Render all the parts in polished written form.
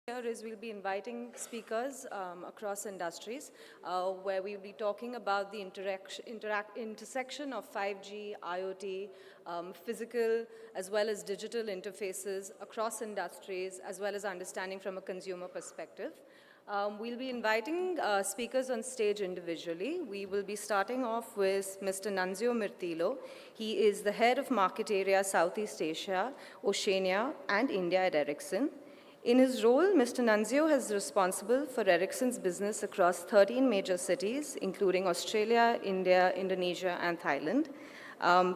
Here is we'll be inviting speakers across industries where we'll be talking about the intersection of 5G, IoT, physical as well as digital interfaces across industries, as well as understanding from a consumer perspective. We'll be inviting speakers on stage individually. We will be starting off with Mr. Nunzio Mirtillo. He is the head of Market Area Southeast Asia, Oceania, and India at Ericsson. In his role, Mr. Nunzio is responsible for Ericsson's business across 13 major cities, including Australia, India, Indonesia, and Thailand.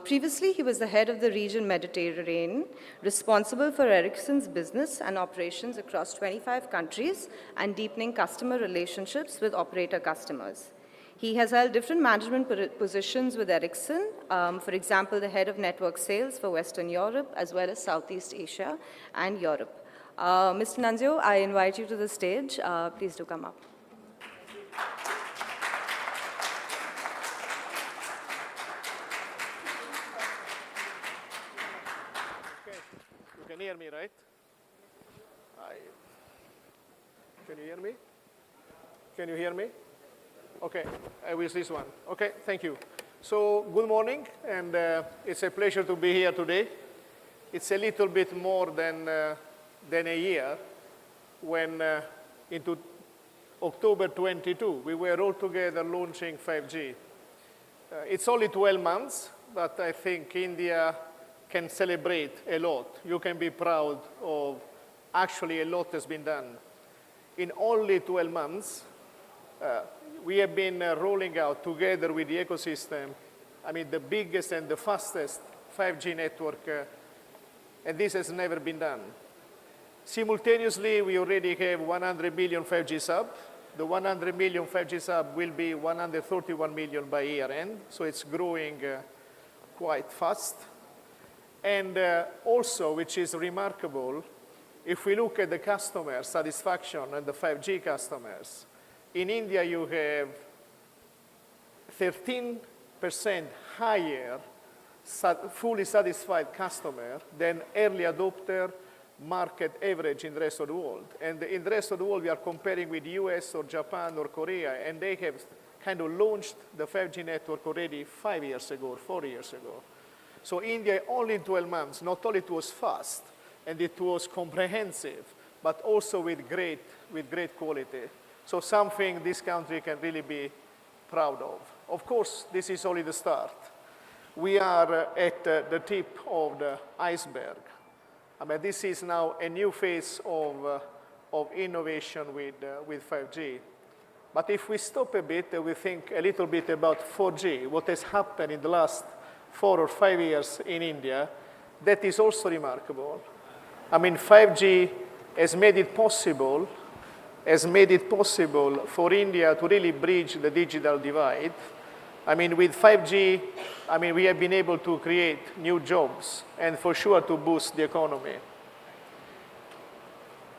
Previously, he was the head of the region Mediterranean, responsible for Ericsson's business and operations across 25 countries and deepening customer relationships with operator customers. He has held different management positions with Ericsson, for example, the head of network sales for Western Europe, as well as Southeast Asia and Europe. Mr. Nunzio, I invite you to the stage. Please do come up. Okay, you can hear me, right? Can you hear me? Can you hear me? Okay, I will this one. Okay, thank you. So, good morning, and it's a pleasure to be here today. It's a little bit more than a year when into October 22, we were all together launching 5G. It's only 12 months, but I think India can celebrate a lot. You can be proud of actually a lot has been done. In only 12 months, we have been rolling out together with the ecosystem, the biggest and the fastest 5G network, and this has never been done. Simultaneously, we already have 100 million 5G sub. The 100 million 5G sub will be 131 million by year end, so it's growing quite fast. And also, which is remarkable, if we look at the customer satisfaction and the 5G customers, in India you have 13% higher fully satisfied customer than early adopter market average in the rest of the world. And in the rest of the world, we are comparing with US or Japan or Korea, and they have kind of launched the 5G network already 5 years ago, or 4 years ago. So India, only in 12 months, not only it was fast, and it was comprehensive, but also with great quality. So something this country can really be proud of. Of course, this is only the start. We are at the tip of the iceberg. This is now a new phase of innovation with 5G. But if we stop a bit and we think a little bit about 4G, what has happened in the last 4 or 5 years in India, that is also remarkable. 5G has made it possible for India to really bridge the digital divide. With 5G, we have been able to create new jobs and for sure to boost the economy.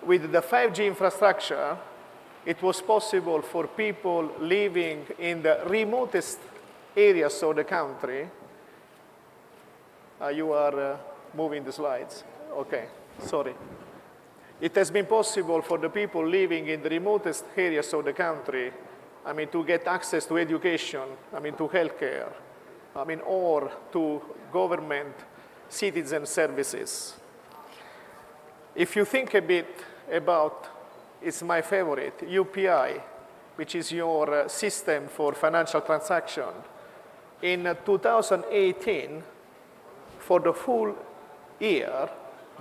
With the 5G infrastructure, it was possible for people living in the remotest areas of the country. You are moving the slides. Okay, sorry. It has been possible for the people living in the remotest areas of the country to get access to education, to healthcare, or to government citizen services. If you think a bit about, it's my favorite, UPI, which is your system for financial transaction. In 2018, for the full year,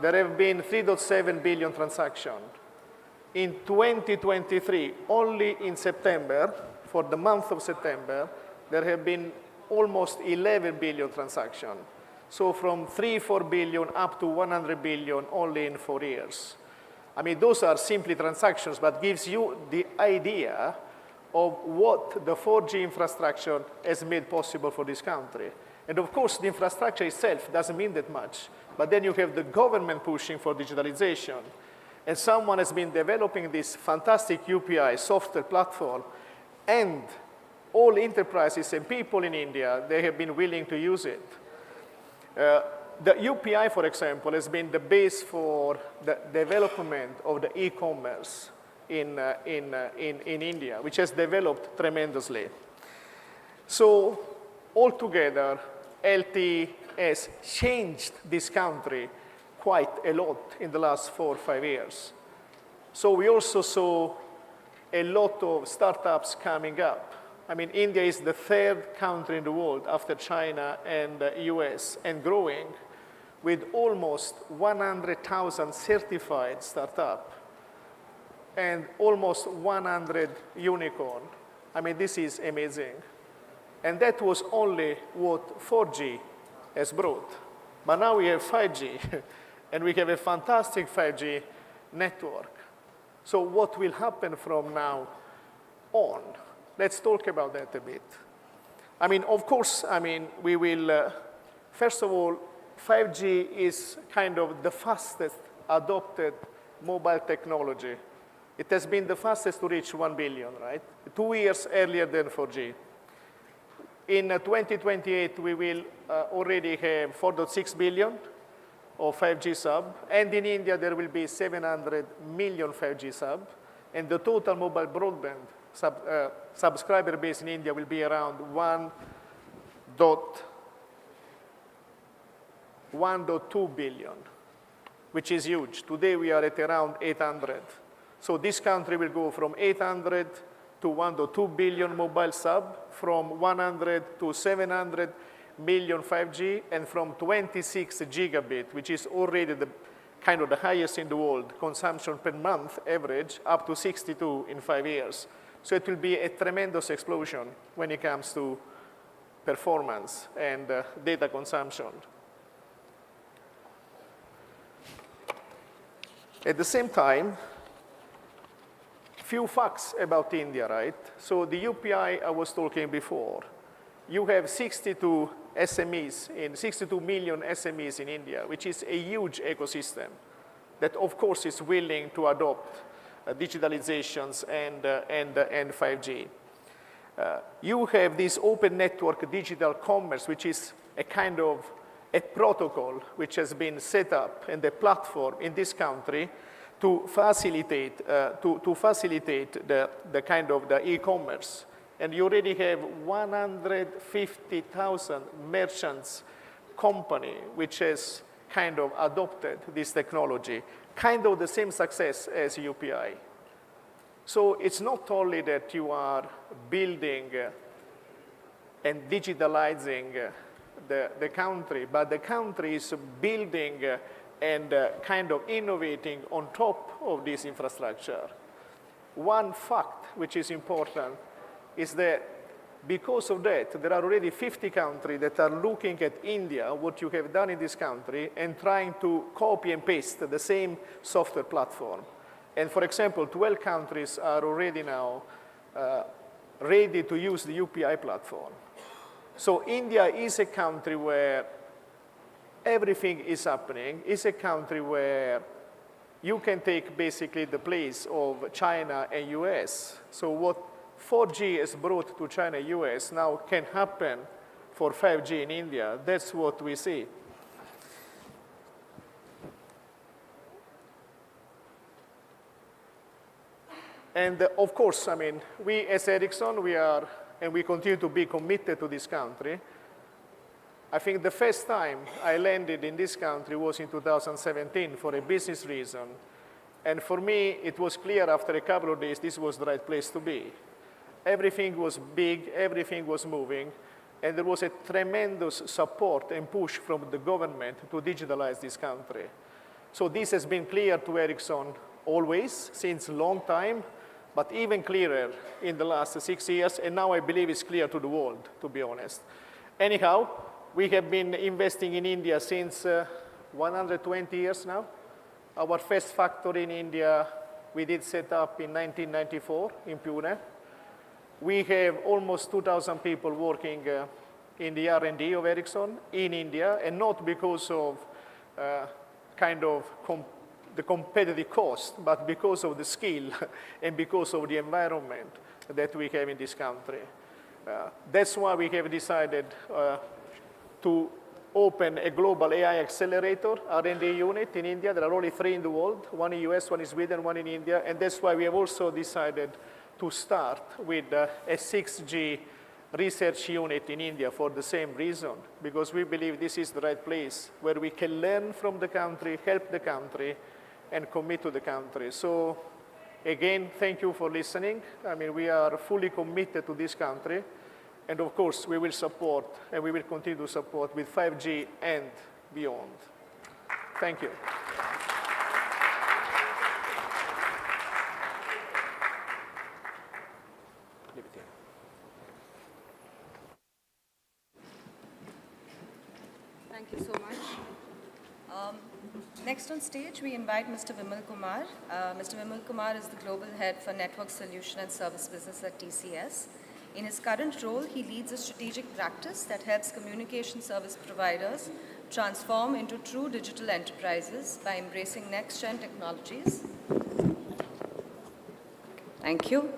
there have been 3.7 billion transactions. In 2023, only in September, for the month of September, there have been almost 11 billion transactions. So from 3-4 billion up to 100 billion only in 4 years. Those are simply transactions, but gives you the idea of what the 4G infrastructure has made possible for this country. And of course, the infrastructure itself doesn't mean that much, but then you have the government pushing for digitalization. And someone has been developing this fantastic UPI software platform, and all enterprises and people in India, they have been willing to use it. the UPI, for example, has been the base for the development of the e-commerce in India, which has developed tremendously. So altogether, LTE has changed this country quite a lot in the last 4 or 5 years. So we also saw a lot of startups coming up. I mean, India is the 3rd country in the world after China and the US, and growing, with almost 100,000 certified startups and almost 100 unicorn. I mean, this is amazing. And that was only what 4G has brought. But now we have 5G, and we have a fantastic 5G network. So what will happen from now on? Let's talk about that a bit. I mean, of course, I mean, we will, first of all, 5G is kind of the fastest adopted mobile technology. It has been the fastest to reach 1 billion, right? 2 years earlier than 4G. In 2028, we will already have 4.6 billion of 5G sub, and in India, there will be 700 million 5G sub, and the total mobile broadband subscriber base in India will be around 1.2 billion, which is huge. Today, we are at around 800. So this country will go from 800 to 1.2 billion mobile sub, from 100 to 700 million 5G, and from 26 gigabit, which is already the kind of the highest in the world, consumption per month average, up to 62 in 5 years. So it will be a tremendous explosion when it comes to performance and data consumption. At the same time, few facts about India, right? So the UPI I was talking before, you have 62 million SMEs in India, which is a huge ecosystem that, of course, is willing to adopt digitalizations and 5G. You have this open network digital commerce, which is a kind of a protocol which has been set up and a platform in this country to facilitate the kind of the e-commerce. And you already have 150,000 merchants company which has kind of adopted this technology, kind of the same success as UPI. So it's not only that you are building and digitalizing the country, but the country is building and kind of innovating on top of this infrastructure. One fact which is important is that because of that, there are already 50 countries that are looking at India, what you have done in this country, and trying to copy and paste the same software platform. And for example, 12 countries are already now ready to use the UPI platform. So India is a country where everything is happening. It's a country where you can take basically the place of China and US. So what 4G has brought to China and US now can happen for 5G in India. That's what we see. And of course, I mean, we as Ericsson, we are, and we continue to be committed to this country. I think the first time I landed in this country was in 2017 for a business reason. And for me, it was clear after a couple of days, this was the right place to be. Everything was big, everything was moving, and there was a tremendous support and push from the government to digitalize this country. So this has been clear to Ericsson always, since a long time, but even clearer in the last 6 years, and now I believe it's clear to the world, to be honest. Anyhow, we have been investing in India since 120 years now. Our first factory in India, we did set up in 1994 in Pune. We have almost 2,000 people working in the R&D of Ericsson in India, and not because of kind of the competitive cost, but because of the skill and because of the environment that we have in this country. That's why we have decided to open a global AI accelerator R&D unit in India. There are only 3 in the world, 1 in US, 1 in Sweden, 1 in India, and that's why we have also decided to start with a 6G research unit in India for the same reason, because we believe this is the right place where we can learn from the country, help the country, and commit to the country. So again, thank you for listening. I mean, we are fully committed to this country, and of course, we will support, and we will continue to support with 5G and beyond. Thank you. Thank you so much. Next on stage, we invite Mr. Vimal Kumar. Mr. Vimal Kumar is the Global Head for Network Solution and Service Business at TCS. In his current role, he leads a strategic practice that helps communication service providers transform into true digital enterprises by embracing next-gen technologies. Thank you.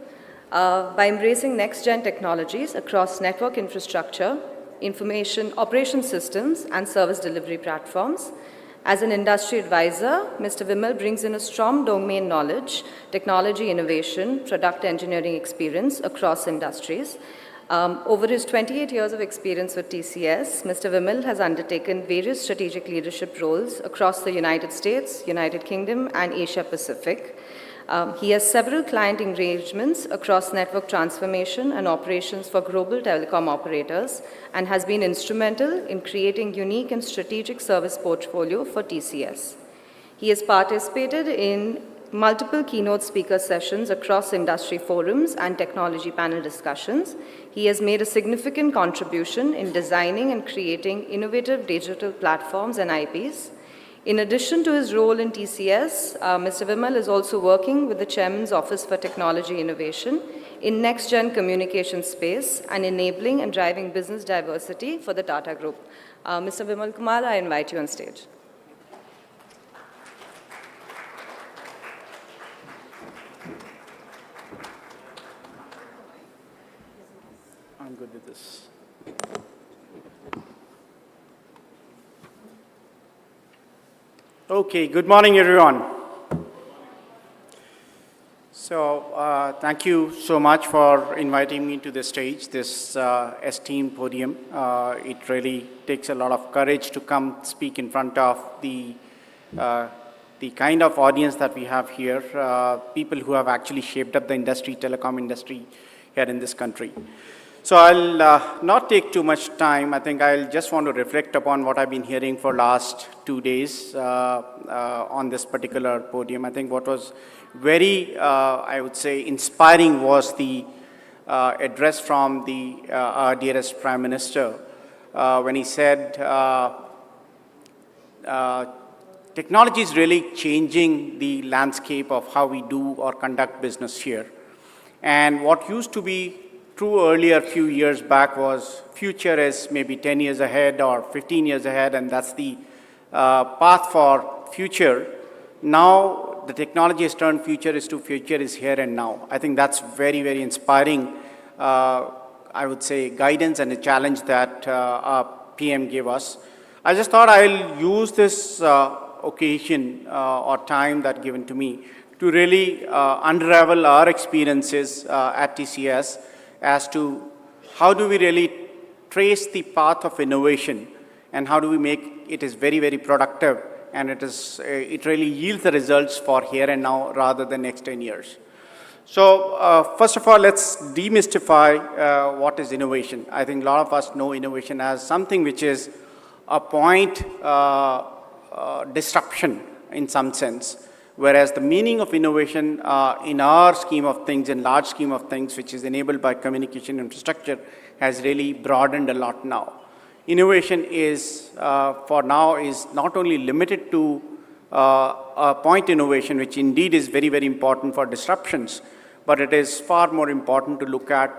By embracing next-gen technologies across network infrastructure, information operation systems, and service delivery platforms. As an industry advisor, Mr. Vimal brings in a strong domain knowledge, technology innovation, product engineering experience across industries. Over his 28 years of experience with TCS, Mr. Vimal has undertaken various strategic leadership roles across the United States, United Kingdom, and Asia Pacific. He has several client engagements across network transformation and operations for global telecom operators and has been instrumental in creating unique and strategic service portfolio for TCS. He has participated in multiple keynote speaker sessions across industry forums and technology panel discussions. He has made a significant contribution in designing and creating innovative digital platforms and IPs. In addition to his role in TCS, Mr. Vimal is also working with the Chairman's Office for Technology Innovation in next-gen communication space and enabling and driving business diversity for the Tata Group. Mr. Vimal Kumar, I invite you on stage. I'm good with this. Okay, good morning, everyone. So, thank you so much for inviting me to the stage, this esteemed podium. It really takes a lot of courage to come speak in front of the kind of audience that we have here, people who have actually shaped up the industry, telecom industry here in this country. So I'll not take too much time. I think I'll just want to reflect upon what I've been hearing for last 2 days on this particular podium. I think what was very, I would say, inspiring was the address from the our dearest Prime Minister when he said, technology is really changing the landscape of how we do or conduct business here. And what used to be true earlier, a few years back, was future is maybe 10 years ahead or 15 years ahead, and that's the path for future. Now, the technology has turned future is here and now. I think that's very, very inspiring, I would say, guidance and a challenge that our PM gave us. I just thought I'll use this occasion or time that given to me to really unravel our experiences at TCS as to how do we really trace the path of innovation and how do we make it is very, very productive and it really yields the results for here and now rather than next 10 years. So first of all, let's demystify what is innovation. I think a lot of us know innovation as something which is a point disruption in some sense. Whereas the meaning of innovation in our scheme of things, in large scheme of things, which is enabled by communication infrastructure, has really broadened a lot now. Innovation is, for now, is not only limited to a point innovation, which indeed is very, very important for disruptions, but it is far more important to look at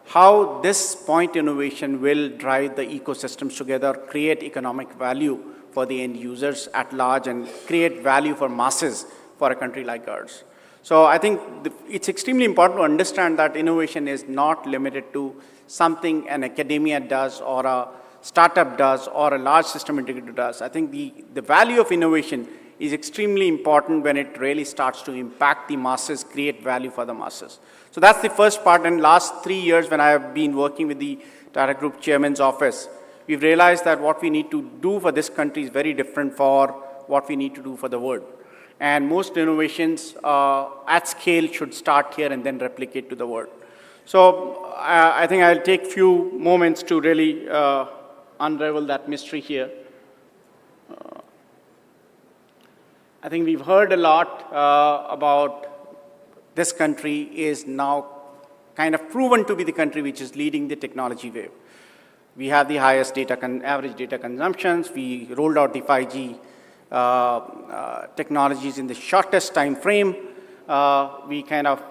how this point innovation will drive the ecosystems together, create economic value for the end users at large, and create value for masses for a country like ours. So I think it's extremely important to understand that innovation is not limited to something an academia does or startup does or a large system integrator does. I think the value of innovation is extremely important when it really starts to impact the masses, create value for the masses. So that's the first part. And last 3 years when I have been working with the Tata Group Chairman's office, we've realized that what we need to do for this country is very different for what we need to do for the world. And most innovations at scale should start here and then replicate to the world. So I think I'll take a few moments to really unravel that mystery here. I think we've heard a lot about this country is now kind of proven to be the country which is leading the technology wave. We have the highest average data consumptions. We rolled out the 5G technologies in the shortest time frame. We kind of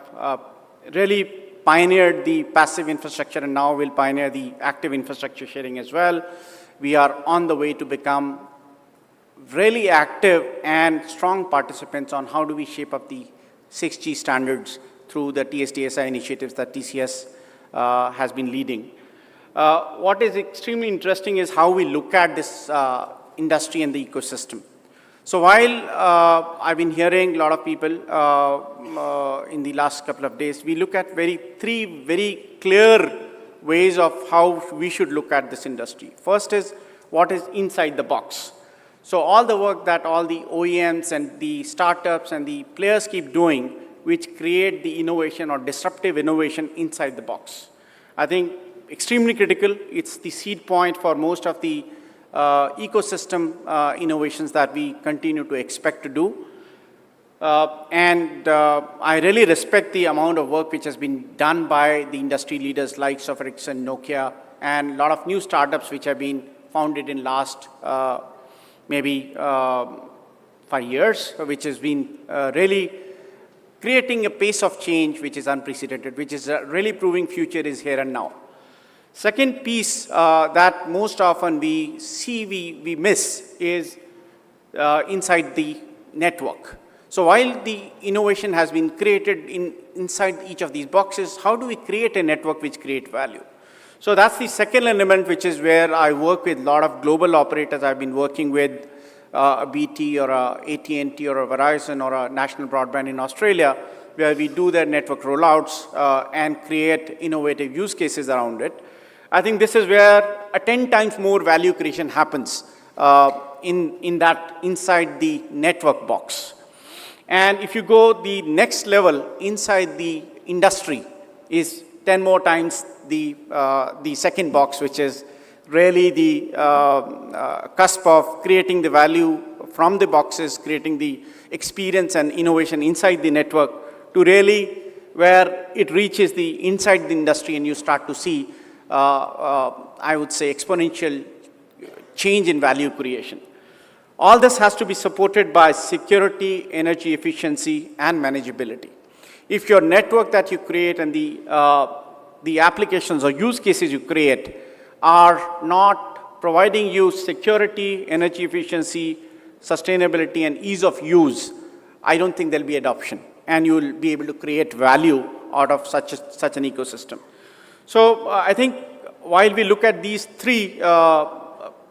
really pioneered the passive infrastructure, and now we'll pioneer the active infrastructure sharing as well. We are on the way to become really active and strong participants on how do we shape up the 6G standards through the TSDSI initiatives that TCS has been leading. What is extremely interesting is how we look at this industry and the ecosystem. So while I've been hearing a lot of people in the last couple of days, we look at three very clear ways of how we should look at this industry. First is what is inside the box. So all the work that all the OEMs and the startups and the players keep doing, which create the innovation or disruptive innovation inside the box. I think extremely critical. It's the seed point for most of the ecosystem innovations that we continue to expect to do. I really respect the amount of work which has been done by the industry leaders like Ericsson, Nokia, and a lot of new startups which have been founded in last maybe 5 years, which has been really creating a pace of change which is unprecedented, which is really proving future is here and now. Second piece that most often we see, we miss is inside the network. So while the innovation has been created inside each of these boxes, how do we create a network which create value? So that's the second element, which is where I work with a lot of global operators. I've been working with a BT or a AT&T or a Verizon or a national broadband in Australia, where we do their network rollouts and create innovative use cases around it. I think this is where a 10 times more value creation happens inside the network box. And if you go the next level inside the industry is 10 more times the second box, which is really the cusp of creating the value from the boxes, creating the experience and innovation inside the network to really where it reaches the inside the industry and you start to see, I would say, exponential change in value creation. All this has to be supported by security, energy efficiency, and manageability. If your network that you create and the applications or use cases you create are not providing you security, energy efficiency, sustainability, and ease of use, I don't think there'll be adoption, and you will be able to create value out of such an ecosystem. So I think while we look at these three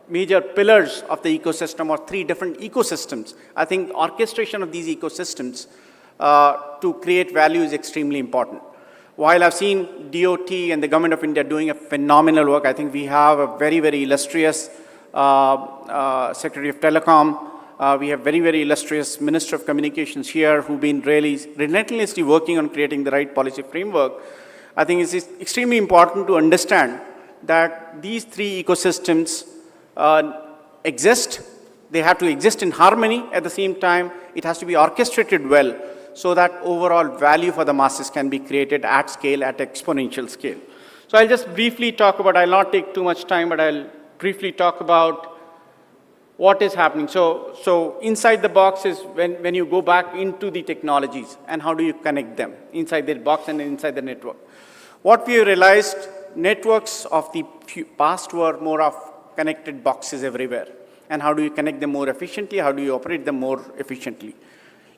major pillars of the ecosystem or three different ecosystems, I think orchestration of these ecosystems to create value is extremely important. While I've seen DOT and the Government of India doing a phenomenal work, I think we have a very, very illustrious Secretary of Telecom. We have very, very illustrious Minister of Communications here who've been really relentlessly working on creating the right policy framework. I think it's extremely important to understand that these three ecosystems exist. They have to exist in harmony. At the same time, it has to be orchestrated well so that overall value for the masses can be created at scale, at exponential scale. So I'll just briefly talk about, I'll not take too much time, but I'll briefly talk about what is happening. So inside the box is when you go back into the technologies and how do you connect them inside the box and inside the network. What we realized, networks of the past were more of connected boxes everywhere. And how do you connect them more efficiently? How do you operate them more efficiently?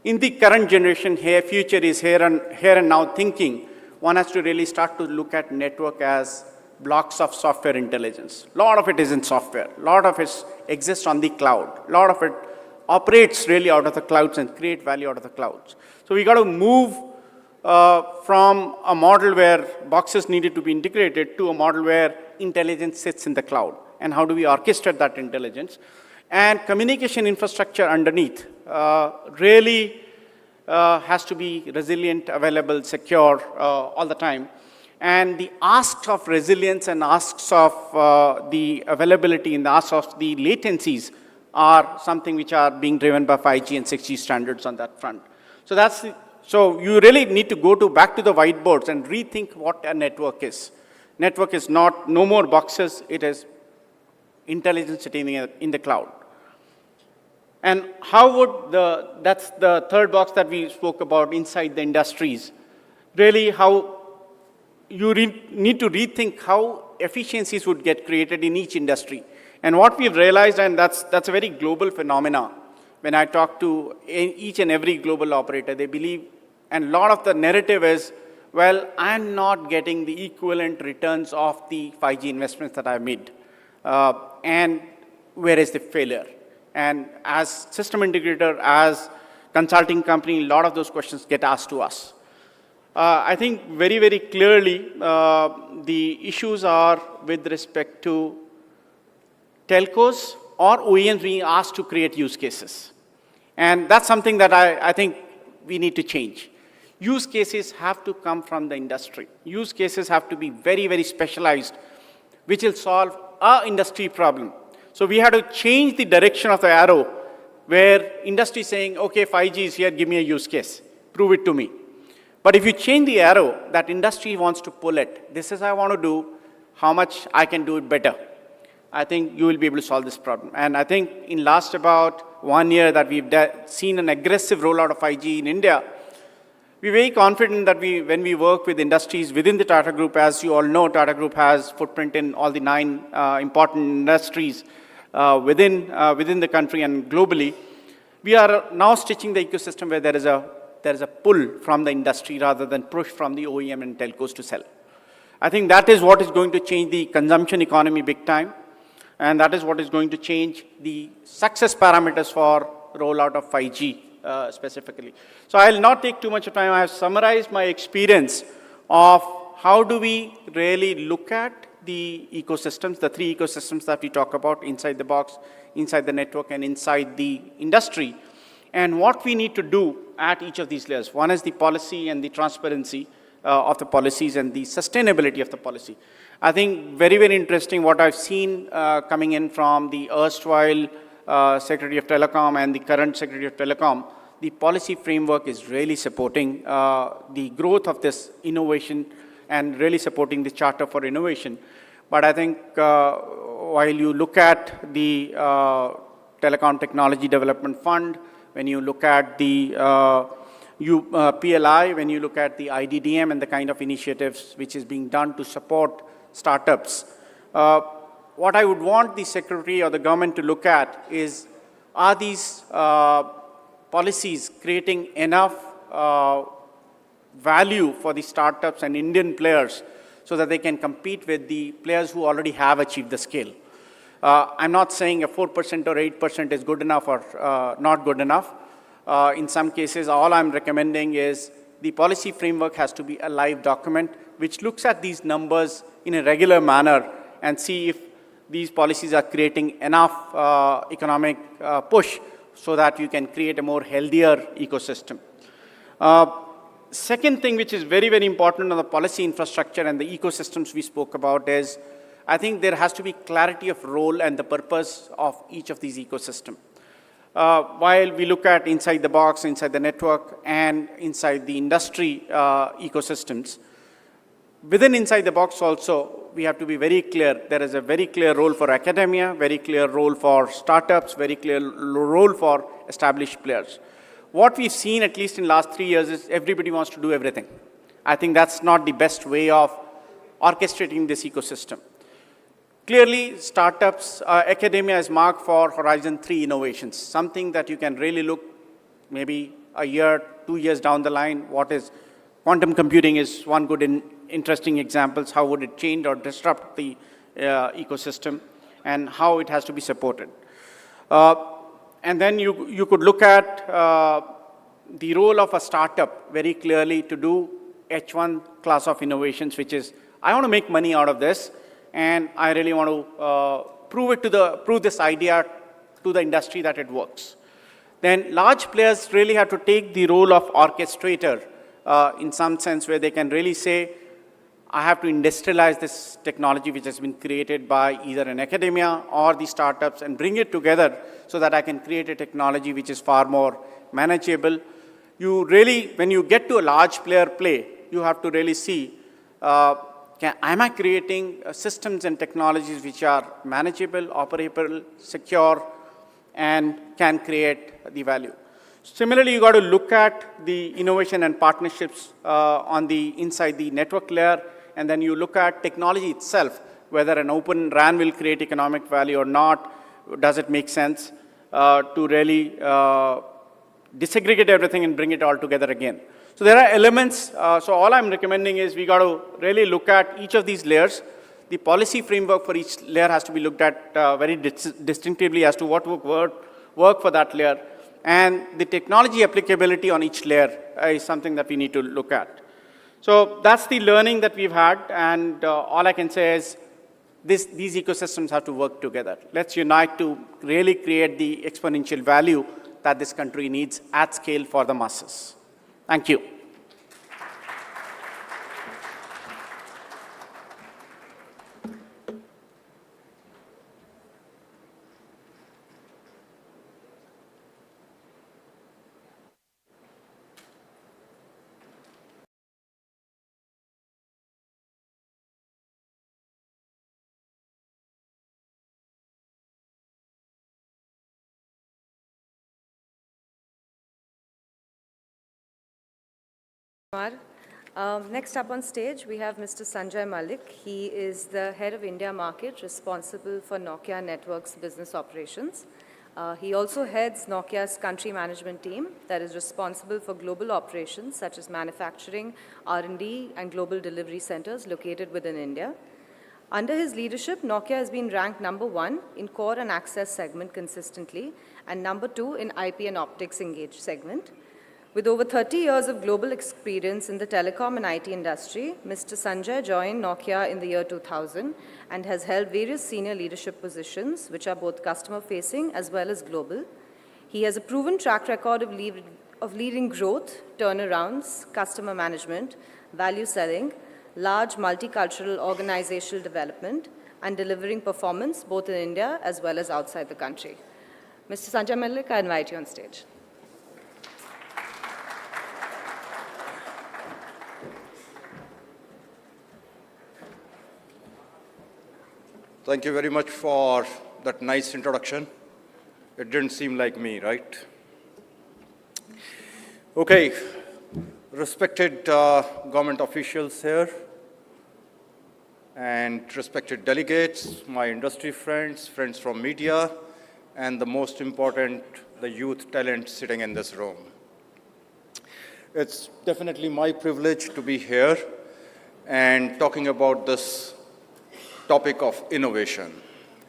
In the current generation, future is here and now thinking, one has to really start to look at network as blocks of software intelligence. A lot of it is in software. A lot of it exists on the cloud. A lot of it operates really out of the clouds and create value out of the clouds. So we got to move from a model where boxes needed to be integrated to a model where intelligence sits in the cloud. And how do we orchestrate that intelligence? And communication infrastructure underneath really has to be resilient, available, secure all the time. And the asks of resilience and asks of the availability and the asks of the latencies are something which are being driven by 5G and 6G standards on that front. So you really need to go back to the whiteboards and rethink what a network is. Network is no more boxes, it is intelligence sitting in the cloud. And how would that's the third box that we spoke about inside the industries. Really how you need to rethink how efficiencies would get created in each industry. And what we've realized, and that's a very global phenomena, when I talk to each and every global operator, they believe, and a lot of the narrative is, well, I'm not getting the equivalent returns of the 5G investments that I made. And where is the failure? And as system integrator, as consulting company, a lot of those questions get asked to us. I think very, very clearly, the issues are with respect to telcos or OEMs being asked to create use cases. And that's something that I think we need to change. Use cases have to come from the industry. Use cases have to be very, very specialized, which will solve our industry problem. So we have to change the direction of the arrow where industry is saying, okay, 5G is here, give me a use case, prove it to me. But if you change the arrow, that industry wants to pull it. This is what I want to do, how much I can do it better. I think you will be able to solve this problem. And I think in last about 1 year that we've seen an aggressive rollout of 5G in India, we're very confident that when we work with industries within the Tata Group, as you all know, Tata Group has footprint in all the 9 important industries within the country and globally. We are now stitching the ecosystem where there is a pull from the industry rather than push from the OEM and telcos to sell. I think that is what is going to change the consumption economy big time. And that is what is going to change the success parameters for rollout of 5G specifically. So I'll not take too much of time. I have summarized my experience of how do we really look at the ecosystems, the 3 ecosystems that we talk about inside the box, inside the network, and inside the industry, and what we need to do at each of these layers. One is the policy and the transparency of the policies and the sustainability of the policy. I think very, very interesting what I've seen coming in from the erstwhile Secretary of Telecom and the current Secretary of Telecom. The policy framework is really supporting the growth of this innovation and really supporting the Charter for Innovation. But I think while you look at the Telecom Technology Development Fund, when you look at the PLI, when you look at the IDDM and the kind of initiatives which is being done to support startups, what I would want the Secretary or the government to look at is, are these policies creating enough value for the startups and Indian players so that they can compete with the players who already have achieved the scale? I'm not saying a 4% or 8% is good enough or not good enough. In some cases, all I'm recommending is the policy framework has to be a live document which looks at these numbers in a regular manner and see if these policies are creating enough economic push so that you can create a more healthier ecosystem. Second thing which is very, very important on the policy infrastructure and the ecosystems we spoke about is, I think there has to be clarity of role and the purpose of each of these ecosystems. While we look at inside the box, inside the network, and inside the industry ecosystems, within inside the box also, we have to be very clear. There is a very clear role for academia, very clear role for startups, very clear role for established players. What we've seen, at least in the last 3 years, is everybody wants to do everything. I think that's not the best way of orchestrating this ecosystem. Clearly, startups, academia is marked for Horizon 3 innovations, something that you can really look maybe a year, 2 years down the line, what is quantum computing is one good interesting example. How would it change or disrupt the ecosystem, and how it has to be supported. And then you could look at the role of a startup very clearly to do H1 class of innovations, which is, I want to make money out of this, and I really want to prove this idea to the industry that it works. Then large players really have to take the role of orchestrator in some sense, where they can really say, I have to industrialize this technology which has been created by either an academia or the startups and bring it together so that I can create a technology which is far more manageable. You really, when you get to a large player play, you have to really see, am I creating systems and technologies which are manageable, operable, secure, and can create the value. Similarly, you got to look at the innovation and partnerships on the inside the network layer, and then you look at technology itself, whether an open RAN will create economic value or not. Does it make sense to really disaggregate everything and bring it all together again? So there are elements. So all I'm recommending is we got to really look at each of these layers. The policy framework for each layer has to be looked at very distinctively as to what would work for that layer. And the technology applicability on each layer is something that we need to look at. So that's the learning that we've had, and all I can say is these ecosystems have to work together. Let's unite to really create the exponential value that this country needs at scale for the masses. Thank you. Next up on stage, we have Mr. Sanjay Malik. He is the head of India market, responsible for Nokia Networks business operations. He also heads Nokia's country management team that is responsible for global operations such as manufacturing, R&D, and global delivery centers located within India. Under his leadership, Nokia has been ranked #1 in core and access segment consistently, and #2 in IP and optics engaged segment. With over 30 years of global experience in the telecom and IT industry, Mr. Sanjay joined Nokia in the year 2000 and has held various senior leadership positions, which are both customer-facing as well as global. He has a proven track record of leading growth, turnarounds, customer management, value selling, large multicultural organizational development, and delivering performance both in India as well as outside the country. Mr. Sanjay Malik, I invite you on stage. Thank you very much for that nice introduction. It didn't seem like me, right? Okay, respected government officials here, and respected delegates, my industry friends, friends from media, and the most important, the youth talent sitting in this room. It's definitely my privilege to be here and talking about this topic of innovation.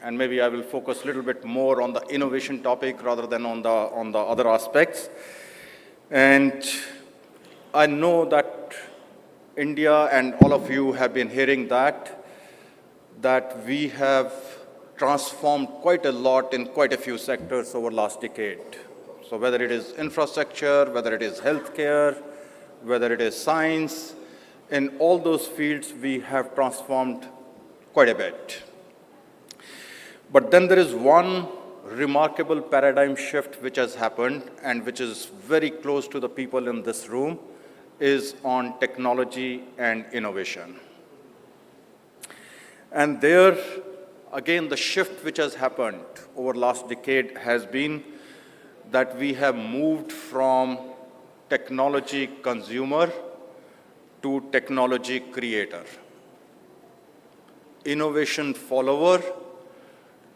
And maybe I will focus a little bit more on the innovation topic rather than on the other aspects. And I know that India and all of you have been hearing that we have transformed quite a lot in quite a few sectors over the last decade. So whether it is infrastructure, whether it is healthcare, whether it is science, in all those fields we have transformed quite a bit. But then there is one remarkable paradigm shift which has happened and which is very close to the people in this room, is on technology and innovation. And there, again, the shift which has happened over the last decade has been that we have moved from technology consumer to technology creator. Innovation follower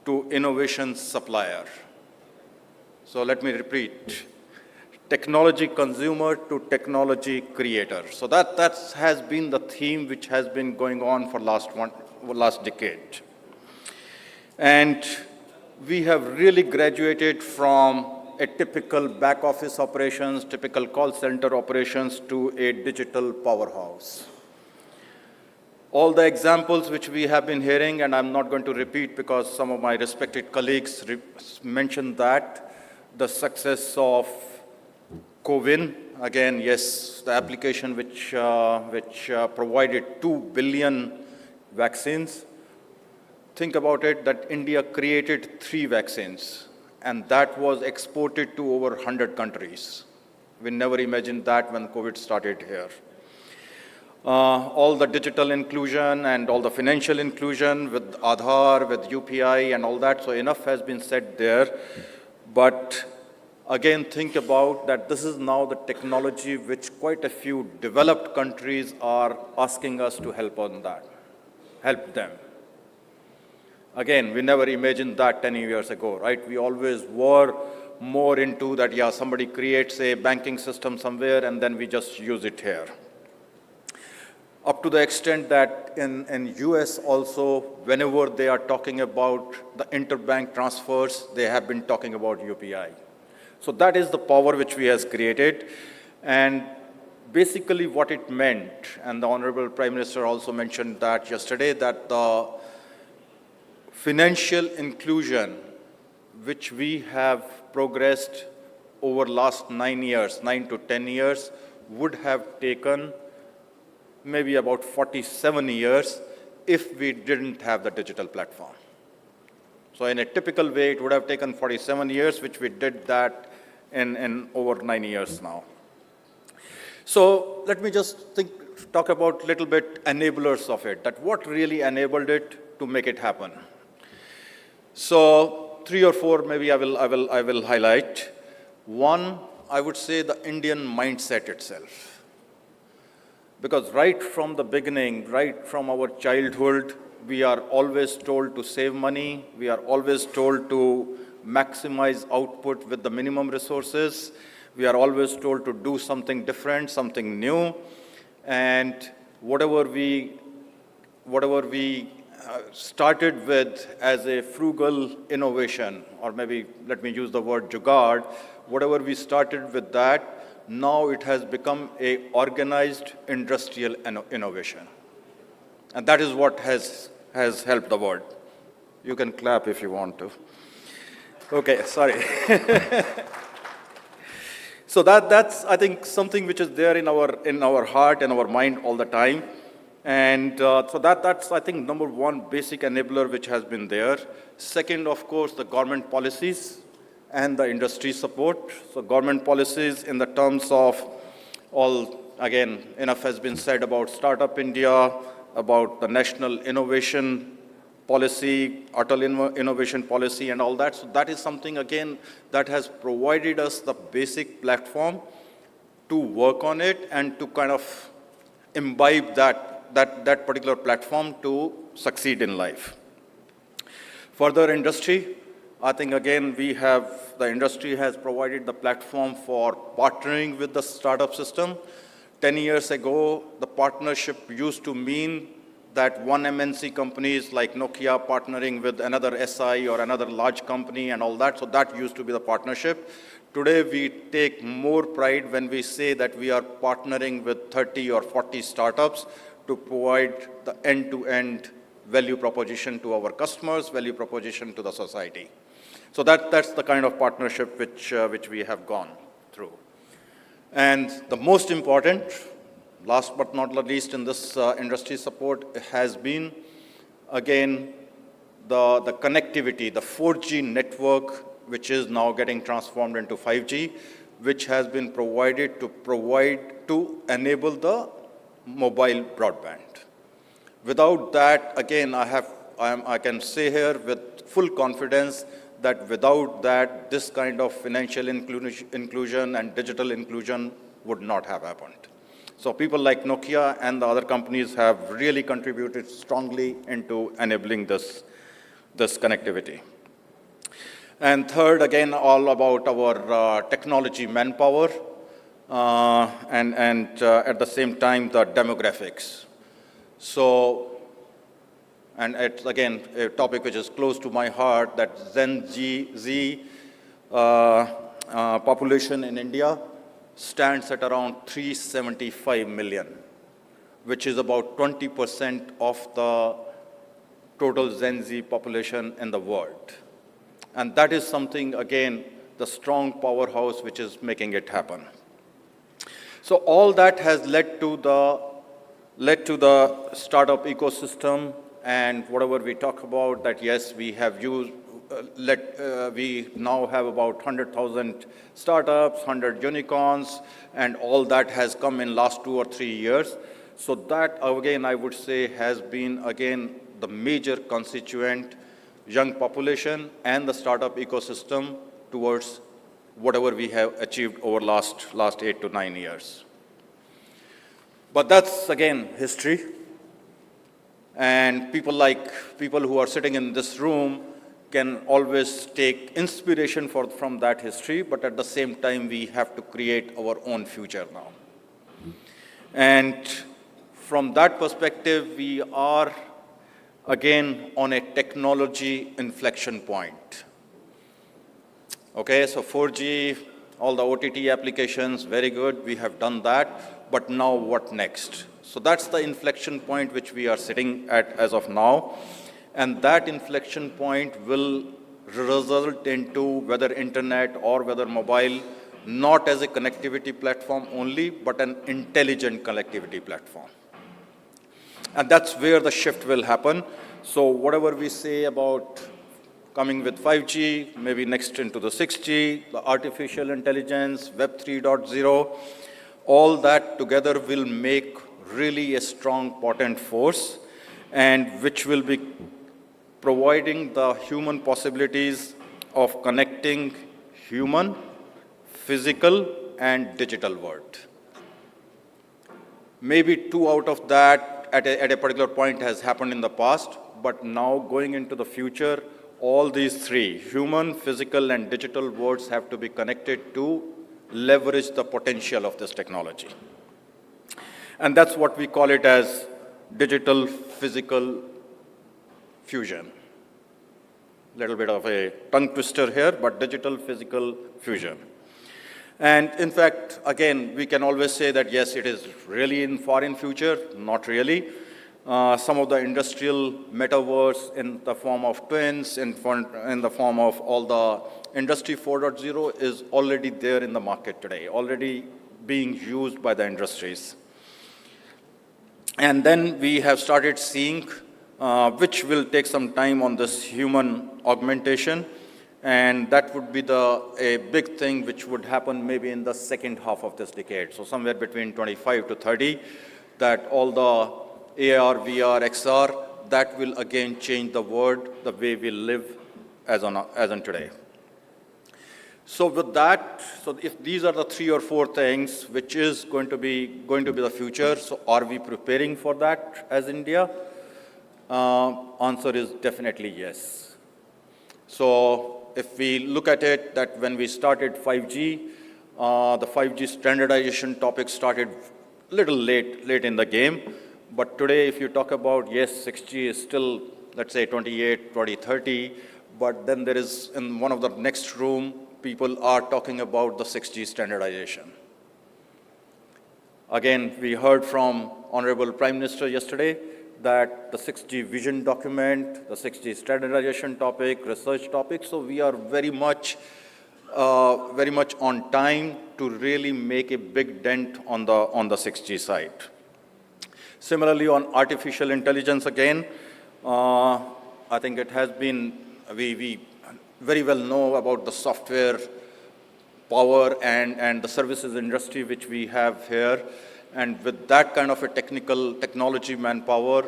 to innovation supplier. So let me repeat. technology consumer to technology creator. So that has been the theme which has been going on for last decade. And we have really graduated from a typical back office operations, typical call center operations to a digital powerhouse. All the examples which we have been hearing, and I'm not going to repeat because some of my respected colleagues mentioned that, the success of CoWIN, again, yes, the application which provided 2 billion vaccines. Think about it, that India created 3 vaccines, and that was exported to over 100 countries. We never imagined that when COVID started here. All the digital inclusion and all the financial inclusion with Aadhaar, with UPI and all that, so enough has been said there. But again, think about that this is now the technology which quite a few developed countries are asking us to help on that, help them. Again, we never imagined that 10 years ago, right? We always were more into that, yeah, somebody creates a banking system somewhere and then we just use it here. Up to the extent that in US also, whenever they are talking about the interbank transfers, they have been talking about UPI. So that is the power which we has created. And basically what it meant, and the Honorable Prime Minister also mentioned that yesterday, that the financial inclusion which we have progressed over last 9 to 10 years, would have taken maybe about 47 years if we didn't have the digital platform. So in a typical way, it would have taken 47 years, which we did that in over 9 years now. So let me just talk about a little bit enablers of it, that what really enabled it to make it happen. So 3 or 4 maybe I will highlight. One, I would say the Indian mindset itself. Because right from the beginning, right from our childhood, we are always told to save money. We are always told to maximize output with the minimum resources. We are always told to do something different, something new. And whatever we started with as a frugal innovation, or maybe let me use the word jugaad, whatever we started with that, now it has become a organized industrial innovation. And that is what has helped the world. You can clap if you want to. Okay, sorry. So that's, I think, something which is there in our heart and our mind all the time. And so that's, I think, number one basic enabler which has been there. Second, of course, the government policies and the industry support. So government policies in the terms of all, again, enough has been said about Startup India, about the National Innovation Policy, Atal Innovation Policy and all that. So that is something, again, that has provided us the basic platform to work on it and to kind of imbibe that particular platform to succeed in life. Further, industry. I think, again, the industry has provided the platform for partnering with the startup system. 10 years ago, the partnership used to mean that one MNC companies like Nokia partnering with another SI or another large company and all that. So that used to be the partnership. Today, we take more pride when we say that we are partnering with 30 or 40 startups to provide the end-to-end value proposition to our customers, value proposition to the society. So that's the kind of partnership which we have gone through. And the most important, last but not least in this industry support, has been, again, the connectivity, the 4G network, which is now getting transformed into 5G, which has been provided to enable the mobile broadband. Without that, again, I can say here with full confidence that without that, this kind of financial inclusion and digital inclusion would not have happened. So people like Nokia and the other companies have really contributed strongly into enabling this connectivity. And third, again, all about our technology manpower, and at the same time, the demographics. So, and it's again a topic which is close to my heart, that Z population in India stands at around 375 million, which is about 20% of the total Gen Z population in the world. And that is something, again, the strong powerhouse which is making it happen. So all that has led to the startup ecosystem, and whatever we talk about, that yes, we have used, we now have about 100,000 startups, 100 unicorns, and all that has come in last 2 or 3 years. So that, again, I would say has been, again, the major constituent, young population and the startup ecosystem towards whatever we have achieved over last 8 to 9 years. But that's, again, history. And people who are sitting in this room can always take inspiration from that history, but at the same time, we have to create our own future now. And from that perspective, we are, again, on a technology inflection point. Okay, so 4G, all the OTT applications, very good, we have done that, but now what next? So that's the inflection point which we are sitting at as of now. And that inflection point will result into whether internet or whether mobile, not as a connectivity platform only, but an intelligent connectivity platform. And that's where the shift will happen. So whatever we say about coming with 5G, maybe next into the 6G, the artificial intelligence, Web 3.0, all that together will make really a strong, potent force, and which will be providing the human possibilities of connecting human, physical, and digital world. Maybe 2 out of that at a particular point has happened in the past, but now going into the future, all these 3, human, physical, and digital worlds have to be connected to leverage the potential of this technology. And that's what we call it as digital physical fusion. Little bit of a tongue twister here, but digital physical fusion. And in fact, again, we can always say that yes, it is really in far in future, not really. Some of the industrial metaverse in the form of twins, in the form of all the Industry 4.0 is already there in the market today, already being used by the industries. And then we have started seeing, which will take some time on this human augmentation, and that would be a big thing which would happen maybe in the second half of this decade. So somewhere between 25 to 30, that all the AR, VR, XR, that will again change the world, the way we live as on today. So with that, so if these are the 3 or 4 things which is going to be the future, so are we preparing for that as India? Answer is definitely yes. So if we look at it, that when we started 5G, the 5G standardization topic started a little late in the game. But today, if you talk about, yes, 6G is still, let's say, 2030, but then there is, in one of the next room, people are talking about the 6G standardization. Again, we heard from Honorable Prime Minister yesterday that the 6G vision document, the 6G standardization topic, research topic, so we are very much on time to really make a big dent on the 6G side. Similarly, on artificial intelligence again, I think it has been, we very well know about the software power and the services industry which we have here. And with that kind of a technology manpower,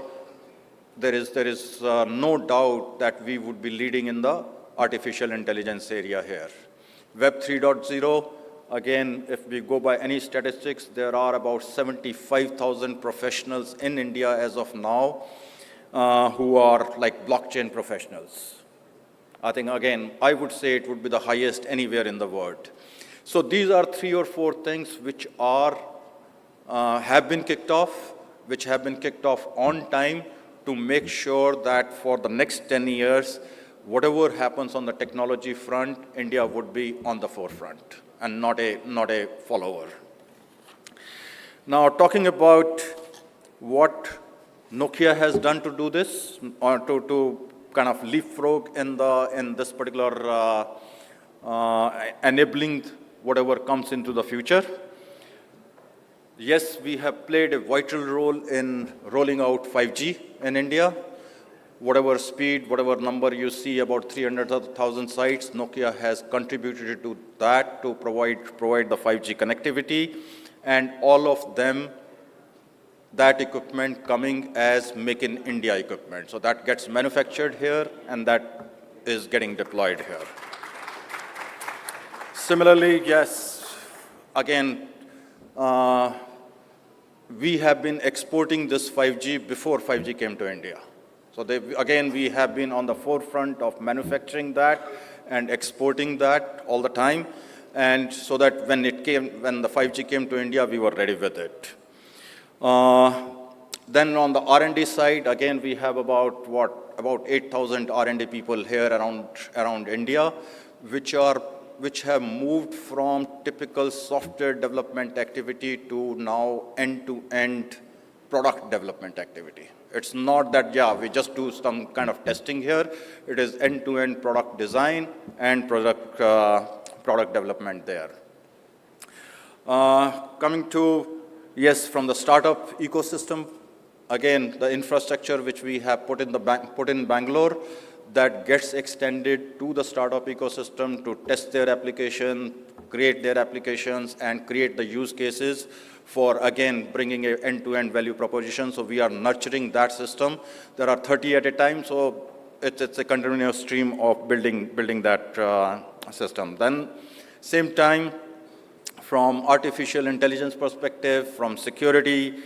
there is no doubt that we would be leading in the artificial intelligence area here. Web 3.0, again, if we go by any statistics, there are about 75,000 professionals in India as of now who are like blockchain professionals. I think, again, I would say it would be the highest anywhere in the world. So these are 3 or 4 things which are, have been kicked off, which have been kicked off on time to make sure that for the next 10 years, whatever happens on the technology front, India would be on the forefront and not a follower. Now, talking about what Nokia has done to do this, or to kind of leapfrog in this particular enabling whatever comes into the future. Yes, we have played a vital role in rolling out 5G in India. Whatever speed, whatever number you see, about 300,000 sites, Nokia has contributed to that to provide the 5G connectivity, and all of them, that equipment coming as Make in India equipment. So that gets manufactured here, and that is getting deployed here. Similarly, yes, again, we have been exporting this 5G before 5G came to India. So again, we have been on the forefront of manufacturing that and exporting that all the time. And so that when the 5G came to India, we were ready with it. Then on the R&D side, again, we have about 8,000 R&D people here around India, which have moved from typical software development activity to now end-to-end product development activity. It's not that, yeah, we just do some kind of testing here. It is end-to-end product design and product development there. Coming to, yes, from the startup ecosystem, again, the infrastructure which we have put in Bangalore, that gets extended to the startup ecosystem to test their application, create their applications, and create the use cases for, again, bringing an end-to-end value proposition. So we are nurturing that system. There are 30 at a time, so it's a continuous stream of building that system. Then, same time, from artificial intelligence perspective, from security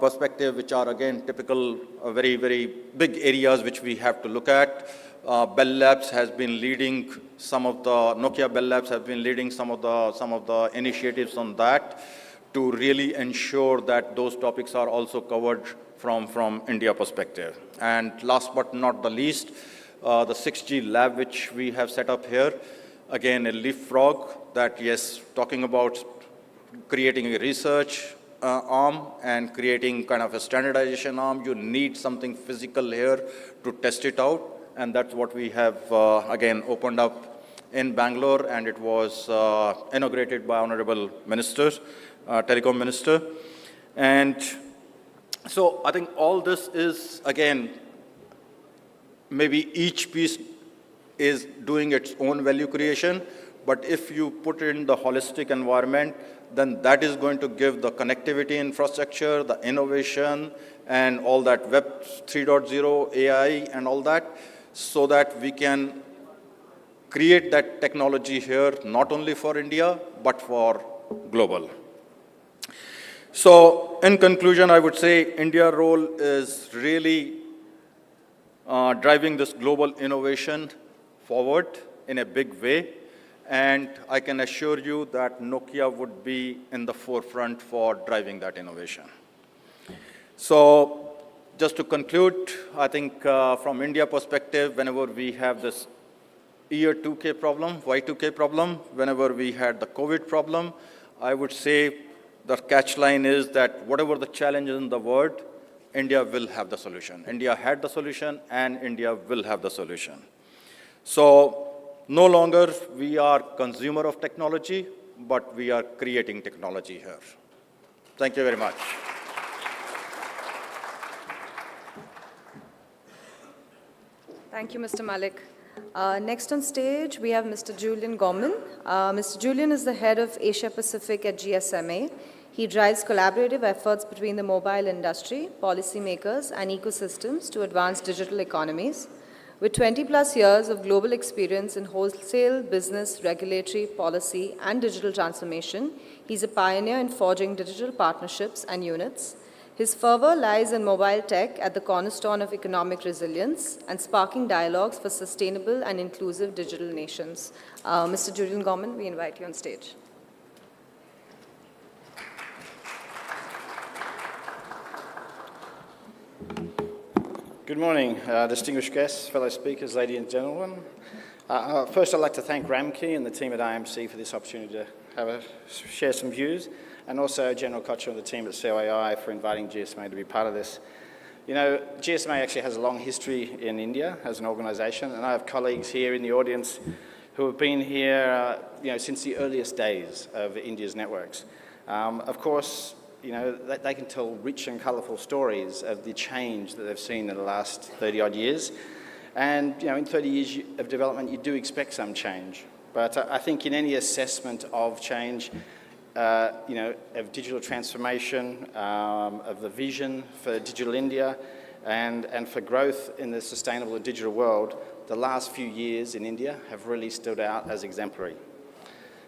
perspective, which are, again, typical, very, very big areas which we have to look at. Bell Labs has been leading Nokia Bell Labs has been leading some of the initiatives on that to really ensure that those topics are also covered from India perspective. And last but not the least, the 6G lab which we have set up here, again, a leapfrog that, yes, talking about creating a research arm and creating kind of a standardization arm, you need something physical here to test it out. And that's what we have, again, opened up in Bangalore, and it was inaugurated by Honorable Minister, Telecom Minister. And so I think all this is, again, maybe each piece is doing its own value creation, but if you put it in the holistic environment, then that is going to give the connectivity infrastructure, the innovation, and all that Web 3.0, AI, and all that, so that we can create that technology here, not only for India, but for global. So in conclusion, I would say India's role is really driving this global innovation forward in a big way. And I can assure you that Nokia would be in the forefront for driving that innovation. So just to conclude, I think from India perspective, whenever we have this year 2K problem, Y2K problem, whenever we had the COVID problem, I would say the catch line is that whatever the challenges in the world, India will have the solution. India had the solution, and India will have the solution. So no longer we are consumer of technology, but we are creating technology here. Thank you very much. Thank you, Mr. Malik. Next on stage, we have Mr. Julian Gorman. Mr. Julian is the head of Asia Pacific at GSMA. He drives collaborative efforts between the mobile industry, policymakers, and ecosystems to advance digital economies. With 20-plus years of global experience in wholesale, business, regulatory, policy, and digital transformation, he's a pioneer in forging digital partnerships and units. His fervor lies in mobile tech at the cornerstone of economic resilience and sparking dialogues for sustainable and inclusive digital nations. Mr. Julian Gorman, we invite you on stage. Good morning, distinguished guests, fellow speakers, ladies and gentlemen. First, I'd like to thank Ramki and the team at IMC for this opportunity to share some views, and also General Kocher and the team at COAI for inviting GSMA to be part of this. You know, GSMA actually has a long history in India as an organisation, and I have colleagues here in the audience who have been here since the earliest days of India's networks. Of course, they can tell rich and colourful stories of the change that they've seen in the last 30-odd years. And, in 30 years of development, you do expect some change. But I think in any assessment of change, of digital transformation, of the vision for digital India, and for growth in the sustainable and digital world, the last few years in India have really stood out as exemplary.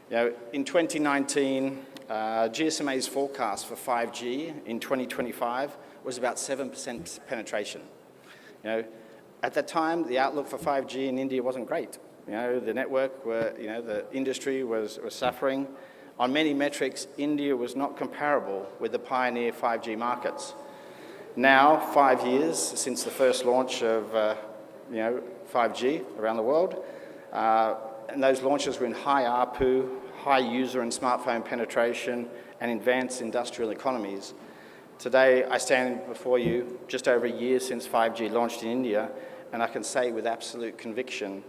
In 2019, GSMA's forecast for 5G in 2025 was about 7% penetration. At that time, the outlook for 5G in India wasn't great. The network, the industry was suffering. On many metrics, India was not comparable with the pioneer 5G markets. Now, 5 years since the first launch of 5G around the world, and those launches were in high ARPU, high user and smartphone penetration, and advanced industrial economies. Today, I stand before you just over a year since 5G launched in India, and I can say with absolute conviction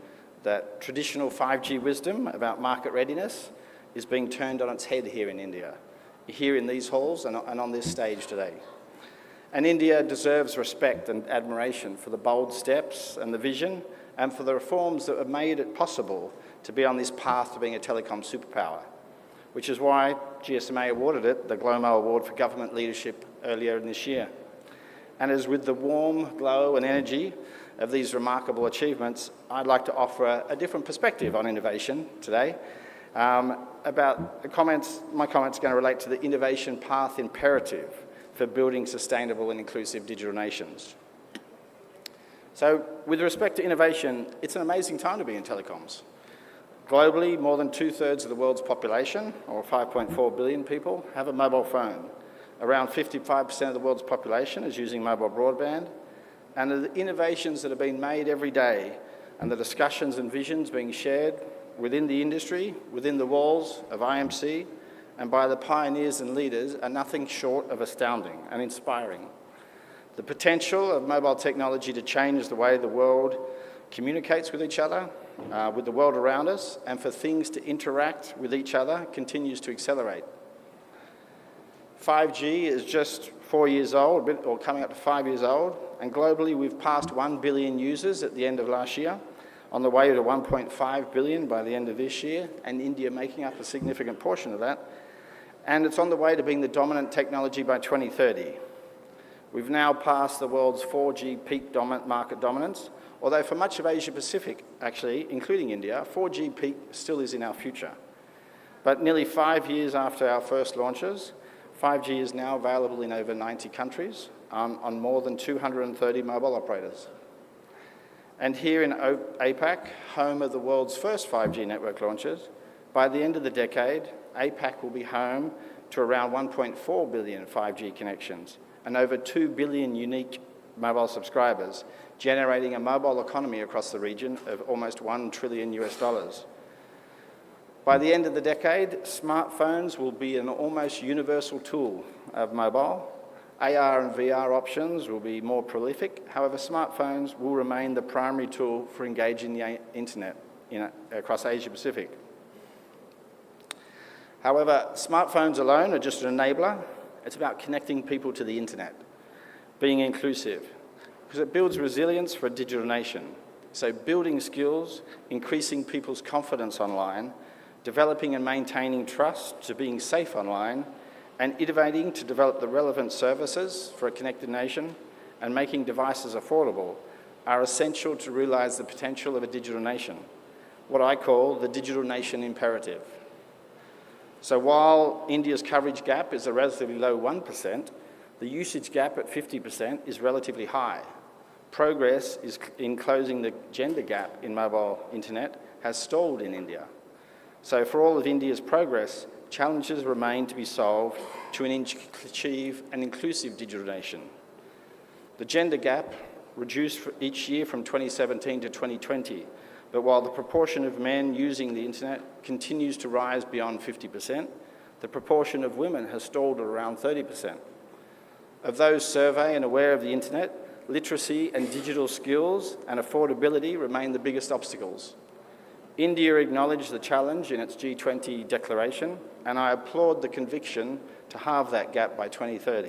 that traditional 5G wisdom about market readiness is being turned on its head here in India, here in these halls and on this stage today. And India deserves respect and admiration for the bold steps and the vision, and for the reforms that have made it possible to be on this path to being a telecom superpower, which is why GSMA awarded it the GLOMO Award for Government Leadership earlier in this year. And as with the warm glow and energy of these remarkable achievements, I'd like to offer a different perspective on innovation today. My comments are going to relate to the innovation path imperative for building sustainable and inclusive digital nations. So, with respect to innovation, it's an amazing time to be in telecoms. Globally, more than 2/3 of the world's population, or 5.4 billion people, have a mobile phone. Around 55% of the world's population is using mobile broadband. And the innovations that are being made every day, and the discussions and visions being shared within the industry, within the walls of IMC, and by the pioneers and leaders are nothing short of astounding and inspiring. The potential of mobile technology to change the way the world communicates with each other, with the world around us, and for things to interact with each other continues to accelerate. 5G is just 4 years old, or coming up to 5 years old, and globally we've passed 1 billion users at the end of last year, on the way to 1.5 billion by the end of this year, and India making up a significant portion of that. And it's on the way to being the dominant technology by 2030. We've now passed the world's 4G peak market dominance, although for much of Asia Pacific, actually, including India, 4G peak still is in our future. But nearly 5 years after our first launches, 5G is now available in over 90 countries on more than 230 mobile operators. And here in APAC, home of the world's first 5G network launches, by the end of the decade, APAC will be home to around 1.4 billion 5G connections and over 2 billion unique mobile subscribers, generating a mobile economy across the region of almost $1 trillion. By the end of the decade, smartphones will be an almost universal tool of mobile. AR and VR options will be more prolific. However, smartphones will remain the primary tool for engaging the internet across Asia Pacific. However, smartphones alone are just an enabler. It's about connecting people to the internet, being inclusive, because it builds resilience for a digital nation. So building skills, increasing people's confidence online, developing and maintaining trust to being safe online, and innovating to develop the relevant services for a connected nation, and making devices affordable are essential to realise the potential of a digital nation, what I call the digital nation imperative. So while India's coverage gap is a relatively low 1%, the usage gap at 50% is relatively high. Progress in closing the gender gap in mobile internet has stalled in India. So for all of India's progress, challenges remain to be solved to achieve an inclusive digital nation. The gender gap reduced each year from 2017 to 2020, but while the proportion of men using the internet continues to rise beyond 50%, the proportion of women has stalled at around 30%. Of those surveyed and aware of the internet, literacy and digital skills and affordability remain the biggest obstacles. India acknowledged the challenge in its G20 declaration, and I applaud the conviction to halve that gap by 2030.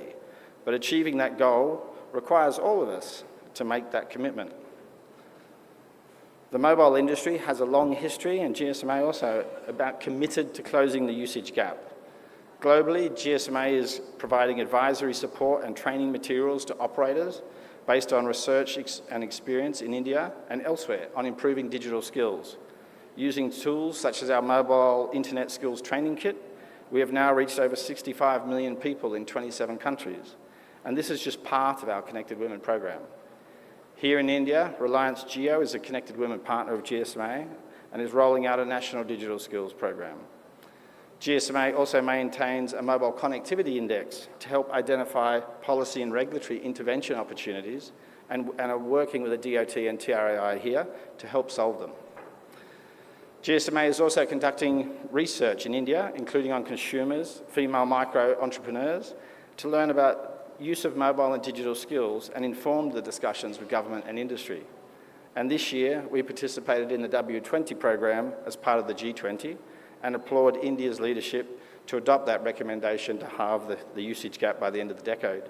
But achieving that goal requires all of us to make that commitment. The mobile industry has a long history, and GSMA also, about committed to closing the usage gap. Globally, GSMA is providing advisory support and training materials to operators based on research and experience in India and elsewhere on improving digital skills. Using tools such as our mobile internet skills training kit, we have now reached over 65 million people in 27 countries. And this is just part of our Connected Women program. Here in India, Reliance Jio is a Connected Women partner of GSMA and is rolling out a national digital skills program. GSMA also maintains a mobile connectivity index to help identify policy and regulatory intervention opportunities and are working with the DOT and TRAI here to help solve them. GSMA is also conducting research in India, including on consumers, female micro-entrepreneurs, to learn about use of mobile and digital skills and inform the discussions with government and industry. And this year, we participated in the W20 program as part of the G20 and applaud India's leadership to adopt that recommendation to halve the usage gap by the end of the decade.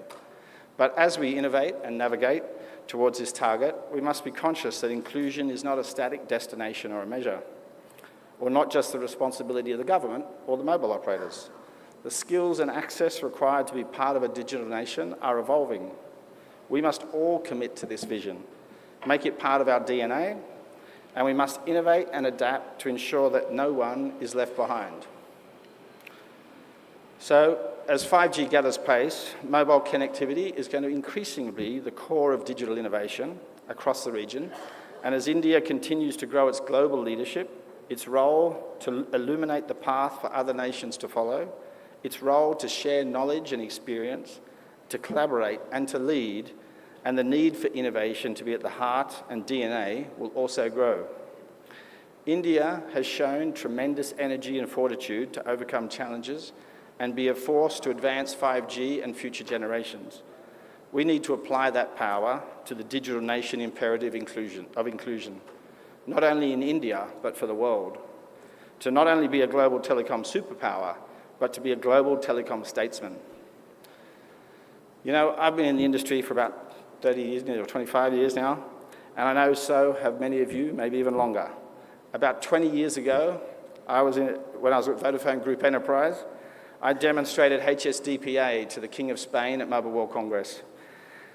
But as we innovate and navigate towards this target, we must be conscious that inclusion is not a static destination or a measure, or not just the responsibility of the government or the mobile operators. The skills and access required to be part of a digital nation are evolving. We must all commit to this vision, make it part of our DNA, and we must innovate and adapt to ensure that no one is left behind. So, as 5G gathers pace, mobile connectivity is going to increasingly be the core of digital innovation across the region, and as India continues to grow its global leadership, its role to illuminate the path for other nations to follow, its role to share knowledge and experience, to collaborate and to lead, and the need for innovation to be at the heart and DNA will also grow. India has shown tremendous energy and fortitude to overcome challenges and be a force to advance 5G and future generations. We need to apply that power to the digital nation imperative of inclusion, not only in India, but for the world. To not only be a global telecom superpower, but to be a global telecom statesman. You know, I've been in the industry for about 30 years, or 25 years now, and I know so have many of you, maybe even longer. About 20 years ago, when I was at Vodafone Group Enterprise, I demonstrated HSDPA to the King of Spain at Mobile World Congress.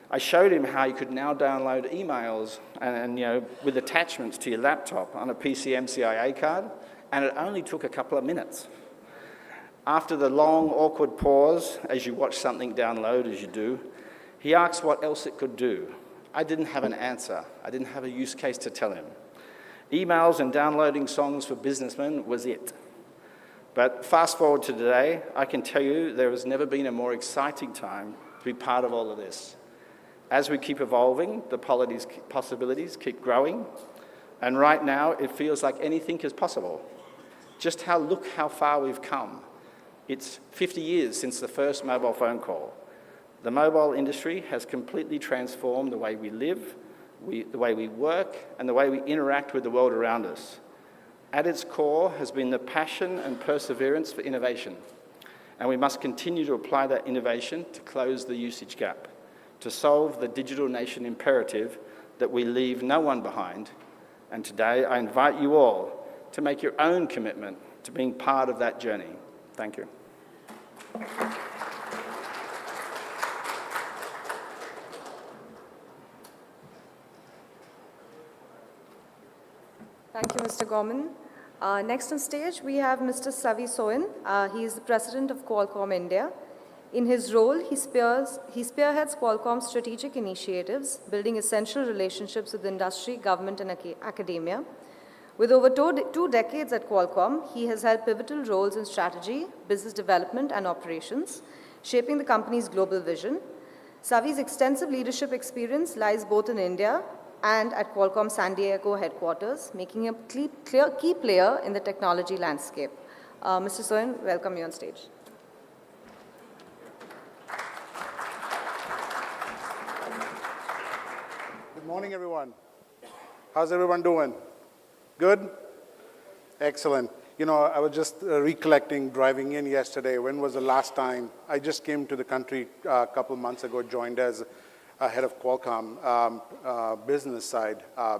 I showed him how you could now download emails and with attachments to your laptop on a PCMCIA card, and it only took a couple of minutes. After the long, awkward pause, as you watch something download, as you do, he asked what else it could do. I didn't have an answer. I didn't have a use case to tell him. Emails and downloading songs for businessmen was it. But fast forward to today, I can tell you there has never been a more exciting time to be part of all of this. As we keep evolving, the possibilities keep growing, and right now it feels like anything is possible. Look how far we've come. It's 50 years since the first mobile phone call. The mobile industry has completely transformed the way we live, the way we work, and the way we interact with the world around us. At its core has been the passion and perseverance for innovation, and we must continue to apply that innovation to close the usage gap, to solve the digital nation imperative that we leave no one behind. And today I invite you all to make your own commitment to being part of that journey. Thank you. Thank you, Mr. Gorman. Next on stage, we have Mr. Savi Soin. He is the President of Qualcomm India. In his role, he spearheads Qualcomm's strategic initiatives, building essential relationships with industry, government, and academia. With over two decades at Qualcomm, he has held pivotal roles in strategy, business development, and operations, shaping the company's global vision. Savi's extensive leadership experience lies both in India and at Qualcomm San Diego headquarters, making him a key player in the technology landscape. Mr. Soin, welcome you on stage. Good morning, everyone. How's everyone doing? Good? Excellent. You know, I was just recollecting driving in yesterday. When was the last time? I just came to the country a couple months ago, joined as head of Qualcomm business side a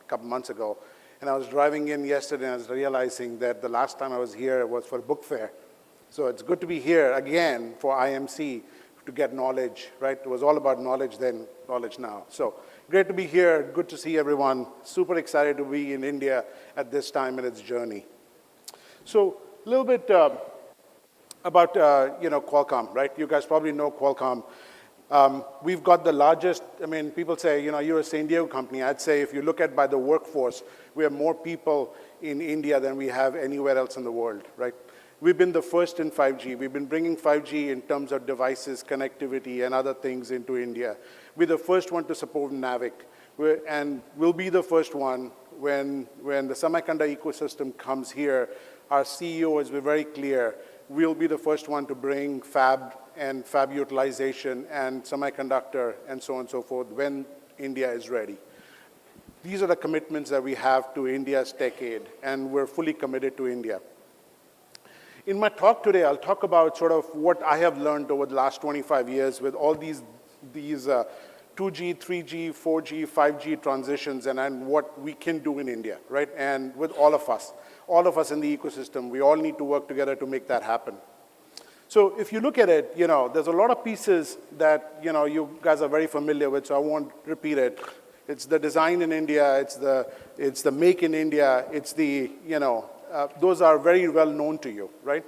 couple months ago. And I was driving in yesterday and I was realizing that the last time I was here was for a book fair. So it's good to be here again for IMC to get knowledge, right? It was all about knowledge then, knowledge now. So great to be here. Good to see everyone. Super excited to be in India at this time in its journey. So a little bit about Qualcomm, right? You guys probably know Qualcomm. We've got the largest, I mean, people say, you're a San Diego company. I'd say if you look at by the workforce, we have more people in India than we have anywhere else in the world, right? We've been the first in 5G. We've been bringing 5G in terms of devices, connectivity, and other things into India. We're the first one to support NAVIC. And we'll be the first one when the semiconductor ecosystem comes here. Our CEO has been very clear. We'll be the first one to bring fab and fab utilization and semiconductor and so on and so forth when India is ready. These are the commitments that we have to India's decade, and we're fully committed to India. In my talk today, I'll talk about sort of what I have learned over the last 25 years with all these 2G, 3G, 4G, 5G transitions and what we can do in India, right? And with all of us in the ecosystem, we all need to work together to make that happen. So if you look at it, there's a lot of pieces that, you guys are very familiar with, so I won't repeat it. It's the design in India, it's the make in India, it's the, those are very well known to you, right?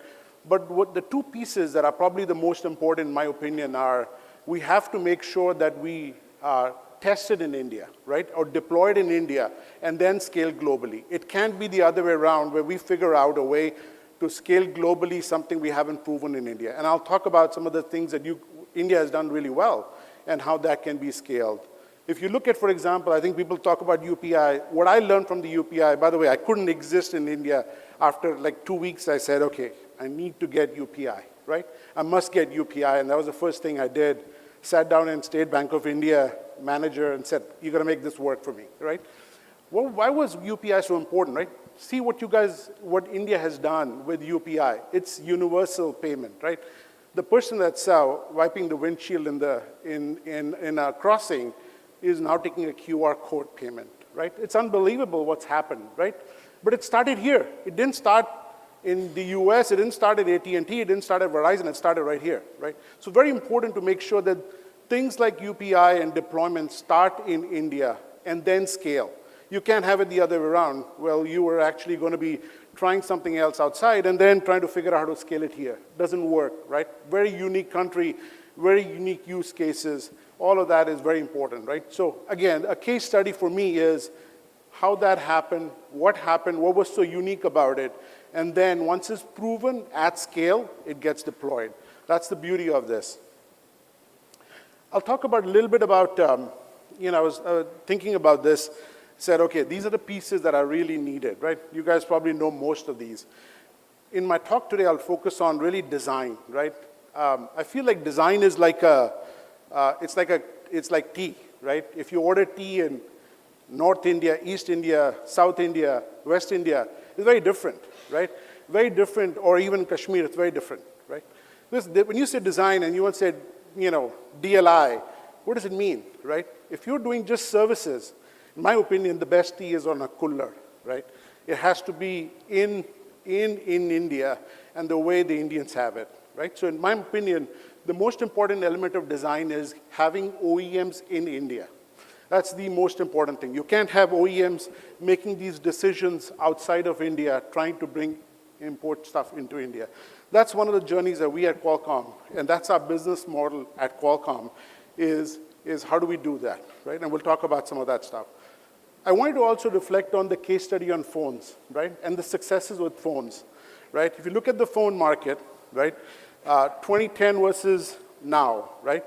But what the two pieces that are probably the most important, in my opinion, are we have to make sure that we are tested in India, right? Or deployed in India and then scale globally. It can't be the other way around where we figure out a way to scale globally something we haven't proven in India. And I'll talk about some of the things that India has done really well and how that can be scaled. If you look at, for example, I think people talk about UPI. What I learned from the UPI, by the way, I couldn't exist in India. After like 2 weeks, I said, okay, I need to get UPI, right? I must get UPI, and that was the first thing I did. Sat down in State Bank of India manager and said, you're gonna make this work for me, right? Well, why was UPI so important, right? See what India has done with UPI. It's universal payment, right? The person that's wiping the windshield in a crossing is now taking a QR code payment, right? It's unbelievable what's happened, right? But it started here. It didn't start in the US, it didn't start at AT&T, it didn't start at Verizon, it started right here, right? So very important to make sure that things like UPI and deployment start in India and then scale. You can't have it the other way around. Well, you were actually going to be trying something else outside and then trying to figure out how to scale it here. Doesn't work, right? Very unique country, very unique use cases. All of that is very important, right? So again, a case study for me is how that happened, what was so unique about it, and then once it's proven at scale, it gets deployed. That's the beauty of this. I'll talk about a little bit about, I was thinking about this, said, okay, these are the pieces that are really needed, right? You guys probably know most of these. In my talk today, I'll focus on really design, right? I feel like design is like it's like tea, right? If you order tea in North India, East India, South India, West India, it's very different, right? Very different, or even Kashmir, it's very different, right? When you say design and you want to say, DLI, what does it mean, right? If you're doing just services, in my opinion, the best tea is on a cooler, right? It has to be in India and the way the Indians have it, right? So in my opinion, the most important element of design is having OEMs in India. That's the most important thing. You can't have OEMs making these decisions outside of India, trying to bring import stuff into India. That's one of the journeys that we at Qualcomm, and that's our business model at Qualcomm, is how do we do that, right? And we'll talk about some of that stuff. I wanted to also reflect on the case study on phones, right? And the successes with phones, right? If you look at the phone market, right? 2010 versus now, right?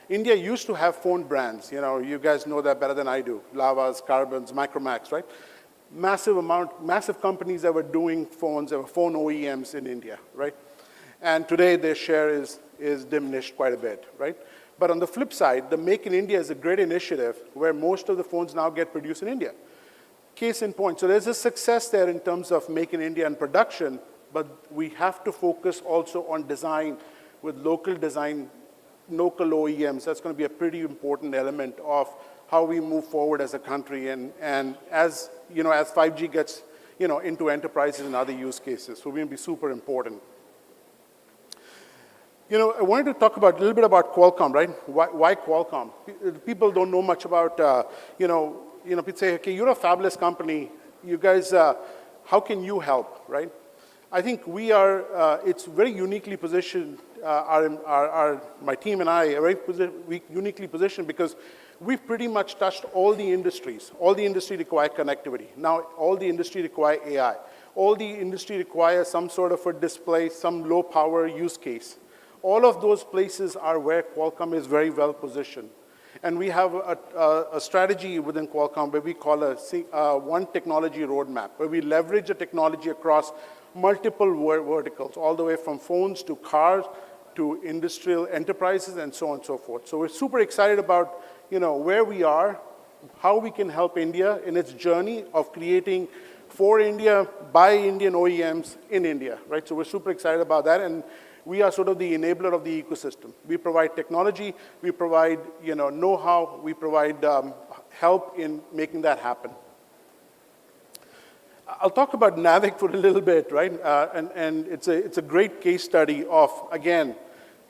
India used to have phone brands. You know, you guys know that better than I do. Lavas, Carbons, Micromax, right? Massive companies that were doing phones, that were phone OEMs in India, right? And today their share is diminished quite a bit, right? But on the flip side, the Make in India is a great initiative where most of the phones now get produced in India. Case in point. So there's a success there in terms of Make in India and production, but we have to focus also on design with local design, local OEMs. That's going to be a pretty important element of how we move forward as a country and as, you know, as 5G gets, you know, into enterprises and other use cases. So we're going to be super important. You know, I wanted to talk about a little bit about Qualcomm, right? Why Qualcomm? People don't know much about, people say, okay, you're a fabulous company. You guys, how can you help, right? I think we are, it's very uniquely positioned, my team and I are very uniquely positioned because we've pretty much touched all the industries. All the industry require connectivity. Now, all the industry require AI. All the industry requires some sort of a display, some low power use case. All of those places are where Qualcomm is very well positioned. And we have a strategy within Qualcomm where we call a one technology roadmap, where we leverage the technology across multiple verticals, all the way from phones to cars to industrial enterprises and so on and so forth. So we're super excited about, you know, where we are, how we can help India in its journey of creating for India, by Indian OEMs in India, right? So we're super excited about that. And we are sort of the enabler of the ecosystem. We provide technology, we provide, you know, know-how, we provide help in making that happen. I'll talk about Navic for a little bit, right? And it's a great case study of, again,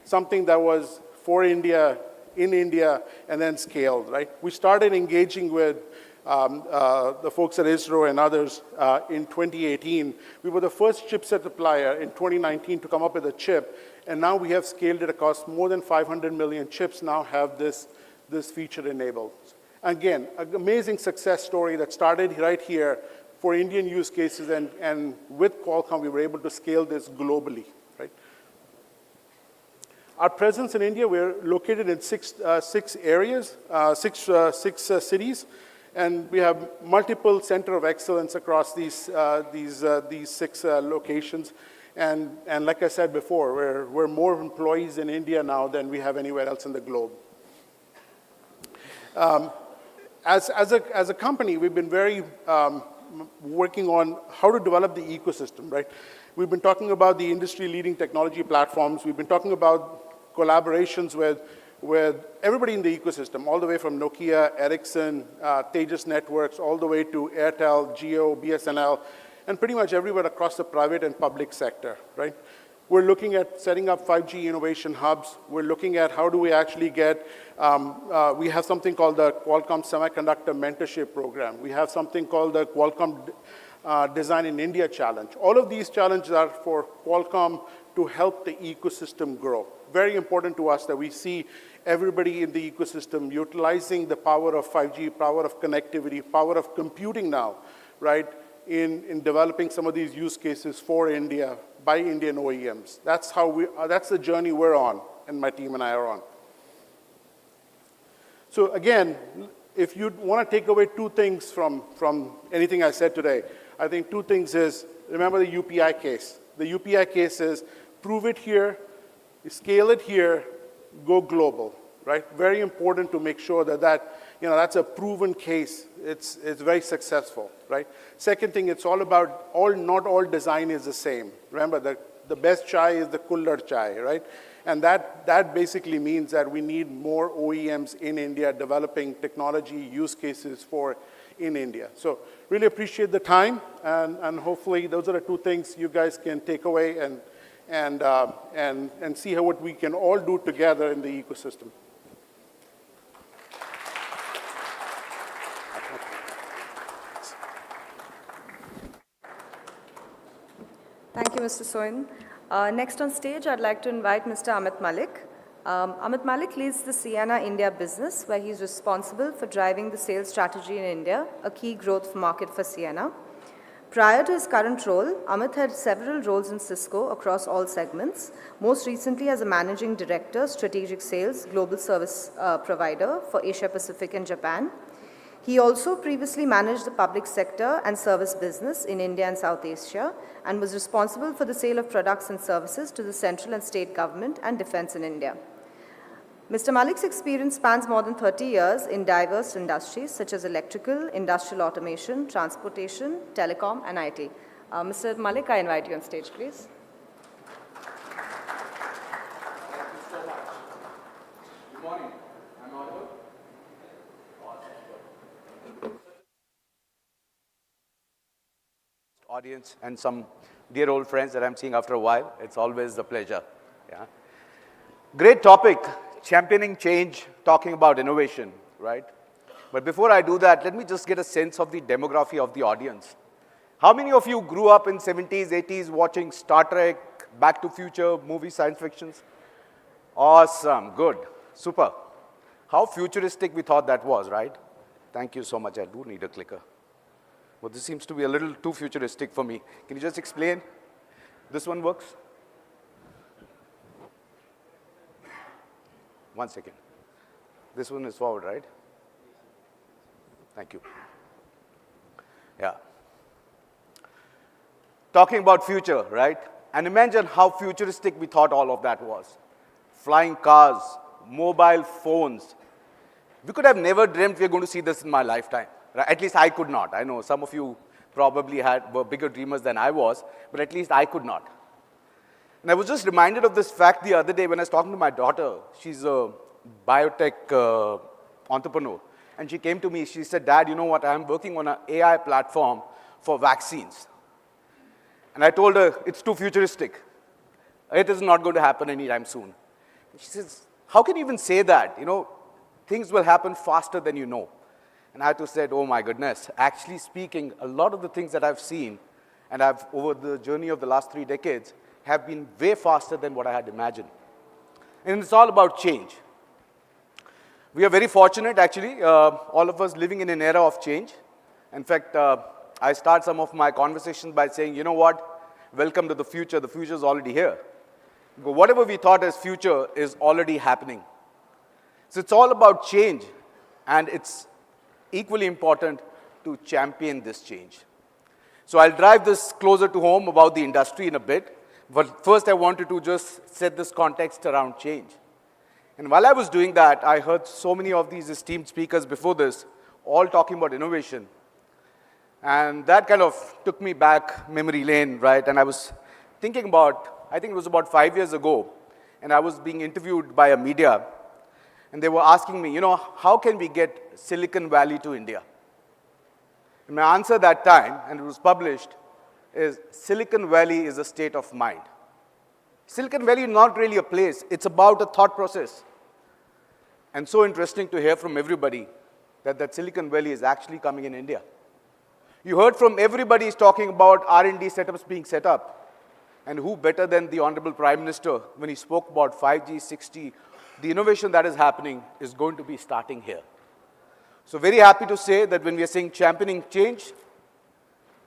something that was for India, in India, and then scaled, right? We started engaging with the folks at ISRO and others in 2018. We were the first chipset supplier in 2019 to come up with a chip, and now we have scaled it across more than 500 million chips now have this feature enabled. Again, an amazing success story that started right here for Indian use cases, and with Qualcomm, we were able to scale this globally, right? Our presence in India, we're located in six areas, six cities. And we have multiple center of excellence across these six locations. And like I said before, we're more employees in India now than we have anywhere else in the globe. As a company, we've been very working on how to develop the ecosystem, right? We've been talking about the industry-leading technology platforms. We've been talking about collaborations with everybody in the ecosystem, all the way from Nokia, Ericsson, Tejas Networks, all the way to Airtel, Jio, BSNL, and pretty much everywhere across the private and public sector, right? We're looking at setting up 5G innovation hubs. We're looking at how do we actually get, we have something called the Qualcomm Semiconductor Mentorship Program. We have something called the Qualcomm Design in India Challenge. All of these challenges are for Qualcomm to help the ecosystem grow. Very important to us that we see everybody in the ecosystem utilizing the power of 5G, power of connectivity, power of computing now, right, in developing some of these use cases for India by Indian OEMs. That's that's the journey we're on, and my team and I are on. So again, if you want to take away two things from anything I said today, I think two things is, remember the UPI case. The UPI case is prove it here, scale it here, go global, right? Very important to make sure that that's a proven case. It's very successful, right? Second thing, it's all about, not all design is the same. Remember that the best chai is the cooler chai, right? And that basically means that we need more OEMs in India developing technology use cases in India. So really appreciate the time, and hopefully those are the two things you guys can take away and see what we can all do together in the ecosystem. Thank Mr. Soin. Next on stage, I'd like to invite Mr. Amit Malik. Amit Malik leads the Sienna India business, where he's responsible for driving the sales strategy in India, a key growth market for Sienna. Prior to his current role, Amit had several roles in Cisco across all segments, most recently as a Managing Director, Strategic Sales, Global Service Provider for Asia Pacific and Japan. He also previously managed the public sector and service business in India and South Asia and was responsible for the sale of products and services to the central and state government and defense in India. Mr. Malik's experience spans more than 30 years in diverse industries such as electrical, industrial automation, transportation, telecom, and IT. Mr. Malik, I invite you on stage, please. Thank you so much. Good morning. I'm audible? Audience and some dear old friends that I'm seeing after a while. It's always a pleasure. Yeah. Great topic. Championing change, talking about innovation, right? But before I do that, let me just get a sense of the demography of the audience. How many of you grew up in 70s, 80s watching Star Trek, Back to Future, movie science fictions? Awesome, good, super. How futuristic we thought that was, right? Thank you so much. I do need a clicker. Well, this seems to be a little too futuristic for me. Can you just explain? This one works? 1 second. This one is forward, right? Thank you. Yeah. Talking about future, right? And imagine how futuristic we thought all of that was. Flying cars, mobile phones. We could have never dreamt we were going to see this in my lifetime. Right? At least I could not. I know some of you probably were bigger dreamers than I was, but at least I could not. And I was just reminded of this fact the other day when I was talking to my daughter. She's a biotech entrepreneur. And she came to me, she said, Dad, you know what, I'm working on an AI platform for vaccines. And I told her, it's too futuristic. It is not going to happen anytime soon. And she says, how can you even say that? You know, things will happen faster than you know. And I had to say, oh my goodness, actually speaking, a lot of the things that I've seen, and I've, over the journey of the last 3 decades, have been way faster than what I had imagined. And it's all about change. We are very fortunate, actually, all of us living in an era of change. In fact, I start some of my conversations by saying, you know what, welcome to the future. The future is already here. Because whatever we thought as future is already happening. So it's all about change, and it's equally important to champion this change. So I'll drive this closer to home about the industry in a bit. But first, I wanted to just set this context around change. And while I was doing that, I heard so many of these esteemed speakers before this, all talking about innovation. And that kind of took me back memory lane, right? And I was thinking about, I think it was about 5 years ago, and I was being interviewed by a media, and they were asking me, you know, how can we get Silicon Valley to India? And my answer that time, and it was published, is Silicon Valley is a state of mind. Silicon Valley is not really a place. It's about a thought process. And so interesting to hear from everybody that Silicon Valley is actually coming in India. You heard from everybody is talking about R&D setups being set up. And who better than the Honorable Prime Minister when he spoke about 5G, 6G, the innovation that is happening is going to be starting here. So very happy to say that when we are saying championing change,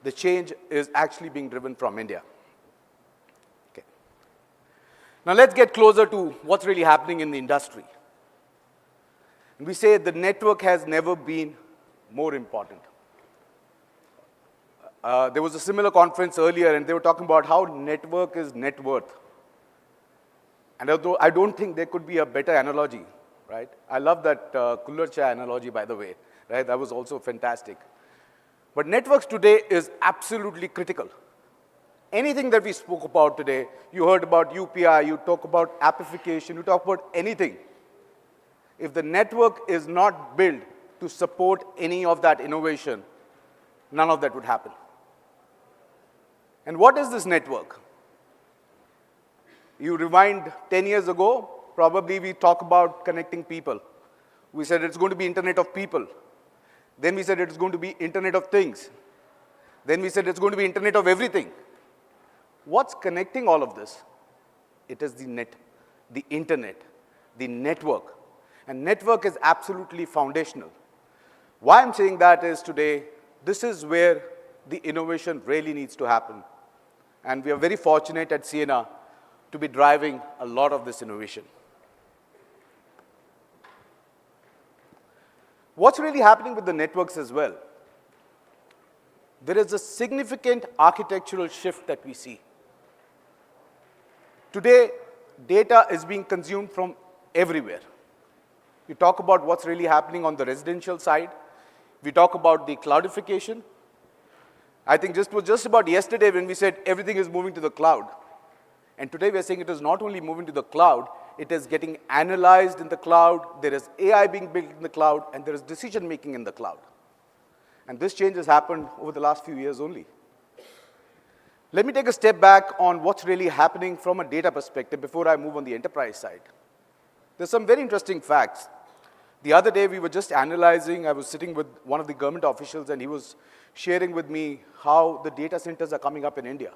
the change is actually being driven from India. Okay. Now let's get closer to what's really happening in the industry. And we say the network has never been more important. There was a similar conference earlier, and they were talking about how network is net worth. And although I don't think there could be a better analogy, right? I love that cooler chair analogy, by the way, right? That was also fantastic. But networks today is absolutely critical. Anything that we spoke about today, you heard about UPI, you talk about appification, you talk about anything. If the network is not built to support any of that innovation, none of that would happen. And what is this network? You rewind 10 years ago, probably we talk about connecting people. We said it's going to be Internet of People. Then we said it's going to be Internet of Things. Then we said it's going to be Internet of Everything. What's connecting all of this? It is the net, the internet, the network. And network is absolutely foundational. Why I'm saying that is today, this is where the innovation really needs to happen. And we are very fortunate at Sienna to be driving a lot of this innovation. What's really happening with the networks as well? There is a significant architectural shift that we see. Today, data is being consumed from everywhere. We talk about what's really happening on the residential side. We talk about the cloudification. I think it was just about yesterday when we said everything is moving to the cloud. And today we're saying it is not only moving to the cloud, it is getting analyzed in the cloud, there is AI being built in the cloud, and there is decision making in the cloud. And this change has happened over the last few years only. Let me take a step back on what's really happening from a data perspective before I move on the enterprise side. There's some very interesting facts. The other day we were just analyzing, I was sitting with one of the government officials and he was sharing with me how the data centers are coming up in India.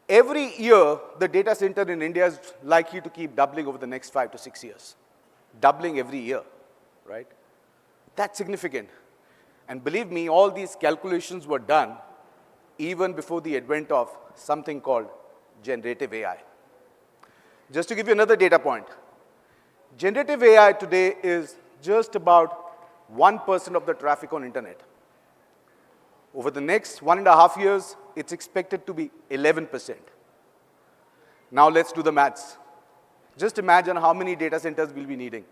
Every year, the data center in India is likely to keep doubling over the next 5 to 6 years. Doubling every year, right? That's significant. And believe me, all these calculations were done even before the advent of something called generative AI. Just to give you another data point, generative AI today is just about 1% of the traffic on internet. Over the next 1.5 years, it's expected to be 11%. Now let's do the maths. Just imagine how many data centers we'll be needing.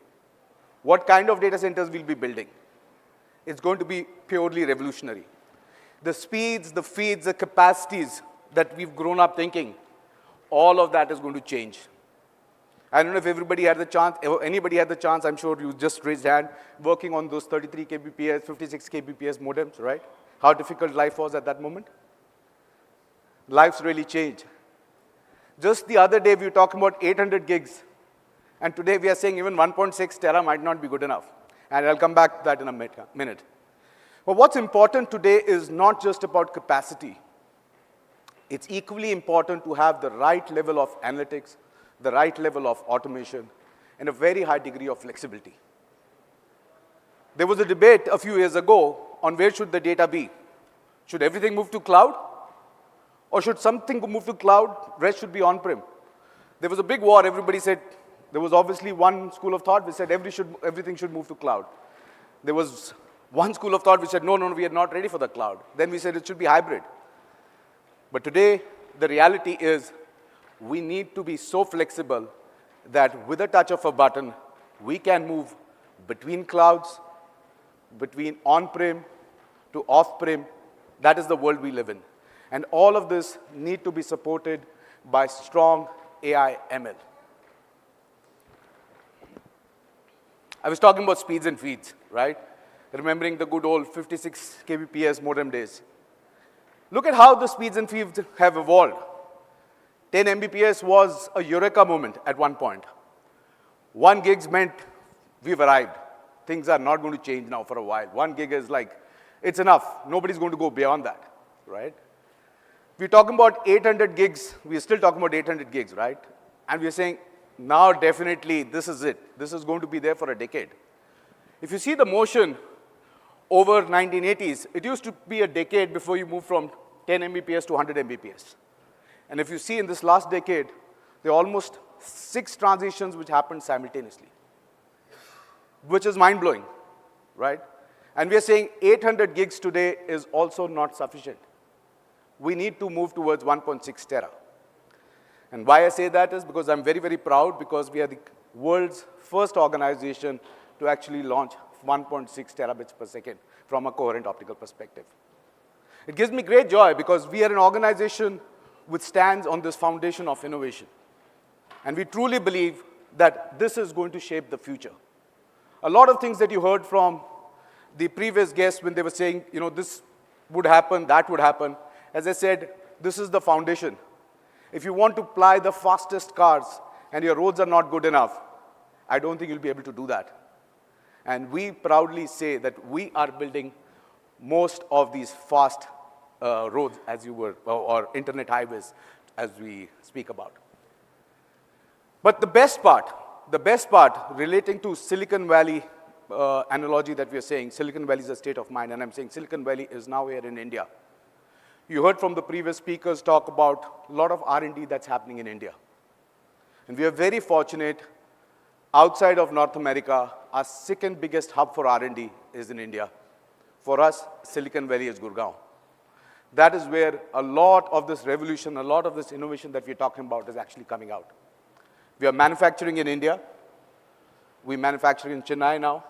What kind of data centers we'll be building. It's going to be purely revolutionary. The speeds, the feeds, the capacities that we've grown up thinking, all of that is going to change. I don't know if everybody had the chance, anybody had the chance, I'm sure you just raised hand, working on those 33 kbps, 56 kbps modems, right? How difficult life was at that moment. Life's really changed. Just the other day, we were talking about 800 gigs. And today, we are saying even 1.6 tera might not be good enough. And I'll come back to that in a minute. But what's important today is not just about capacity. It's equally important to have the right level of analytics, the right level of automation, and a very high degree of flexibility. There was a debate a few years ago on where should the data be. Should everything move to cloud? Or should something move to cloud, rest should be on-prem? There was a big war, everybody said, there was obviously one school of thought which said everything should move to cloud. There was one school of thought which said, no, we are not ready for the cloud. Then we said it should be hybrid. But today, the reality is we need to be so flexible that with a touch of a button, we can move between clouds, between on-prem to off-prem. That is the world we live in. And all of this need to be supported by strong AI ML. I was talking about speeds and feeds, right? Remembering the good old 56 kbps modem days. Look at how the speeds and feeds have evolved. 10 Mbps was a eureka moment at one point. 1 gigs meant we've arrived. Things are not going to change now for a while. 1 gig is like, it's enough. Nobody's going to go beyond that, right? We're talking about 800 gigs. We're still talking about 800 gigs, right? And we're saying, now definitely this is it. This is going to be there for a decade. If you see the motion over 1980s, it used to be a decade before you move from 10 Mbps to 100 Mbps. And if you see in this last decade, there are almost 6 transitions which happened simultaneously, which is mind-blowing, right? And we are saying 800 gigs today is also not sufficient. We need to move towards 1.6 tera. And why I say that is because I'm very, very proud because we are the world's first organization to actually launch 1.6 terabits per second from a coherent optical perspective. It gives me great joy because we are an organization which stands on this foundation of innovation. And we truly believe that this is going to shape the future. A lot of things that you heard from the previous guests when they were saying, you know, this would happen, that would happen. As I said, this is the foundation. If you want to ply the fastest cars and your roads are not good enough, I don't think you'll be able to do that. And we proudly say that we are building most of these fast roads as you were, or internet highways as we speak about. But the best part relating to Silicon Valley analogy that we are saying, Silicon Valley is a state of mind, and I'm saying Silicon Valley is now here in India. You heard from the previous speakers talk about a lot of R&D that's happening in India. And we are very fortunate, outside of North America, our second biggest hub for R&D is in India. For us, Silicon Valley is Gurgaon. That is where a lot of this revolution, a lot of this innovation that we're talking about is actually coming out. We are manufacturing in India. We manufacture in Chennai now.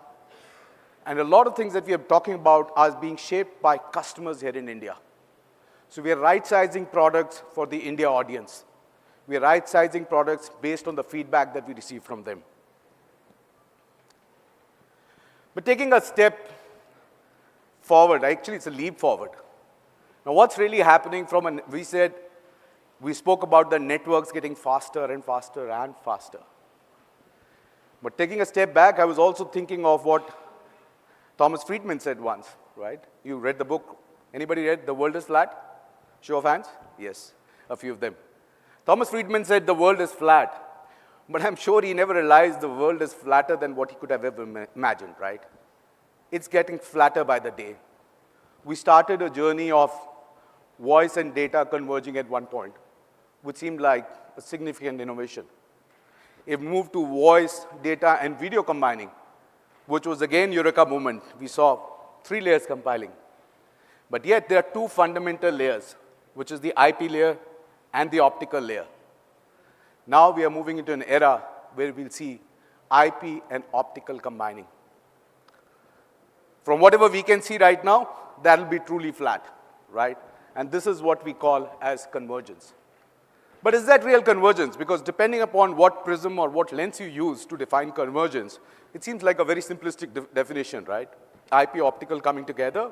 And a lot of things that we are talking about are being shaped by customers here in India. So we are right-sizing products for the India audience. We are right-sizing products based on the feedback that we receive from them. But taking a step forward, actually it's a leap forward. Now what's really happening we spoke about the networks getting faster and faster and faster. But taking a step back, I was also thinking of what Thomas Friedman said once, right? You read the book. Anybody read The World is Flat? Show of hands? Yes, a few of them. Thomas Friedman said the world is flat, but I'm sure he never realized the world is flatter than what he could have ever imagined, right? It's getting flatter by the day. We started a journey of voice and data converging at one point, which seemed like a significant innovation. It moved to voice, data, and video combining, which was again Eureka moment. We saw 3 layers compiling. But yet there are 2 fundamental layers, which is the IP layer and the optical layer. Now we are moving into an era where we'll see IP and optical combining. From whatever we can see right now, that'll be truly flat, right? And this is what we call as convergence. But is that real convergence? Because depending upon what prism or what lens you use to define convergence, it seems like a very simplistic definition, right? IP, optical coming together,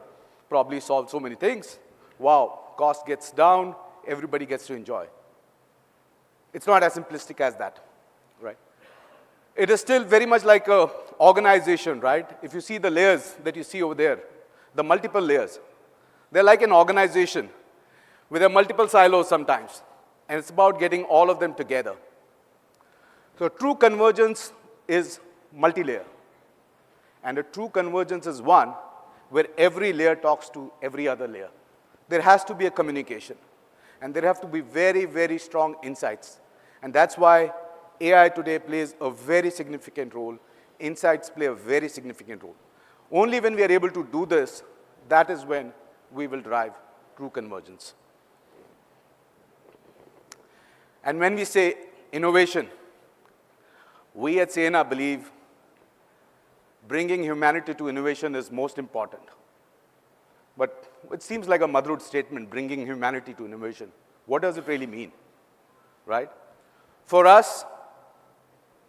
probably solve so many things. Wow, cost gets down, everybody gets to enjoy. It's not as simplistic as that, right? It is still very much like an organization, right? If you see the layers that you see over there, the multiple layers, they're like an organization with multiple silos sometimes. And it's about getting all of them together. So true convergence is multi-layer. And a true convergence is one where every layer talks to every other layer. There has to be a communication. And there have to be very, very strong insights. And that's why AI today plays a very significant role. Insights play a very significant role. Only when we are able to do this, that is when we will drive true convergence. And when we say innovation, we at Sienna believe bringing humanity to innovation is most important. But it seems like a motherhood statement, bringing humanity to innovation. What does it really mean, right? For us,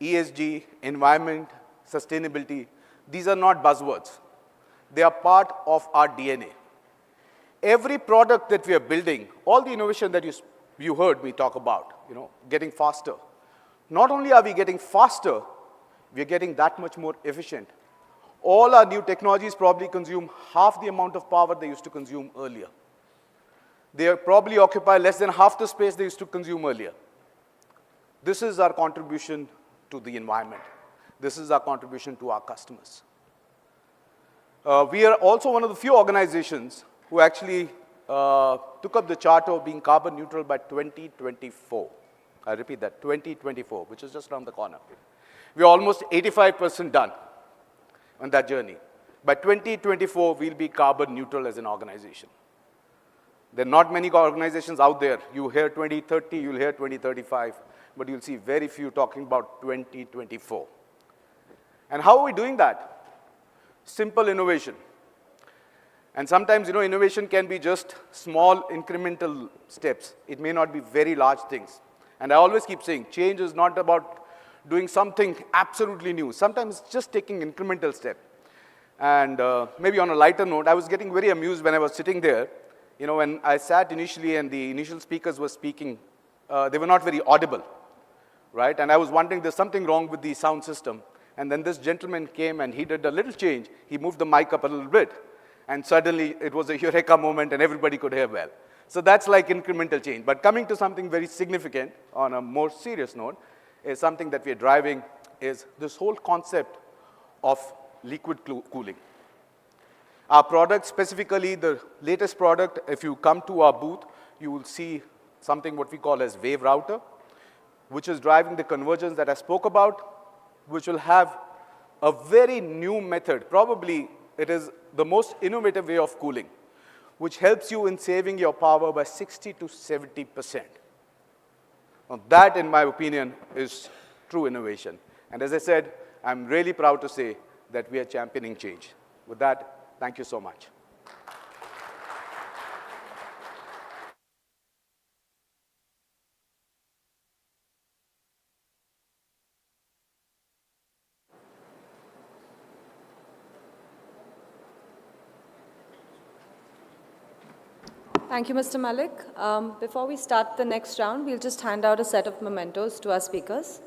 ESG, environment, sustainability, these are not buzzwords. They are part of our DNA. Every product that we are building, all the innovation that you heard me talk about, getting faster. Not only are we getting faster, we are getting that much more efficient. All our new technologies probably consume half the amount of power they used to consume earlier. They probably occupy less than half the space they used to consume earlier. This is our contribution to the environment. This is our contribution to our customers. We are also one of the few organizations who actually took up the charter of being carbon neutral by 2024. I repeat that, 2024, which is just around the corner. We are almost 85% done on that journey. By 2024, we'll be carbon neutral as an organization. There are not many organizations out there. You hear 2030, you'll hear 2035, but you'll see very few talking about 2024. And how are we doing that? Simple innovation. And sometimes, innovation can be just small incremental steps. It may not be very large things. And I always keep saying, change is not about doing something absolutely new. Sometimes it's just taking incremental step. And maybe on a lighter note, I was getting very amused when I was sitting there. When I sat initially and the initial speakers were speaking, they were not very audible, right? And I was wondering, there's something wrong with the sound system. And then this gentleman came and he did a little change. He moved the mic up a little bit. and suddenly it was a eureka moment and everybody could hear well. So that's like incremental change. But coming to something very significant on a more serious note is something that we're driving is this whole concept of liquid cooling. Our product, specifically the latest product, if you come to our booth, you will see something what we call as wave router, which is driving the convergence that I spoke about, which will have a very new method. Probably it is the most innovative way of cooling, which helps you in saving your power by 60 to 70%. Now, that, in my opinion, is true innovation. And as I said, I'm really proud to say that we are championing change. With that, thank you so much. Thank you, Mr. Malik. Before we start the next round, we'll just hand out a set of mementos to our speakers.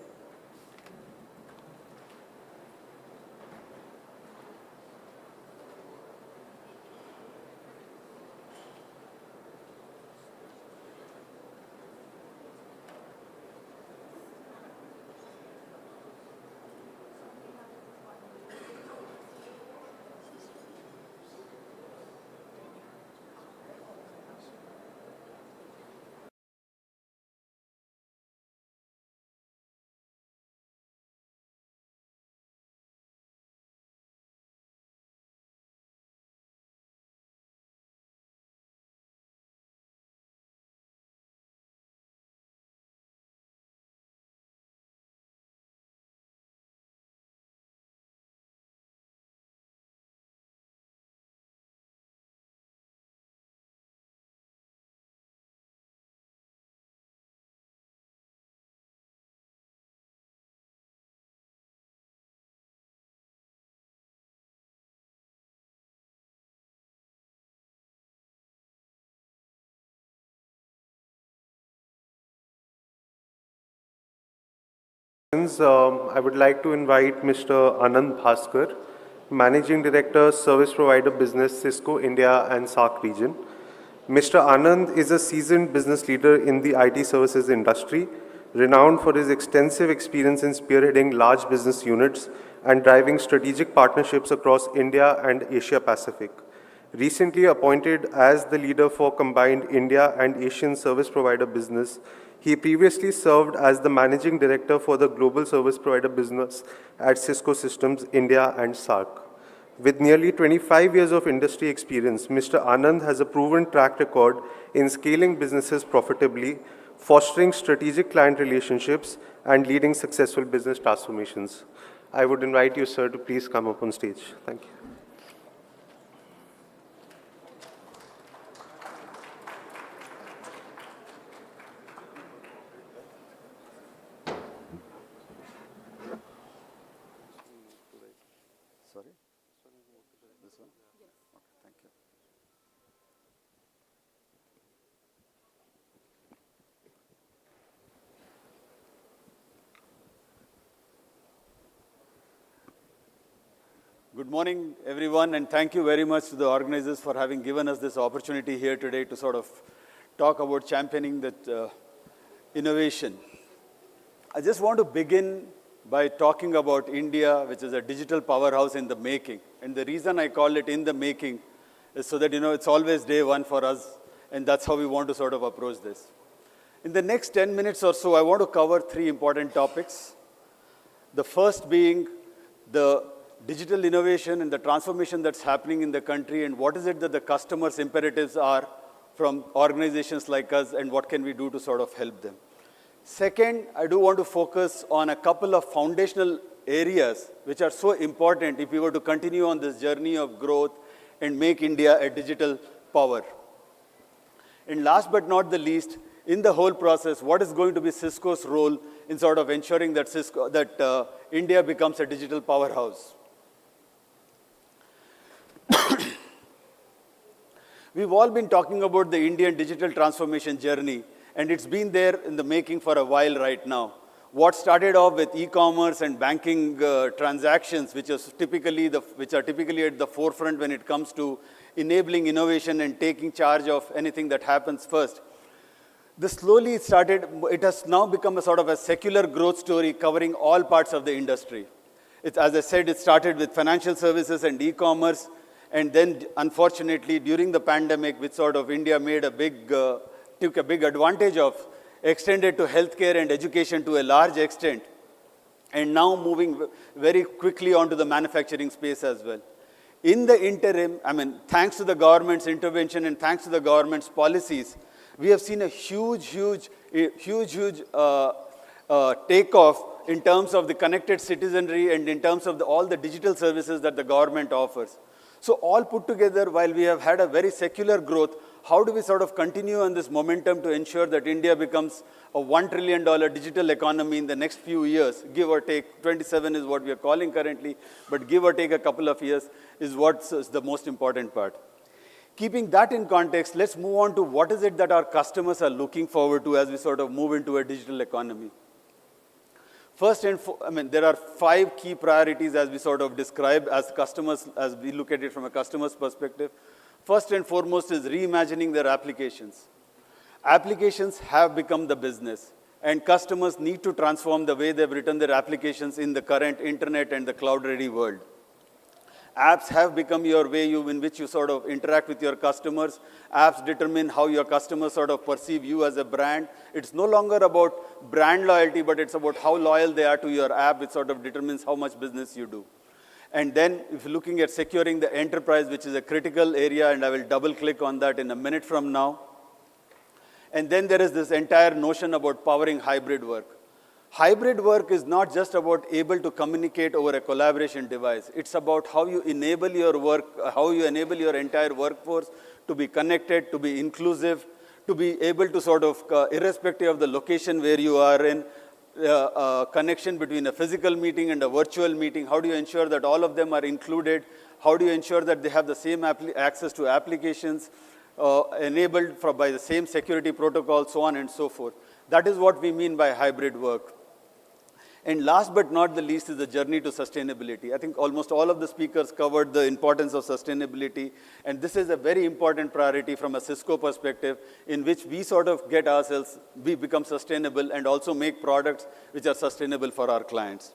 I would like to invite Mr. Anand Bhaskar, Managing Director, Service Provider Business, Cisco India and SAARC region. Mr. Anand is a seasoned business leader in the IT services industry, renowned for his extensive experience in spearheading large business units and driving strategic partnerships across India and Asia Pacific. Recently appointed as the leader for combined India and Asian service provider business, he previously served as the Managing Director for the Global Service Provider Business at Cisco Systems India and SAARC. With nearly 25 years of industry experience, Mr. Anand has a proven track record in scaling businesses profitably, fostering strategic client relationships, and leading successful business transformations. I would invite you, sir, to please come up on stage. Thank you. Good morning, everyone, and thank you very much to the organizers for having given us this opportunity here today to sort of talk about championing that innovation. I just want to begin by talking about India, which is a digital powerhouse in the making. And the reason I call it in the making is so that, it's always day one for us, and that's how we want to sort of approach this. In the next 10 minutes or so, I want to cover 3 important topics. The first being the digital innovation and the transformation that's happening in the country, and what is it that the customers' imperatives are from organizations like us, and what can we do to sort of help them. Second, I do want to focus on a couple of foundational areas which are so important if we were to continue on this journey of growth and make India a digital power. And last but not the least, in the whole process, what is going to be Cisco's role in sort of ensuring that India becomes a digital powerhouse. We've all been talking about the Indian digital transformation journey, and it's been there in the making for a while right now. What started off with e-commerce and banking transactions, which are typically at the forefront when it comes to enabling innovation and taking charge of anything that happens first. This slowly started, it has now become a sort of a secular growth story covering all parts of the industry. As I said, it started with financial services and e-commerce, and then unfortunately during the pandemic, which sort of India made took a big advantage of, extended to healthcare and education to a large extent, and now moving very quickly onto the manufacturing space as well. In the interim, thanks to the government's intervention and thanks to the government's policies, we have seen a huge takeoff in terms of the connected citizenry and in terms of all the digital services that the government offers. So all put together, while we have had a very secular growth, how do we sort of continue on this momentum to ensure that India becomes a $1 trillion digital economy in the next few years, give or take, 27 is what we are calling currently, but give or take a couple of years is what's the most important part. Keeping that in context, let's move on to what is it that our customers are looking forward to as we sort of move into a digital economy. First, there are 5 key priorities as we sort of describe as customers, as we look at it from a customer's perspective. First and foremost is reimagining their applications. Applications have become the business, and customers need to transform the way they've written their applications in the current internet and the cloud-ready world. Apps have become your way in which you sort of interact with your customers. Apps determine how your customers sort of perceive you as a brand. It's no longer about brand loyalty, but it's about how loyal they are to your app, which sort of determines how much business you do. And then if you're looking at securing the enterprise, which is a critical area, and I will double click on that in a minute from now. And then there is this entire notion about powering hybrid work. Hybrid work is not just about able to communicate over a collaboration device. It's about how you enable your work, how you enable your entire workforce to be connected, to be inclusive, to be able to sort of, irrespective of the location where you are in, connection between a physical meeting and a virtual meeting. How do you ensure that all of them are included? How do you ensure that they have the same access to applications, enabled by the same security protocol, so on and so forth. That is what we mean by hybrid work. And last but not the least is the journey to sustainability. I think almost all of the speakers covered the importance of sustainability, and this is a very important priority from a Cisco perspective, in which we sort of get ourselves, we become sustainable and also make products which are sustainable for our clients.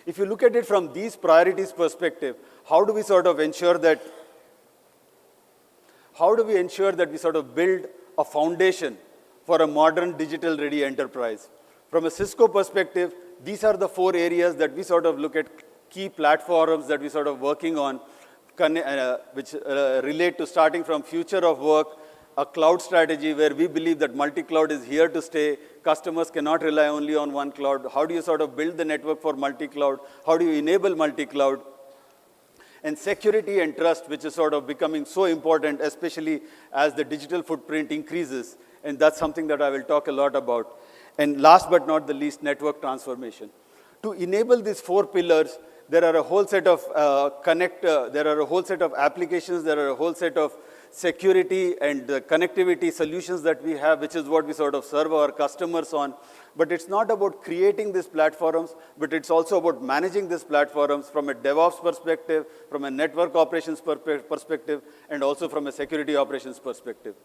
If you look at it from these priorities perspective, how do we sort of ensure that we sort of build a foundation for a modern digital-ready enterprise? From a Cisco perspective, these are the 4 areas that we sort of look at, key platforms that we sort of working on, which relate to starting from future of work, a cloud strategy where we believe that multi-cloud is here to stay. Customers cannot rely only on one cloud. How do you sort of build the network for multi-cloud? How do you enable multi-cloud? And security and trust, which is sort of becoming so important, especially as the digital footprint increases. And that's something that I will talk a lot about. And last but not the least, network transformation. To enable these 4 pillars, there are a whole set of applications, there are a whole set of security and connectivity solutions that we have, which is what we sort of serve our customers on. But it's not about creating these platforms, but it's also about managing these platforms from a DevOps perspective, from a network operations perspective, and also from a security operations perspective.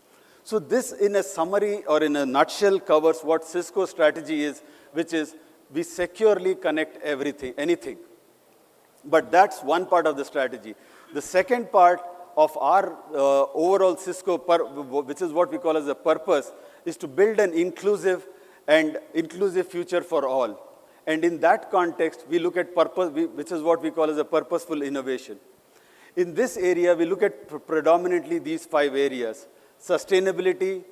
So this, in a summary or in a nutshell, covers what Cisco's strategy is, which is we securely connect anything. But that's one part of the strategy. The second part of our overall Cisco, which is what we call as a purpose, is to build an inclusive future for all. And in that context, we look at purpose, which is what we call as a purposeful innovation. In this area, we look at predominantly these 5 areas: sustainability,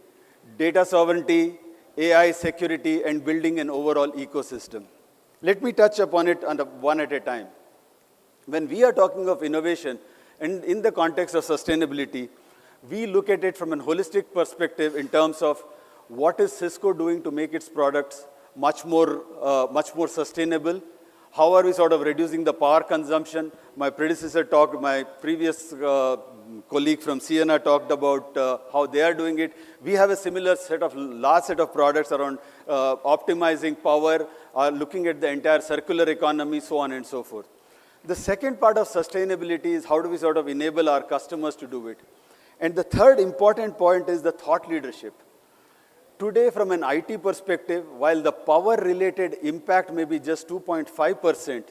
data sovereignty, AI security, and building an overall ecosystem. Let me touch upon it one at a time. When we are talking of innovation, and in the context of sustainability, we look at it from a holistic perspective in terms of what is Cisco doing to make its products much more sustainable. How are we sort of reducing the power consumption? My previous colleague from Sienna talked about how they are doing it. We have a similar large set of products around optimizing power, looking at the entire circular economy, so on and so forth. The second part of sustainability is how do we sort of enable our customers to do it. And the third important point is the thought leadership. Today, from an IT perspective, while the power-related impact may be just 2.5%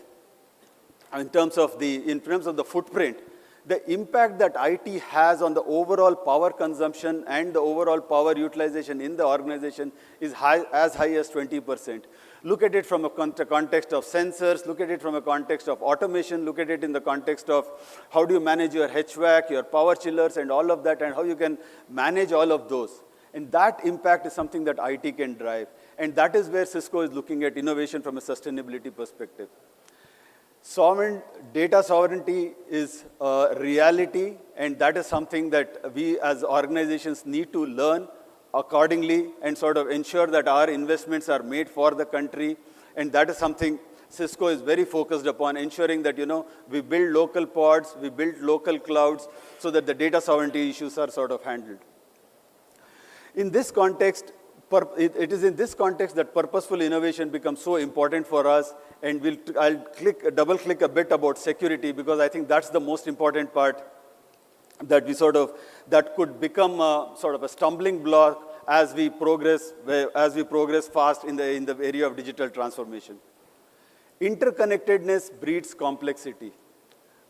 in terms of the footprint, the impact that IT has on the overall power consumption and the overall power utilization in the organization is as high as 20%. Look at it from a context of sensors, look at it from a context of automation, look at it in the context of how do you manage your HVAC, your power chillers, and all of that, and how you can manage all of those. And that impact is something that IT can drive. And that is where Cisco is looking at innovation from a sustainability perspective. Data sovereignty is a reality, and that is something that we as organizations need to learn accordingly and sort of ensure that our investments are made for the country. And that is something Cisco is very focused upon, ensuring that, we build local pods, we build local clouds so that the data sovereignty issues are sort of handled. In this context, it is in this context that purposeful innovation becomes so important for us, and I'll double-click a bit about security, because I think that's the most important part that that could become sort of a stumbling block as we progress fast in the area of digital transformation. Interconnectedness breeds complexity.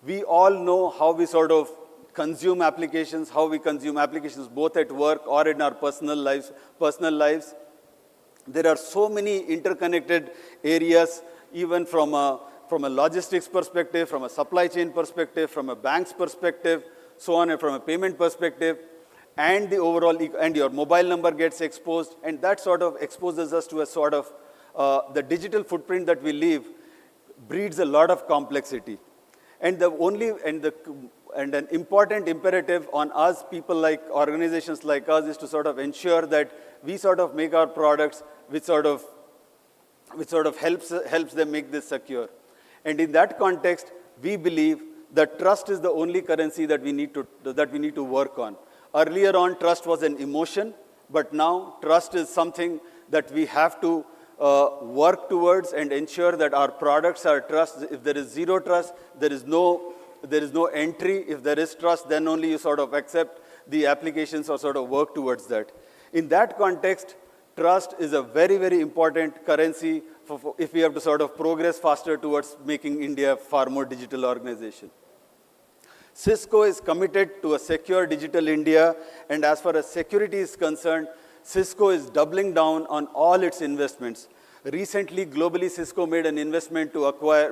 We all know how we sort of consume applications, both at work or in our personal lives. There are so many interconnected areas, even from a logistics perspective, from a supply chain perspective, from a bank's perspective, so on, and from a payment perspective, and the overall, and your mobile number gets exposed, and that sort of exposes us to a sort of, the digital footprint that we leave breeds a lot of complexity. And an important imperative on us, people like organizations like us, is to sort of ensure that we sort of make our products which sort of helps them make this secure. And in that context, we believe that trust is the only currency that we need to work on. Earlier on, trust was an emotion, but now trust is something that we have to work towards and ensure that our products are trust. If there is zero trust, there is no entry. If there is trust, then only you sort of accept the applications or sort of work towards that. In that context, trust is a very, very important currency if we have to sort of progress faster towards making India a far more digital organization. Cisco is committed to a secure digital India, and as far as security is concerned, Cisco is doubling down on all its investments. Recently, globally, Cisco made an announcement to acquire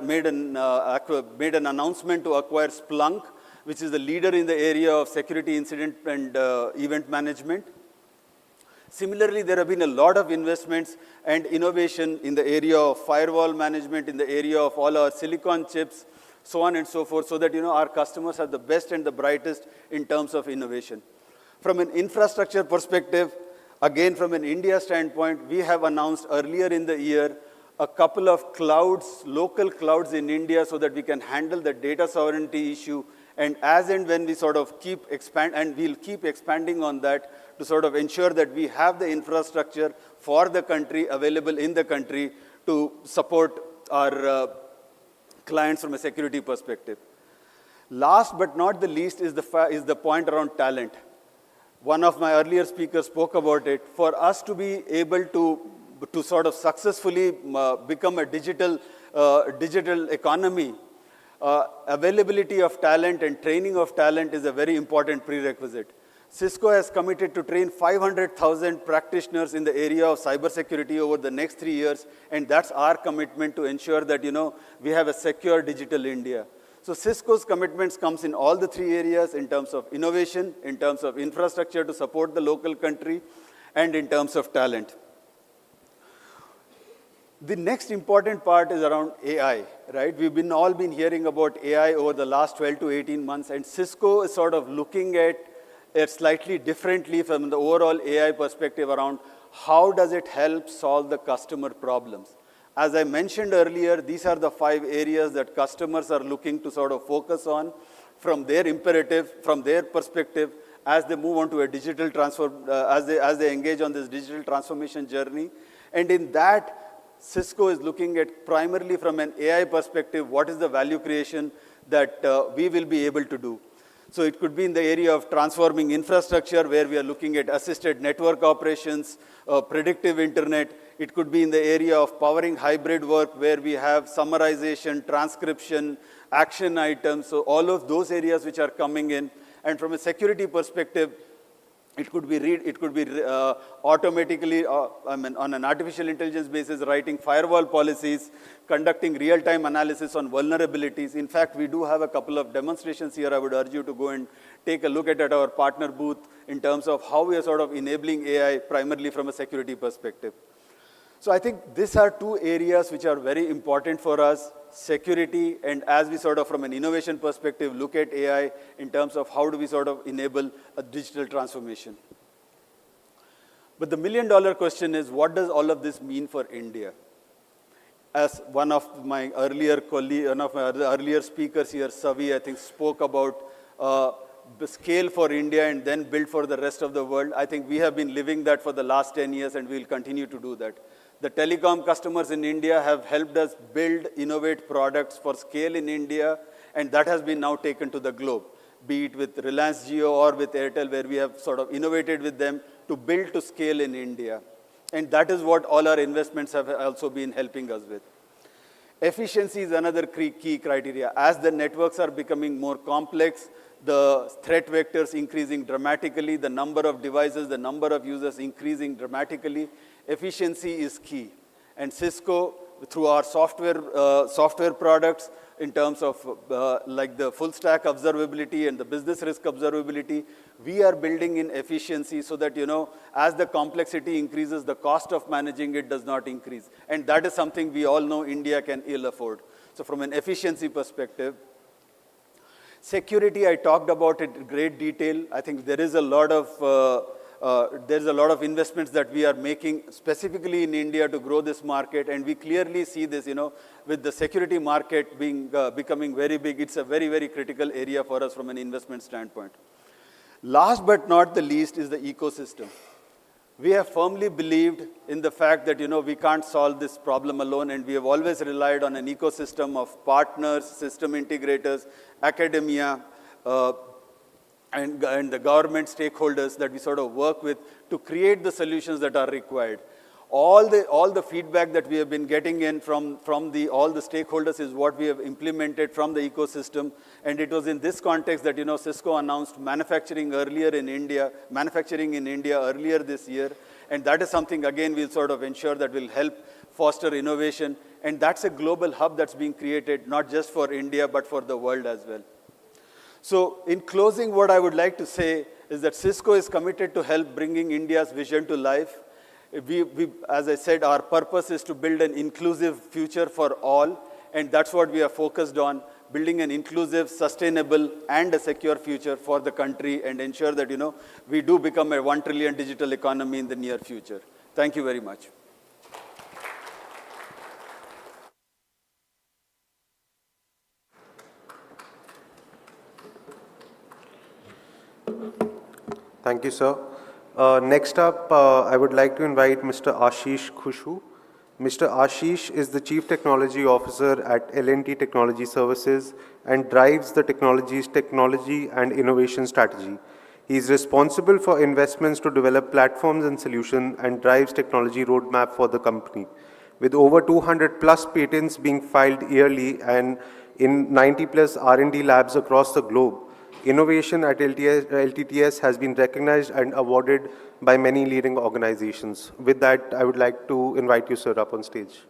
Splunk, which is the leader in the area of security incident and event management. Similarly, there have been a lot of investments and innovation in the area of firewall management, in the area of all our silicon chips, so on and so forth, so that our customers have the best and the brightest in terms of innovation. From an infrastructure perspective, again, from an India standpoint, we have announced earlier in the year a couple of clouds, local clouds in India, so that we can handle the data sovereignty issue. And as and when we sort of keep expanding on that to sort of ensure that we have the infrastructure for the country available in the country to support our clients from a security perspective. Last but not the least is the point around talent. One of my earlier speakers spoke about it. For us to be able to sort of successfully become a digital economy, availability of talent and training of talent is a very important prerequisite. Cisco has committed to train 500,000 practitioners in the area of cybersecurity over the next 3 years, and that's our commitment to ensure that we have a secure digital India. So Cisco's commitments comes in all the 3 areas, in terms of innovation, in terms of infrastructure to support the local country, and in terms of talent. The next important part is around AI, right? We've all been hearing about AI over the last 12 to 18 months, and Cisco is sort of looking at it slightly differently from the overall AI perspective around how does it help solve the customer problems. As I mentioned earlier, these are the 5 areas that customers are looking to sort of focus on from their imperative, from their perspective, as they move on to a digital as they engage on this digital transformation journey. And in that, Cisco is looking at primarily from an AI perspective, what is the value creation that we will be able to do. So it could be in the area of transforming infrastructure, where we are looking at assisted network operations, predictive internet. It could be in the area of powering hybrid work, where we have summarization, transcription, action items. So all of those areas which are coming in. And from a security perspective, it could be automatically, on an artificial intelligence basis, writing firewall policies, conducting real-time analysis on vulnerabilities. In fact, we do have a couple of demonstrations here. I would urge you to go and take a look at our partner booth in terms of how we are sort of enabling AI primarily from a security perspective. So I think these are 2 areas which are very important for us, security, and as we sort of from an innovation perspective look at AI in terms of how do we sort of enable a digital transformation. But the million-dollar question is, what does all of this mean for India? As one of my earlier speakers here, Savi, I think spoke about the scale for India and then build for the rest of the world. I think we have been living that for the last 10 years and we will continue to do that. The telecom customers in India have helped us build, innovate products for scale in India, and that has been now taken to the globe, be it with Reliance Jio or with Airtel, where we have sort of innovated with them to build to scale in India. And that is what all our investments have also been helping us with. Efficiency is another key criteria. As the networks are becoming more complex, the threat vectors increasing dramatically, the number of devices, the number of users increasing dramatically, efficiency is key. And Cisco, through our software products, in terms of like the full stack observability and the business risk observability, we are building in efficiency so that, as the complexity increases, the cost of managing it does not increase. And that is something we all know India can ill afford. So from an efficiency perspective, security, I talked about it in great detail. I think there is a lot of investments that we are making specifically in India to grow this market, and we clearly see this, with the security market becoming very big. It's a very, very critical area for us from an investment standpoint. Last but not the least is the ecosystem. We have firmly believed in the fact that, we can't solve this problem alone, and we have always relied on an ecosystem of partners, system integrators, academia, and the government stakeholders that we sort of work with to create the solutions that are required. All the feedback that we have been getting in from all the stakeholders is what we have implemented from the ecosystem. And it was in this context that, Cisco announced manufacturing in India earlier this year. And that is something, again, we'll sort of ensure that will help foster innovation. And that's a global hub that's being created, not just for India, but for the world as well. So in closing, what I would like to say is that Cisco is committed to help bringing India's vision to life. As I said, our purpose is to build an inclusive future for all, and that's what we are focused on, building an inclusive, sustainable, and a secure future for the country and ensure that, we do become a 1 trillion digital economy in the near future. Thank you very much. Thank you, sir. Next up, I would like to invite Mr. Ashish Khushu. Mr. Ashish is the Chief Technology Officer at L&T Technology Services and drives the technology and innovation strategy. He is responsible for investments to develop platforms and solutions and drives technology roadmap for the company. With over 200 plus patents being filed yearly and in 90 plus R&D labs across the globe, innovation at LTTS has been recognized and awarded by many leading organizations. With that, I would like to invite you, sir, up on stage.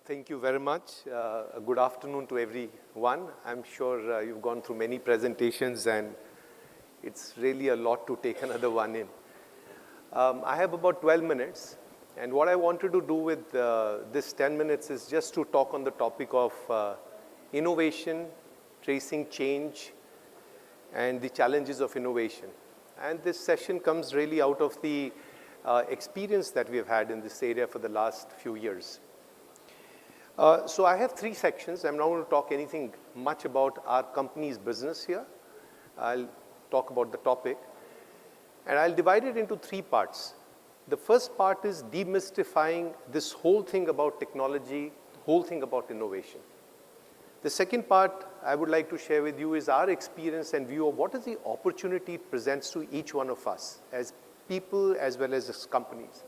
Thank you very much. Good afternoon to everyone. I'm sure you've gone through many presentations and it's really a lot to take another one in. I have about 12 minutes, and what I wanted to do with this 10 minutes is just to talk on the topic of innovation, tracing change, and the challenges of innovation. And this session comes really out of the experience that we've had in this area for the last few years. So I have 3 sections. I'm not going to talk anything much about our company's business here. I'll talk about the topic. And I'll divide it into 3 parts. The first part is demystifying this whole thing about technology, whole thing about innovation. The second part I would like to share with you is our experience and view of what is the opportunity it presents to each one of us as people as well as companies.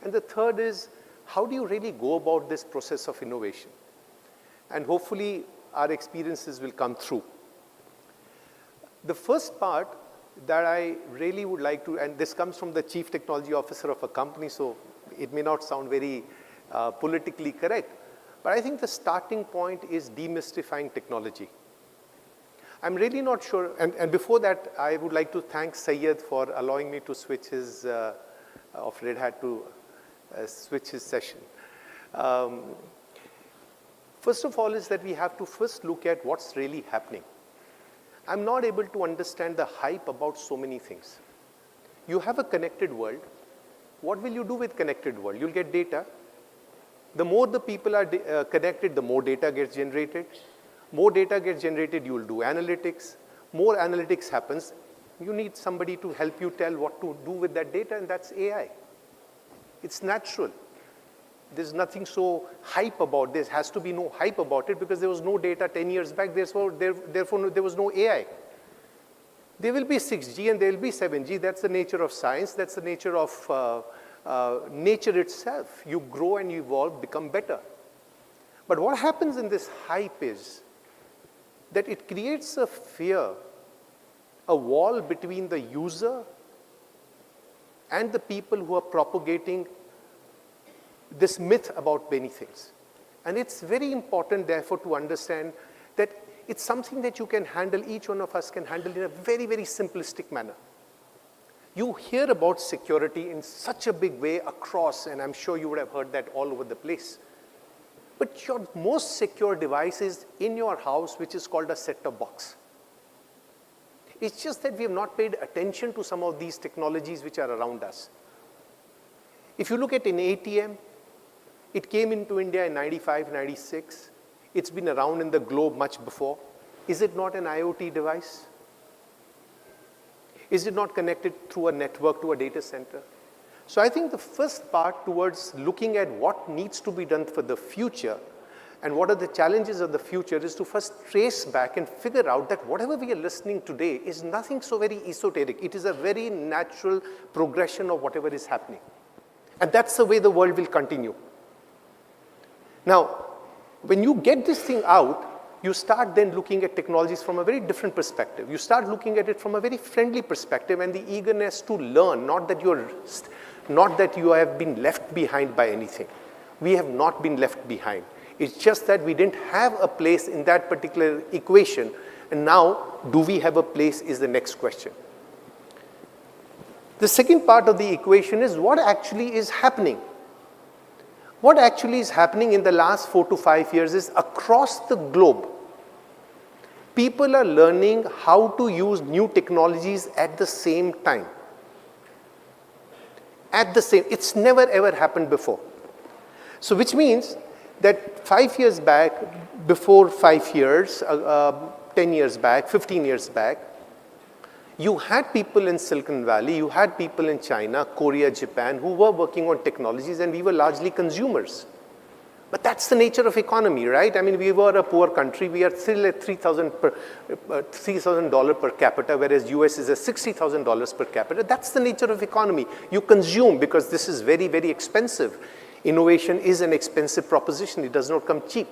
And the third is, how do you really go about this process of innovation? And hopefully our experiences will come through. The first part that I really would like to, and this comes from the Chief Technology Officer of a company, so it may not sound very politically correct, but I think the starting point is demystifying technology. I'm really not sure, and before that, I would like to thank Syed for allowing me to switch his, of Red Hat to switch his session. First of all is that we have to first look at what's really happening. I'm not able to understand the hype about so many things. You have a connected world. What will you do with connected world? You'll get data. The more the people are connected, the more data gets generated. More data gets generated, you will do analytics. More analytics happens. You need somebody to help you tell what to do with that data, and that's AI. It's natural. There's nothing so hype about this. Has to be no hype about it because there was no data 10 years back. Therefore, there was no AI. There will be 6G and there will be 7G. That's the nature of science. That's the nature of nature itself. You grow and you evolve, become better. But what happens in this hype is that it creates a fear, a wall between the user and the people who are propagating this myth about many things. And it's very important, therefore, to understand that it's something that you can handle, each one of us can handle in a very, very simplistic manner. You hear about security in such a big way across, and I'm sure you would have heard that all over the place. But your most secure device is in your house, which is called a set-top box. It's just that we have not paid attention to some of these technologies which are around us. If you look at an ATM, it came into India in 95, 96. It's been around in the globe much before. Is it not an IoT device? Is it not connected through a network to a data center? So I think the first part towards looking at what needs to be done for the future and what are the challenges of the future is to first trace back and figure out that whatever we are listening today is nothing so very esoteric. It is a very natural progression of whatever is happening. And that's the way the world will continue. Now, when you get this thing out, you start then looking at technologies from a very different perspective. You start looking at it from a very friendly perspective and the eagerness to learn, not that you have been left behind by anything. We have not been left behind. It's just that we didn't have a place in that particular equation. And now, do we have a place is the next question. The second part of the equation is what actually is happening. What actually is happening in the last 4 to 5 years is across the globe, people are learning how to use new technologies at the same time. It's never ever happened before. So which means that 5 years back, before 5 years, 10 years back, 15 years back, you had people in Silicon Valley, you had people in China, Korea, Japan, who were working on technologies, and we were largely consumers. But that's the nature of economy, right? I mean, we were a poor country. We are still at $3,000 per capita, whereas US is at $60,000 per capita. That's the nature of economy. You consume because this is very, very expensive. Innovation is an expensive proposition. It does not come cheap.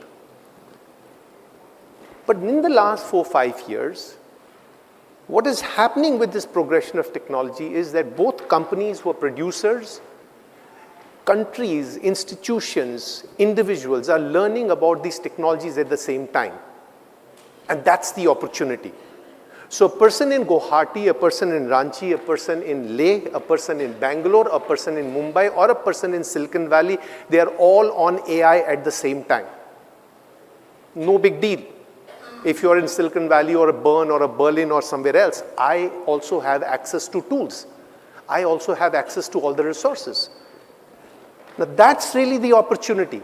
But in the last 4 or 5 years, what is happening with this progression of technology is that both companies who are producers countries, institutions, individuals are learning about these technologies at the same time. And that's the opportunity. So a person in Guwahati, a person in Ranchi, a person in Leh, a person in Bangalore, a person in Mumbai, or a person in Silicon Valley, they are all on AI at the same time. No big deal. If you're in Silicon Valley or a Bern or a Berlin or somewhere else, I also have access to tools. I also have access to all the resources. Now that's really the opportunity.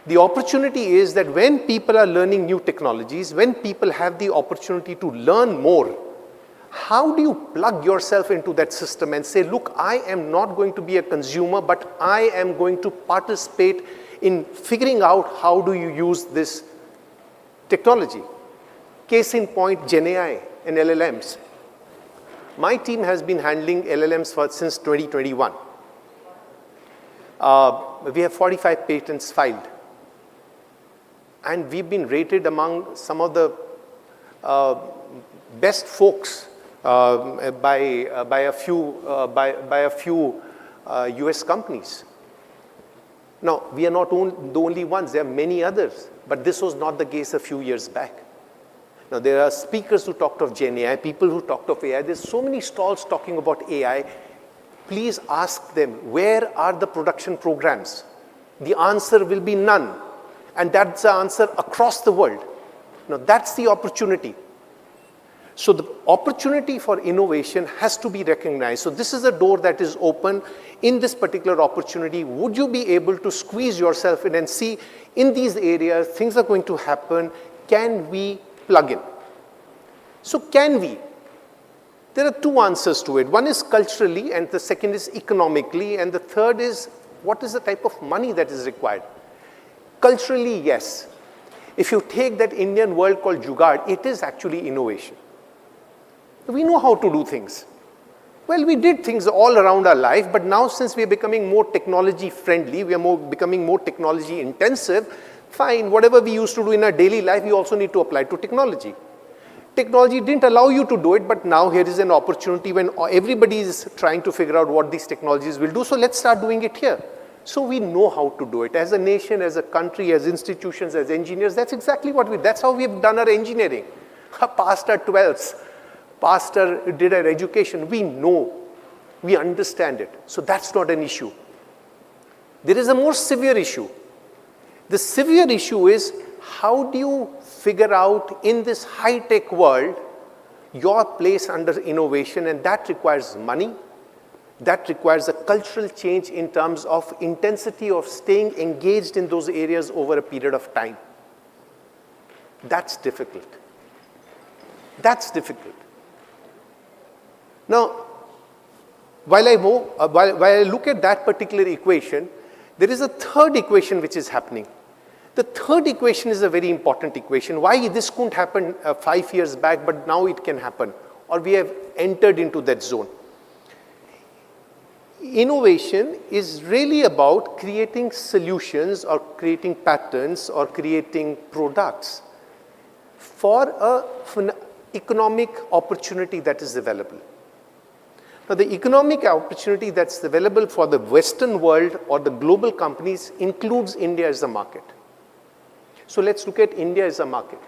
The opportunity is that when people are learning new technologies, when people have the opportunity to learn more, how do you plug yourself into that system and say, look, I am not going to be a consumer, but I am going to participate in figuring out how do you use this technology. Case in point, GenAI and LLMs. My team has been handling LLMs since 2021. We have 45 patents filed. And we've been rated among some of the best folks by a few US companies. Now, we are not the only ones, there are many others, but this was not the case a few years back. Now, there are speakers who talked of GenAI, people who talked of AI. There's so many stalls talking about AI. Please ask them, where are the production programs? The answer will be none. And that's the answer across the world. Now, that's the opportunity. So the opportunity for innovation has to be recognized. So this is a door that is open. In this particular opportunity, would you be able to squeeze yourself in and see in these areas, things are going to happen, can we plug in? So can we? There are two answers to it. One is culturally, and the second is economically, and the third is what is the type of money that is required? Culturally, yes. If you take that Indian word called jugaad, it is actually innovation. We know how to do things. Well, we did things all around our life, but now since we are becoming more technology friendly, we are becoming more technology intensive, fine, whatever we used to do in our daily life, we also need to apply to technology. Technology didn't allow you to do it, but now here is an opportunity when everybody is trying to figure out what these technologies will do, so let's start doing it here. So we know how to do it. As a nation, as a country, as institutions, as engineers, that's exactly that's how we've done our engineering. Past our 12ths, did our education, we know, we understand it. So that's not an issue. There is a more severe issue. The severe issue is, how do you figure out in this high-tech world your place under innovation, and that requires money. That requires a cultural change in terms of intensity of staying engaged in those areas over a period of time. That's difficult. That's difficult. Now, while I look at that particular equation, there is a third equation which is happening. The third equation is a very important equation. Why this couldn't happen 5 years back, but now it can happen, or we have entered into that zone. Innovation is really about creating solutions or creating patterns or creating products for an economic opportunity that is available. Now, the economic opportunity that's available for the Western world or the global companies includes India as a market. So let's look at India as a market.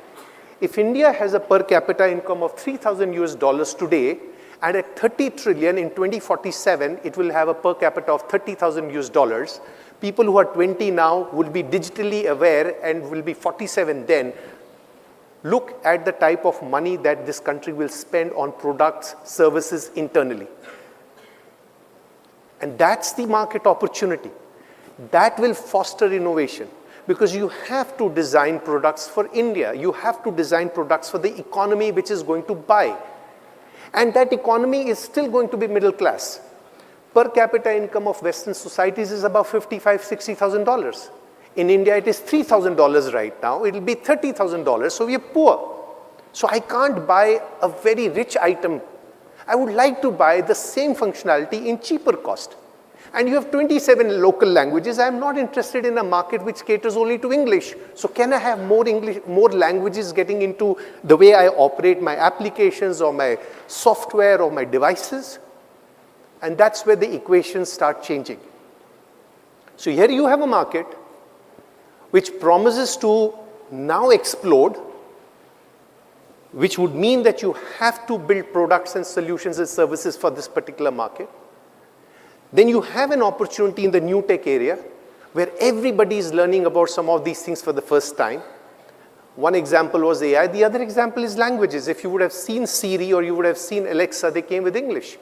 If India has a per capita income of $3,000 today, and at 30 trillion in 2047, it will have a per capita of $30,000. People who are 20 now will be digitally aware and will be 47 then. Look at the type of money that this country will spend on products, services internally. And that's the market opportunity. That will foster innovation, because you have to design products for India. You have to design products for the economy which is going to buy. And that economy is still going to be middle class. Per capita income of Western societies is about $55,000, $60,000. In India, it is $3,000 right now. It will be $30,000, so we are poor. So I can't buy a very rich item. I would like to buy the same functionality in cheaper cost. And you have 27 local languages. I'm not interested in a market which caters only to English. So can I have more languages getting into the way I operate my applications or my software or my devices? And that's where the equations start changing. So here you have a market which promises to now explode, which would mean that you have to build products and solutions and services for this particular market. Then you have an opportunity in the new tech area where everybody is learning about some of these things for the first time. One example was AI. The other example is languages. If you would have seen Siri or you would have seen Alexa, they came with English.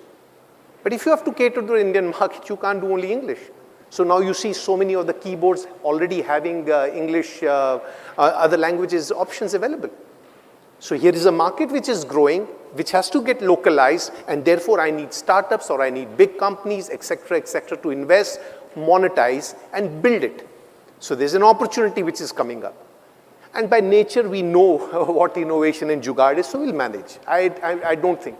But if you have to cater to the Indian market, you can't do only English. So now you see so many of the keyboards already having English, other languages options available. So here is a market which is growing, which has to get localized, and therefore I need startups or I need big companies, et cetera, to invest, monetize, and build it. So there's an opportunity which is coming up. And by nature, we know what innovation and jugaad is, so we'll manage. I don't think.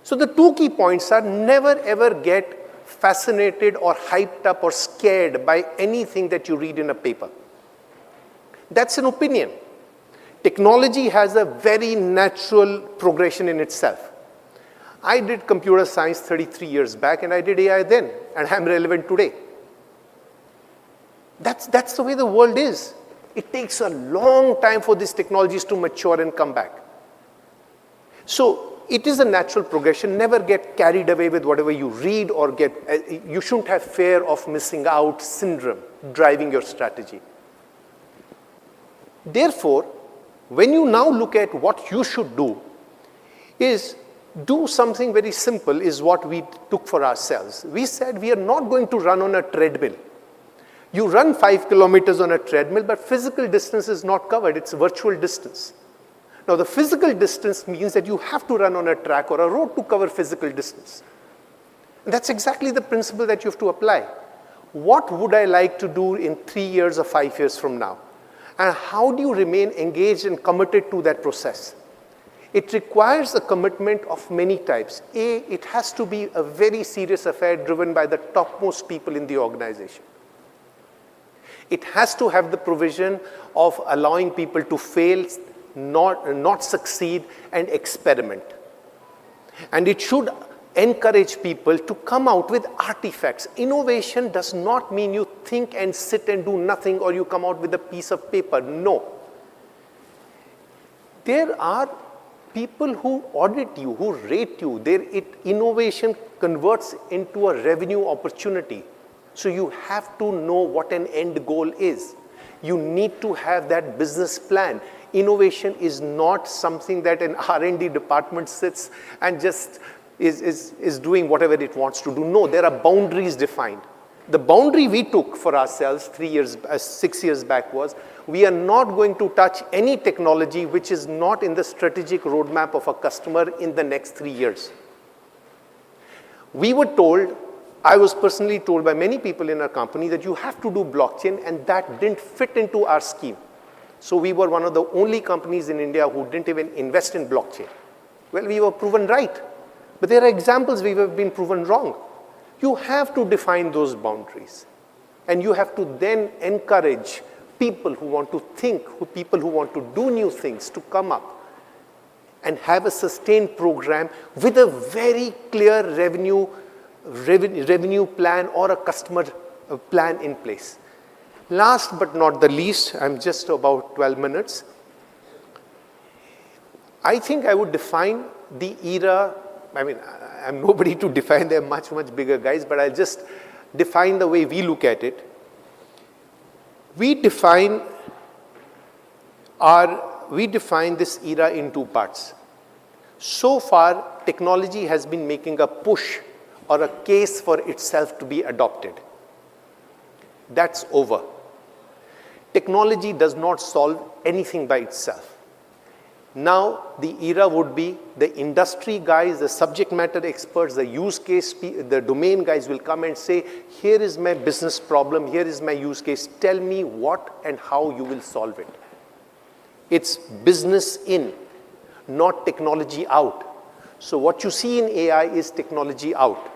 So the two key points are never ever get fascinated or hyped up or scared by anything that you read in a paper. That's an opinion. Technology has a very natural progression in itself. I did computer science 33 years back, and I did AI then, and I'm relevant today. That's the way the world is. It takes a long time for these technologies to mature and come back. So it is a natural progression. Never get carried away with whatever you read or get, you shouldn't have fear of missing out syndrome driving your strategy. Therefore, when you now look at what you should do, is do something very simple is what we took for ourselves. We said we are not going to run on a treadmill. You run 5 kilometers on a treadmill, but physical distance is not covered. It's virtual distance. Now, the physical distance means that you have to run on a track or a road to cover physical distance. And that's exactly the principle that you have to apply. What would I like to do in 3 years or 5 years from now? And how do you remain engaged and committed to that process? It requires a commitment of many types. A, it has to be a very serious affair driven by the topmost people in the organization. It has to have the provision of allowing people to fail, not succeed, and experiment. And it should encourage people to come out with artifacts. Innovation does not mean you think and sit and do nothing or you come out with a piece of paper. No. There are people who audit you, who rate you. Innovation converts into a revenue opportunity. So you have to know what an end goal is. You need to have that business plan. Innovation is not something that an R&D department sits and just is doing whatever it wants to do. No, there are boundaries defined. The boundary we took for ourselves 6 years back was, we are not going to touch any technology which is not in the strategic roadmap of a customer in the next 3 years. We were told, I was personally told by many people in our company that you have to do blockchain, and that didn't fit into our scheme. So we were one of the only companies in India who didn't even invest in blockchain. Well, we were proven right. But there are examples we have been proven wrong. You have to define those boundaries. And you have to then encourage people who want to think, people who want to do new things to come up and have a sustained program with a very clear revenue plan or a customer plan in place. Last but not the least, I'm just about 12 minutes. I think I would define the era. I mean, I'm nobody to define, they're much, much bigger guys, but I'll just define the way we look at it. We define this era in two parts. So far, technology has been making a push or a case for itself to be adopted. That's over. Technology does not solve anything by itself. Now, the era would be the industry guys, the subject matter experts, the use case, the domain guys will come and say, here is my business problem, here is my use case, tell me what and how you will solve it. It's business in, not technology out. So what you see in AI is technology out.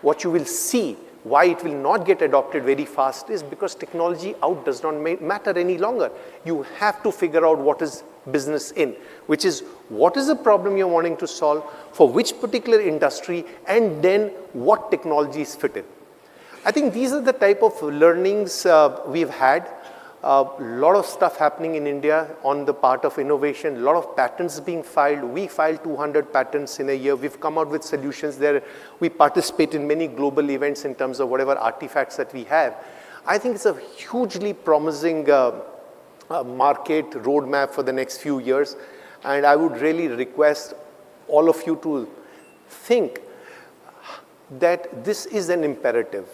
What you will see, why it will not get adopted very fast is because technology out does not matter any longer. You have to figure out what is business in, which is what is the problem you're wanting to solve, for which particular industry, and then what technologies fit in. I think these are the type of learnings we've had. A lot of stuff happening in India on the part of innovation, a lot of patents being filed. We filed 200 patents in a year. We've come out with solutions there. We participate in many global events in terms of whatever artifacts that we have. I think it's a hugely promising market roadmap for the next few years. And I would really request all of you to think that this is an imperative.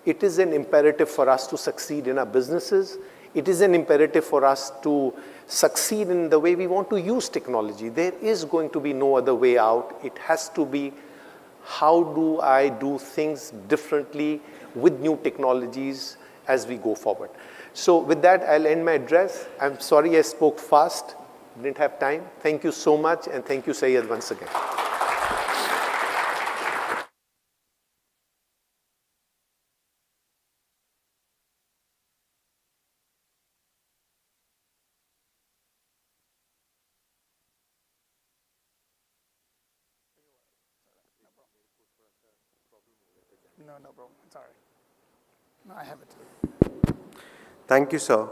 It is an imperative for us to succeed in our businesses. It is an imperative for us to succeed in the way we want to use technology. There is going to be no other way out. It has to be, how do I do things differently with new technologies as we go forward? So with that, I'll end my address. I'm sorry I spoke fast, didn't have time. Thank you so much, and thank you, Syed, once again. No problem. It's all right. No, I have it. Thank you, sir.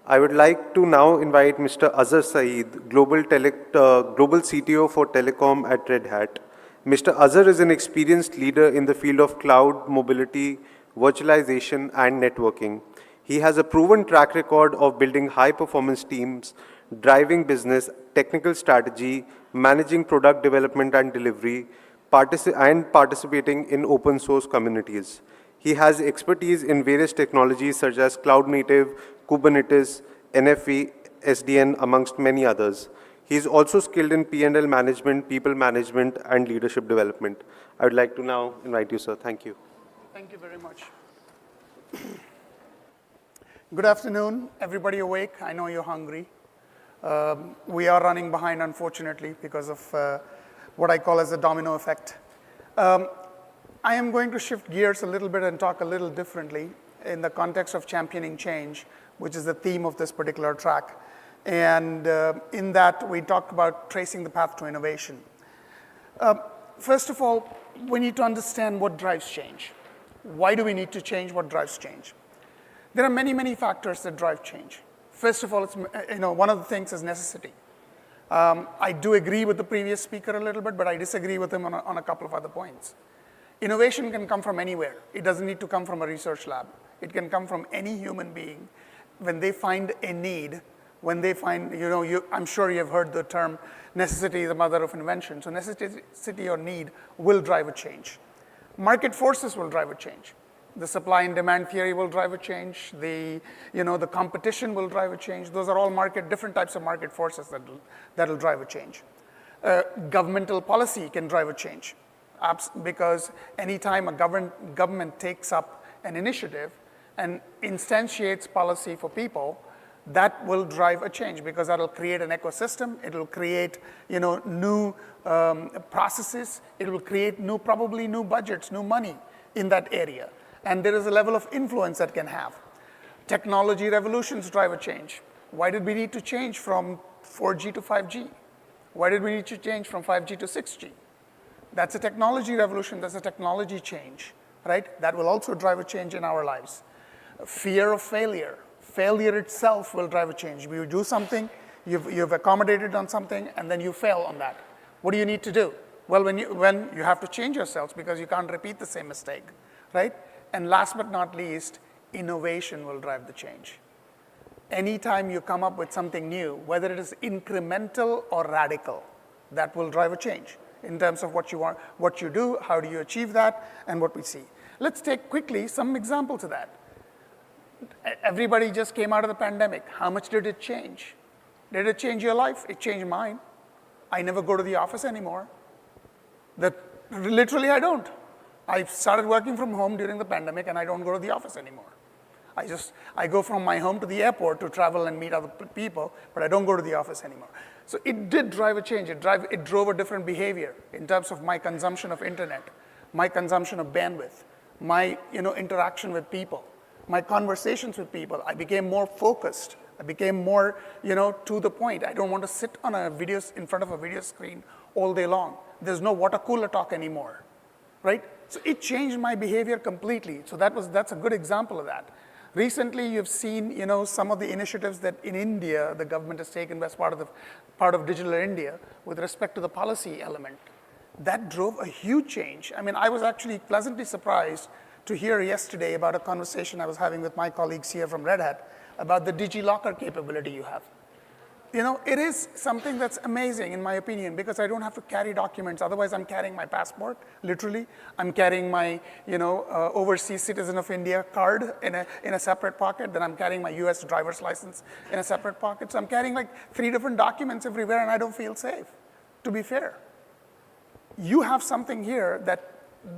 I would like to now invite Mr. Azhar Saeed, Global CTO for Telecom at Red Hat. Mr. Azhar is an experienced leader in the field of cloud, mobility, virtualization, and networking. He has a proven track record of building high-performance teams, driving business, technical strategy, managing product development and delivery, and participating in open source communities. He has expertise in various technologies such as cloud native, Kubernetes, NFV, SDN, amongst many others. He is also skilled in P&L management, people management, and leadership development. I would like to now invite you, sir. Thank you. Thank you very much. Good afternoon. Everybody awake? I know you're hungry. We are running behind, unfortunately, because of what I call as a domino effect. I am going to shift gears a little bit and talk a little differently in the context of championing change, which is the theme of this particular track. And in that, we talked about tracing the path to innovation. First of all, we need to understand what drives change. Why do we need to change? What drives change? There are many, many factors that drive change. First of all, it's, one of the things is necessity. I do agree with the previous speaker a little bit, but I disagree with him on a couple of other points. Innovation can come from anywhere. It doesn't need to come from a research lab. It can come from any human being when they find a need, when they find, I'm sure you've heard the term, necessity is the mother of invention. So necessity or need will drive a change. Market forces will drive a change. The supply and demand theory will drive a change. The competition will drive a change. Those are all different types of market forces that'll drive a change. Governmental policy can drive a change, because anytime a government takes up an initiative and instantiates policy for people, that will drive a change, because that'll create an ecosystem. It'll create, new processes. It will create probably new budgets, new money in that area. And there is a level of influence that can have. Technology revolutions drive a change. Why did we need to change from 4G to 5G? Why did we need to change from 5G to 6G? That's a technology revolution. That's a technology change, right? That will also drive a change in our lives. Fear of failure. Failure itself will drive a change. You do something, you've accommodated on something, and then you fail on that. What do you need to do? Well, when you have to change yourselves, because you can't repeat the same mistake, right? And last but not least, innovation will drive the change. Anytime you come up with something new, whether it is incremental or radical, that will drive a change in terms of what you want, what you do, how do you achieve that, and what we see. Let's take quickly some examples of that. Everybody just came out of the pandemic. How much did it change? Did it change your life? It changed mine. I never go to the office anymore. Literally, I don't. I started working from home during the pandemic, and I don't go to the office anymore. I go from my home to the airport to travel and meet other people, but I don't go to the office anymore. So it did drive a change. It drove a different behavior in terms of my consumption of internet, my consumption of bandwidth, my interaction with people, my conversations with people. I became more focused. I became more to the point. I don't want to sit on in front of a video screen all day long. There's no water cooler talk anymore, right? So it changed my behavior completely. So that's a good example of that. Recently, you've seen, some of the initiatives that in India, the government has taken as part of Digital India with respect to the policy element. That drove a huge change. I mean, I was actually pleasantly surprised to hear yesterday about a conversation I was having with my colleagues here from Red Hat about the DigiLocker capability you have. It is something that's amazing, in my opinion, because I don't have to carry documents. Otherwise, I'm carrying my passport, literally. I'm carrying my, overseas citizen of India card in a separate pocket. Then I'm carrying my US driver's license in a separate pocket. So I'm carrying like 3 different documents everywhere, and I don't feel safe, to be fair. You have something here that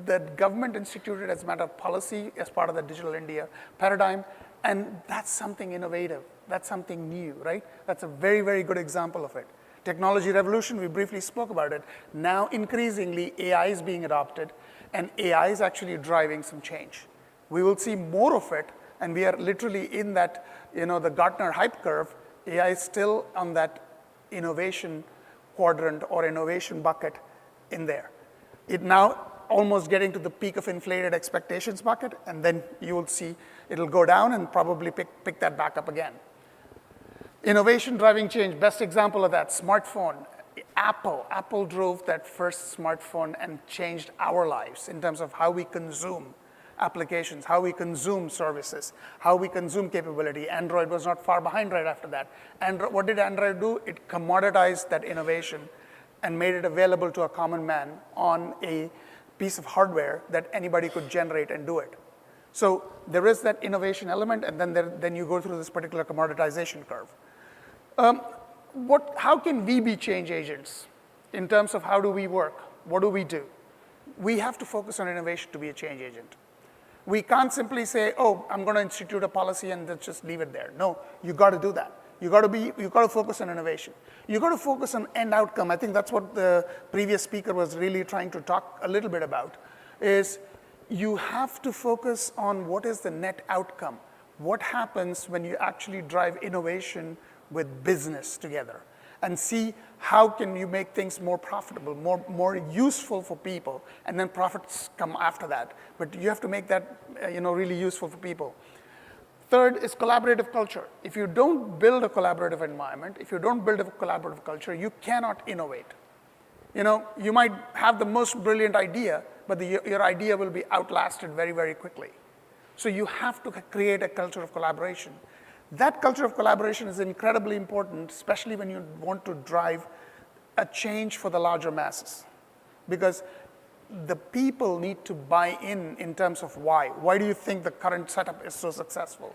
the government instituted as a matter of policy, as part of the Digital India paradigm, and that's something innovative. That's something new, right? That's a very, very good example of it. Technology revolution, we briefly spoke about it. Now, increasingly, AI is being adopted, and AI is actually driving some change. We will see more of it, and we are literally in that, the Gartner hype curve. AI is still on that innovation quadrant or innovation bucket in there. It now almost getting to the peak of inflated expectations bucket, and then you will see it'll go down and probably pick that back up again. Innovation driving change, best example of that, smartphone. Apple drove that first smartphone and changed our lives in terms of how we consume applications, how we consume services, how we consume capability. Android was not far behind right after that. What did Android do? It commoditized that innovation and made it available to a common man on a piece of hardware that anybody could generate and do it. So there is that innovation element, and then you go through this particular commoditization curve. How can we be change agents in terms of how do we work? What do we do? We have to focus on innovation to be a change agent. We can't simply say, oh, I'm going to institute a policy and then just leave it there. No, you got to do that. You got to focus on innovation. You got to focus on end outcome. I think that's what the previous speaker was really trying to talk a little bit about, is you have to focus on what is the net outcome. What happens when you actually drive innovation with business together, and see how can you make things more profitable, more useful for people, and then profits come after that. But you have to make that really useful for people. Third is collaborative culture. If you don't build a collaborative environment, if you don't build a collaborative culture, you cannot innovate. You might have the most brilliant idea, but your idea will be outlasted very, very quickly. So you have to create a culture of collaboration. That culture of collaboration is incredibly important, especially when you want to drive a change for the larger masses. Because the people need to buy in terms of why. Why do you think the current setup is so successful?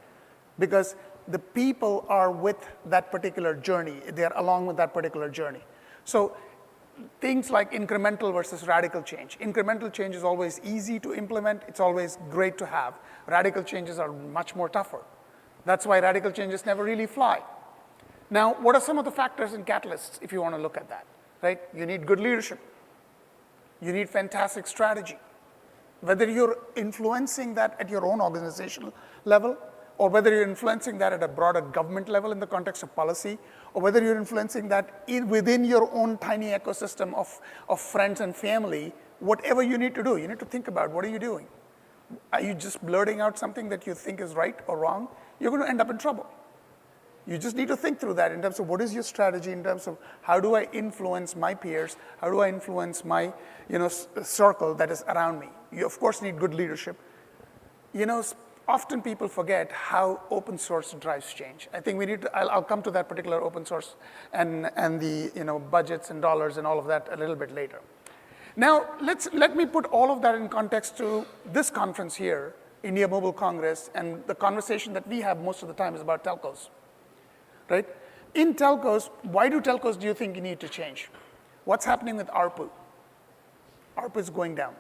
Because the people are with that particular journey. They're along with that particular journey. So things like incremental versus radical change. Incremental change is always easy to implement. It's always great to have. Radical changes are much more tougher. That's why radical changes never really fly. Now, what are some of the factors and catalysts if you want to look at that, right? You need good leadership. You need fantastic strategy. Whether you're influencing that at your own organizational level, or whether you're influencing that at a broader government level in the context of policy, or whether you're influencing that within your own tiny ecosystem of friends and family, whatever you need to do, you need to think about what are you doing. Are you just blurting out something that you think is right or wrong? You're going to end up in trouble. You just need to think through that in terms of what is your strategy, in terms of how do I influence my peers, how do I influence my circle that is around me. You, of course, need good leadership. Often people forget how open source drives change. I think we need to, I'll come to that particular open source and the budgets and dollars and all of that a little bit later. Now, let me put all of that in context to this conference here, India Mobile Congress, and the conversation that we have most of the time is about telcos, right? In telcos, why do you think you need to change? What's happening with ARPU? ARPU is going down.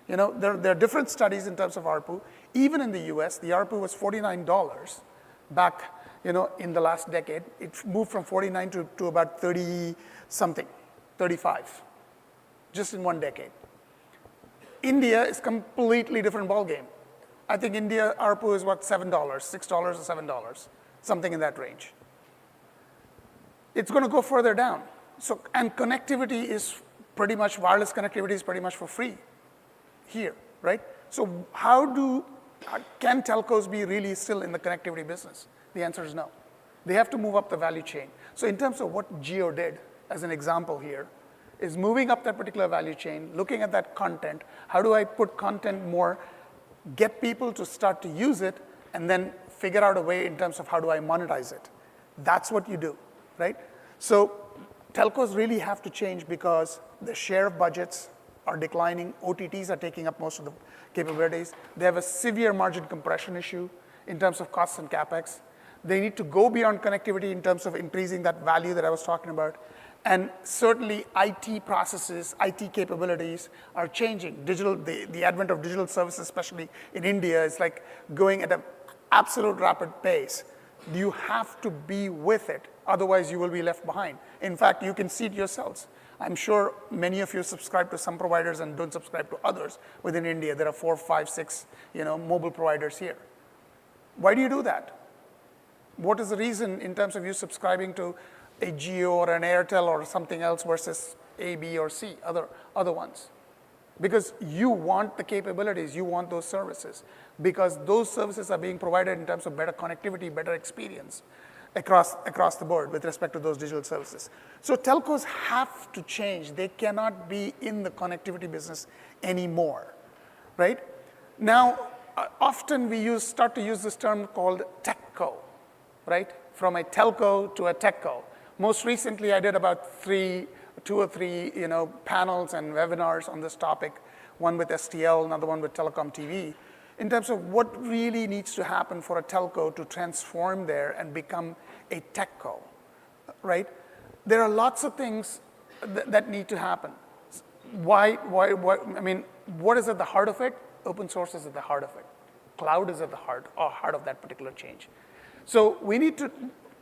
There are different studies in terms of ARPU. Even in the US, the ARPU was $49 back, in the last decade. It moved from 49 to about 30-something, 35, just in one decade. India is completely different ballgame. I think India ARPU is what, $7, $6 or $7, something in that range. It's going to go further down. And connectivity is pretty much, wireless connectivity is pretty much for free here. right? So can telcos be really still in the connectivity business? The answer is no. They have to move up the value chain. So in terms of what Jio did, as an example here, is moving up that particular value chain, looking at that content, how do I put content more, get people to start to use it, and then figure out a way in terms of how do I monetize it. That's what you do, right? So telcos really have to change because the share of budgets are declining. OTTs are taking up most of the capabilities. They have a severe margin compression issue in terms of costs and CapEx. They need to go beyond connectivity in terms of increasing that value that I was talking about. And certainly IT processes, IT capabilities are changing. The advent of digital services, especially in India, is like going at an absolute rapid pace. You have to be with it, otherwise you will be left behind. In fact, you can see it yourselves. I'm sure many of you subscribe to some providers and don't subscribe to others within India. There are 4, 5, 6, mobile providers here. Why do you do that? What is the reason in terms of you subscribing to a Jio or an Airtel or something else versus A, B, or C, other ones? Because you want the capabilities, you want those services, because those services are being provided in terms of better connectivity, better experience across the board with respect to those digital services. So telcos have to change. They cannot be in the connectivity business anymore, right? Now, often we start to use this term called techco, right? From a telco to a techco. Most recently, I did about 2 or 3 panels and webinars on this topic, one with STL, another one with Telecom TV, in terms of what really needs to happen for a telco to transform there and become a techco, right? There are lots of things that need to happen. Why, I mean, what is at the heart of it? Open source is at the heart of it. Cloud is at the heart of that particular change. So we need to,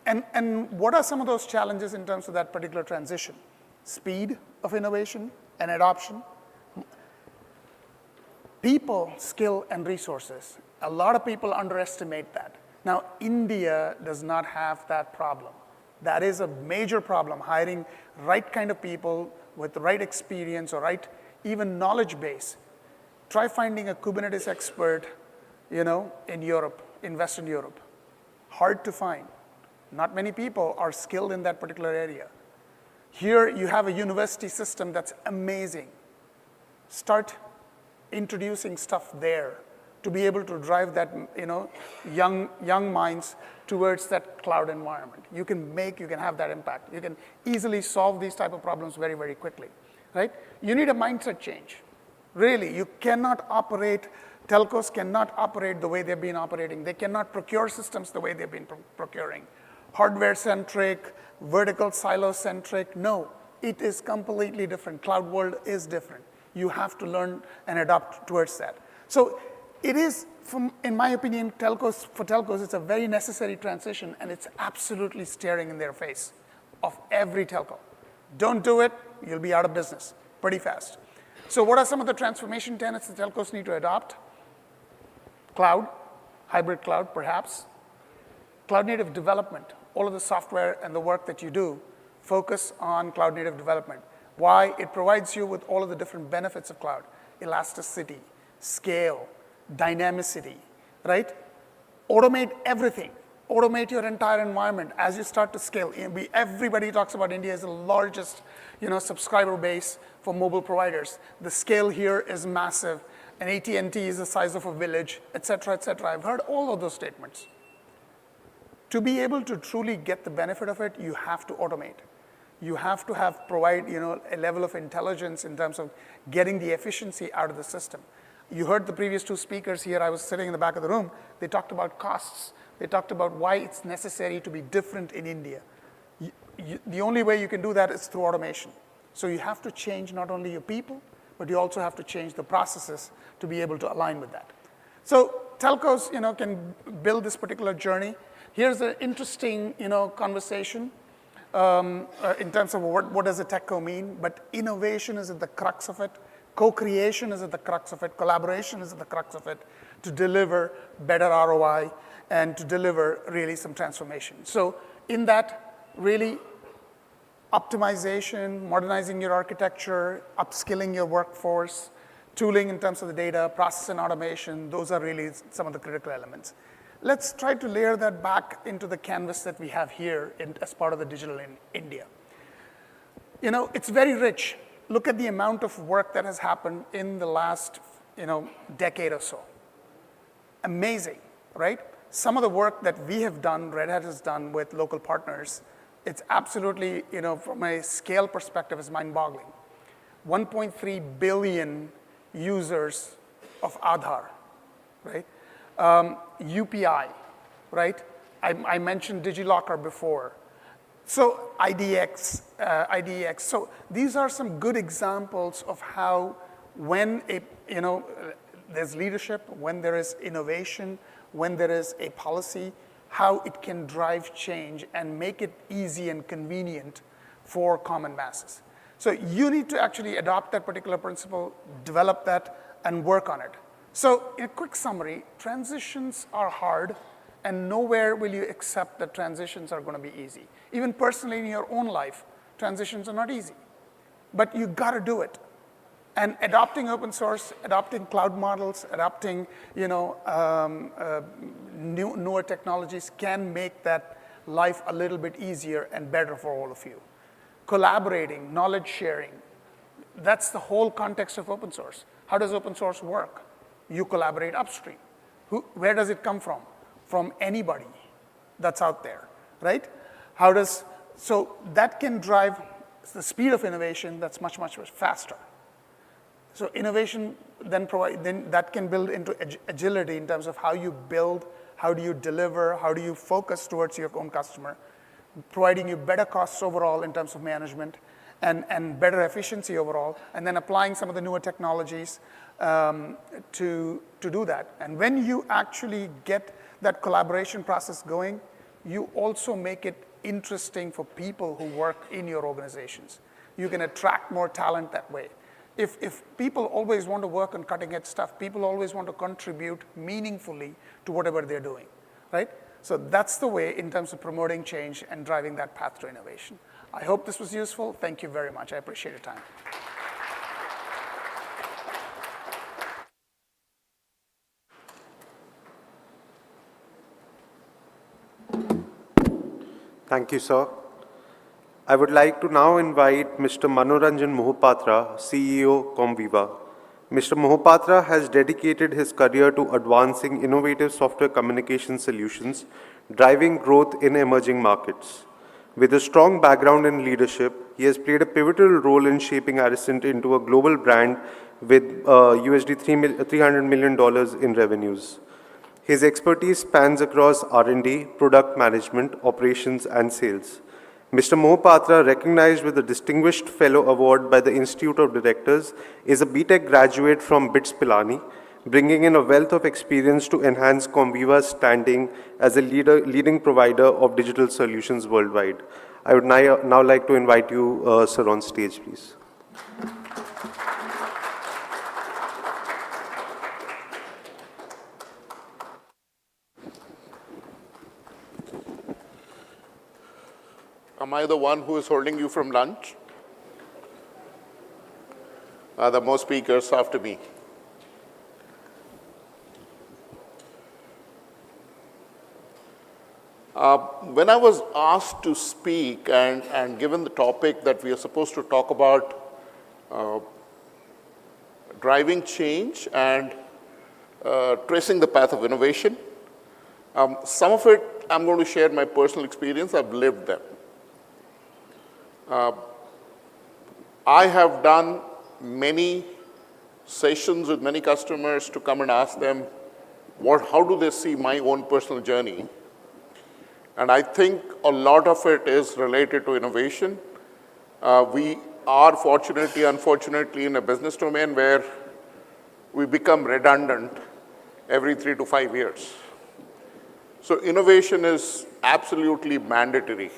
and what are some of those challenges in terms of that particular transition? Speed of innovation and adoption. People, skill, and resources. A lot of people underestimate that. Now, India does not have that problem. That is a major problem, hiring right kind of people with the right experience or right even knowledge base. Try finding a Kubernetes expert, in Europe, in Western Europe. Hard to find. Not many people are skilled in that particular area. Here you have a university system that's amazing. Start introducing stuff there to be able to drive that, young minds towards that cloud environment. You can have that impact. You can easily solve these type of problems very, very quickly, right? You need a mindset change. Really, you cannot operate, telcos cannot operate the way they've been operating. They cannot procure systems the way they've been procuring. Hardware-centric, vertical silo-centric, no. It is completely different. Cloud world is different. You have to learn and adapt towards that. So it is, in my opinion, for telcos, it's a very necessary transition, and it's absolutely staring in their face of every telco. Don't do it, you'll be out of business pretty fast. So what are some of the transformation tenets that telcos need to adopt? Cloud, hybrid cloud, perhaps. Cloud-native development. All of the software and the work that you do, focus on cloud-native development. Why? It provides you with all of the different benefits of cloud. Elasticity, scale, dynamicity, right? Automate everything. Automate your entire environment as you start to scale. Everybody talks about India as the largest, subscriber base for mobile providers. The scale here is massive, and AT&T is the size of a village, et cetera, et cetera. I've heard all of those statements. To be able to truly get the benefit of it, you have to automate. You have to provide a level of intelligence in terms of getting the efficiency out of the system. You heard the previous 2 speakers here. I was sitting in the back of the room. They talked about costs. They talked about why it's necessary to be different in India. The only way you can do that is through automation. So you have to change not only your people, but you also have to change the processes to be able to align with that. So telcos, can build this particular journey. Here's an interesting, conversation in terms of what does a techco mean, but innovation is at the crux of it. Co-creation is at the crux of it. Collaboration is at the crux of it to deliver better ROI and to deliver really some transformation. So in that, really optimization, modernizing your architecture, upskilling your workforce tooling in terms of the data, process and automation, those are really some of the critical elements. Let's try to layer that back into the canvas that we have here as part of the Digital in India. You know, it's very rich. Look at the amount of work that has happened in the last, decade or so. Amazing, right? Some of the work that we have done, Red Hat has done with local partners, it's absolutely, from a scale perspective, is mind-boggling. 1.3 billion users of Aadhaar, right? UPI, right? I mentioned DigiLocker before. So IDX. So these are some good examples of how when there's leadership, when there is innovation, when there is a policy, how it can drive change and make it easy and convenient for common masses. So you need to actually adopt that particular principle, develop that, and work on it. So in a quick summary, transitions are hard, and nowhere will you accept that transitions are going to be easy. Even personally in your own life, transitions are not easy. But you got to do it. And adopting open source, adopting cloud models, adopting newer technologies can make that life a little bit easier and better for all of you. Collaborating, knowledge sharing, that's the whole context of open source. How does open source work? You collaborate upstream. Where does it come from? From anybody that's out there, right? So that can drive the speed of innovation that's much, much faster. So innovation then that can build into agility in terms of how you build, how do you deliver, how do you focus towards your own customer, providing you better costs overall in terms of management and better efficiency overall, and then applying some of the newer technologies to do that. And when you actually get that collaboration process going, you also make it interesting for people who work in your organizations. You can attract more talent that way. If people always want to work on cutting-edge stuff, people always want to contribute meaningfully to whatever they're doing, right? So that's the way in terms of promoting change and driving that path to innovation. I hope this was useful. Thank you very much. I appreciate your time. Thank you, sir. I would like to now invite Mr. Manoranjan Mohapatra, CEO, Comviva. Mr. Mohapatra has dedicated his career to advancing innovative software communication solutions, driving growth in emerging markets. With a strong background in leadership, he has played a pivotal role in shaping Aricent into a global brand with $300 million in revenues. His expertise spans across R&D, product management, operations, and sales. Mr. Mohapatra, recognized with the Distinguished Fellow Award by the Institute of Directors, is a BTech graduate from BITS Pilani, bringing in a wealth of experience to enhance Comviva's standing as a leading provider of digital solutions worldwide. I would now like to invite you, sir, on stage, please. Am I the one who is holding you from lunch? Are there more speakers after me? When I was asked to speak and given the topic that we are supposed to talk about driving change and tracing the path of innovation, some of it I'm going to share my personal experience. I've lived them. I have done many sessions with many customers to come and ask them, how do they see my own personal journey? And I think a lot of it is related to innovation. We are fortunately, unfortunately, in a business domain where we become redundant every 3 to 5 years. So innovation is absolutely mandatory.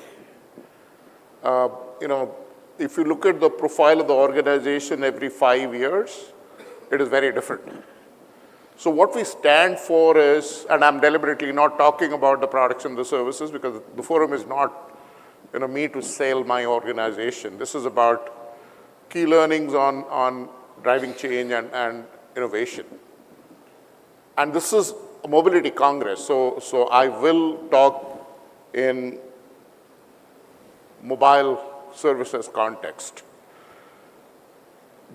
If you look at the profile of the organization every 5 years, it is very different. So what we stand for is, and I'm deliberately not talking about the products and the services because the forum is not me to sell my organization. This is about key learnings on driving change and innovation. And this is a mobility congress, so I will talk in mobile services context.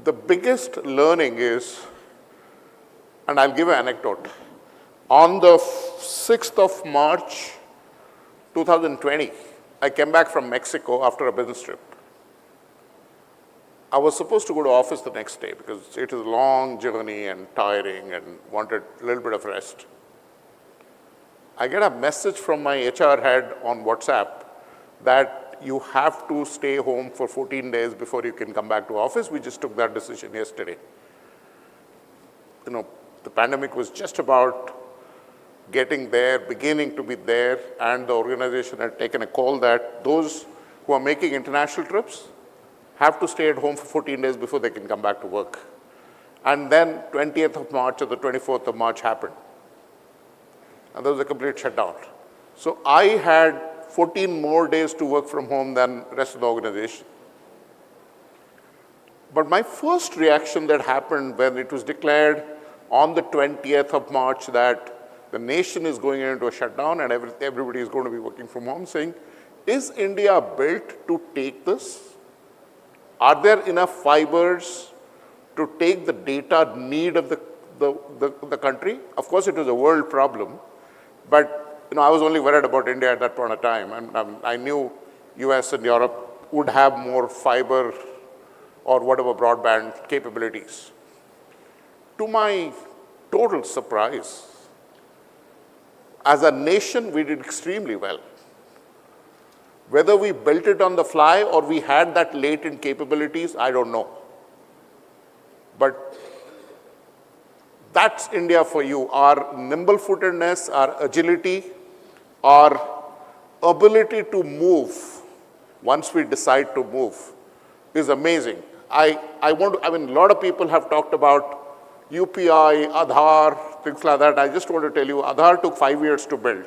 The biggest learning is, and I'll give an anecdote. On the 6th of March, 2020, I came back from Mexico after a business trip. I was supposed to go to office the next day because it is a long journey and tiring and wanted a little bit of rest. I get a message from my HR head on WhatsApp that you have to stay home for 14 days before you can come back to office. We just took that decision yesterday. You know, the pandemic was just about getting there, beginning to be there, and the organization had taken a call that those who are making international trips have to stay at home for 14 days before they can come back to work. And then 20th of March or the 24th of March happened. And there was a complete shutdown. So I had 14 more days to work from home than the rest of the organization. But my first reaction that happened when it was declared on the 20th of March that the nation is going into a shutdown and everybody is going to be working from home, saying, is India built to take this? Are there enough fibers to take the data need of the country? Of course, it was a world problem, but I was only worried about India at that point of time, and I knew US and Europe would have more fiber or whatever broadband capabilities. To my total surprise, as a nation, we did extremely well. Whether we built it on the fly or we had that latent capabilities, I don't know. But that's India for you. Our nimble-footedness, our agility, our ability to move once we decide to move is amazing. A lot of people have talked about UPI, Aadhaar, things like that. I just want to tell you, Aadhaar took 5 years to build,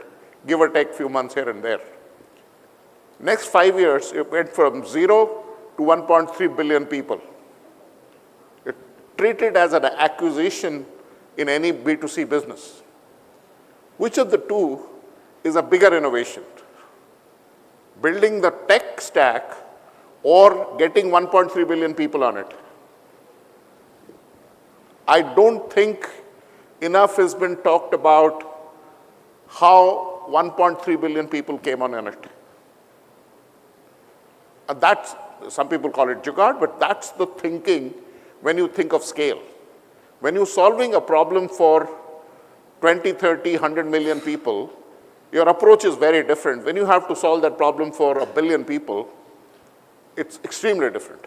give or take a few months here and there. Next 5 years, it went from 0 to 1.3 billion people. It treated as an acquisition in any B2C business. Which of the two is a bigger innovation? Building the tech stack or getting 1.3 billion people on it? I don't think enough has been talked about how 1.3 billion people came on it. That's, some people call it jugaad, but that's the thinking when you think of scale. When you're solving a problem for 20, 30, 100 million people, your approach is very different. When you have to solve that problem for 1 billion people, it's extremely different.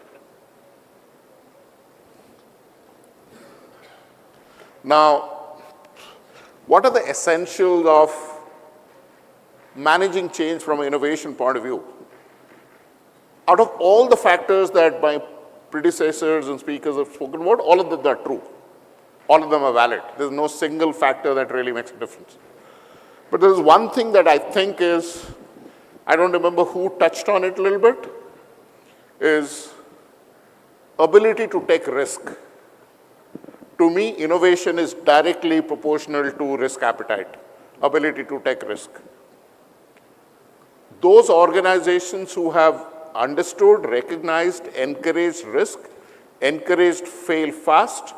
Now, what are the essentials of managing change from an innovation point of view? Out of all the factors that my predecessors and speakers have spoken about, all of them are true. All of them are valid. There's no single factor that really makes a difference. But there's one thing that I think is, I don't remember who touched on it a little bit, is ability to take risk. To me, innovation is directly proportional to risk appetite, ability to take risk. Those organizations who have understood, recognized, encouraged risk, encouraged fail fast,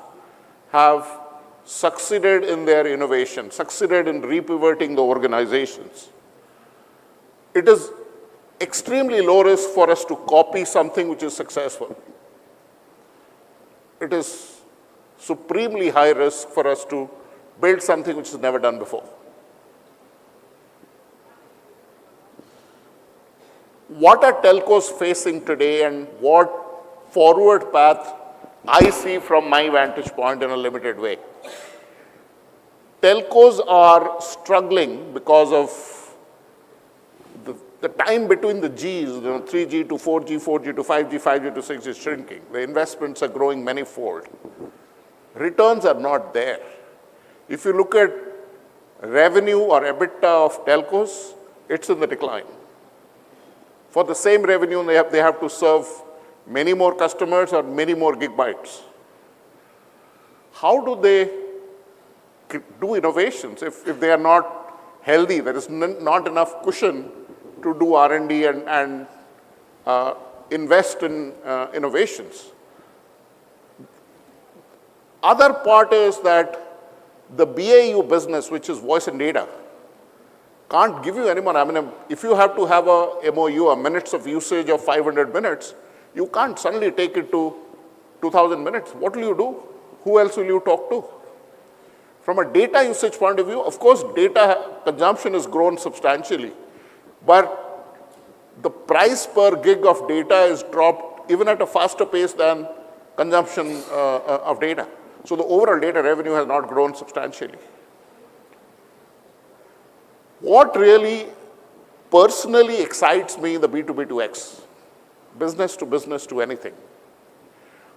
have succeeded in their innovation, succeeded in repivoting the organizations. It is extremely low risk for us to copy something which is successful. It is supremely high risk for us to build something which is never done before. What are telcos facing today and what forward path I see from my vantage point in a limited way? Telcos are struggling because of the time between the Gs, 3G to 4G, 4G to 5G, 5G to 6G is shrinking. The investments are growing manifold. Returns are not there. If you look at revenue or EBITDA of telcos, it's in the decline. For the same revenue, they have to serve many more customers or many more gigabytes. how do they do innovations if they are not healthy? There is not enough cushion to do R&D and invest in innovations. Other part is that the BAU business, which is voice and data, can't give you any more. I mean, if you have to have a MOU, a minutes of usage of 500 minutes, you can't suddenly take it to 2,000 minutes. What will you do? Who else will you talk to? From a data usage point of view, of course, data consumption has grown substantially, but the price per gig of data is dropped even at a faster pace than consumption of data. So the overall data revenue has not grown substantially. What really personally excites me in the B2B2X, business to anything.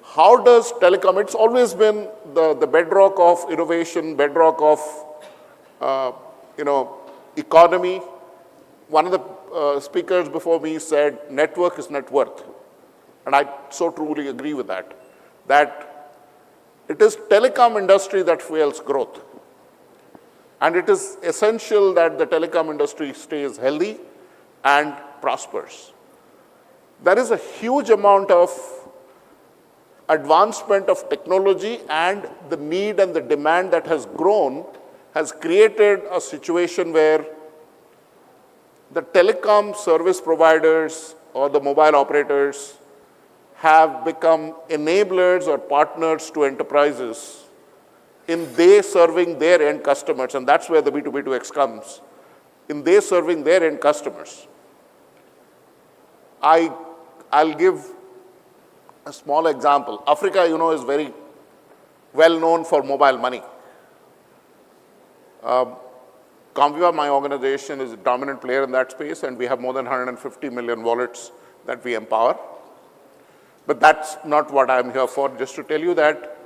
How does telecom, it's always been the bedrock of innovation, bedrock of economy. One of the speakers before me said, network is net worth. And I so truly agree with that. That it is telecom industry that fuels growth. And it is essential that the telecom industry stays healthy and prospers. There is a huge amount of advancement of technology, and the need and the demand that has grown has created a situation where the telecom service providers or the mobile operators have become enablers or partners to enterprises in they serving their end customers, and that's where the B2B2X comes, in they serving their end customers. I'll give a small example. Africa, is very well known for mobile money. Conviva, my organization, is a dominant player in that space, and we have more than 150 million wallets that we empower. But that's not what I'm here for. Just to tell you that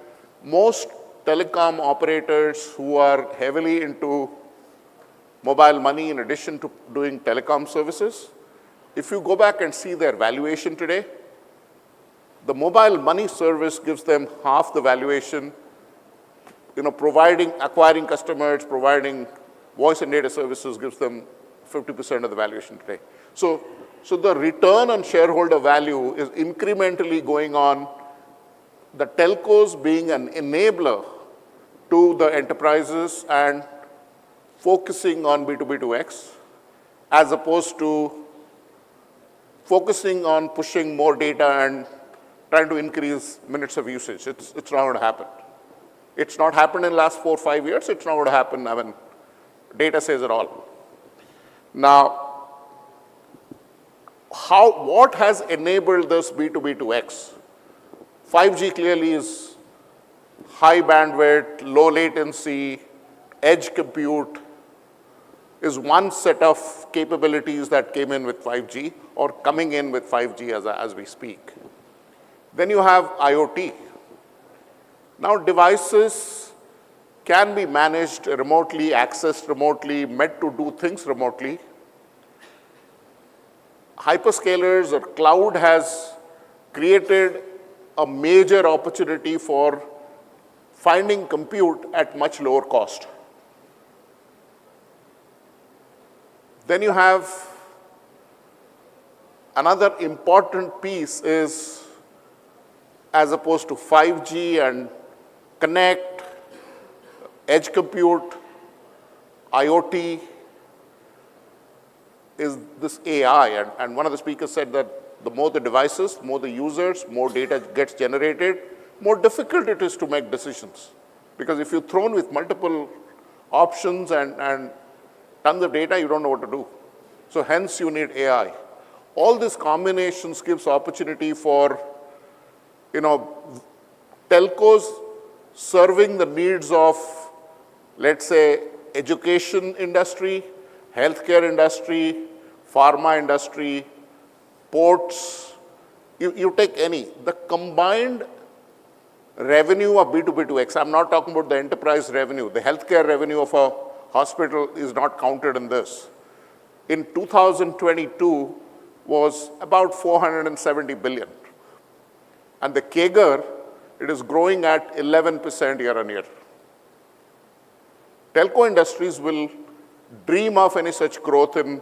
most telecom operators who are heavily into mobile money in addition to doing telecom services, if you go back and see their valuation today, the mobile money service gives them half the valuation, acquiring customers, providing voice and data services gives them 50% of the valuation today. So the return on shareholder value is incrementally going on, the telcos being an enabler to the enterprises and focusing on B2B2X, as opposed to focusing on pushing more data and trying to increase minutes of usage. It's not going to happen. It's not happened in the last 4 or 5 years. It's not going to happen. I mean, data says it all. Now, what has enabled this B2B2X? 5G clearly is high bandwidth, low latency, edge compute is one set of capabilities that came in with 5G or coming in with 5G as we speak. Then you have IoT. Now devices can be managed remotely, accessed remotely, meant to do things remotely. Hyperscalers or cloud has created a major opportunity for finding compute at much lower cost. Then you have another important piece is, as opposed to 5G and connect, edge compute, IoT, is this AI. And one of the speakers said that the more the devices, more the users, more data gets generated, more difficult it is to make decisions. Because if you're thrown with multiple options and tons of data, you don't know what to do. So hence you need AI. All these combinations gives opportunity for, telcos serving the needs of, let's say, education industry, healthcare industry, pharma industry, ports. You take any. The combined revenue of B2B2X, I'm not talking about the enterprise revenue. The healthcare revenue of a hospital is not counted in this. In 2022 was about 470 billion. And the CAGR It is growing at 11% year on year. Telco industries will dream of any such growth in,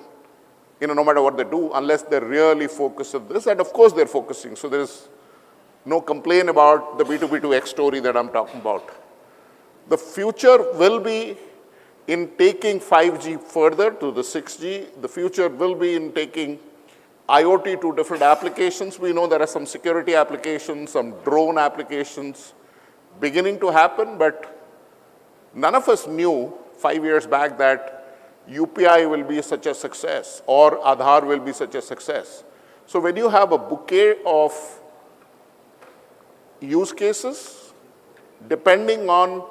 no matter what they do, unless they really focus on this. And of course, they're focusing. So there is no complaint about the B2B2X story that I'm talking about. The future will be in taking 5G further to the 6G. The future will be in taking IoT to different applications. We know there are some security applications, some drone applications beginning to happen, but none of us knew 5 years back that UPI will be such a success or Aadhaar will be such a success. So when you have a bouquet of use cases, depending on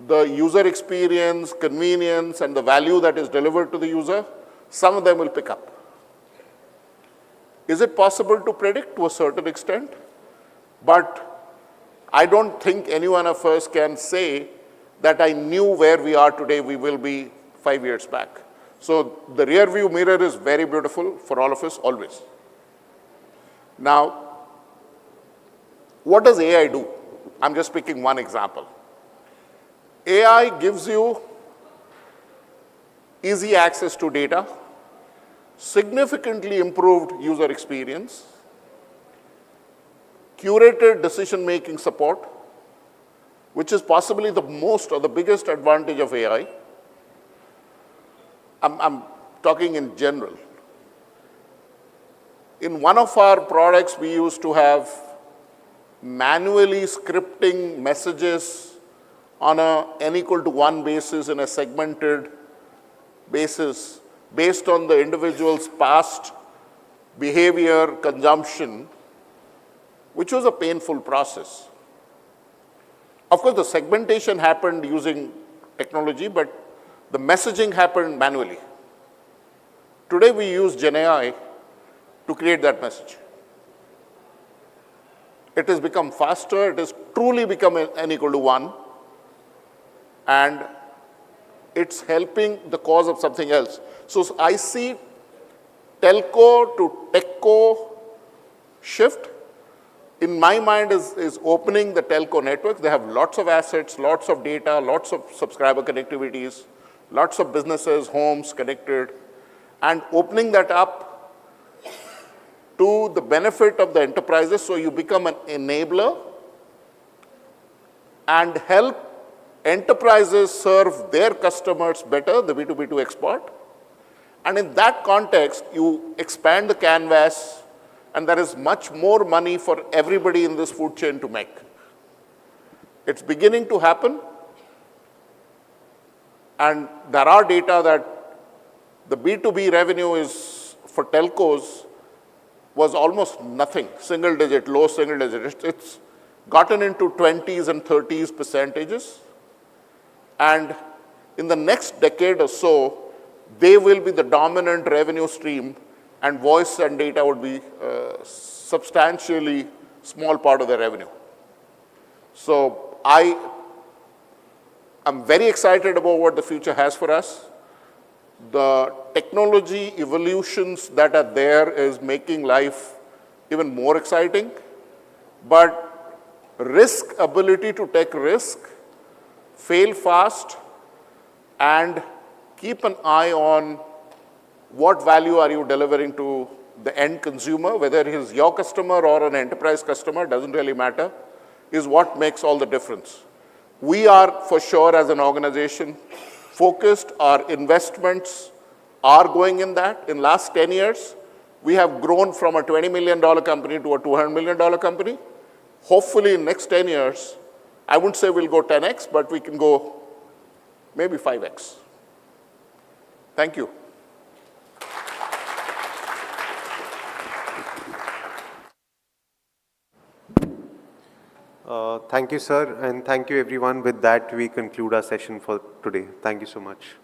the user experience, convenience, and the value that is delivered to the user, some of them will pick up. Is it possible to predict to a certain extent? But I don't think any one of us can say that I knew where we are today, we will be 5 years back. So the rear view mirror is very beautiful for all of us, always. Now, what does AI do? I'm just picking one example. AI gives you easy access to data, significantly improved user experience, curated decision-making support, which is possibly the most or the biggest advantage of AI. I'm talking in general. In one of our products, we used to have manually scripting messages on a n equal to 1 basis in a segmented basis based on the individual's past behavior, consumption, which was a painful process. Of course, the segmentation happened using technology, but the messaging happened manually. Today, we use GenAI to create that message. It has become faster. It has truly become n equal to 1. And it's helping the cause of something else. So I see telco to techco shift. In my mind is opening the telco networks. They have lots of assets, lots of data, lots of subscriber connectivities, lots of businesses, homes connected, and opening that up to the benefit of the enterprises, so you become an enabler and help enterprises serve their customers better, the B2B2 export. And in that context, you expand the canvas, and there is much more money for everybody in this food chain to make. It's beginning to happen, and there are data that the B2B revenue is, for telcos, was almost nothing, single digit, low single digit. It's gotten into 20s and 30s percentages. And in the next decade or so, they will be the dominant revenue stream, and voice and data would be a substantially small part of the revenue. So I'm very excited about what the future has for us. The technology evolutions that are there is making life even more exciting. But ability to take risk, fail fast, and keep an eye on what value are you delivering to the end consumer, whether he is your customer or an enterprise customer, doesn't really matter, is what makes all the difference. We are, for sure, as an organization, focused. Our investments are going in that. In last 10 years, we have grown from a $20 million company to a $200 million company. Hopefully, in next 10 years, I wouldn't say we'll go 10x, but we can go maybe 5x. Thank you. Thank you, sir, and thank you, everyone. With that, we conclude our session for today. Thank you so much.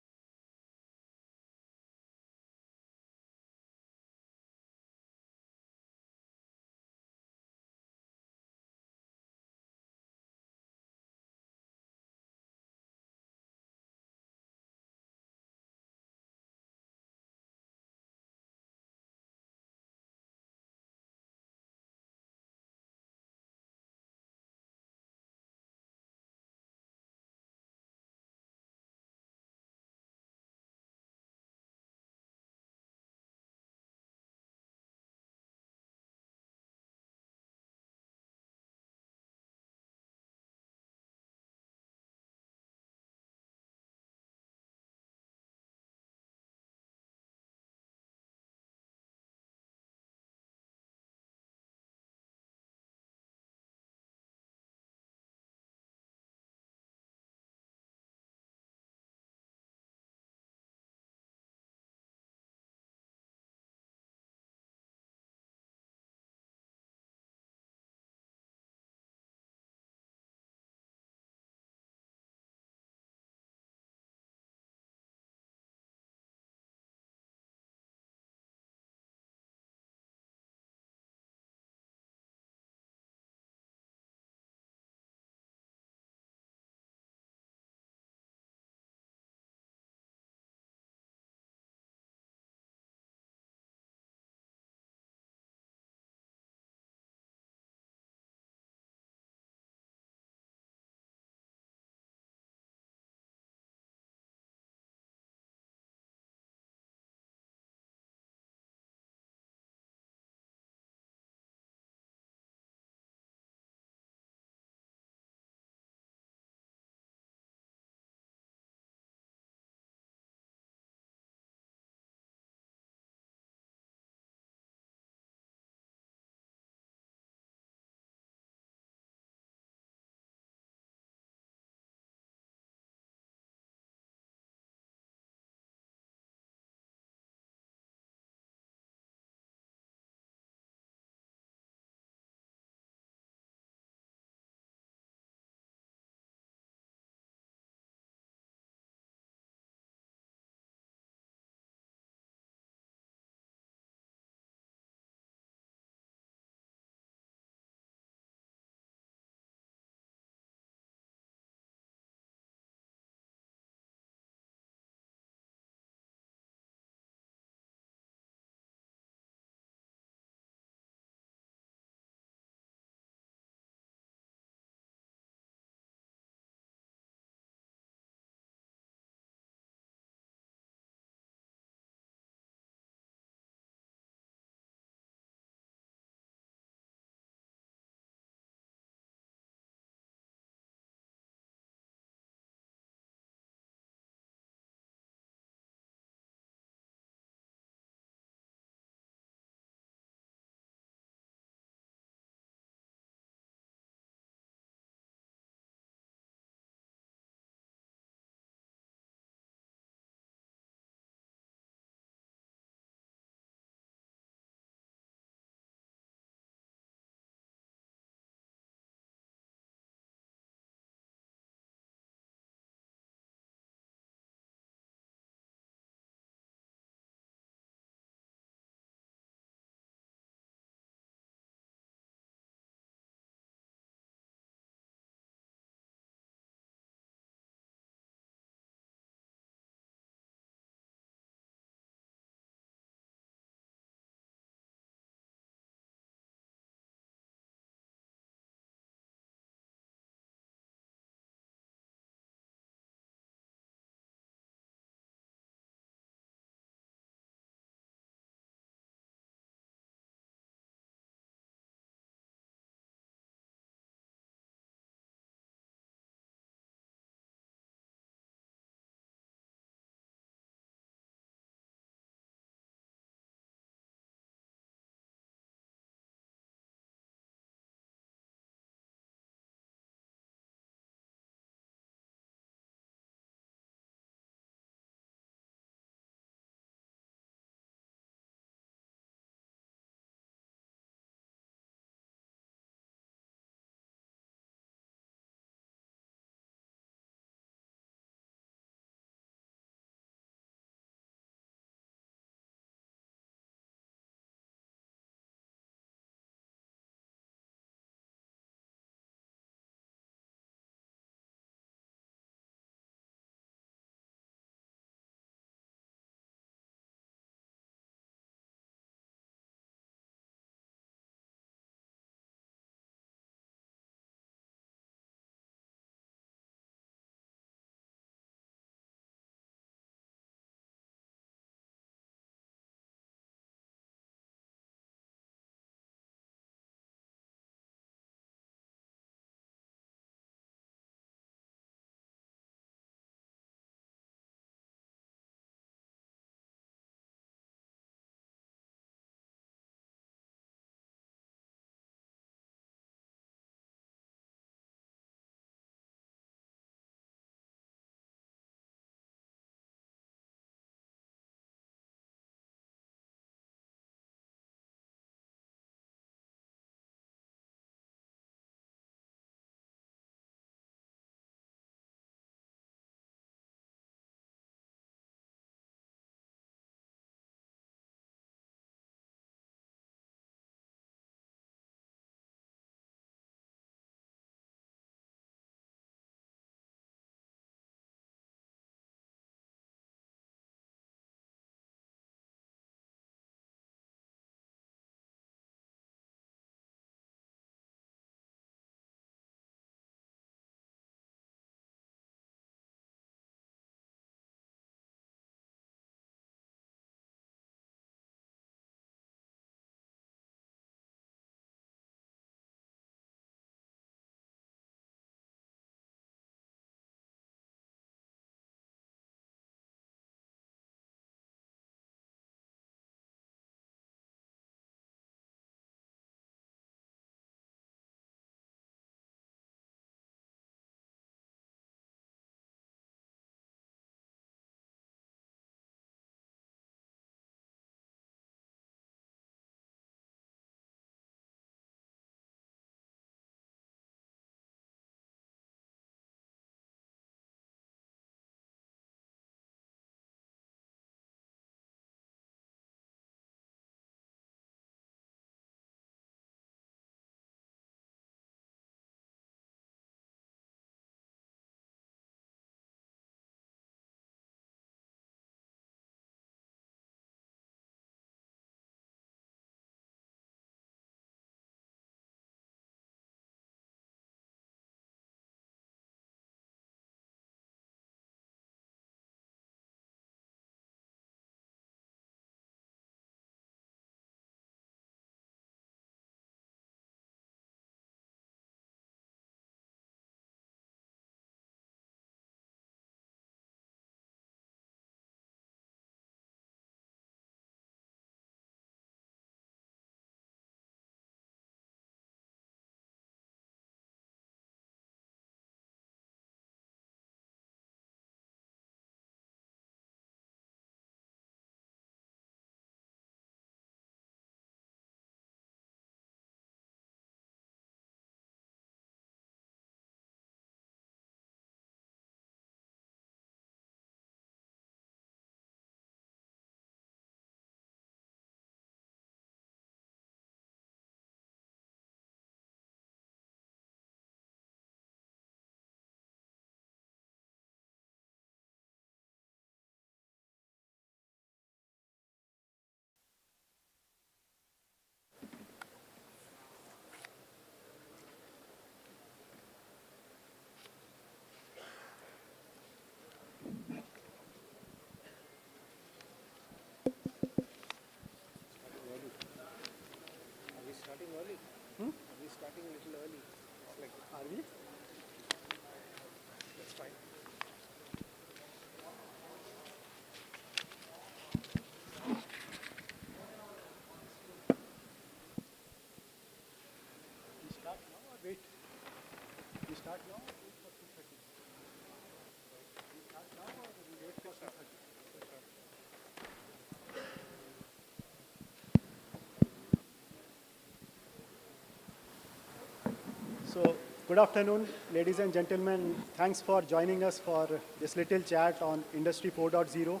So, good afternoon, ladies and gentlemen. Thanks for joining us for this little chat on Industry 4.0,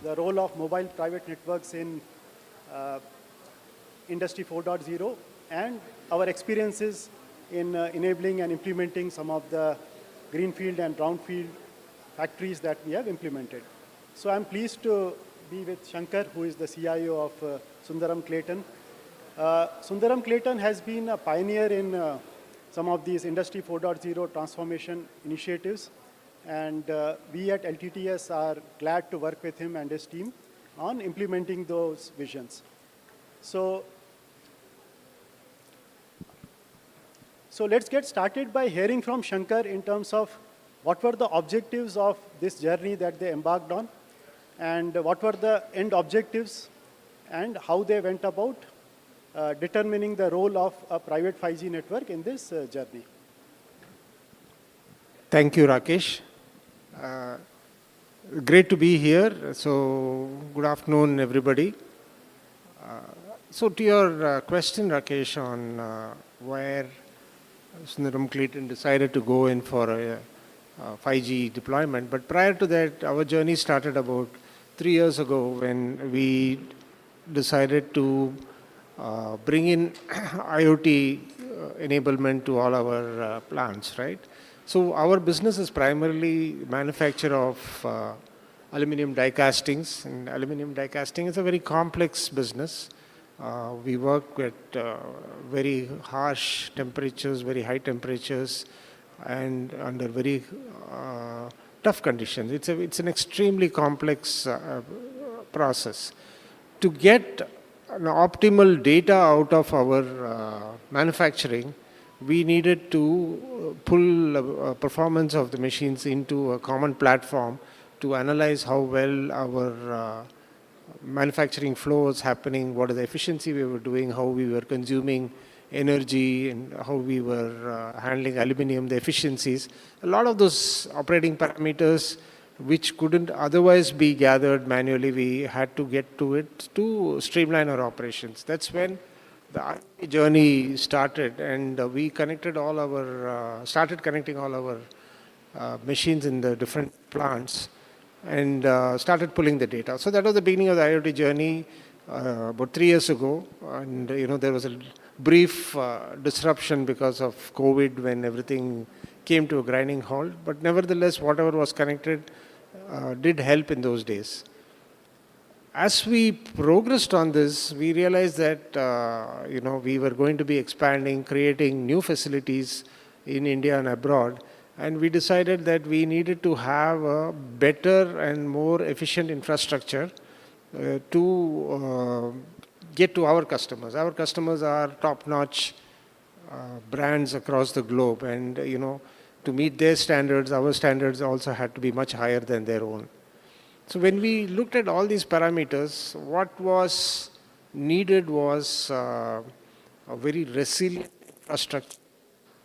the role of mobile private networks in Industry 4.0, and our experiences in enabling and implementing some of the Greenfield and Brownfield factories that we have implemented. So I'm pleased to be with Shankar, who is the CIO of Sundaram Clayton. Sundaram Clayton has been a pioneer in some of these Industry 4.0 transformation initiatives, and we at LTTS are glad to work with him and his team on implementing those visions. So let's get started by hearing from Shankar in terms of what were the objectives of this journey that they embarked on, and what were the end objectives, and how they went about determining the role of a private 5G network in this journey. Thank you, Rakesh. Great to be here. So, good afternoon, everybody. So, to your question, Rakesh, on where Sundaram Clayton decided to go in for a 5G deployment. But prior to that, our journey started about 3 years ago when we decided to bring in IoT enablement to all our plants, right? So our business is primarily manufacture of aluminum die castings, and aluminum die casting is a very complex business. We work with very harsh temperatures, very high temperatures, and under very tough conditions. It's an extremely complex process. To get an optimal data out of our manufacturing, we needed to pull performance of the machines into a common platform to analyze how well our manufacturing flow was happening, what is the efficiency we were doing, how we were consuming energy, and how we were handling aluminum, the efficiencies. A lot of those operating parameters which couldn't otherwise be gathered manually, we had to get to it to streamline our operations. That's when the IoT journey started, and we connected all our, started connecting all our machines in the different plants, and started pulling the data. So that was the beginning of the IoT journey about 3 years ago. And there was a brief disruption because of COVID when everything came to a grinding halt. But nevertheless, whatever was connected did help in those days. As we progressed on this, we realized that we were going to be expanding, creating new facilities in India and abroad. And we decided that we needed to have a better and more efficient infrastructure to get to our customers. Our customers are top-notch brands across the globe. And, to meet their standards, our standards also had to be much higher than their own. So when we looked at all these parameters, what was needed was a very resilient infrastructure,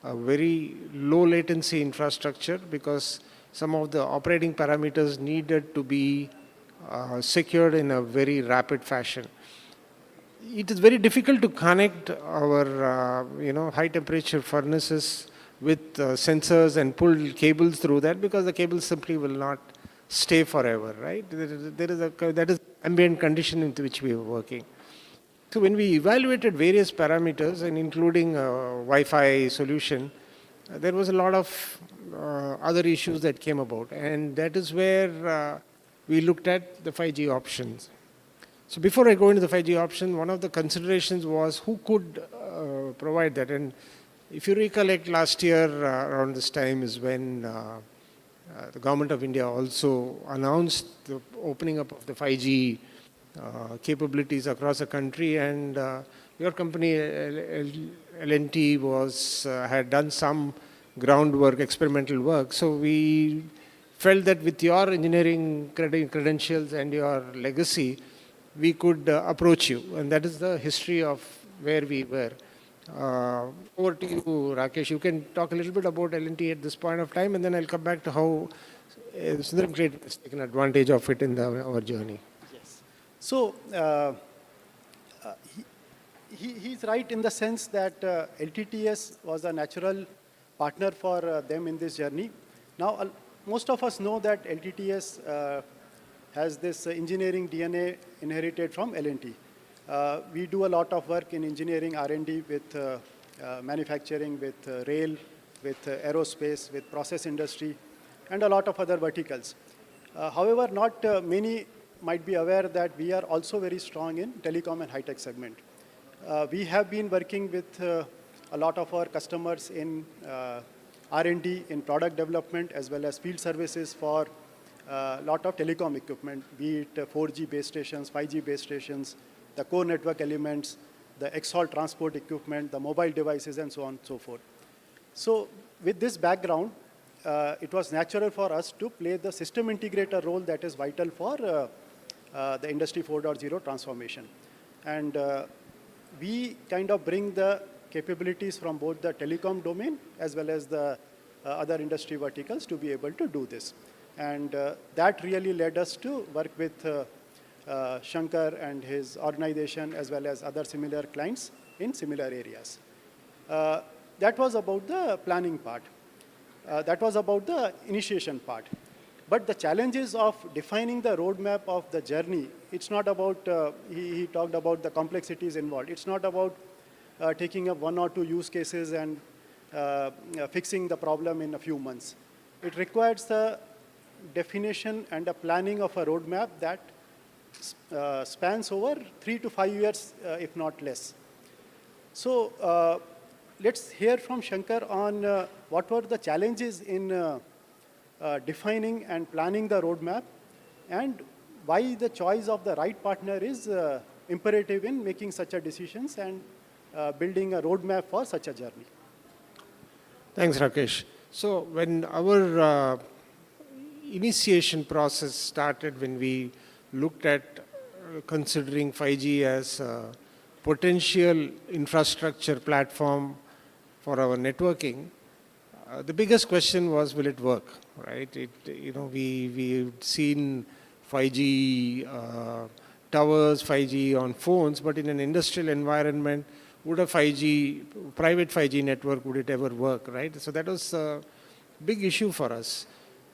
a very low latency infrastructure, because some of the operating parameters needed to be secured in a very rapid fashion. It is very difficult to connect our high temperature furnaces with sensors and pull cables through that, because the cables simply will not stay forever, right? That is ambient condition into which we were working. So when we evaluated various parameters, and including Wi-Fi solution, there was a lot of other issues that came about, and that is where we looked at the 5G options. So before I go into the 5G option, one of the considerations was who could provide that. And if you recollect, last year around this time is when the government of India also announced the opening up of the 5G capabilities across the country, and your company L&T had done some groundwork, experimental work. So we felt that with your engineering credentials and your legacy, we could approach you, and that is the history of where we were. Over to you, Rakesh. You can talk a little bit about L&T at this point of time, and then I'll come back to how Sundaram Clayton has taken advantage of it in our journey. Yes. So he's right in the sense that LTTS was a natural partner for them in this journey. Now, most of us know that LTTS has this engineering DNA inherited from L&T. We do a lot of work in engineering R&D with manufacturing, with rail, with aerospace, with process industry, and a lot of other verticals. However, not many might be aware that we are also very strong in telecom and high-tech segment. We have been working with a lot of our customers in R&D, in product development, as well as field services for a lot of telecom equipment, be it 4G base stations, 5G base stations, the core network elements, the XHAL transport equipment, the mobile devices, and so on and so forth. So with this background, it was natural for us to play the system integrator role that is vital for the Industry 4.0 transformation. And we kind of bring the capabilities from both the telecom domain as well as the other industry verticals to be able to do this. And that really led us to work with Shankar and his organization as well as other similar clients in similar areas. That was about the planning part. That was about the initiation part. But the challenges of defining the roadmap of the journey, it's not about, he talked about the complexities involved. It's not about taking up 1 or 2 use cases and fixing the problem in a few months. It requires the definition and a planning of a roadmap that spans over 3 to 5 years, if not less. So let's hear from Shankar on what were the challenges in defining and planning the roadmap, and why the choice of the right partner is imperative in making such a decisions and building a roadmap for such a journey. Thanks, Rakesh. So when our initiation process started, when we looked at considering 5G as a potential infrastructure platform for our networking, the biggest question was, will it work, right? We've seen 5G towers, 5G on phones, but in an industrial environment, would a private 5G network, would it ever work, right? So that was a big issue for us.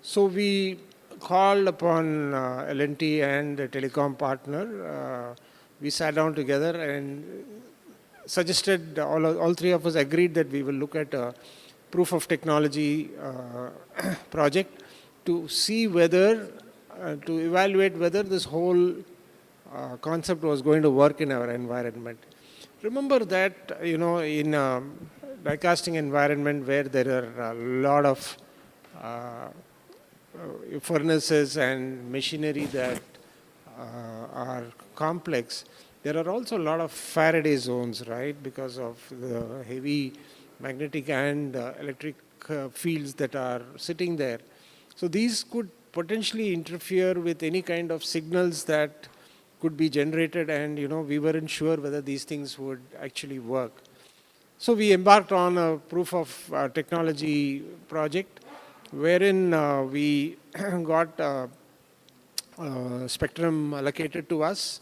So we called upon L&T and a telecom partner. We sat down together and suggested, all three of us agreed that we will look at a proof of technology project to see whether, to evaluate whether this whole concept was going to work in our environment. Remember that, in a die-casting environment where there are a lot of furnaces and machinery that are complex, there are also a lot of Faraday zones, right, because of the heavy magnetic and electric fields that are sitting there. So these could potentially interfere with any kind of signals that could be generated, and we weren't sure whether these things would actually work. So we embarked on a proof of technology project wherein we got spectrum allocated to us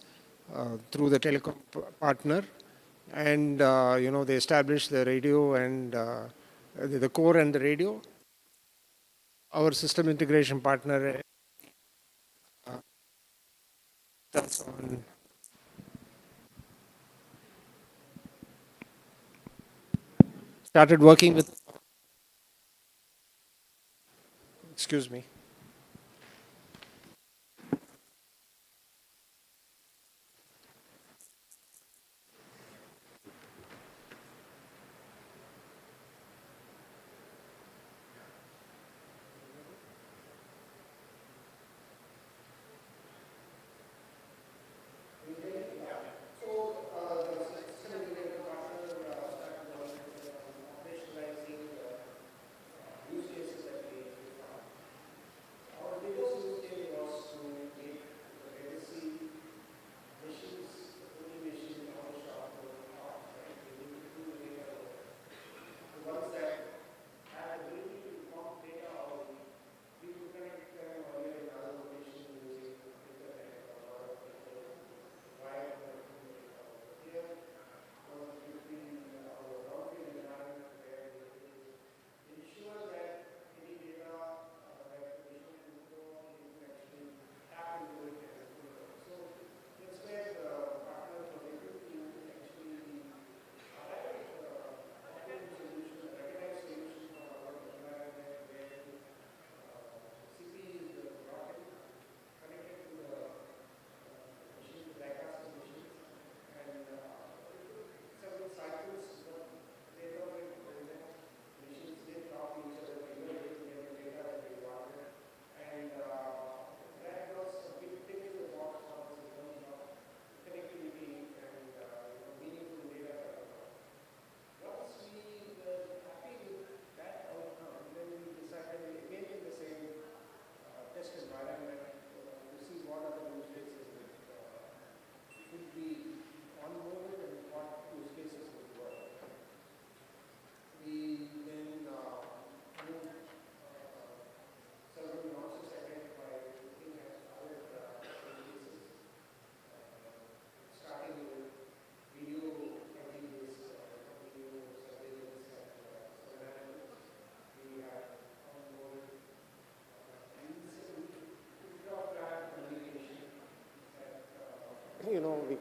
through the telecom partner, and they established the radio and the core and the radio. Our system integration partner started working with, excuse me.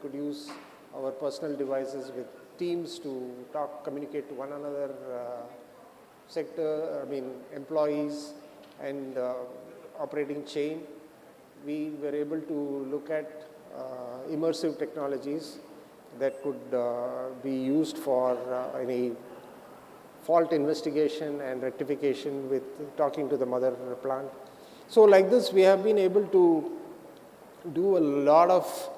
could use our personal devices with teams to talk, communicate to one another, employees and operating chain. We were able to look at immersive technologies that could be used for any fault investigation and rectification with talking to the mother plant. So like this, we have been able to do a lot of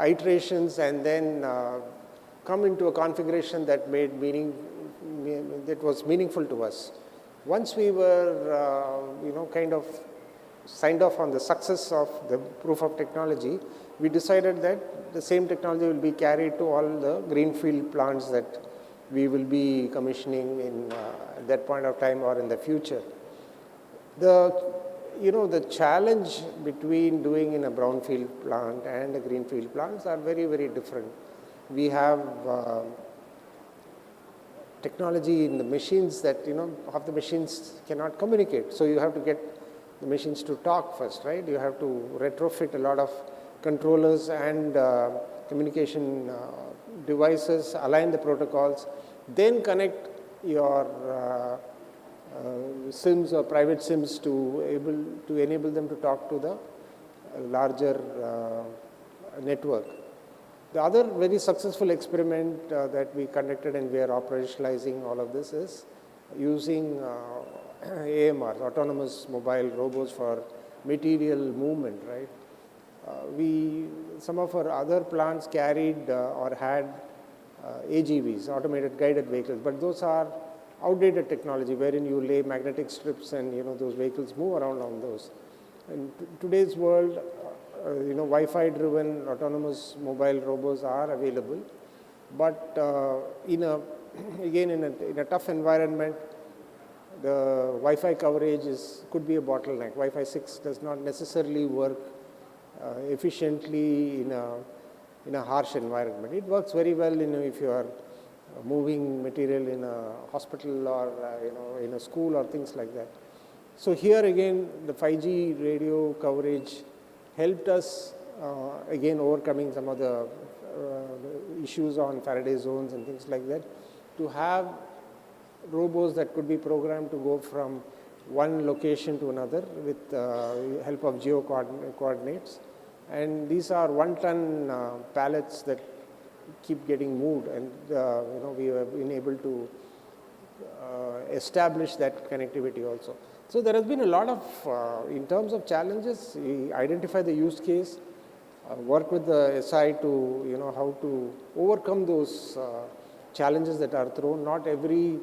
iterations and then come into a configuration that that was meaningful to us. Once we were, kind of signed off on the success of the proof of technology, we decided that the same technology will be carried to all the greenfield plants that we will be commissioning in at that point of time or in the future. The challenge between doing in a brownfield plant and a greenfield plants are very, very different. We have technology in the machines that, half the machines cannot communicate. So you have to get the machines to talk first, right? You have to retrofit a lot of controllers and communication devices, align the protocols, then connect your SIMs or private SIMs to enable them to talk to the larger network. The other very successful experiment that we conducted and we are operationalizing all of this is using AMRs, autonomous mobile robots for material movement, right? Some of our other plants carried or had AGVs, automated guided vehicles, but those are outdated technology wherein you lay magnetic strips and those vehicles move around on those. In today's world, Wi-Fi driven autonomous mobile robots are available, but in a tough environment, the Wi-Fi coverage could be a bottleneck. Wi-Fi 6 does not necessarily work efficiently in a harsh environment. It works very well if you are moving material in a hospital or in a school or things like that. So here again, the 5G radio coverage helped us again overcoming some of the issues on Faraday zones and things like that, to have robots that could be programmed to go from one location to another with help of geo coordinates. And these are 1-ton pallets that keep getting moved, and we have been able to establish that connectivity also. So there has been a lot of, in terms of challenges, we identify the use case, work with the SI to, how to overcome those challenges that are thrown. Not every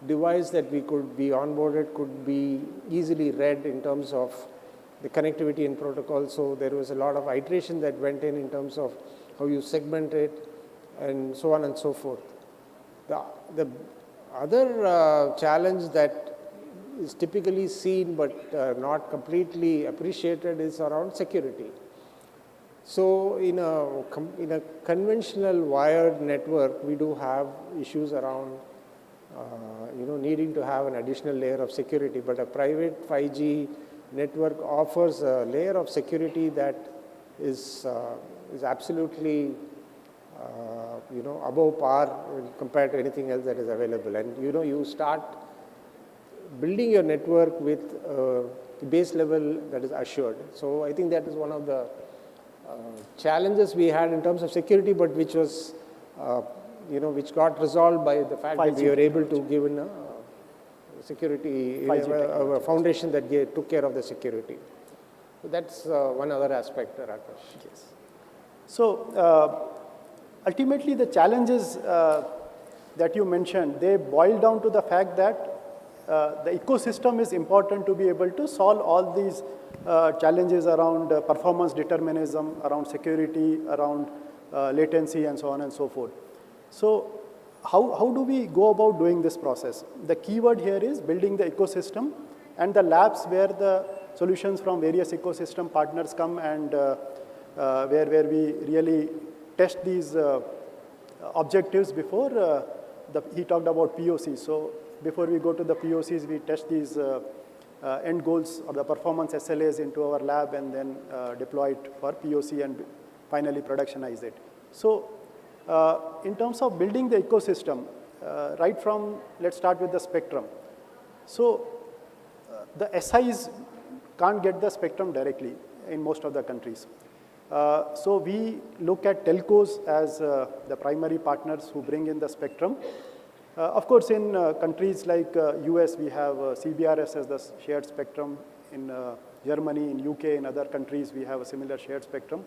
device that we could be onboarded could be easily read in terms of the connectivity and protocol. So there was a lot of iteration that went in terms of how you segment it and so on and so forth. The other challenge that is typically seen but not completely appreciated is around security. So in a conventional wired network, we do have issues around needing to have an additional layer of security, but a private 5G network offers a layer of security that is absolutely above par compared to anything else that is available. And you start building your network with base level that is assured. So I think that is one of the challenges we had in terms of security, but which was which got resolved by the fact that we were able to give in a security, a foundation that took care of the security. So that's one other aspect, Rakesh. Yes. So ultimately, the challenges that you mentioned, they boil down to the fact that the ecosystem is important to be able to solve all these challenges around performance determinism, around security, around latency, and so on and so forth. So how do we go about doing this process? The key word here is building the ecosystem, and the labs where the solutions from various ecosystem partners come and where we really test these objectives before he talked about POCs. So before we go to the POCs, we test these end goals or the performance SLAs into our lab and then deploy it for POC and finally productionize it. So in terms of building the ecosystem, right from, let's start with the spectrum. So the SIs can't get the spectrum directly in most of the countries. So we look at telcos as the primary partners who bring in the spectrum. Of course, in countries like US, we have CBRS as the shared spectrum. In Germany, in UK, in other countries, we have a similar shared spectrum.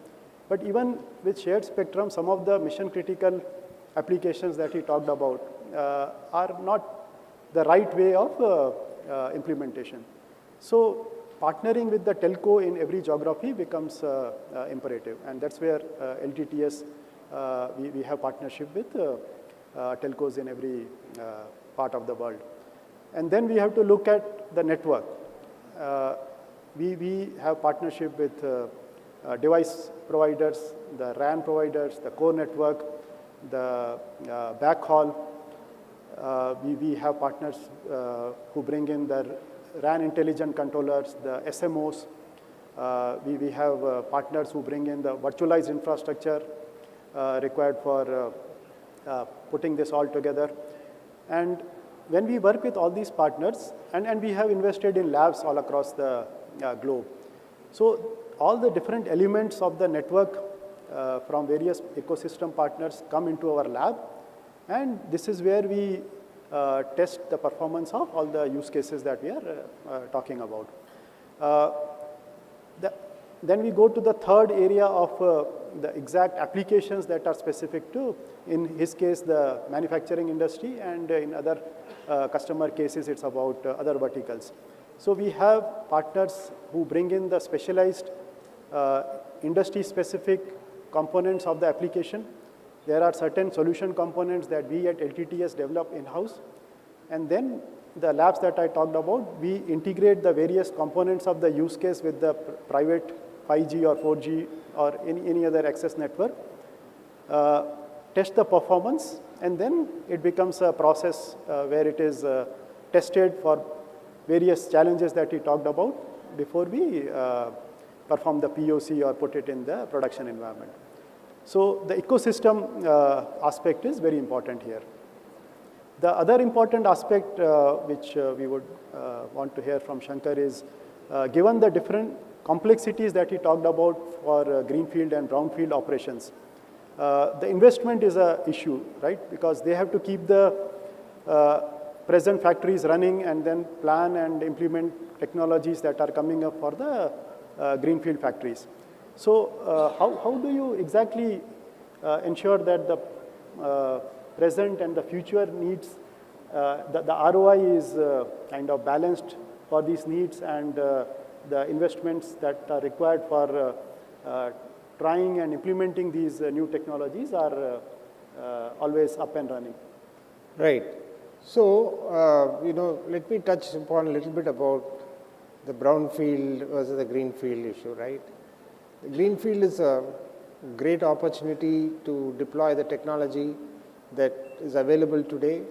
But even with shared spectrum, some of the mission critical applications that he talked about are not the right way of implementation. So partnering with the telco in every geography becomes imperative. And that's where LTTS, we have partnership with telcos in every part of the world. And then we have to look at the network. We have partnership with device providers, the RAN providers, the core network, the backhaul. We have partners who bring in the RAN intelligent controllers, the SMOs. We have partners who bring in the virtualized infrastructure required for putting this all together. And when we work with all these partners, and we have invested in labs all across the globe. So all the different elements of the network from various ecosystem partners come into our lab. And this is where we test the performance of all the use cases that we are talking about. Then we go to the third area of the exact applications that are specific to, in his case, the manufacturing industry, and in other customer cases, it's about other verticals. So we have partners who bring in the specialized industry-specific components of the application. There are certain solution components that we at LTTS develop in-house. And then the labs that I talked about, we integrate the various components of the use case with the private 5G or 4G or any other access network, test the performance, and then it becomes a process where it is tested for various challenges that we talked about before we perform the POC or put it in the production environment. So the ecosystem aspect is very important here. The other important aspect which we would want to hear from Shankar is, given the different complexities that he talked about for Greenfield and Brownfield operations, the investment is an issue, right? Because they have to keep the present factories running and then plan and implement technologies that are coming up for the Greenfield factories. So how do you exactly ensure that the present and the future needs, the ROI is kind of balanced for these needs, and the investments that are required for trying and implementing these new technologies are always up and running? Right. So, let me touch upon a little bit about the brownfield versus the greenfield issue, right? The greenfield is a great opportunity to deploy the technology that is available today.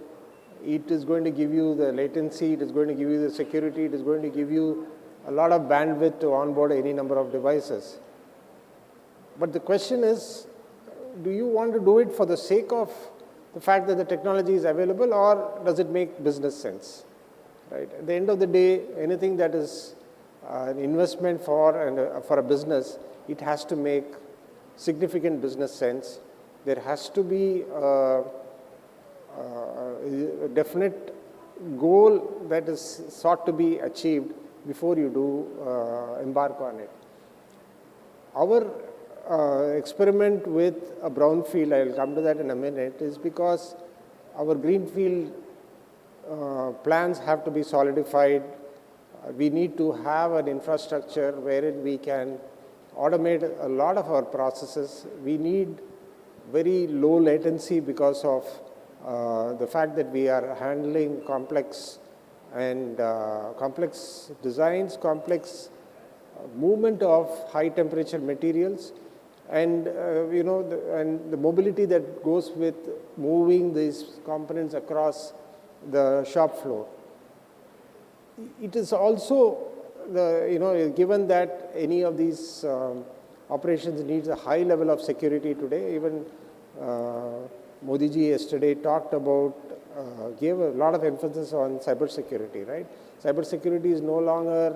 It is going to give you the latency, it is going to give you the security, it is going to give you a lot of bandwidth to onboard any number of devices. But the question is, do you want to do it for the sake of the fact that the technology is available, or does it make business sense? Right? At the end of the day, anything that is an investment for a business, it has to make significant business sense. There has to be a definite goal that is sought to be achieved before you do embark on it. Our experiment with a brownfield, I will come to that in a minute, is because our greenfield plans have to be solidified. We need to have an infrastructure wherein we can automate a lot of our processes. We need very low latency because of the fact that we are handling complex designs, complex movement of high temperature materials, and and the mobility that goes with moving these components across the shop floor. It is also given that any of these operations needs a high level of security today. Even Modi ji yesterday talked about, gave a lot of emphasis on cybersecurity, right? Cybersecurity is no longer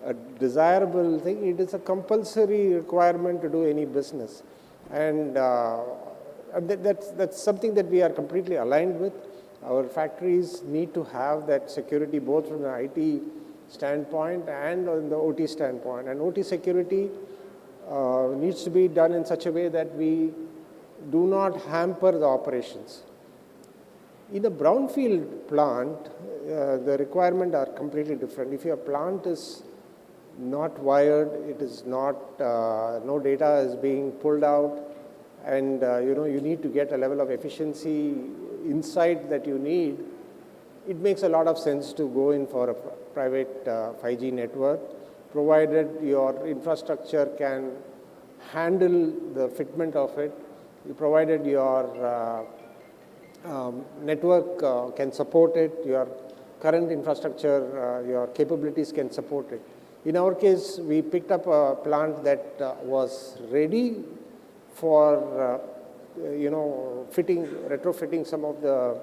a desirable thing, it is a compulsory requirement to do any business. And that's something that we are completely aligned with. Our factories need to have that security both from the IT standpoint and on the OT standpoint. And OT security needs to be done in such a way that we do not hamper the operations. In a brownfield plant, the requirements are completely different. If your plant is not wired, it is not, no data is being pulled out, and you need to get a level of efficiency insight that you need, it makes a lot of sense to go in for a private 5G network, provided your infrastructure can handle the fitment of it, provided your network can support it, your current infrastructure, your capabilities can support it. In our case, we picked up a plant that was ready for retrofitting some of the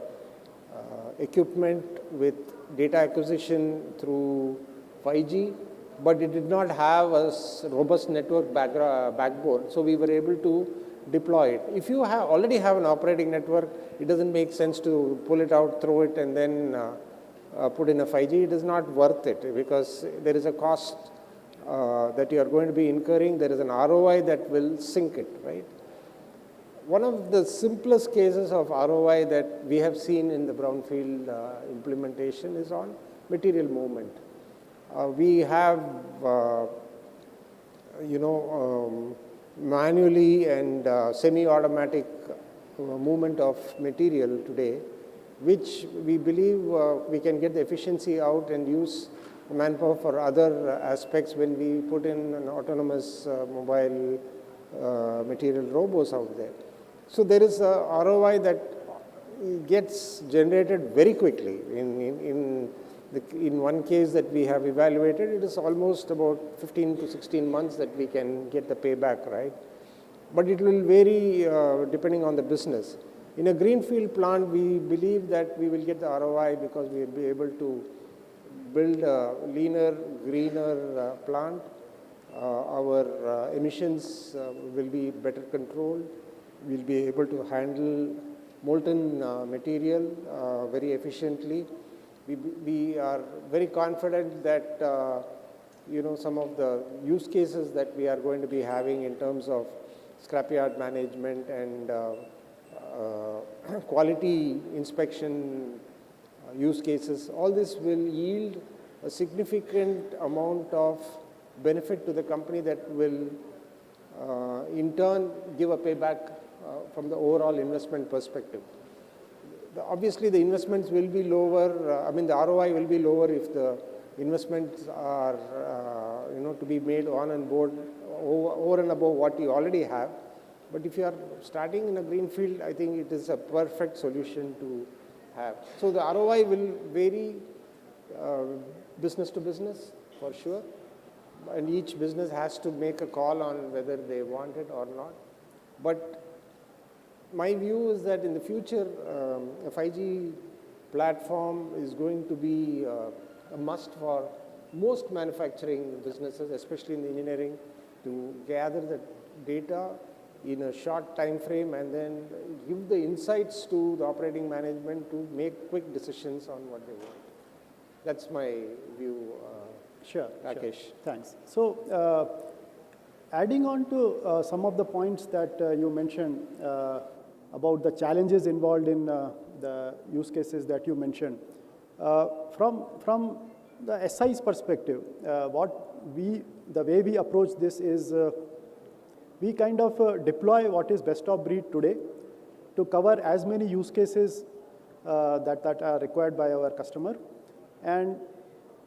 equipment with data acquisition through 5G, but it did not have a robust network backbone, so we were able to deploy it. If you already have an operating network, it doesn't make sense to pull it out, throw it, and then put in a 5G. It is not worth it because there is a cost that you are going to be incurring. There is an ROI that will sink it, right? One of the simplest cases of ROI that we have seen in the brownfield implementation is on material movement. We have, manually and semi-automatic movement of material today, which we believe we can get the efficiency out and use manpower for other aspects when we put in an autonomous mobile material robots out there. So there is a ROI that gets generated very quickly. In one case that we have evaluated, it is almost about 15 to 16 months that we can get the payback, right? But it will vary depending on the business. In a greenfield plant, we believe that we will get the ROI because we will be able to build a leaner, greener plant. Our emissions will be better controlled. We'll be able to handle molten material very efficiently. We are very confident that some of the use cases that we are going to be having in terms of scrapyard management and quality inspection use cases, all this will yield a significant amount of benefit to the company that will in turn give a payback from the overall investment perspective. Obviously, the investments will be lower, the ROI will be lower if the investments are to be made on and board over and above what you already have. But if you are starting in a greenfield, I think it is a perfect solution to have. So the ROI will vary business to business for sure, and each business has to make a call on whether they want it or not. But my view is that in the future, a 5G platform is going to be a must for most manufacturing businesses, especially in the engineering, to gather the data in a short time frame and then give the insights to the operating management to make quick decisions on what they want. That's my view, Rakesh. Sure. Thanks. So, adding on to some of the points that you mentioned about the challenges involved in the use cases that you mentioned, from the SI's perspective, the way we approach this is we kind of deploy what is best of breed today to cover as many use cases that are required by our customer, and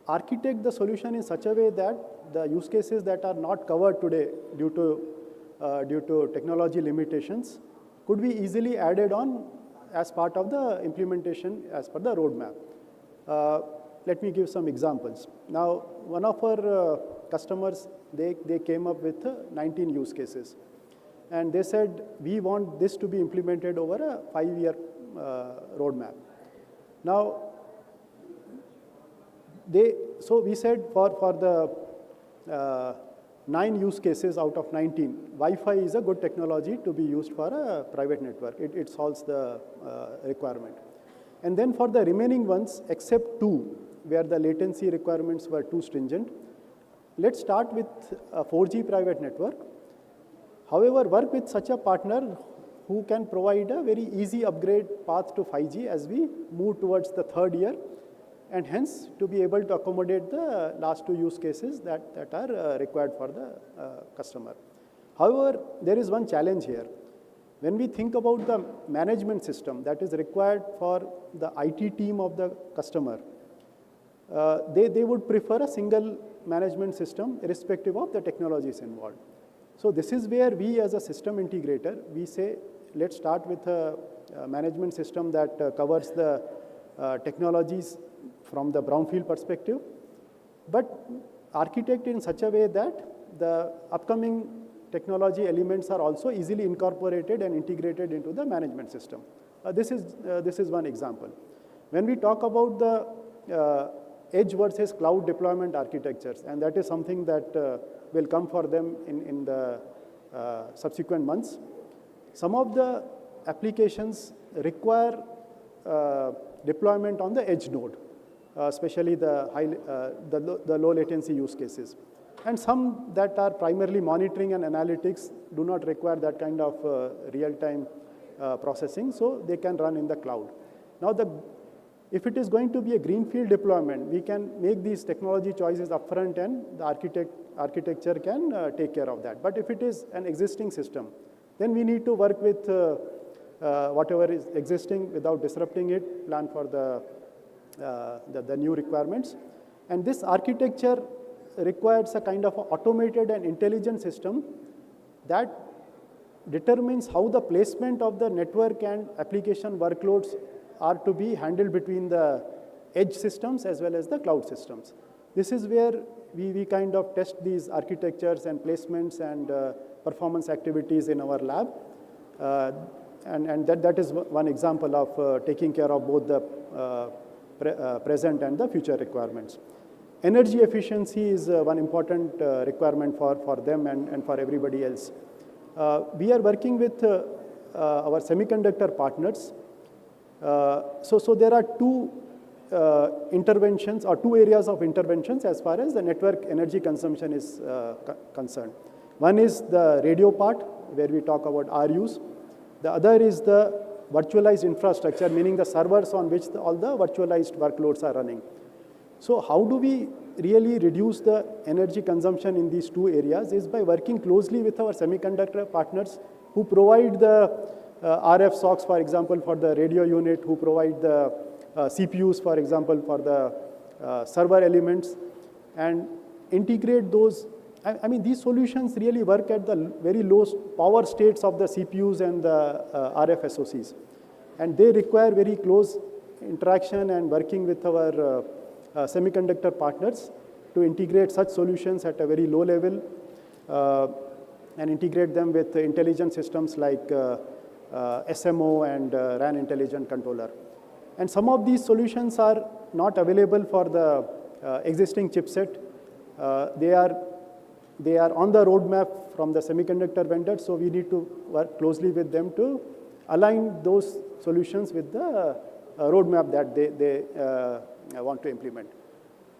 architect the solution in such a way that the use cases that are not covered today due to technology limitations could be easily added on as part of the implementation as per the roadmap. Let me give some examples. Now, one of our customers, they came up with 19 use cases. and they said, we want this to be implemented over a 5-year roadmap. Now, so we said for the 9 use cases out of 19, Wi-Fi is a good technology to be used for a private network. It solves the requirement. And then for the remaining ones, except 2, where the latency requirements were too stringent, let's start with a 4G private network. However, work with such a partner who can provide a very easy upgrade path to 5G as we move towards the 3rd year, and hence to be able to accommodate the last 2 use cases that are required for the customer. However, there is one challenge here. When we think about the management system that is required for the IT team of the customer, they would prefer a single management system irrespective of the technologies involved. So this is where we as a system integrator, we say, let's start with a management system that covers the technologies from the brownfield perspective, but architect in such a way that the upcoming technology elements are also easily incorporated and integrated into the management system. This is one example. When we talk about the edge versus cloud deployment architectures, and that is something that will come for them in the subsequent months, some of the applications require deployment on the edge node, especially the low latency use cases. And some that are primarily monitoring and analytics do not require that kind of real-time processing, so they can run in the cloud. Now, if it is going to be a greenfield deployment, we can make these technology choices upfront and the architecture can take care of that. But if it is an existing system, then we need to work with whatever is existing without disrupting it, plan for the new requirements. And this architecture requires a kind of automated and intelligent system that determines how the placement of the network and application workloads are to be handled between the edge systems as well as the cloud systems. This is where we kind of test these architectures and placements and performance activities in our lab. And that is one example of taking care of both the present and the future requirements. Energy efficiency is one important requirement for them and for everybody else. We are working with our semiconductor partners. So there are 2 interventions or 2 areas of interventions as far as the network energy consumption is concerned. One is the radio part, where we talk about RUs. The other is the virtualized infrastructure, meaning the servers on which all the virtualized workloads are running. So how do we really reduce the energy consumption in these 2 areas is by working closely with our semiconductor partners who provide the RF SOCs, for example, for the radio unit, who provide the CPUs, for example, for the server elements, and integrate those. I mean, these solutions really work at the very low power states of the CPUs and the RF SoCs. And they require very close interaction and working with our semiconductor partners to integrate such solutions at a very low level and integrate them with intelligent systems like SMO and RAN intelligent controller. And some of these solutions are not available for the existing chipset. They are on the roadmap from the semiconductor vendors, so we need to work closely with them to align those solutions with the roadmap that they want to implement.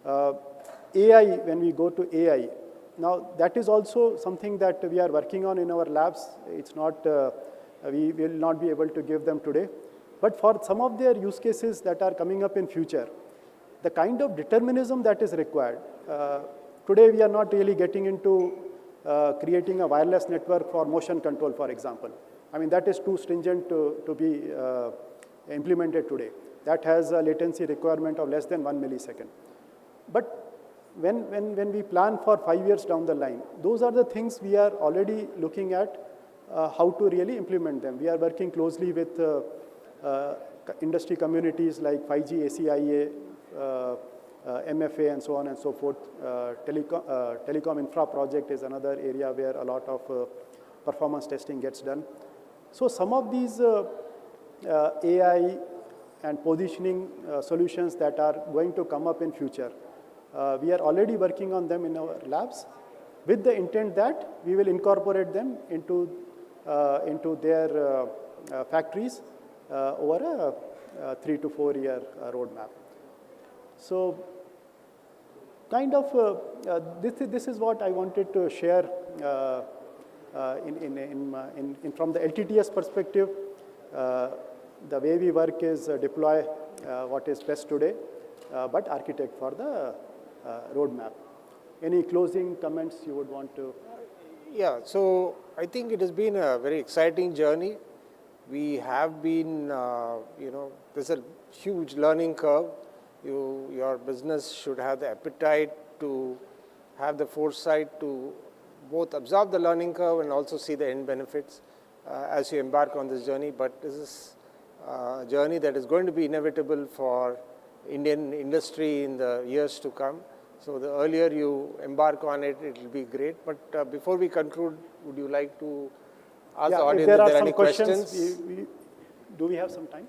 AI, when we go to AI, now that is also something that we are working on in our labs. It's not, we will not be able to give them today. But for some of their use cases that are coming up in future, the kind of determinism that is required, today we are not really getting into creating a wireless network for motion control, for example. I mean, that is too stringent to be implemented today. That has a latency requirement of less than 1 millisecond. But when we plan for 5 years down the line, those are the things we are already looking at how to really implement them. We are working closely with industry communities like 5G, ACIA, MFA, and so on and so forth. Telecom infra project is another area where a lot of performance testing gets done. So some of these AI and positioning solutions that are going to come up in future, we are already working on them in our labs with the intent that we will incorporate them into their factories over a 3 to 4 year roadmap. So kind of this is what I wanted to share from the LTTS perspective. The way we work is deploy what is best today, but architect for the roadmap. Any closing comments you would want to? Yeah, so I think it has been a very exciting journey. We have been, there's a huge learning curve. Your business should have the appetite to have the foresight to both absorb the learning curve and also see the end benefits as you embark on this journey. But this is a journey that is going to be inevitable for Indian industry in the years to come. So the earlier you embark on it, it will be great. But before we conclude, would you like to ask the audience if there are any questions? Do we have some time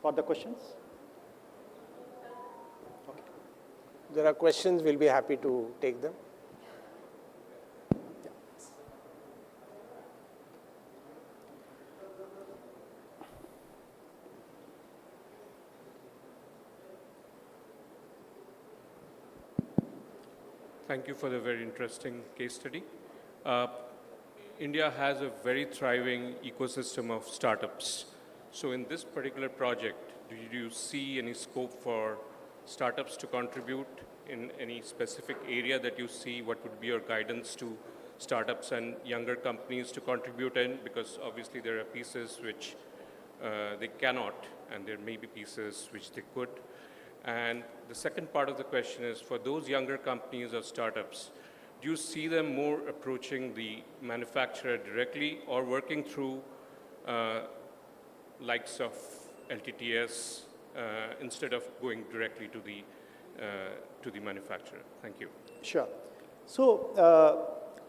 for the questions? Okay. If there are questions, we'll be happy to take them. Thank you for the very interesting case study. India has a very thriving ecosystem of startups. So in this particular project, do you see any scope for startups to contribute in any specific area that you see? What would be your guidance to startups and younger companies to contribute in? Because obviously there are pieces which they cannot, and there may be pieces which they could. And the second part of the question is, for those younger companies or startups, do you see them more approaching the manufacturer directly or working through likes of LTTS instead of going directly to the manufacturer? Thank you. Sure. So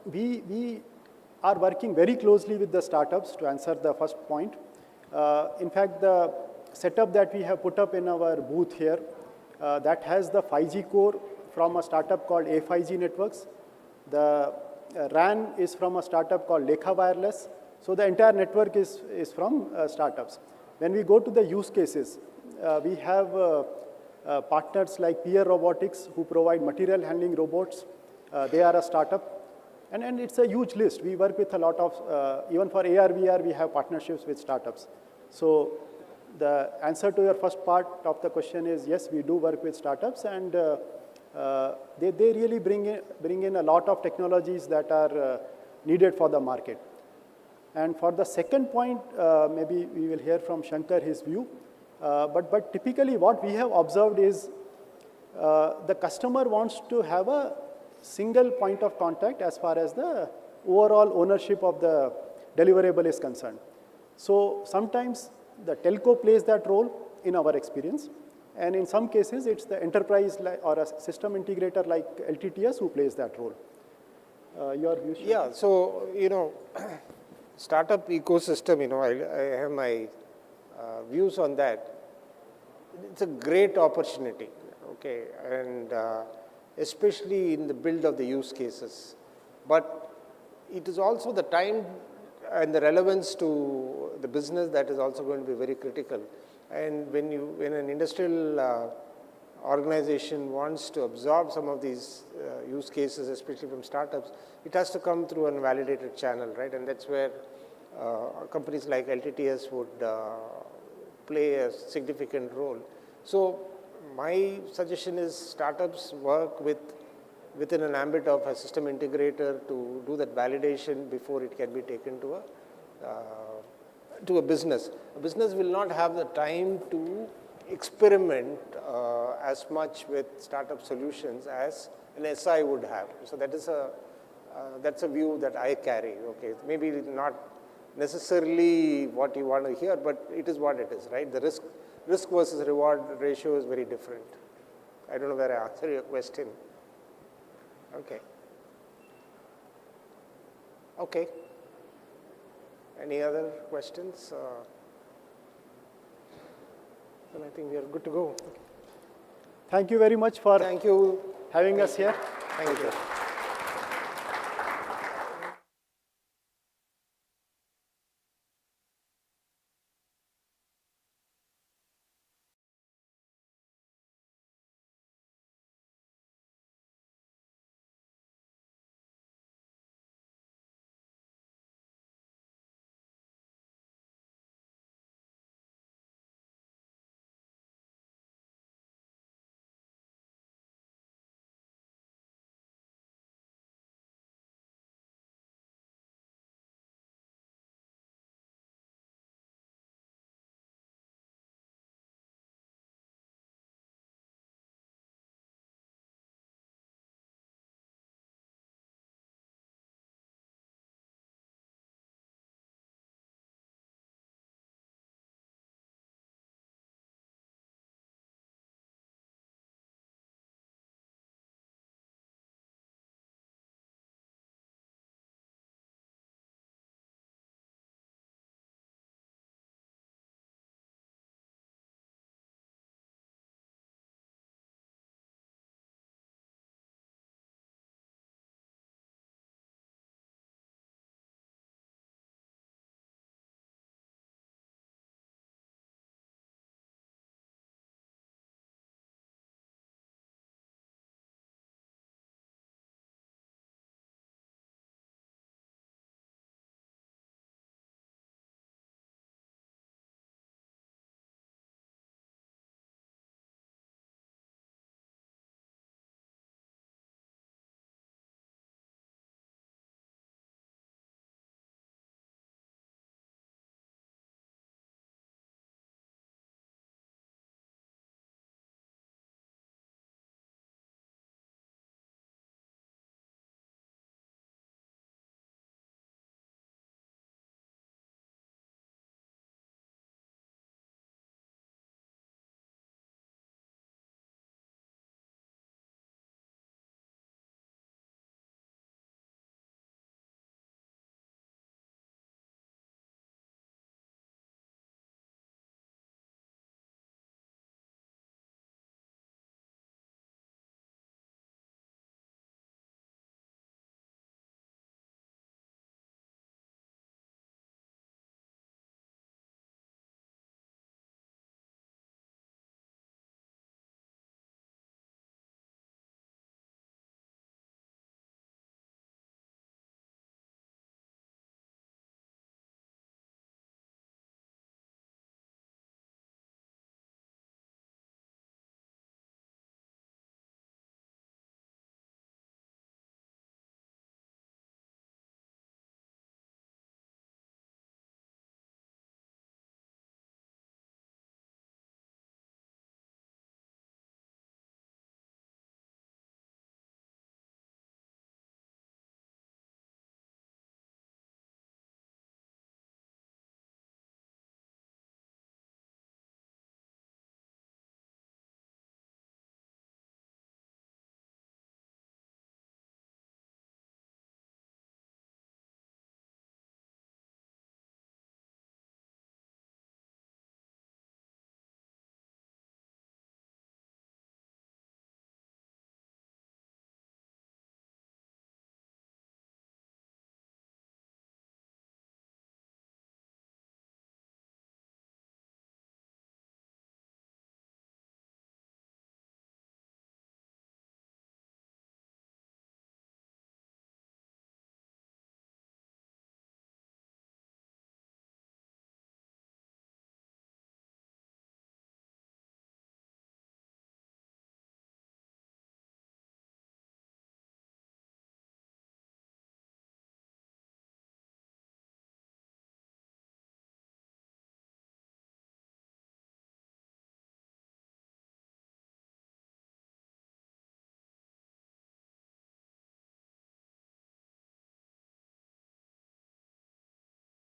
we are working very closely with the startups to answer the first point. In fact, the setup that we have put up in our booth here, that has the 5G core from a startup called A5G Networks. The RAN is from a startup called Lekha Wireless. So the entire network is from startups. When we go to the use cases, we have partners like Peer Robotics who provide material handling robots. They are a startup. And it's a huge list. We work with a lot of, even for AR, VR, we have partnerships with startups. So the answer to your first part of the question is yes, we do work with startups, and they really bring in a lot of technologies that are needed for the market. And for the second point, maybe we will hear from Shankar his view. But typically what we have observed is the customer wants to have a single point of contact as far as the overall ownership of the deliverable is concerned. So sometimes the telco plays that role in our experience. And in some cases, it's the enterprise or a system integrator like LTTS who plays that role. Your view? Yeah, so, startup ecosystem, I have my views on that. It's a great opportunity, okay, and especially in the build of the use cases. But it is also the time and the relevance to the business that is also going to be very critical. And when an industrial organization wants to absorb some of these use cases, especially from startups, it has to come through a validated channel, right? And that's where companies like LTTS would play a significant role. So my suggestion is startups work within an ambit of a system integrator to do that validation before it can be taken to a business. A business will not have the time to experiment as much with startup solutions as an SI would have. So that's a view that I carry. Okay, maybe not necessarily what you want to hear, but it is what it is, right? The risk versus reward ratio is very different. I don't know where I answered your question. Okay. Okay. Any other questions? Then I think we are good to go. Thank you very much for Thank you. having us here. Thank you.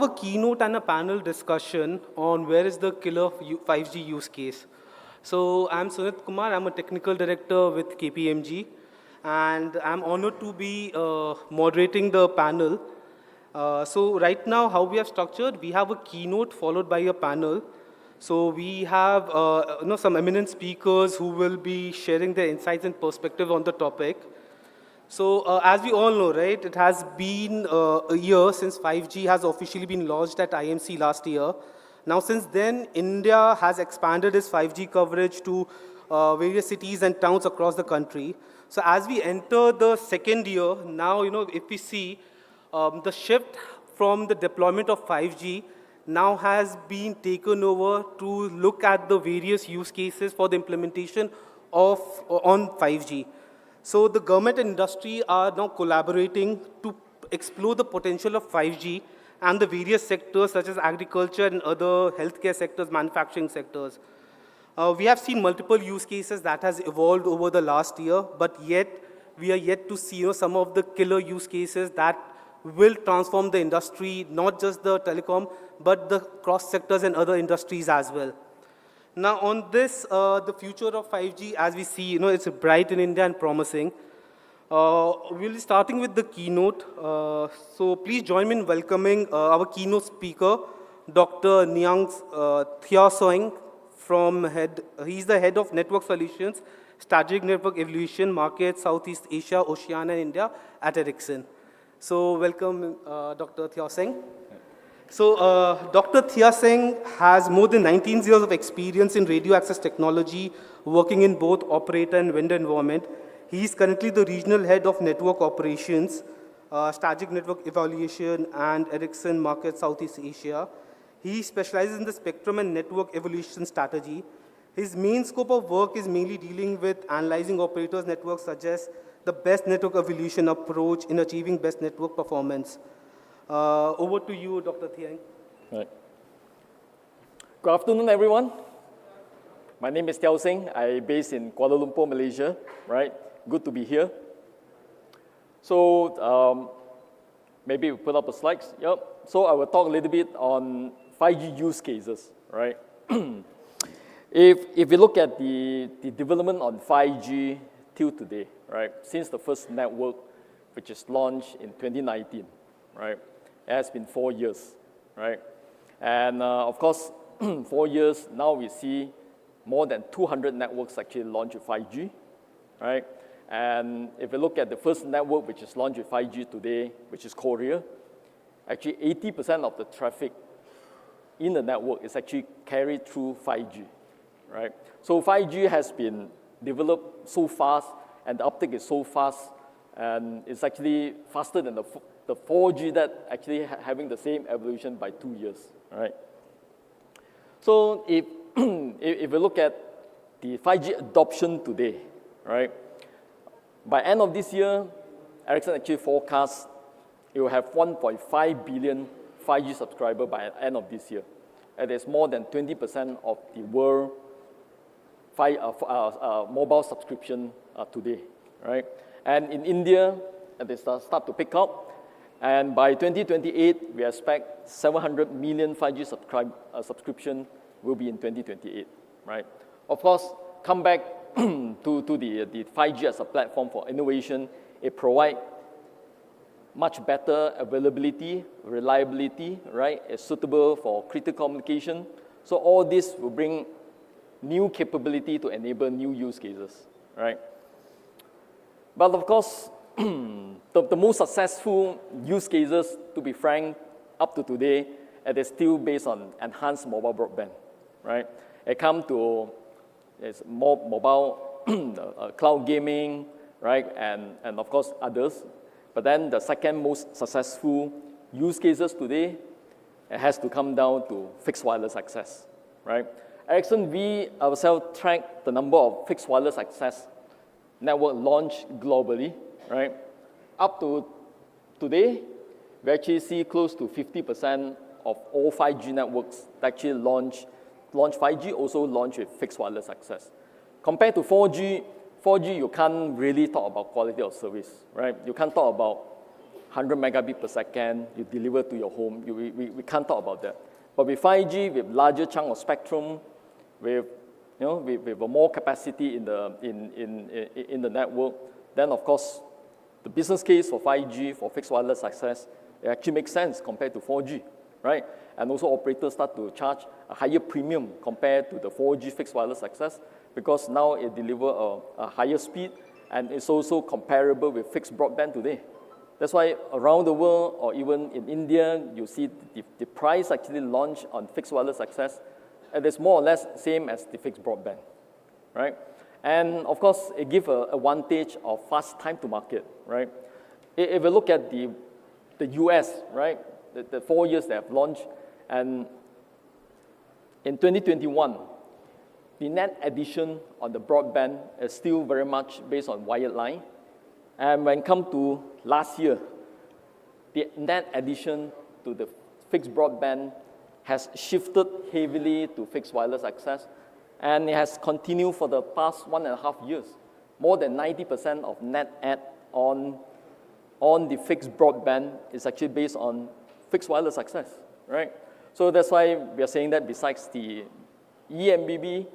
A keynote and a panel discussion on where is the killer 5G use case. So I'm Sunit Kumar, I'm a technical director with KPMG, and I'm honored to be moderating the panel. So right now, how we have structured, we have a keynote followed by a panel. So we have some eminent speakers who will be sharing their insights and perspective on the topic. So as we all know, right, it has been a year since 5G has officially been launched at IMC last year. Now since then, India has expanded its 5G coverage to various cities and towns across the country. So as we enter the second year, now, if we see the shift from the deployment of 5G now has been taken over to look at the various use cases for the implementation on 5G. So the government and industry are now collaborating to explore the potential of 5G and the various sectors such as agriculture and other healthcare sectors, manufacturing sectors. We have seen multiple use cases that has evolved over the last year, but yet we are yet to see some of the killer use cases that will transform the industry, not just the telecom, but the cross sectors and other industries as well. Now on this, the future of 5G, as we see, it's bright in India and promising. We'll be starting with the keynote. So please join me in welcoming our keynote speaker, Dr. Niang Thia Soing, he's the head of Network Solutions, Strategic Network Evolution, Market, Southeast Asia, Oceania, and India at Ericsson. So welcome, Dr. Thia Soing. So Dr. Thia Soing has more than 19 years of experience in radio access technology, working in both operator and vendor environment. He is currently the regional head of network operations, strategic network evaluation, and Ericsson Market Southeast Asia. He specializes in the spectrum and network evolution strategy. His main scope of work is mainly dealing with analyzing operators' networks, such as the best network evolution approach in achieving best network performance. Over to you, Dr. Thia. Right. Good afternoon, everyone. My name is Thia Soing. I'm based in Kuala Lumpur, Malaysia. Right. Good to be here. So maybe we put up the slides. Yep. So I will talk a little bit on 5G use cases. Right. If we look at the development on 5G till today, right, since the first network, which is launched in 2019, right, it has been 4 years, right? And of course, 4 years, now we see more than 200 networks actually launched with 5G, right? And if you look at the first network which is launched with 5G today, which is Korea, actually 80% of the traffic in the network is actually carried through 5G, right? So 5G has been developed so fast, and the uptake is so fast, and it's actually faster than the 4G that actually having the same evolution by 2 years, right? So if we look at the 5G adoption today, right, by end of this year, Ericsson actually forecasts it will have 1.5 billion 5G subscribers by the end of this year. And it's more than 20% of the world mobile subscription today, right? And in India, they start to pick up. And by 2028, we expect 700 million 5G subscription will be in 2028, right? Of course, come back to the 5G as a platform for innovation. It provides much better availability, reliability, right? It's suitable for critical communication. So all this will bring new capability to enable new use cases, right? But of course, the most successful use cases, to be frank, up to today, it is still based on enhanced mobile broadband, right? It comes to more mobile cloud gaming, right? And of course, others. But then the second most successful use cases today, it has to come down to fixed wireless access, right? Ericsson, we ourselves track the number of fixed wireless access network launched globally, right? Up to today, we actually see close to 50% of all 5G networks that actually launch 5G also launch with fixed wireless access. Compared to 4G, you can't really talk about quality of service, right? You can't talk about 100 megabit per second you deliver to your home. We can't talk about that. But with 5G, with larger chunk of spectrum, with a more capacity in the network, then of course the business case for 5G for fixed wireless access It actually makes sense compared to 4G, right? And also operators start to charge a higher premium compared to the 4G fixed wireless access because now it delivers a higher speed and it's also comparable with fixed broadband today. That's why around the world or even in India, you see the price actually launched on fixed wireless access and it's more or less same as the fixed broadband, right? And of course, it gives an advantage of fast time to market, right? If you look at the US, right, the 4 years they have launched, and in 2021, the net addition on the broadband is still very much based on wired line. And when it comes to last year, the net addition to the fixed broadband has shifted heavily to fixed wireless access, and it has continued for the past 1.5 years. More than 90% of net add on the fixed broadband is actually based on fixed wireless access, right? So that's why we are saying that besides the EMBB,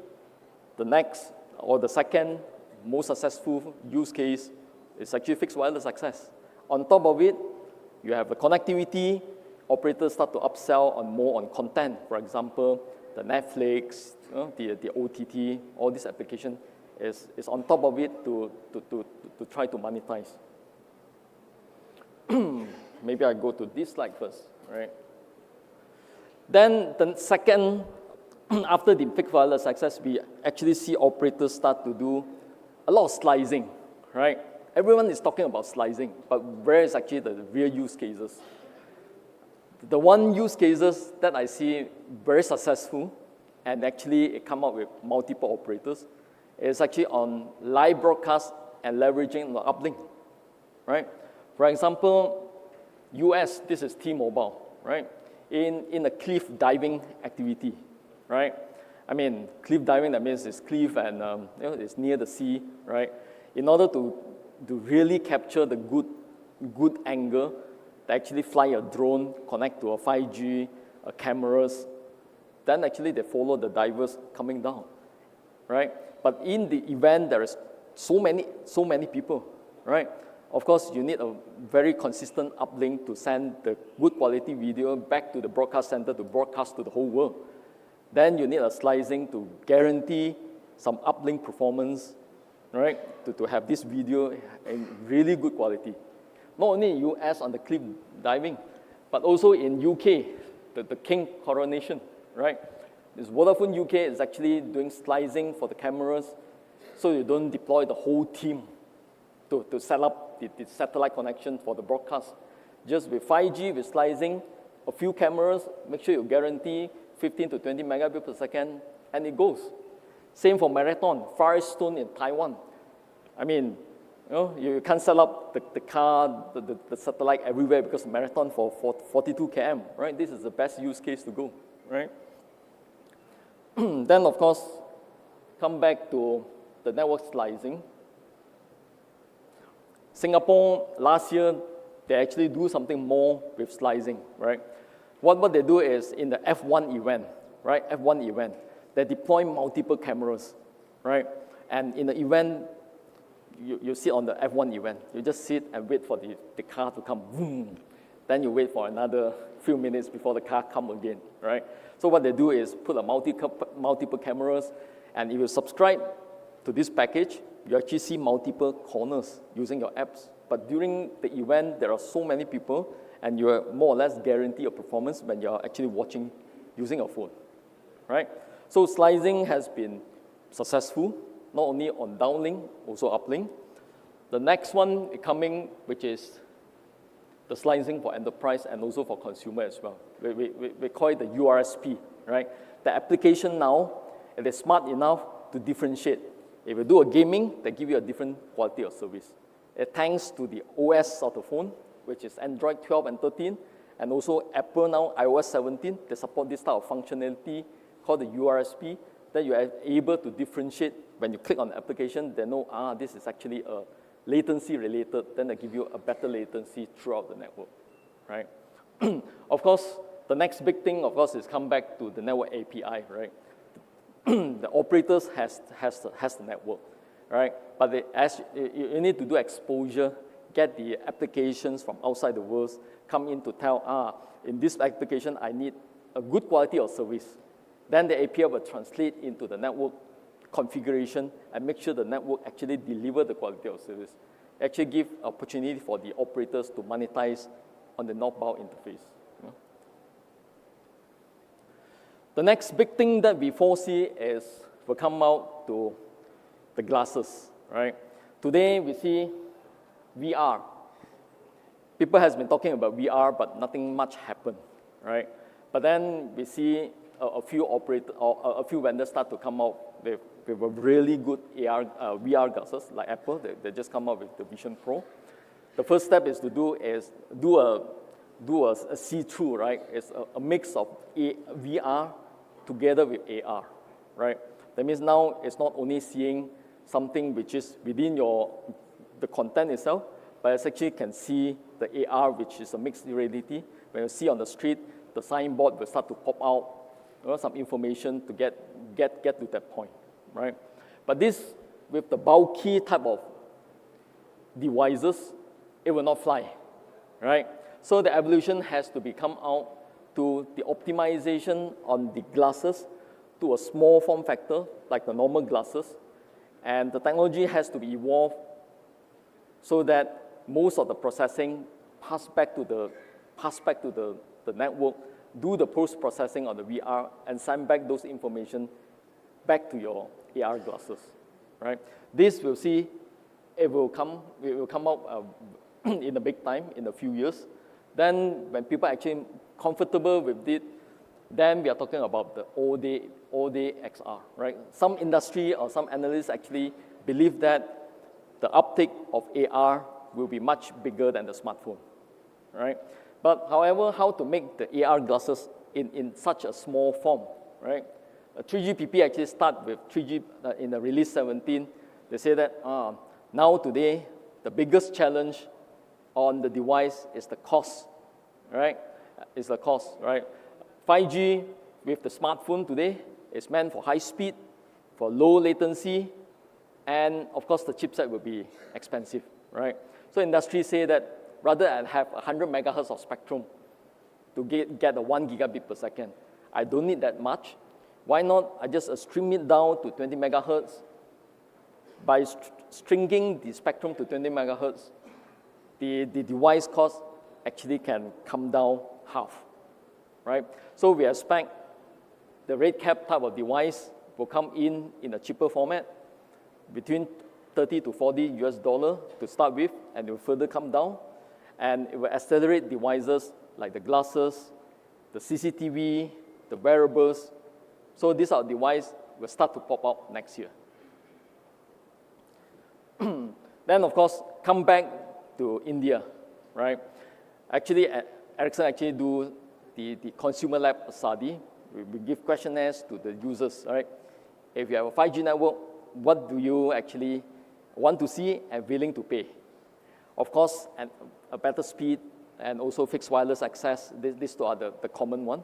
the next or the second most successful use case is actually fixed wireless access. On top of it, you have the connectivity. Operators start to upsell on more on content. For example, the Netflix, the OTT, all this application is on top of it to try to monetize. Maybe I go to this slide first, right? Then the second, after the fixed wireless access, we actually see operators start to do a lot of slicing, right? Everyone is talking about slicing, but where is actually the real use cases? The one use cases that I see very successful, and actually it come up with multiple operators, is actually on live broadcast and leveraging the uplink, right? For example, US, this is T-Mobile, right? In a cliff diving activity, right? I mean, cliff diving, that means it's cliff and it's near the sea, right? In order to really capture the good angle, they actually fly a drone, connect to a 5G, cameras, then actually they follow the divers coming down, right? But in the event, there is so many people, right? Of course, you need a very consistent uplink to send the good quality video back to the broadcast center to broadcast to the whole world. Then you need a slicing to guarantee some uplink performance, right? To have this video in really good quality. Not only in US on the cliff diving, but also in UK, the King coronation, right? This Vodafone UK is actually doing slicing for the cameras, so you don't deploy the whole team to set up the satellite connection for the broadcast. Just with 5G, with slicing, a few cameras, make sure you guarantee 15 to 20 megabits per second, and it goes. Same for Marathon, Firestone in Taiwan. I mean, you can't set up the satellite everywhere because Marathon for 42 km, right? This is the best use case to go, right? Then, of course, come back to the network slicing. Singapore, last year, they actually do something more with slicing, right? What they do is in the F1 event, right? F1 event, they deploy multiple cameras, right? And in the event, you sit on the F1 event, you just sit and wait for the car to come, boom. Then you wait for another few minutes before the car come again, right? So what they do is put a multiple cameras, and if you subscribe to this package, you actually see multiple corners using your apps. But during the event, there are so many people, and you are more or less guarantee your performance when you're actually watching using your phone, right? So slicing has been successful, not only on downlink, also uplink. The next one coming, which is the slicing for enterprise and also for consumer as well. We call it the URSP, right? The application now, it is smart enough to differentiate. If you do a gaming, they give you a different quality of service. Thanks to the OS of the phone, which is Android 12 and 13, and also Apple now, iOS 17, they support this type of functionality called the URSP, that you are able to differentiate. When you click on the application, they know, this is actually a latency related, then they give you a better latency throughout the network, right? Of course, the next big thing, of course, is come back to the network API, right? The operators has the network, right? But as you need to do exposure get the applications from outside the world come in to tell, in this application, I need a good quality of service. Then the API will translate into the network configuration and make sure the network actually deliver the quality of service. Actually give opportunity for the operators to monetize on the northbound interface. The next big thing that we foresee is will come out to the glasses, right? Today we see VR. People has been talking about VR, but nothing much happened, right? But then we see a few vendors start to come out with a really good VR glasses, like Apple. They just come out with the Vision Pro. The first step is to do a see-through, right? It's a mix of VR together with AR, right? That means now it's not only seeing something which is within the content itself, but it actually can see the AR, which is a mixed reality. When you see on the street, the signboard will start to pop out, some information to get to that point, right? But this, with the bulky type of devices, it will not fly, right? So the evolution has to come out to the optimization on the glasses to a small form factor, like the normal glasses, and the technology has to be evolved so that most of the processing pass back to the network, do the post-processing on the VR, and send back those information back to your AR glasses, right? This we'll see, it will come out in a big time, in a few years. Then when people are actually comfortable with it, then we are talking about the all-day XR, right? Some industry or some analysts actually believe that the uptake of AR will be much bigger than the smartphone, right? But however, how to make the AR glasses in such a small form, right? 3GPP actually start with 3G in the release 17. They say that now today, the biggest challenge on the device is the cost, right? Is the cost, right? 5G with the smartphone today is meant for high speed, for low latency, and of course the chipset will be expensive, right? So industry say that rather than have 100 megahertz of spectrum to get a 1 gigabit per second, I don't need that much. Why not I just stream it down to 20 megahertz? By stringing the spectrum to 20 megahertz, the device cost actually can come down half, right? So we expect the rate cap type of device will come in a cheaper format, between 30 to 40 US dollar to start with, and it will further come down, and it will accelerate devices like the glasses, the CCTV, the wearables. So these are devices will start to pop up next year. Then of course, come back to India, right? Actually, Ericsson actually do the consumer lab study. We give questionnaires to the users, right? If you have a 5G network, what do you actually want to see and willing to pay? Of course, and a better speed and also fixed wireless access, these two are the common one.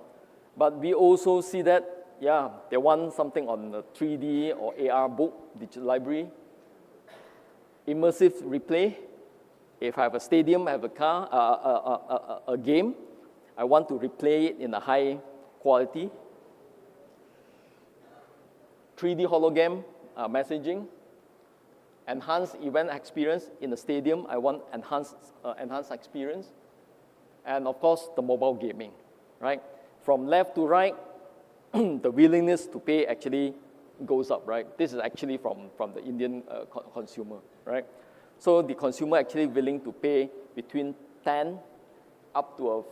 But we also see that, yeah, they want something on the 3D or AR book, digital library, immersive replay. If I have a stadium, I have a car, a game, I want to replay it in a high quality. 3D hologram messaging, enhanced event experience in the stadium. I want enhanced experience. And of course, the mobile gaming, right? From left to right, the willingness to pay actually goes up, right? This is actually from the Indian consumer, right? So the consumer actually willing to pay between 10 up to a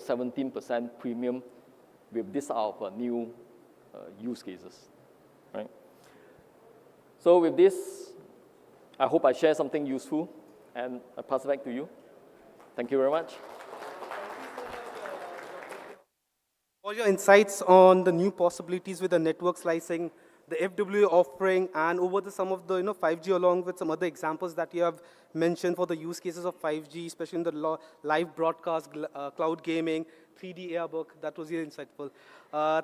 17% premium with this out of new use cases, right? So with this, I hope I share something useful, and I pass it back to you. Thank you very much. All your insights on the new possibilities with the network slicing, the FWA offering, and over some of the 5G, along with some other examples that you have mentioned for the use cases of 5G, especially in the live broadcast, cloud gaming, 3D AR book. That was really insightful.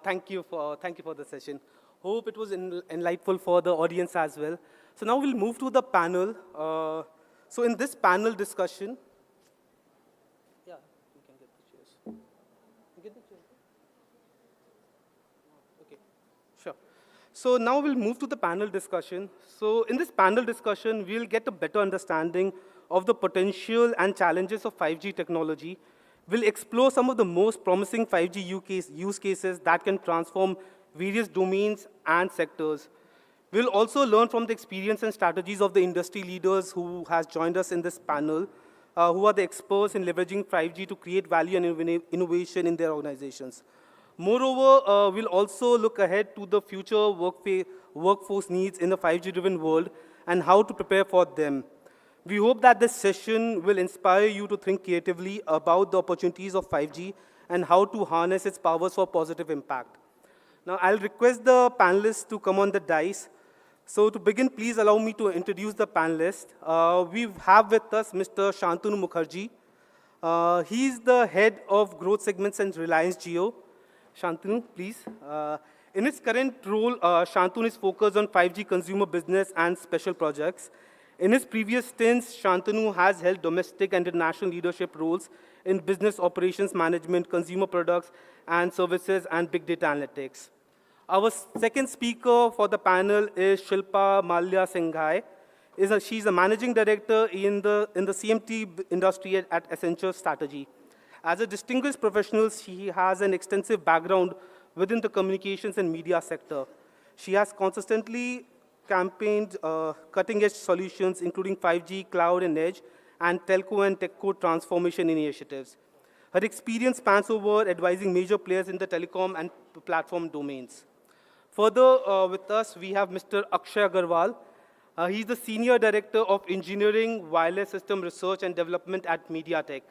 Thank you for the session. Hope it was enlightful for the audience as well. So now we'll move to the panel. So in this panel discussion, yeah, you can get the chairs. You get the chairs. Okay, sure. So now we'll move to the panel discussion. So in this panel discussion, we'll get a better understanding of the potential and challenges of 5G technology. We'll explore some of the most promising 5G use cases that can transform various domains and sectors. We'll also learn from the experience and strategies of the industry leaders who has joined us in this panel, who are the experts in leveraging 5G to create value and innovation in their organizations. Moreover, we'll also look ahead to the future workforce needs in a 5G-driven world and how to prepare for them. We hope that this session will inspire you to think creatively about the opportunities of 5G and how to harness its powers for positive impact. Now, I'll request the panelists to come on the dais. So to begin, please allow me to introduce the panelists. We have with us Mr. Shantanu Mukherjee. He's the head of growth segments and Reliance Jio. Shantanu, please. In his current role, Shantanu is focused on 5G consumer business and special projects. In his previous stints, Shantanu has held domestic and international leadership roles in business operations management, consumer products and services, and big data analytics. Our second speaker for the panel is Shilpa Malya Singhai. She's a managing director in the CMT industry at Accenture Strategy. As a distinguished professional, she has an extensive background within the communications and media sector. She has consistently campaigned cutting-edge solutions, including 5G, cloud and edge, and telco and techco transformation initiatives. Her experience spans over advising major players in the telecom and platform domains. Further with us, we have Mr. Akshay Agarwal. He's the Senior Director of Engineering, Wireless System Research and Development at MediaTek.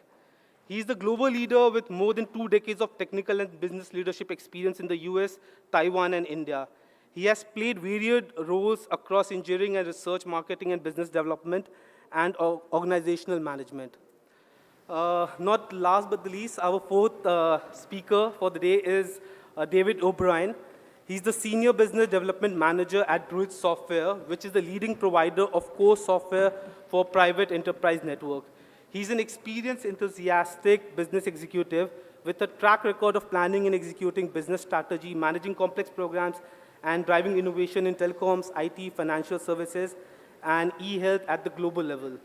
He's the global leader with more than 2 decades of technical and business leadership experience in the US, Taiwan, and India. He has played varied roles across engineering and research, marketing and business development, and organizational management. Not last but the least, our fourth speaker for the day is David O'Brien. He's the Senior Business Development Manager at Druid Software, which is the leading provider of core software for private enterprise network. He's an experienced, enthusiastic business executive with a track record of planning and executing business strategy, managing complex programs, and driving innovation in telecoms, IT, financial services, and e-health at the global level.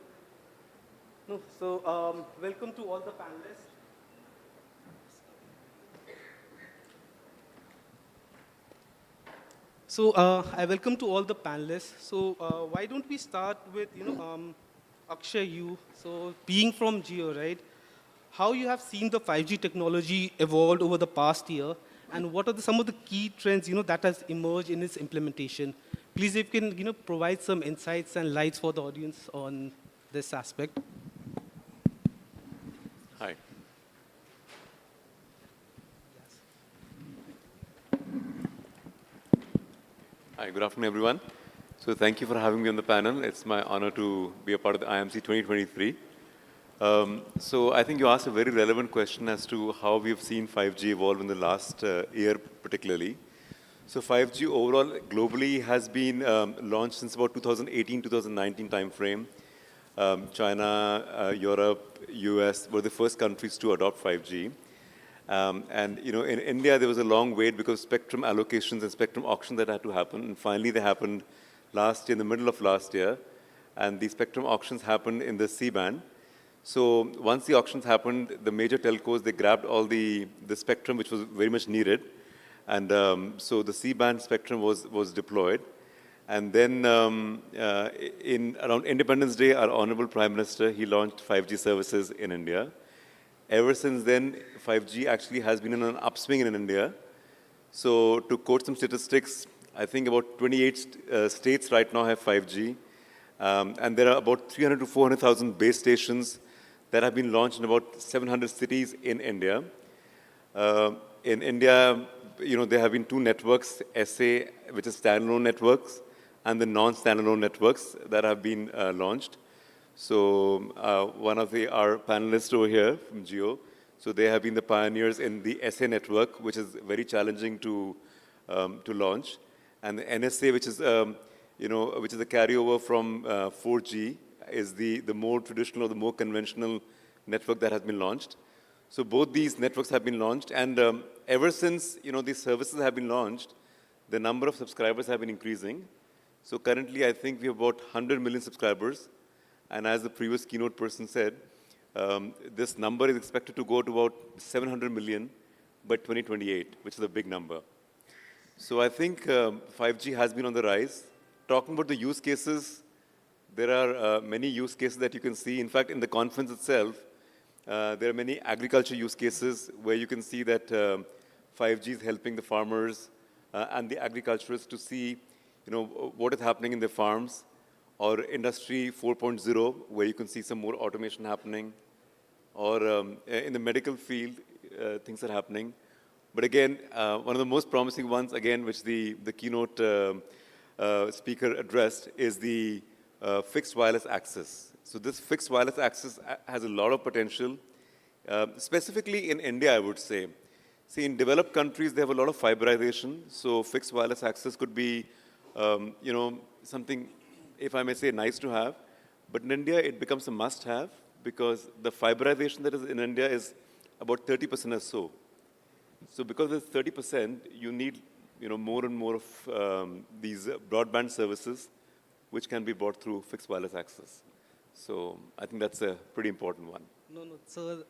So, welcome to all the panelists. So, I welcome to all the panelists. So, why don't we start with, Akshay, you. So, being from Jio, right? How you have seen the 5G technology evolved over the past year, and what are some of the key trends, that has emerged in its implementation? Please, if you can, provide some insights and lights for the audience on this aspect. Hi. Hi, good afternoon, everyone. So thank you for having me on the panel. It's my honor to be a part of the IMC 2023. So I think you asked a very relevant question as to how we've seen 5G evolve in the last year particularly. So 5G overall globally has been launched since about 2018-2019 timeframe. China, Europe, US were the first countries to adopt 5G. And in India, there was a long wait because spectrum allocations and spectrum auctions that had to happen. And finally, they happened last year, in the middle of last year. And the spectrum auctions happened in the C-band. So once the auctions happened, the major telcos, they grabbed all the spectrum, which was very much needed. And so the C-band spectrum was deployed. And then around Independence Day, our Honorable Prime Minister, he launched 5G services in India. Ever since then, 5G actually has been in an upswing in India. So to quote some statistics, I think about 28 states right now have 5G. And there are about 300 to 400,000 base stations that have been launched in about 700 cities in India. In India, there have been 2 networks, SA, which is standalone networks, and the non-standalone networks that have been launched. So one of our panelists over here from Jio, so they have been the pioneers in the SA network, which is very challenging to launch, and the NSA, which is which is a carryover from 4G, is the more traditional or the more conventional network that has been launched. So both these networks have been launched, and ever since these services have been launched, the number of subscribers have been increasing. So currently, I think we have about 100 million subscribers, and as the previous keynote person said, this number is expected to go to about 700 million by 2028, which is a big number. So I think 5G has been on the rise. Talking about the use cases, there are many use cases that you can see. In fact, in the conference itself, there are many agriculture use cases where you can see that 5G is helping the farmers and the agriculturists to see what is happening in their farms, or Industry 4.0, where you can see some more automation happening, or in the medical field, things are happening. But again, one of the most promising ones, again, which the keynote speaker addressed, is the fixed wireless access. So this fixed wireless access has a lot of potential, specifically in India, I would say. See, in developed countries, they have a lot of fiberization, so fixed wireless access could be, something, if I may say, nice to have. But in India, it becomes a must-have, because the fiberization that is in India is about 30% or so. So because it's 30%, you need more and more of these broadband services, which can be bought through fixed wireless access. So I think that's a pretty important one. No, sir.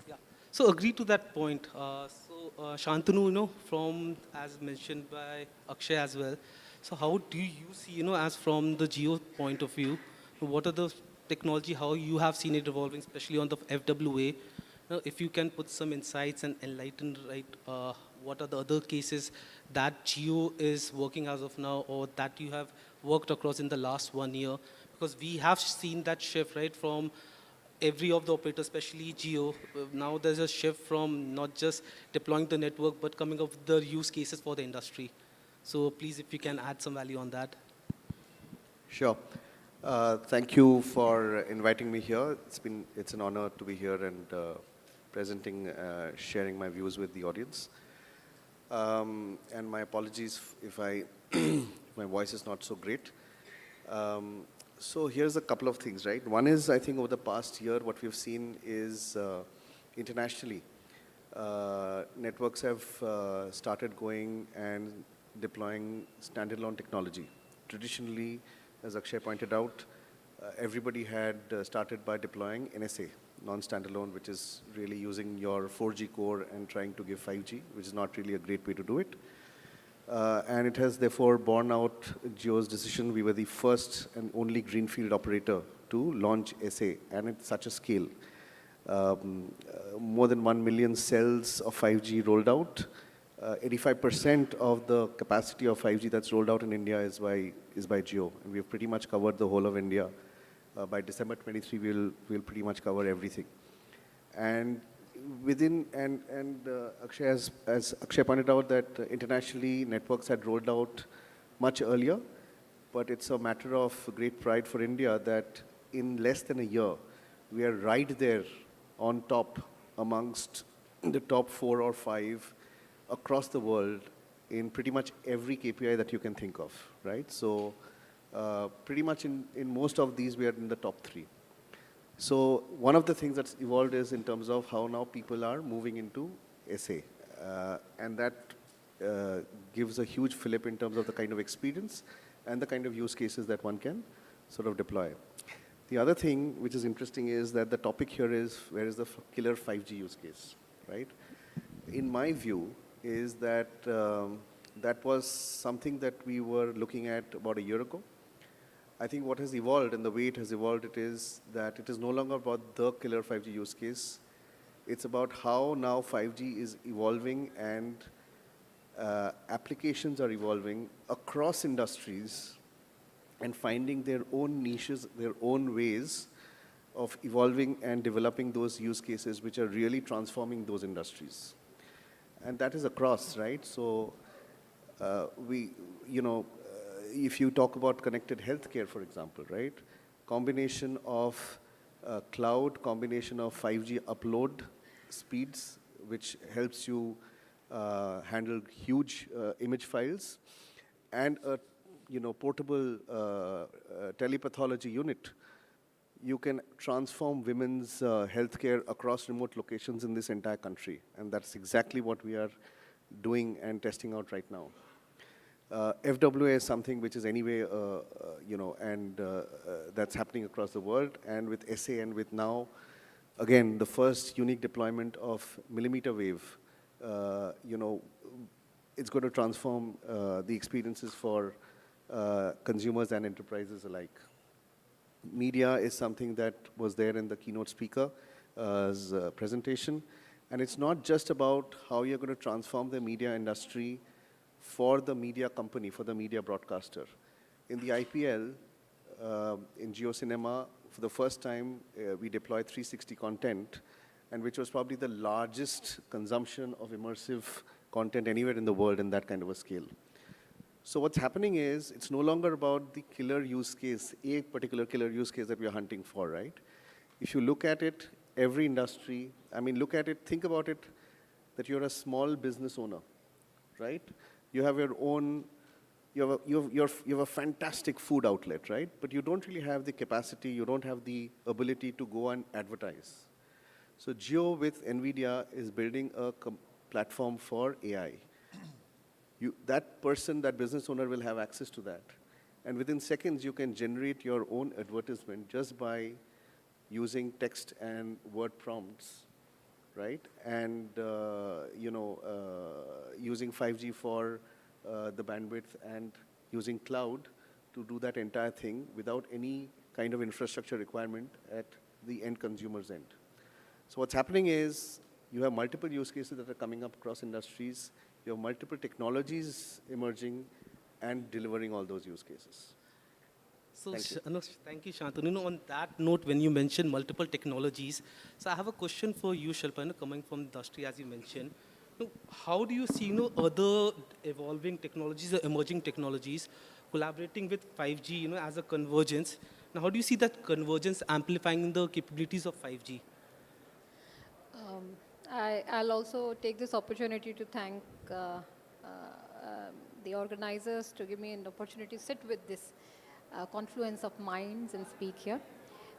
Yeah. So agree to that point. Shantanu, from, as mentioned by Akshay as well, so how do you see, as from the Jio point of view, what are the technology, how you have seen it evolving, especially on the FWA? If you can put some insights and enlighten, right, what are the other cases that Jio is working as of now, or that you have worked across in the last 1 year? Because we have seen that shift, right, from every of the operators, especially Jio. Now there's a shift from not just deploying the network, but coming up with the use cases for the industry. So please, if you can add some value on that. Sure. Thank you for inviting me here. It's an honor to be here and presenting, sharing my views with the audience. And my apologies if my voice is not so great. So here's a couple of things, right? One is, I think over the past year, what we've seen is internationally, networks have started going and deploying standalone technology. Traditionally, as Akshay pointed out, everybody had started by deploying NSA, non-standalone, which is really using your 4G core and trying to give 5G, which is not really a great way to do it. And it has therefore borne out Jio's decision. We were the first and only Greenfield operator to launch SA, and at such a scale. More than 1 million cells of 5G rolled out. 85% of the capacity of 5G that's rolled out in India is by Jio, and we've pretty much covered the whole of India. By December 23, we'll pretty much cover everything. And Akshay, as Akshay pointed out, that internationally networks had rolled out much earlier, but it's a matter of great pride for India that in less than a year, we are right there on top amongst the top 4 or 5 across the world in pretty much every KPI that you can think of, right? So pretty much in most of these, we are in the top 3. So one of the things that's evolved is in terms of how now people are moving into SA. And that gives a huge fillip in terms of the kind of experience and the kind of use cases that one can sort of deploy. The other thing which is interesting is that the topic here is, where is the killer 5G use case, right? In my view, is that that was something that we were looking at about a year ago. I think what has evolved and the way it has evolved, it is that it is no longer about the killer 5G use case. It's about how now 5G is evolving and applications are evolving across industries and finding their own niches, their own ways of evolving and developing those use cases which are really transforming those industries. And that is across, right? So if you talk about connected healthcare, for example, right? Combination of cloud, combination of 5G upload speeds, which helps you handle huge image files, and a portable telepathology unit, you can transform women's healthcare across remote locations in this entire country. And that's exactly what we are doing and testing out right now. FWA is something which is anyway, that's happening across the world. And with SA and with now, again, the first unique deployment of millimeter wave, it's going to transform the experiences for consumers and enterprises alike. Media is something that was there in the keynote speaker's presentation. And it's not just about how you're going to transform the media industry for the media company, for the media broadcaster. In the IPL, in JioCinema, for the first time, we deployed 360 content, and which was probably the largest consumption of immersive content anywhere in the world in that kind of a scale. So what's happening is, it's no longer about the killer use case, a particular killer use case that we are hunting for, right? If you look at it, every industry, look at it, think about it, that you're a small business owner, right? You have your own, you have a fantastic food outlet, right? But you don't really have the capacity, you don't have the ability to go and advertise. So Jio with NVIDIA is building a platform for AI. That person, that business owner will have access to that. And within seconds, you can generate your own advertisement just by using text and word prompts, right? And, using 5G for the bandwidth and using cloud to do that entire thing without any kind of infrastructure requirement at the end consumer's end. So what's happening is you have multiple use cases that are coming up across industries. You have multiple technologies emerging and delivering all those use cases. So, thank you, Shantanu. On that note, when you mentioned multiple technologies, so I have a question for you, Shilpa, coming from the industry, as you mentioned. How do you see other evolving technologies or emerging technologies collaborating with 5G as a convergence? Now, how do you see that convergence amplifying the capabilities of 5G? I'll also take this opportunity to thank the organizers to give me an opportunity to sit with this confluence of minds and speak here.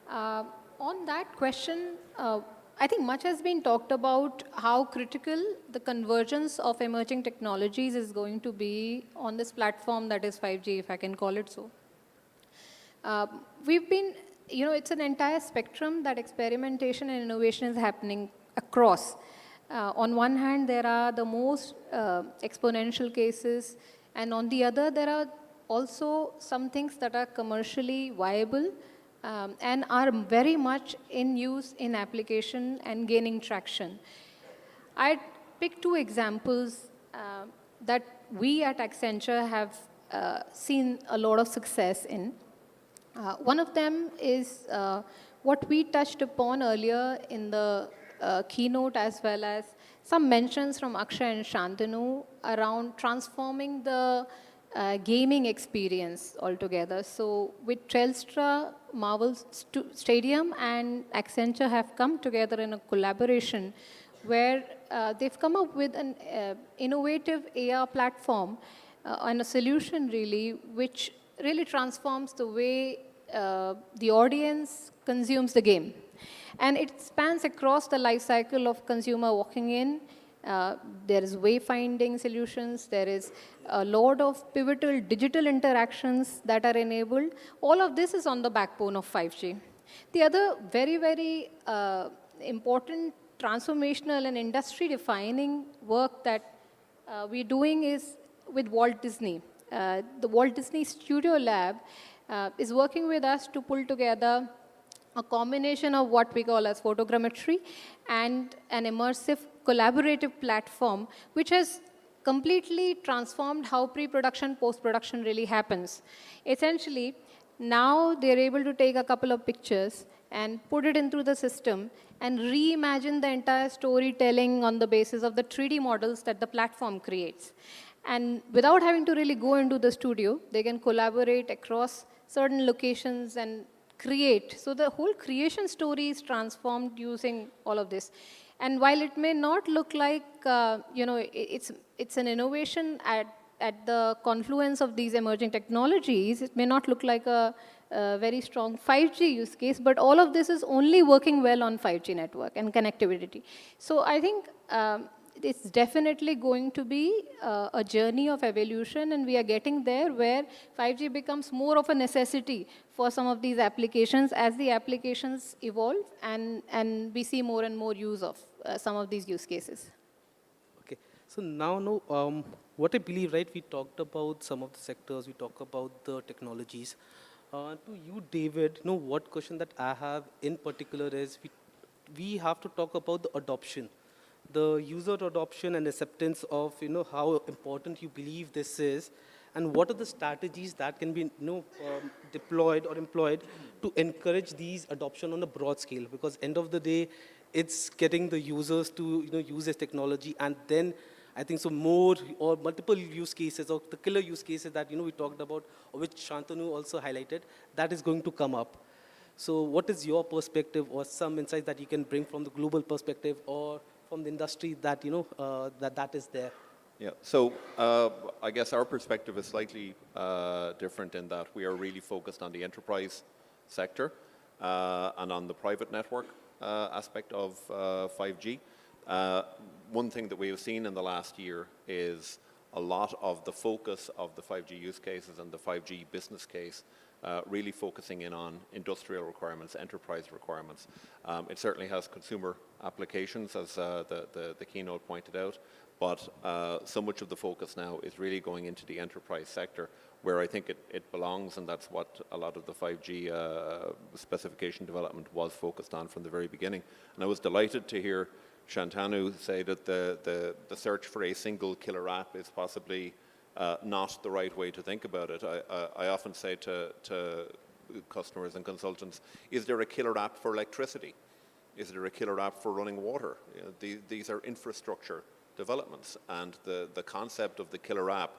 On that question, I think much has been talked about how critical the convergence of emerging technologies is going to be on this platform that is 5G, if I can call it so. We've been, it's an entire spectrum that experimentation and innovation is happening across. On one hand, there are the most exponential cases, and on the other, there are also some things that are commercially viable and are very much in use in application and gaining traction. I'd pick two examples that we at Accenture have seen a lot of success in. One of them is what we touched upon earlier in the keynote, as well as some mentions from Akshay and Shantanu around transforming the gaming experience altogether. So with Telstra, Marvel Stadium and Accenture have come together in a collaboration where they've come up with an innovative AR platform and a solution really, which really transforms the way the audience consumes the game. And it spans across the life cycle of consumer walking in. There is wayfinding solutions. There is a lot of pivotal digital interactions that are enabled. All of this is on the backbone of 5G. The other very, very important transformational and industry-defining work that we're doing is with Walt Disney. The Walt Disney Studio Lab is working with us to pull together a combination of what we call as photogrammetry and an immersive collaborative platform, which has completely transformed how pre-production, post-production really happens. Essentially, now they're able to take a couple of pictures and put it into the system and reimagine the entire storytelling on the basis of the 3D models that the platform creates. And without having to really go into the studio, they can collaborate across certain locations and create. So the whole creation story is transformed using all of this. And while it may not look like, it's an innovation at at the confluence of these emerging technologies, it may not look like a very strong 5G use case, but all of this is only working well on 5G network and connectivity. So I think it's definitely going to be a journey of evolution, and we are getting there where 5G becomes more of a necessity for some of these applications as the applications evolve and we see more and more use of some of these use cases. Okay, so now, what I believe, right, we talked about some of the sectors, we talked about the technologies. To you, David, what question that I have in particular is we have to talk about the adoption, the user adoption and acceptance of, how important you believe this is, and what are the strategies that can be, deployed or employed to encourage these adoption on a broad scale, because end of the day, it's getting the users to, use this technology, and then I think so more or multiple use cases or the killer use cases that, we talked about, or which Shantanu also highlighted, that is going to come up. So what is your perspective or some insights that you can bring from the global perspective or from the industry that, that is there? Yeah, so I guess our perspective is slightly different in that we are really focused on the enterprise sector and on the private network aspect of 5G. One thing that we have seen in the last year is a lot of the focus of the 5G use cases and the 5G business case really focusing in on industrial requirements, enterprise requirements. It certainly has consumer applications, as the keynote pointed out, but so much of the focus now is really going into the enterprise sector, where I think it belongs, and that's what a lot of the 5G specification development was focused on from the very beginning. And I was delighted to hear Shantanu say that the search for a single killer app is possibly not the right way to think about it. I often say to customers and consultants, is there a killer app for electricity? Is there a killer app for running water? These are infrastructure developments, and the concept of the killer app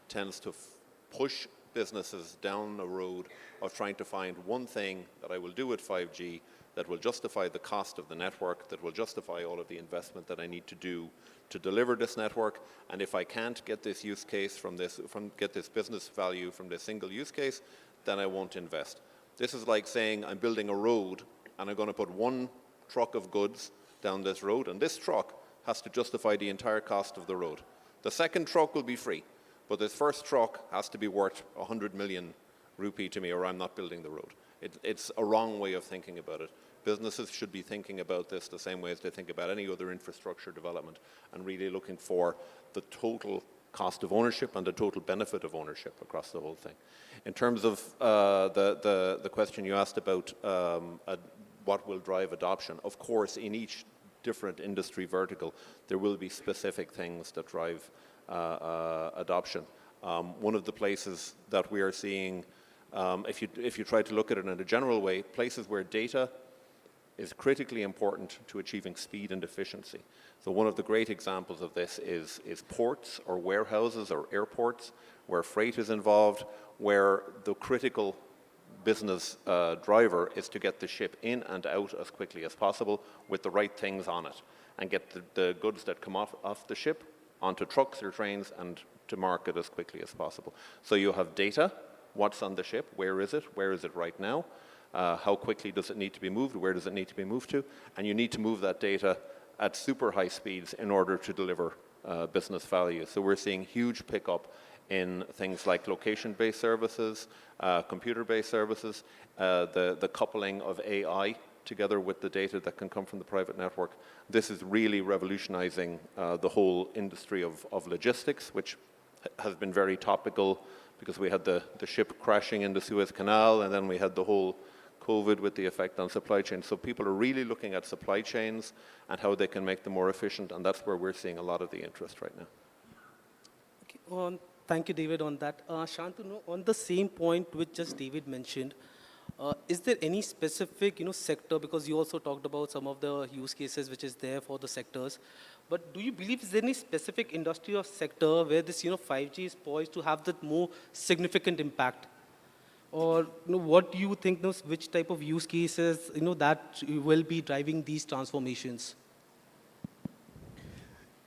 tends to push businesses down a road of trying to find one thing that I will do with 5G that will justify the cost of the network, that will justify all of the investment that I need to do to deliver this network. And if I can't get this use case get this business value from this single use case, then I won't invest. This is like saying I'm building a road and I'm going to put one truck of goods down this road, and this truck has to justify the entire cost of the road. The second truck will be free, but this first truck has to be worth 100 million rupee to me, or I'm not building the road. It's a wrong way of thinking about it. Businesses should be thinking about this the same way as they think about any other infrastructure development, and really looking for the total cost of ownership and the total benefit of ownership across the whole thing. In terms of the question you asked about what will drive adoption, of course, in each different industry vertical, there will be specific things that drive adoption. One of the places that we are seeing, if you try to look at it in a general way, places where data is critically important to achieving speed and efficiency. So one of the great examples of this is ports or warehouses or airports where freight is involved, where the critical business driver is to get the ship in and out as quickly as possible with the right things on it, and get the goods that come off the ship onto trucks or trains and to market as quickly as possible. So you have data, what's on the ship, where is it right now, how quickly does it need to be moved, where does it need to be moved to, and you need to move that data at super high speeds in order to deliver business value. So we're seeing huge pickup in things like location-based services, computer-based services, the coupling of AI together with the data that can come from the private network. This is really revolutionizing the whole industry of logistics, which has been very topical because we had the ship crashing in the Suez Canal, and then we had the whole COVID with the effect on supply chains. So people are really looking at supply chains and how they can make them more efficient, and that's where we're seeing a lot of the interest right now. Okay. Thank you, David, on that. Shantanu, on the same point which just David mentioned, is there any specific sector, because you also talked about some of the use cases which is there for the sectors, but do you believe is there any specific industry or sector where this 5G is poised to have that more significant impact? Or what do you think, which type of use cases that will be driving these transformations?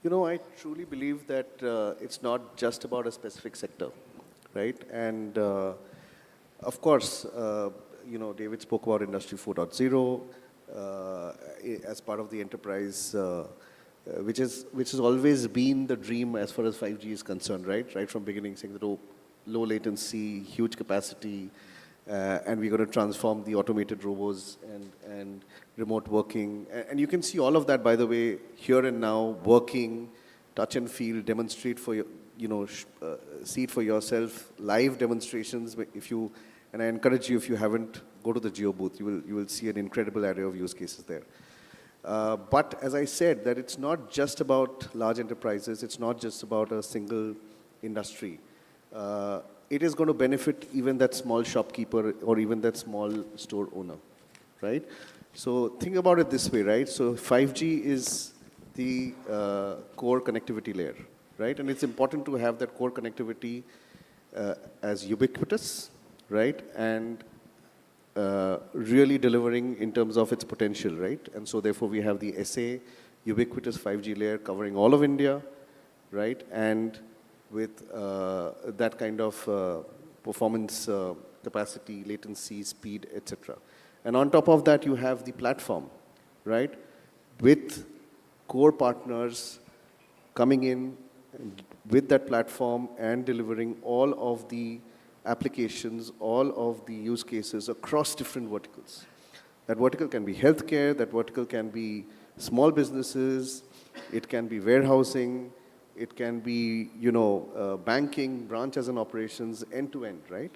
You know, I truly believe that it's not just about a specific sector, right? And of course, you know, David spoke about Industry 4.0 as part of the enterprise, which has always been the dream as far as 5G is concerned, right? Right from beginning, saying that, oh, low latency, huge capacity, and we're going to transform the automated robots and remote working. And you can see all of that, by the way, here and now, working, touch and feel, demonstrate for your, you know, see it for yourself, live demonstrations. If you, and I encourage you, if you haven't, go to the Geo booth. You will see an incredible array of use cases there. But as I said, that it's not just about large enterprises. It's not just about a single industry. It is going to benefit even that small shopkeeper or even that small store owner, right? So think about it this way, right? So 5G is the core connectivity layer, right? And it's important to have that core connectivity as ubiquitous, right? And really delivering in terms of its potential, right? And so therefore we have the SA ubiquitous 5G layer covering all of India, right? And with that kind of performance capacity, latency, speed, etc. And on top of that, you have the platform, right? With core partners coming in with that platform and delivering all of the applications, all of the use cases across different verticals. That vertical can be healthcare, that vertical can be small businesses, it can be warehousing, it can be, you know, banking, branches and operations, end-to-end, right?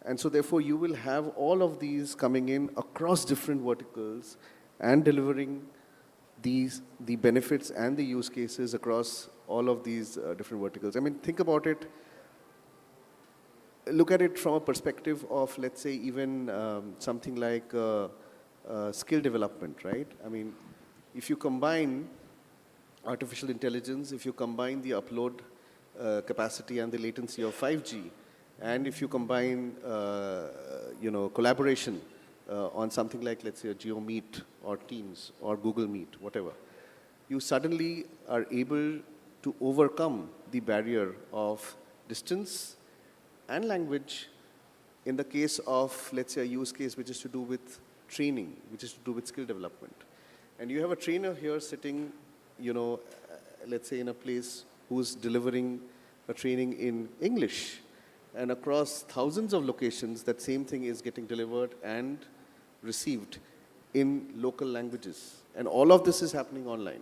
And so therefore you will have all of these coming in across different verticals and delivering the benefits and the use cases across all of these different verticals. I mean, think about it. Look at it from a perspective of, let's say, even something like skill development, right? I mean, if you combine artificial intelligence, if you combine the upload capacity and the latency of 5G, and if you combine, you know, collaboration on something like, let's say, a Geo Meet or Teams or Google Meet, whatever, you suddenly are able to overcome the barrier of distance and language in the case of, let's say, a use case which is to do with training, which is to do with skill development. And you have a trainer here sitting, you know, let's say in a place who's delivering a training in English. And across thousands of locations, that same thing is getting delivered and received in local languages. And all of this is happening online.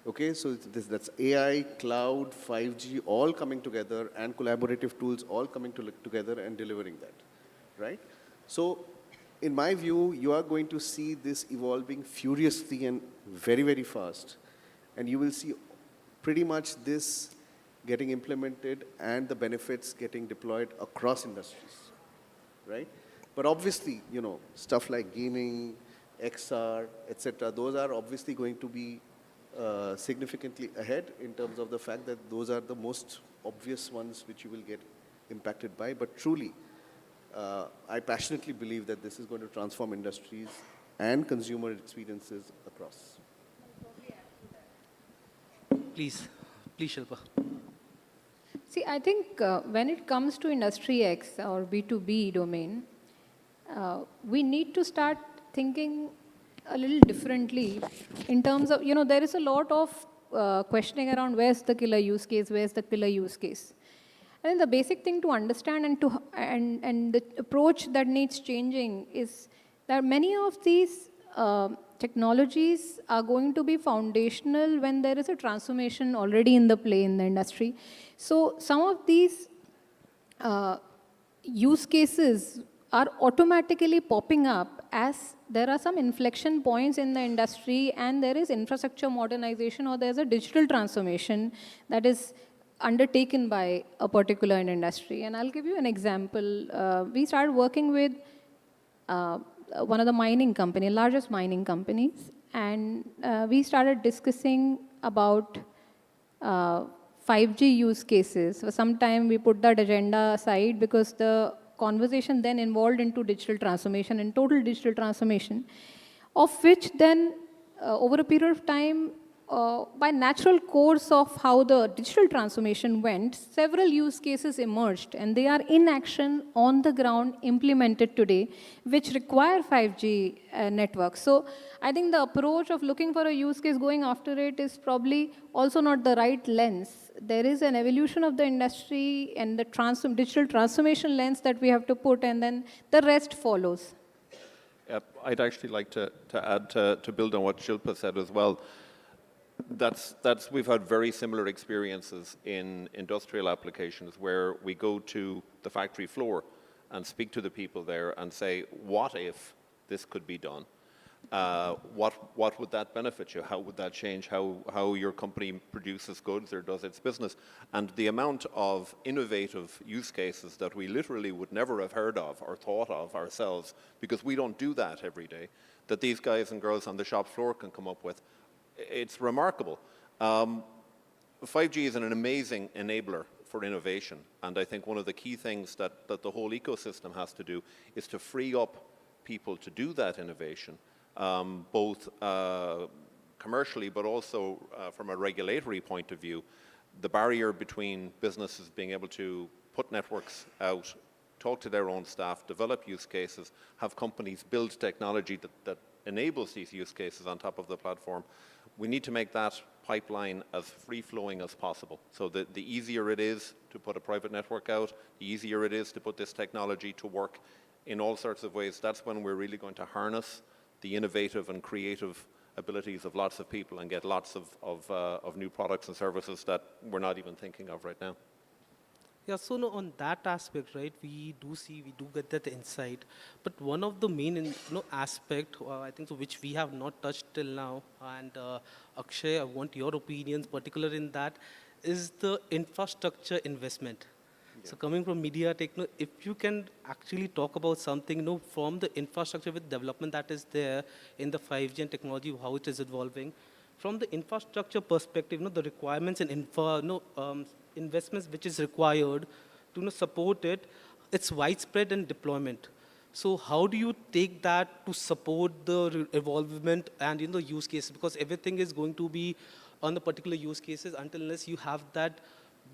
Okay, so that's AI, cloud, 5G, all coming together, and collaborative tools all coming together and delivering that, right? So in my view, you are going to see this evolving furiously and very, very fast. And you will see pretty much this getting implemented and the benefits getting deployed across industries, right? But obviously, you know, stuff like gaming, XR, etc., those are obviously going to be significantly ahead in terms of the fact that those are the most obvious ones which you will get impacted by. But truly, I passionately believe that this is going to transform industries and consumer experiences across. Please, Shilpa. See, I think when it comes to Industry X or B2B domain, we need to start thinking a little differently in terms of, you know, there is a lot of questioning around where's the killer use case, where's the killer use case. I think the basic thing to understand and the approach that needs changing is that many of these technologies are going to be foundational when there is a transformation already in the play in the industry. So some of these use cases are automatically popping up as there are some inflection points in the industry and there is infrastructure modernization or there's a digital transformation that is undertaken by a particular industry. And I'll give you an example. We started working with one of the mining company, largest mining companies, and we started discussing about 5G use cases. For some time we put that agenda aside because the conversation then involved into digital transformation and total digital transformation, of which then over a period of time by natural course of how the digital transformation went, several use cases emerged, and they are in action on the ground implemented today, which require 5G networks. So I think the approach of looking for a use case, going after it, is probably also not the right lens. There is an evolution of the industry and the digital transformation lens that we have to put, and then the rest follows. Yep. I'd actually like to add to build on what Shilpa said as well. We've had very similar experiences in industrial applications where we go to the factory floor and speak to the people there and say, what if this could be done? What would that benefit you? How would that change how your company produces goods or does its business? And the amount of innovative use cases that we literally would never have heard of or thought of ourselves, because we don't do that every day, that these guys and girls on the shop floor can come up with, it's remarkable. 5G is an amazing enabler for innovation, and I think one of the key things that the whole ecosystem has to do is to free up people to do that innovation, both commercially but also from a regulatory point of view. The barrier between businesses being able to put networks out, talk to their own staff, develop use cases, have companies build technology that enables these use cases on top of the platform. We need to make that pipeline as free-flowing as possible. So the easier it is to put a private network out, the easier it is to put this technology to work in all sorts of ways. That's when we're really going to harness the innovative and creative abilities of lots of people and get lots of new products and services that we're not even thinking of right now. Yeah, so no, on that aspect, right, we do get that insight. But one of the main aspect, I think, so which we have not touched till now, and Akshay, I want your opinions, particular in that, is the infrastructure investment. Yeah. So coming from media tech, if you can actually talk about something, from the infrastructure with development that is there in the 5G and technology, how it is evolving, from the infrastructure perspective, the requirements and investments which is required to support it, it's widespread in deployment. So how do you take that to support the evolvement and use cases? Because everything is going to be on the particular use cases unless you have that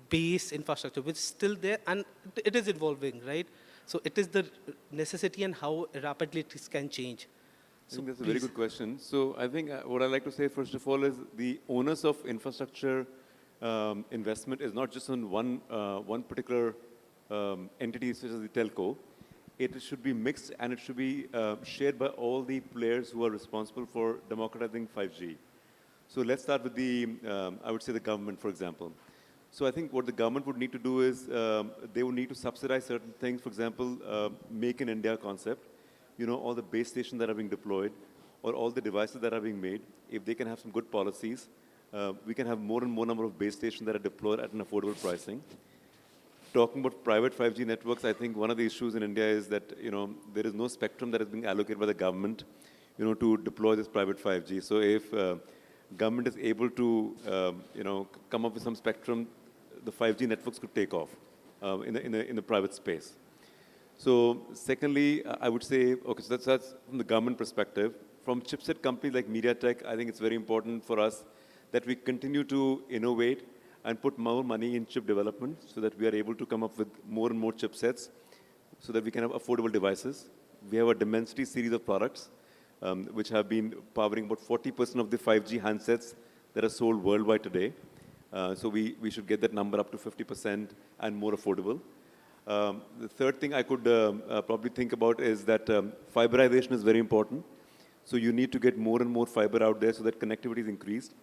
base infrastructure, which is still there and it is evolving, right? So it is the necessity and how rapidly it can change. I think that's a very good question. So I think what I'd like to say, first of all, is the onus of infrastructure investment is not just on one particular entity such as the telco. It should be mixed and it should be shared by all the players who are responsible for democratizing 5G. So let's start with I would say the government, for example. So I think what the government would need to do is they would need to subsidize certain things. For example, Make in India concept. All the base stations that are being deployed or all the devices that are being made, if they can have some good policies, we can have more and more number of base stations that are deployed at an affordable pricing. Talking about private 5G networks, I think one of the issues in India is that, there is no spectrum that is being allocated by the government, to deploy this private 5G. So if government is able to, come up with some spectrum, the 5G networks could take off in the private space. So secondly, I would say, okay, so that's from the government perspective. From chipset companies like MediaTek, I think it's very important for us that we continue to innovate and put more money in chip development so that we are able to come up with more and more chipsets so that we can have affordable devices. We have a Dimensity series of products which have been powering about 40% of the 5G handsets that are sold worldwide today. So we should get that number up to 50% and more affordable. The third thing I could probably think about is that fiberization is very important. So you need to get more and more fiber out there so that connectivity is increased.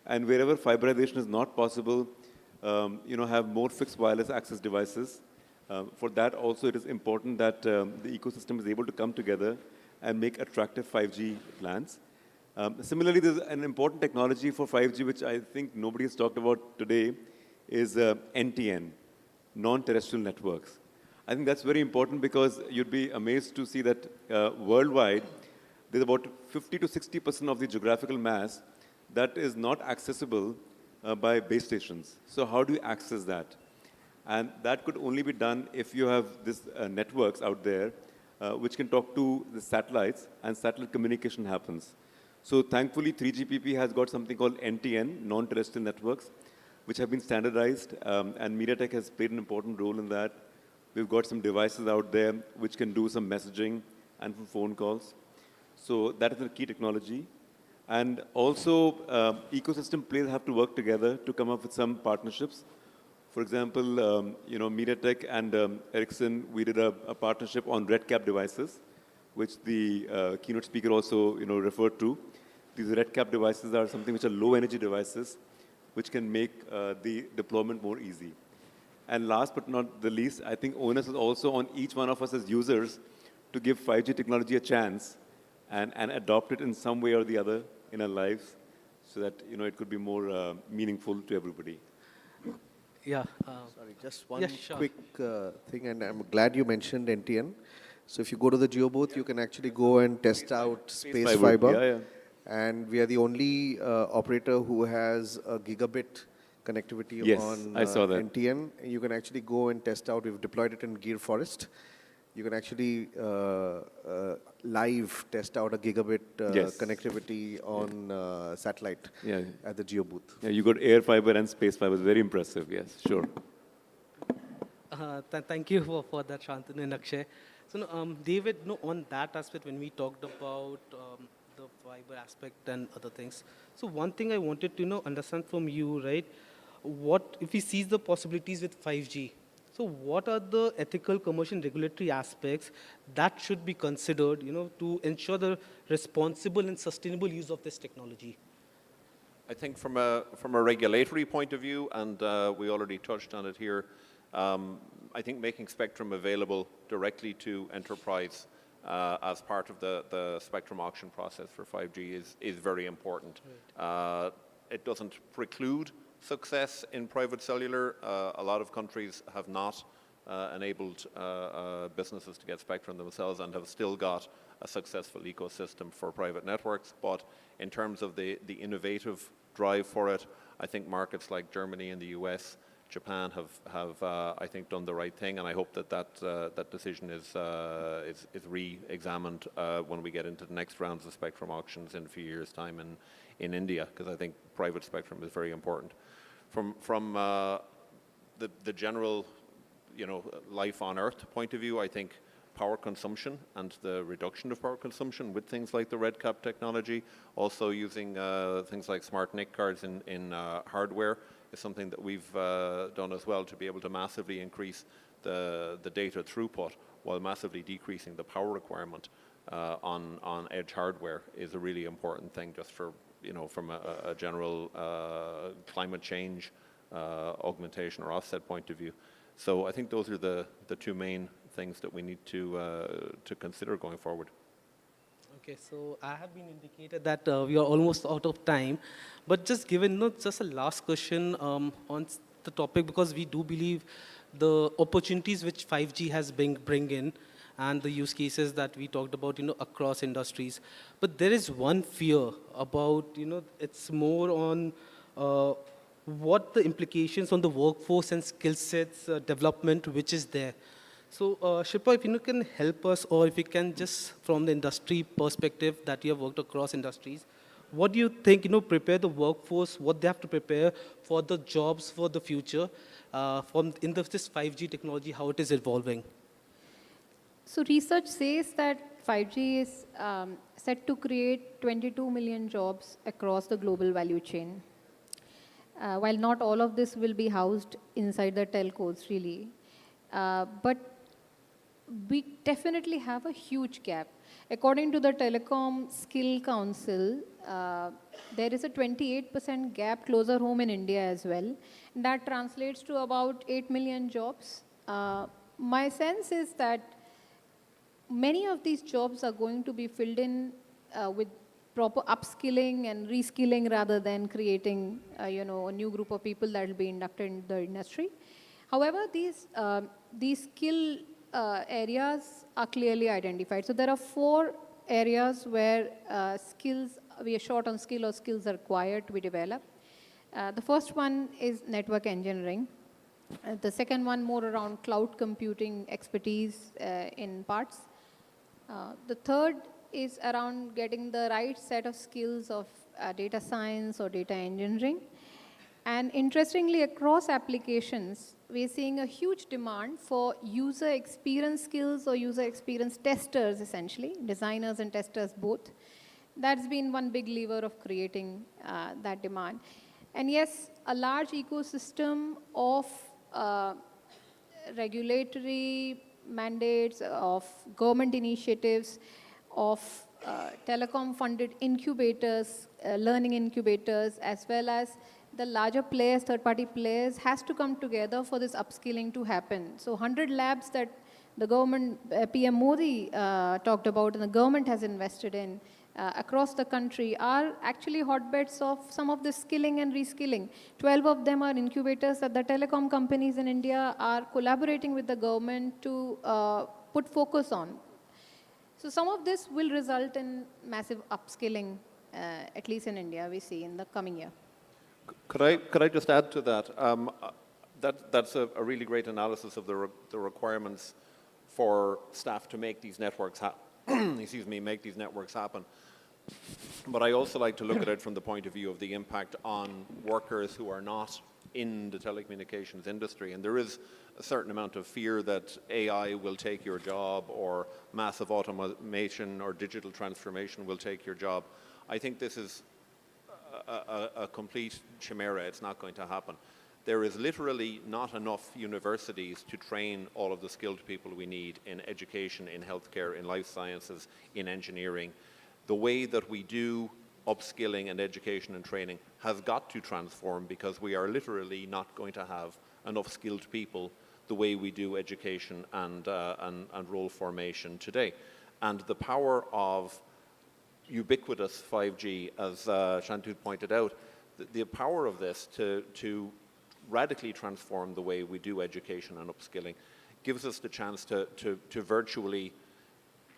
And wherever fiberization is not possible, have more fixed wireless access devices. For that also, it is important that the ecosystem is able to come together and make attractive 5G plans. Similarly, there's an important technology for 5G, which I think nobody has talked about today, is NTN, non-terrestrial networks. I think that's very important because you'd be amazed to see that worldwide, there's about 50 to 60% of the geographical mass that is not accessible by base stations. So how do you access that? And that could only be done if you have these networks out there which can talk to the satellites and satellite communication happens. So thankfully, 3GPP has got something called NTN, non-terrestrial networks, which have been standardized, and MediaTek has played an important role in that. We've got some devices out there which can do some messaging and some phone calls. So that is a key technology. And also, ecosystem players have to work together to come up with some partnerships. For example, MediaTek and Ericsson, we did a partnership on red cap devices, which the keynote speaker also referred to. These red cap devices are something which are low energy devices, which can make the deployment more easy. And last but not the least, I think onus is also on each one of us as users to give 5G technology a chance and adopt it in some way or the other in our lives so that it could be more meaningful to everybody. Yeah. Sorry, just one quick thing, and I'm glad you mentioned NTN. So if you go to the Geo booth, you can actually go and test out space fiber. Yeah. And we are the only operator who has a gigabit connectivity on I saw that. NTN. You can actually go and test out. We've deployed it in Gir Forest. You can actually live test out a gigabit connectivity on satellite at the Geo booth. Yeah, you got air fiber and space fiber. Very impressive. Yes, sure. Thank you for that, Shantanu and Akshay. So, David, on that aspect, when we talked about the fiber aspect and other things, so one thing I wanted to understand from you, right? What if we seize the possibilities with 5G? So what are the ethical, commercial, and regulatory aspects that should be considered, to ensure the responsible and sustainable use of this technology? I think from a regulatory point of view, and we already touched on it here, I think making spectrum available directly to enterprise as part of the spectrum auction process for 5G is very important. Right. It doesn't preclude success in private cellular. A lot of countries have not enabled businesses to get spectrum themselves and have still got a successful ecosystem for private networks. But in terms of the innovative drive for it, I think markets like Germany and the US, Japan have I think done the right thing, and I hope that decision is re-examined when we get into the next rounds of spectrum auctions in a few years' time in India, because I think private spectrum is very important. From the general life on Earth point of view, I think power consumption and the reduction of power consumption with things like the red cap technology, also using things like smart NIC cards in hardware, is something that we've done as well, to be able to massively increase the data throughput while massively decreasing the power requirement on edge hardware is a really important thing, just for from a general climate change augmentation or offset point of view. So I think those are the two main things that we need to consider going forward. Okay, so I have been indicated that we are almost out of time, but just given just a last question on the topic, because we do believe the opportunities which 5G has bring in and the use cases that we talked about, across industries. But there is one fear about, it's more on what the implications on the workforce and skill sets development which is there. So, Shilpa, if you can help us, or if you can just from the industry perspective that you have worked across industries, what do you think, prepare the workforce, what they have to prepare for the jobs for the future this 5G technology, how it is evolving? So research says that 5G is set to create 22 million jobs across the global value chain. While not all of this will be housed inside the telcos, really. But we definitely have a huge gap. According to the Telecom Skill Council, there is a 28% gap closer home in India as well. That translates to about 8 million jobs. My sense is that many of these jobs are going to be filled in with proper upskilling and reskilling rather than creating, a new group of people that will be inducted in the industry. However, these skill areas are clearly identified. So there are 4 areas where we are short on skill or skills are required to be developed. The first one is network engineering. The second one more around cloud computing expertise in parts. The third is around getting the right set of skills of data science or data engineering. And interestingly, across applications, we're seeing a huge demand for user experience skills or user experience testers, essentially, designers and testers both. That's been one big lever of creating that demand. And yes, a large ecosystem of regulatory mandates, of government initiatives, of telecom-funded incubators, learning incubators, as well as the larger players, third-party players, has to come together for this upskilling to happen. So 100 labs that the government, PM Modi talked about and the government has invested in across the country are actually hotbeds of some of the skilling and reskilling. 12 of them are incubators that the telecom companies in India are collaborating with the government to put focus on. So some of this will result in massive upskilling, at least in India, we see in the coming year. Could I just add to that? That's a really great analysis of the requirements for staff to make these networks make these networks happen. But I also like to look at it from the point of view of the impact on workers who are not in the telecommunications industry. And there is a certain amount of fear that AI will take your job, or massive automation or digital transformation will take your job. I think this is a complete chimera. It's not going to happen. There is literally not enough universities to train all of the skilled people we need in education, in healthcare, in life sciences, in engineering. The way that we do upskilling and education and training has got to transform, because we are literally not going to have enough skilled people the way we do education and role formation today. And the power of ubiquitous 5G, as Shantanu pointed out, the power of this to radically transform the way we do education and upskilling gives us the chance to virtually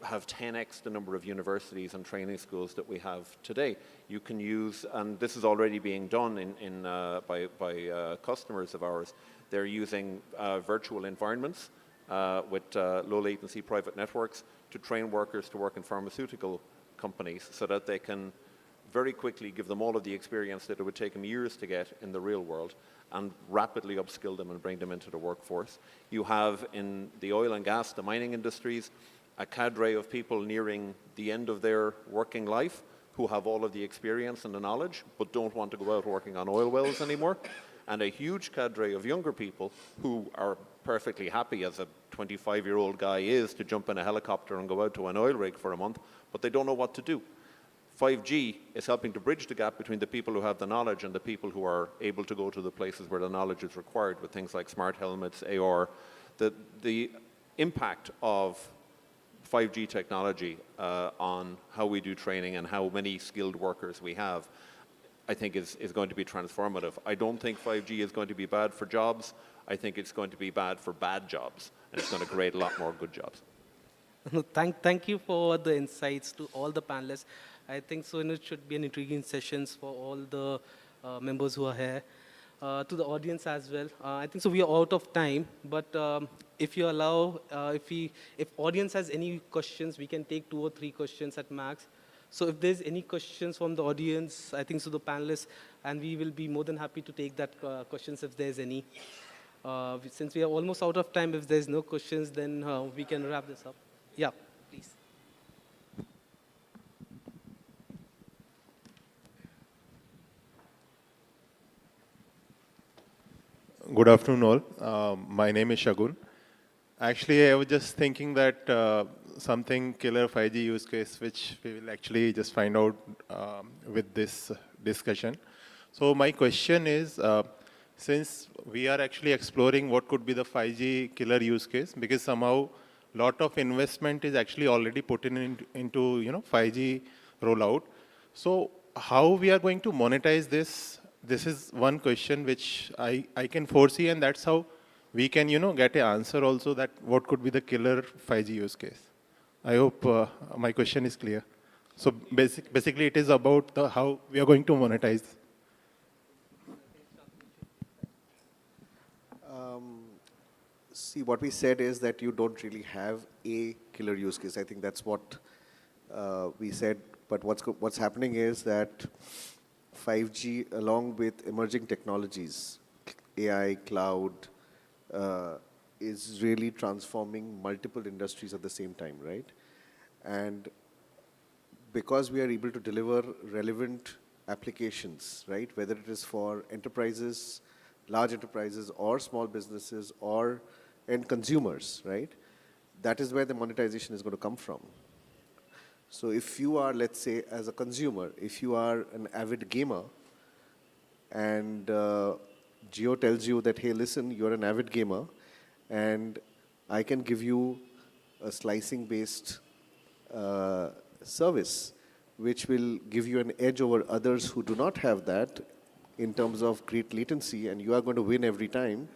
have 10x the number of universities and training schools that we have today. You can use, and this is already being done by customers of ours, they're using virtual environments with low latency private networks to train workers to work in pharmaceutical companies, so that they can very quickly give them all of the experience that it would take them years to get in the real world, and rapidly upskill them and bring them into the workforce. You have in the oil and gas, the mining industries, a cadre of people nearing the end of their working life who have all of the experience and the knowledge, but don't want to go out working on oil wells anymore, and a huge cadre of younger people who are perfectly happy, as a 25-year-old guy is, to jump in a helicopter and go out to an oil rig for a month, but they don't know what to do. 5G is helping to bridge the gap between the people who have the knowledge and the people who are able to go to the places where the knowledge is required, with things like smart helmets, AR. The impact of 5G technology on how we do training and how many skilled workers we have, I think is going to be transformative. I don't think 5G is going to be bad for jobs. I think it's going to be bad for bad jobs, and it's going to create a lot more good jobs. Thank you for the insights to all the panelists. I think so. It should be an intriguing sessions for all the members who are here, to the audience as well. I think so. We are out of time, but if you allow, if audience has any questions, we can take 2 or 3 questions at max. So if there's any questions from the audience, I think so the panelists, and we will be more than happy to take that questions if there's any. Since we are almost out of time, if there's no questions, then we can wrap this up. Yeah, please. Good afternoon, all. My name is Shagun. Actually, I was just thinking that something killer 5G use case, which we will actually just find out with this discussion. So my question is, since we are actually exploring what could be the 5G killer use case, because somehow lot of investment is actually already put into 5G rollout. So how we are going to monetize this? This is one question which I can foresee, and that's how we can get an answer also, that what could be the killer 5G use case. I hope my question is clear. So basically it is about how we are going to monetize. See, what we said is that you don't really have a killer use case. I think that's what we said, but what's happening is that 5G, along with emerging technologies, AI, cloud, is really transforming multiple industries at the same time, right? And because we are able to deliver relevant applications, right, whether it is for enterprises, large enterprises, or small businesses, or end consumers, right, that is where the monetization is going to come from. So if you are, let's say, as a consumer, if you are an avid gamer, and Jio tells you that, hey, listen, you're an avid gamer, and I can give you a slicing-based service, which will give you an edge over others who do not have that in terms of great latency, and you are going to win every time,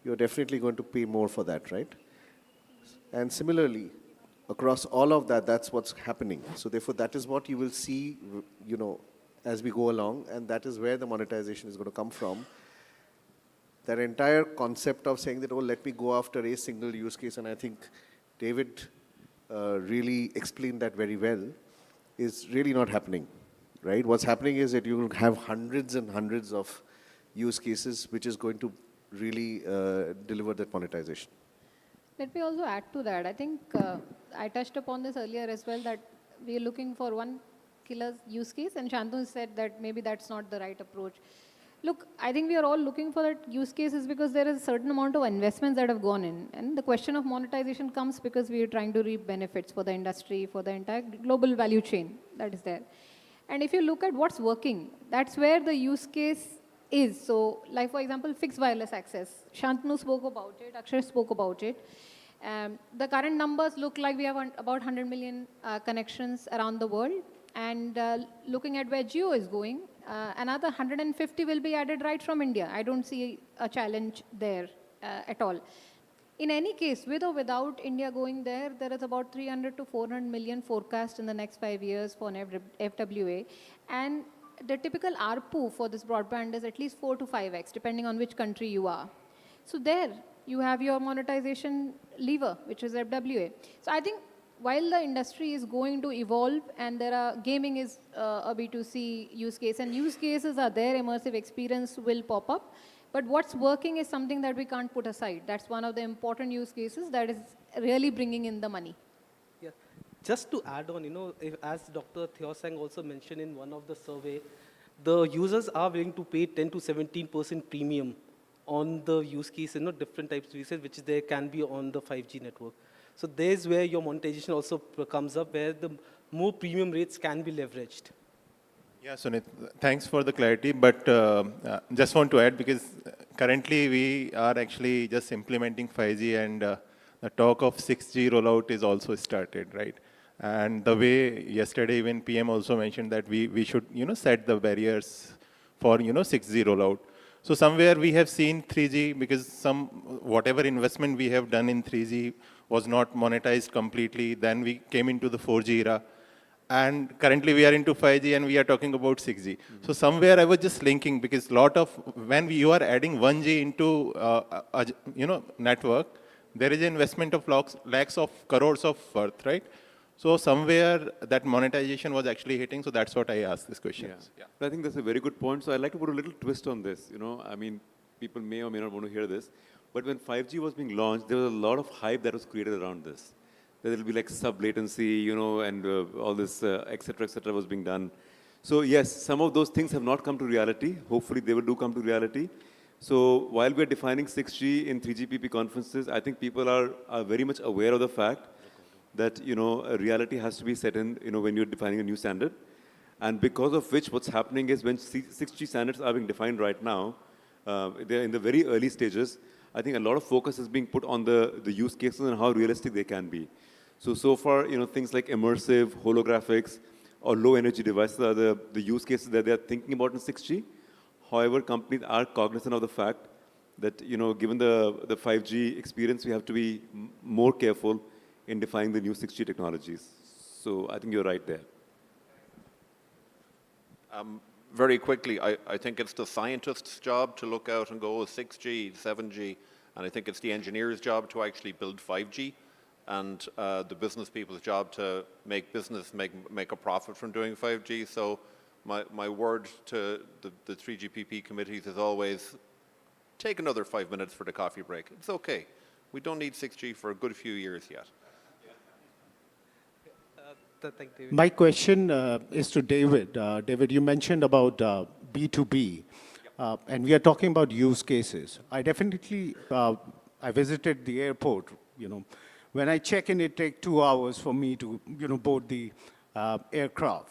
you're definitely going to pay more for that, right? And similarly, across all of that, that's what's happening. So therefore, that is what you will see, you know, as we go along, and that is where the monetization is going to come from. That entire concept of saying that, oh, let me go after a single use case, and I think David really explained that very well, is really not happening, right? What's happening is that you will have hundreds and hundreds of use cases, which is going to really deliver that monetization. Let me also add to that. I think I touched upon this earlier as well, that we are looking for one killer use case, and Shantanu said that maybe that's not the right approach. Look, I think we are all looking for that use cases because there is a certain amount of investments that have gone in. And the question of monetization comes because we are trying to reap benefits for the industry, for the entire global value chain that is there. And if you look at what's working, that's where the use case is. So, like for example, fixed wireless access. Shantanu spoke about it, Akshay spoke about it. The current numbers look like we have about 100 million connections around the world. And looking at where Jio is going, another 150 will be added right from India. I don't see a challenge there at all. In any case, with or without India going there, there is about 300 to 400 million forecast in the next 5 years for an FWA. And the typical ARPU for this broadband is at least 4 to 5x, depending on which country you are. So there, you have your monetization lever, which is FWA. So I think while the industry is going to evolve, and there are, gaming is a B2C use case, and use cases are there, immersive experience will pop up. But what's working is something that we can't put aside. That's one of the important use cases that is really bringing in the money. Yeah. Just to add on, you know, as Dr. Theosang also mentioned in one of the survey, the users are willing to pay 10 to 17% premium on the use case, you know, different types of uses, which there can be on the 5G network. So there's where your monetization also comes up, where the more premium rates can be leveraged. Yeah, Sunit, thanks for the clarity, but just want to add, because currently we are actually just implementing 5G, and the talk of 6G rollout is also started, right? And the way yesterday even PM also mentioned that we should, you know, set the barriers for, you know, 6G rollout. So somewhere we have seen 3G, because whatever investment we have done in 3G was not monetized completely. Then we came into the 4G era. And currently we are into 5G and we are talking about 6G. So somewhere I was just linking, because when you are adding 1G into you know, network, there is an investment of lakhs of crores of worth, right? So somewhere that monetization was actually hitting. So that's what I asked this question. Yeah. I think that's a very good point. So I'd like to put a little twist on this. You know, I mean, people may or may not want to hear this, but when 5G was being launched, there was a lot of hype that was created around this. There will be like sub-latency, you know, and all this, et cetera, was being done. So yes, some of those things have not come to reality. Hopefully they will do come to reality. So while we're defining 6G in 3GPP conferences, I think people are very much aware of the fact that, you know, a reality has to be set in, you know, when you're defining a new standard. And because of which, what's happening is when 6G standards are being defined right now, they're in the very early stages. I think a lot of focus is being put on the use cases and how realistic they can be. So far, you know, things like immersive, holographics, or low energy devices are the use cases that they are thinking about in 6G. However, companies are cognizant of the fact that, you know, given the 5G experience, we have to be more careful in defining the new 6G technologies. So I think you're right there. Very quickly, I think it's the scientist's job to look out and go 6G, 7G, and I think it's the engineer's job to actually build 5G. and the business people's job to make business make a profit from doing 5G. So my word to the 3GPP committees is always take another 5 minutes for the coffee break. It's okay. We don't need 6G for a good few years yet. My question is to David. David, you mentioned about B2B, and we are talking about use cases. I definitely, I visited the airport, When I check in, it takes 2 hours for me to, board the aircraft.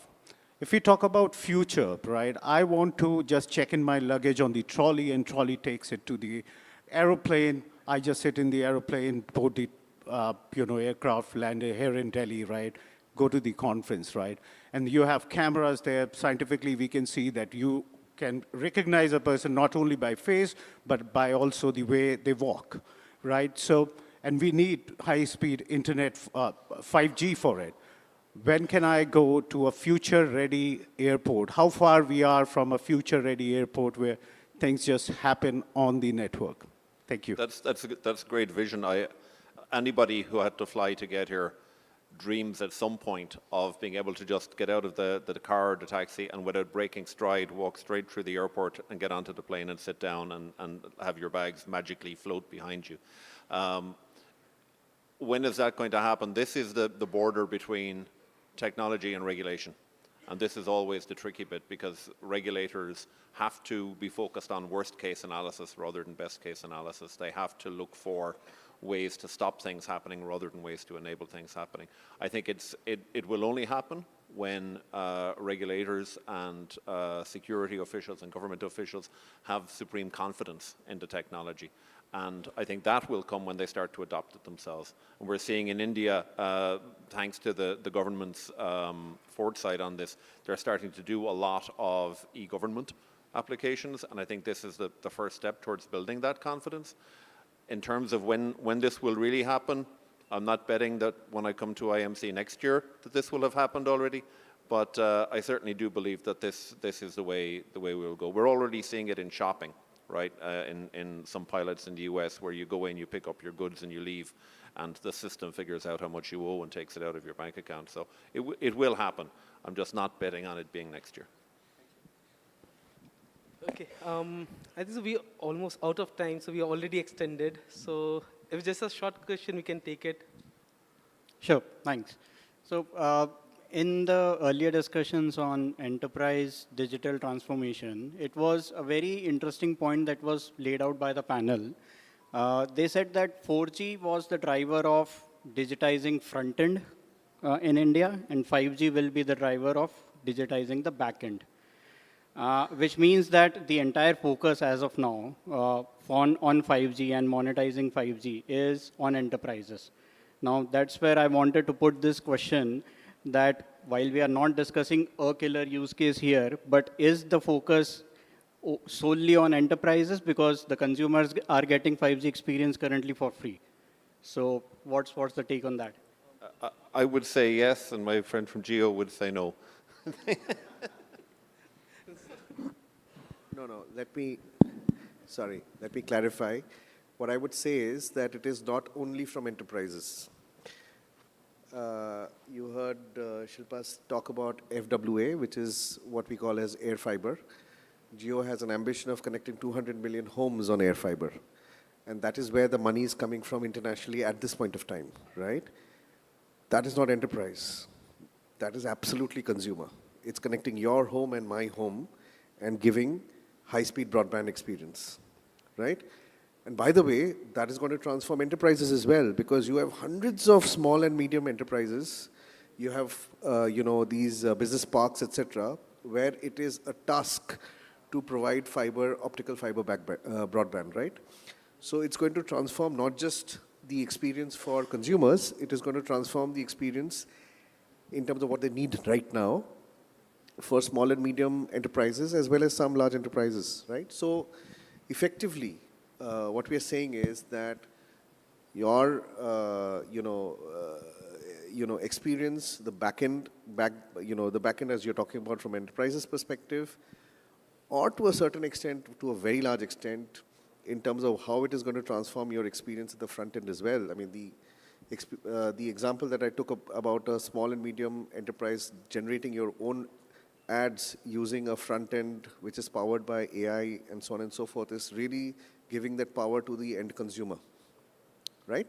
If we talk about future, right, I want to just check in my luggage on the trolley, and trolley takes it to the aeroplane. I just sit in the aeroplane, board the, aircraft, land here in Delhi, right, go to the conference, right? And you have cameras there. Scientifically, we can see that you can recognize a person not only by face, but by also the way they walk, right? So, and we need high-speed internet, 5G for it. When can I go to a future-ready airport? How far we are from a future-ready airport where things just happen on the network? Thank you. That's great vision. Anybody who had to fly to get here dreams at some point of being able to just get out of the car or the taxi and without breaking stride, walk straight through the airport and get onto the plane and sit down and have your bags magically float behind you. When is that going to happen? This is the border between technology and regulation. And this is always the tricky bit, because regulators have to be focused on worst case analysis rather than best case analysis. They have to look for ways to stop things happening rather than ways to enable things happening. I think it will only happen when regulators and security officials and government officials have supreme confidence in the technology. And I think that will come when they start to adopt it themselves. And we're seeing in India, thanks to the government's foresight on this, they're starting to do a lot of e-government applications. And I think this is the first step towards building that confidence. In terms of when this will really happen, I'm not betting that when I come to IMC next year that this will have happened already. But I certainly do believe that this is the way we will go. We're already seeing it in shopping, right, in some pilots in the US, where you go in, you pick up your goods and you leave, and the system figures out how much you owe and takes it out of your bank account. So it will happen. I'm just not betting on it being next year. Okay, I think we're almost out of time, so we are already extended. So if it's just a short question, we can take it. Sure, thanks. So in the earlier discussions on enterprise digital transformation, it was a very interesting point that was laid out by the panel. They said that 4G was the driver of digitizing front end in India, and 5G will be the driver of digitizing the back end. Which means that the entire focus as of now on 5G and monetizing 5G is on enterprises. Now, that's where I wanted to put this question, that while we are not discussing a killer use case here, but is the focus solely on enterprises, because the consumers are getting 5G experience currently for free? So what's the take on that? I would say yes, and my friend from Geo would say no. No, let me clarify. What I would say is that it is not only from enterprises. You heard Shilpa talk about FWA, which is what we call as air fiber. Jio has an ambition of connecting 200 million homes on air fiber. And that is where the money is coming from internationally at this point of time, right? That is not enterprise. That is absolutely consumer. It's connecting your home and my home and giving high-speed broadband experience, right? And by the way, that is going to transform enterprises as well, because you have hundreds of small and medium enterprises. You have, these business parks, etc., where it is a task to provide optical fiber broadband, right? So it's going to transform not just the experience for consumers, it is going to transform the experience in terms of what they need right now for small and medium enterprises as well as some large enterprises, right? So effectively, what we are saying is that your, experience, the backend as you're talking about from enterprises perspective, or to a certain extent, to a very large extent, in terms of how it is going to transform your experience at the front end as well. I mean, the the example that I took up about a small and medium enterprise generating your own ads using a front end which is powered by AI and so on and so forth is really giving that power to the end consumer, right?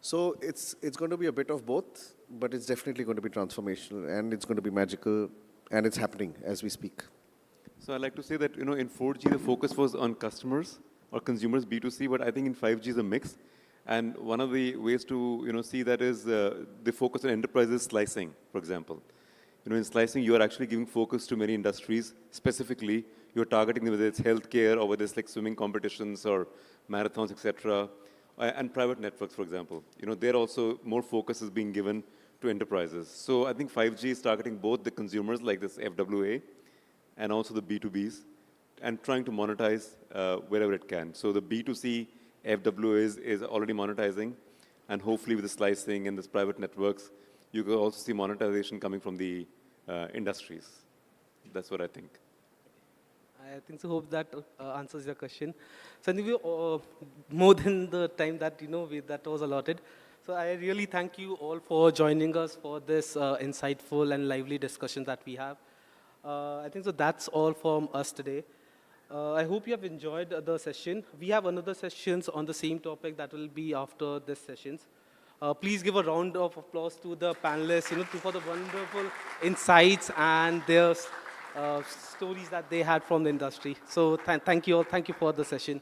So it's going to be a bit of both, but it's definitely going to be transformational and it's going to be magical, and it's happening as we speak. So I'd like to say that, in 4G, the focus was on customers or consumers, B2C, but I think in 5G is a mix. And one of the ways to, see that is the focus on enterprises slicing, for example. In slicing, you are actually giving focus to many industries. Specifically, you're targeting them, whether it's healthcare or whether it's like swimming competitions or marathons, etc. And private networks, for example. There also more focus is being given to enterprises. So I think 5G is targeting both the consumers, like this FWA, and also the B2Bs, and trying to monetize wherever it can. So the B2C FWA is already monetizing, and hopefully with the slicing and this private networks, you could also see monetization coming from the industries. That's what I think. I think so. Hope that answers your question. So, anyway, more than the time that that was allotted. So, I really thank you all for joining us for this insightful and lively discussion that we have. I think so. That's all from us today. I hope you have enjoyed the session. We have another sessions on the same topic that will be after this sessions. Please give a round of applause to the panelists, for the wonderful insights and their stories that they had from the industry. So thank you all. Thank you for the session.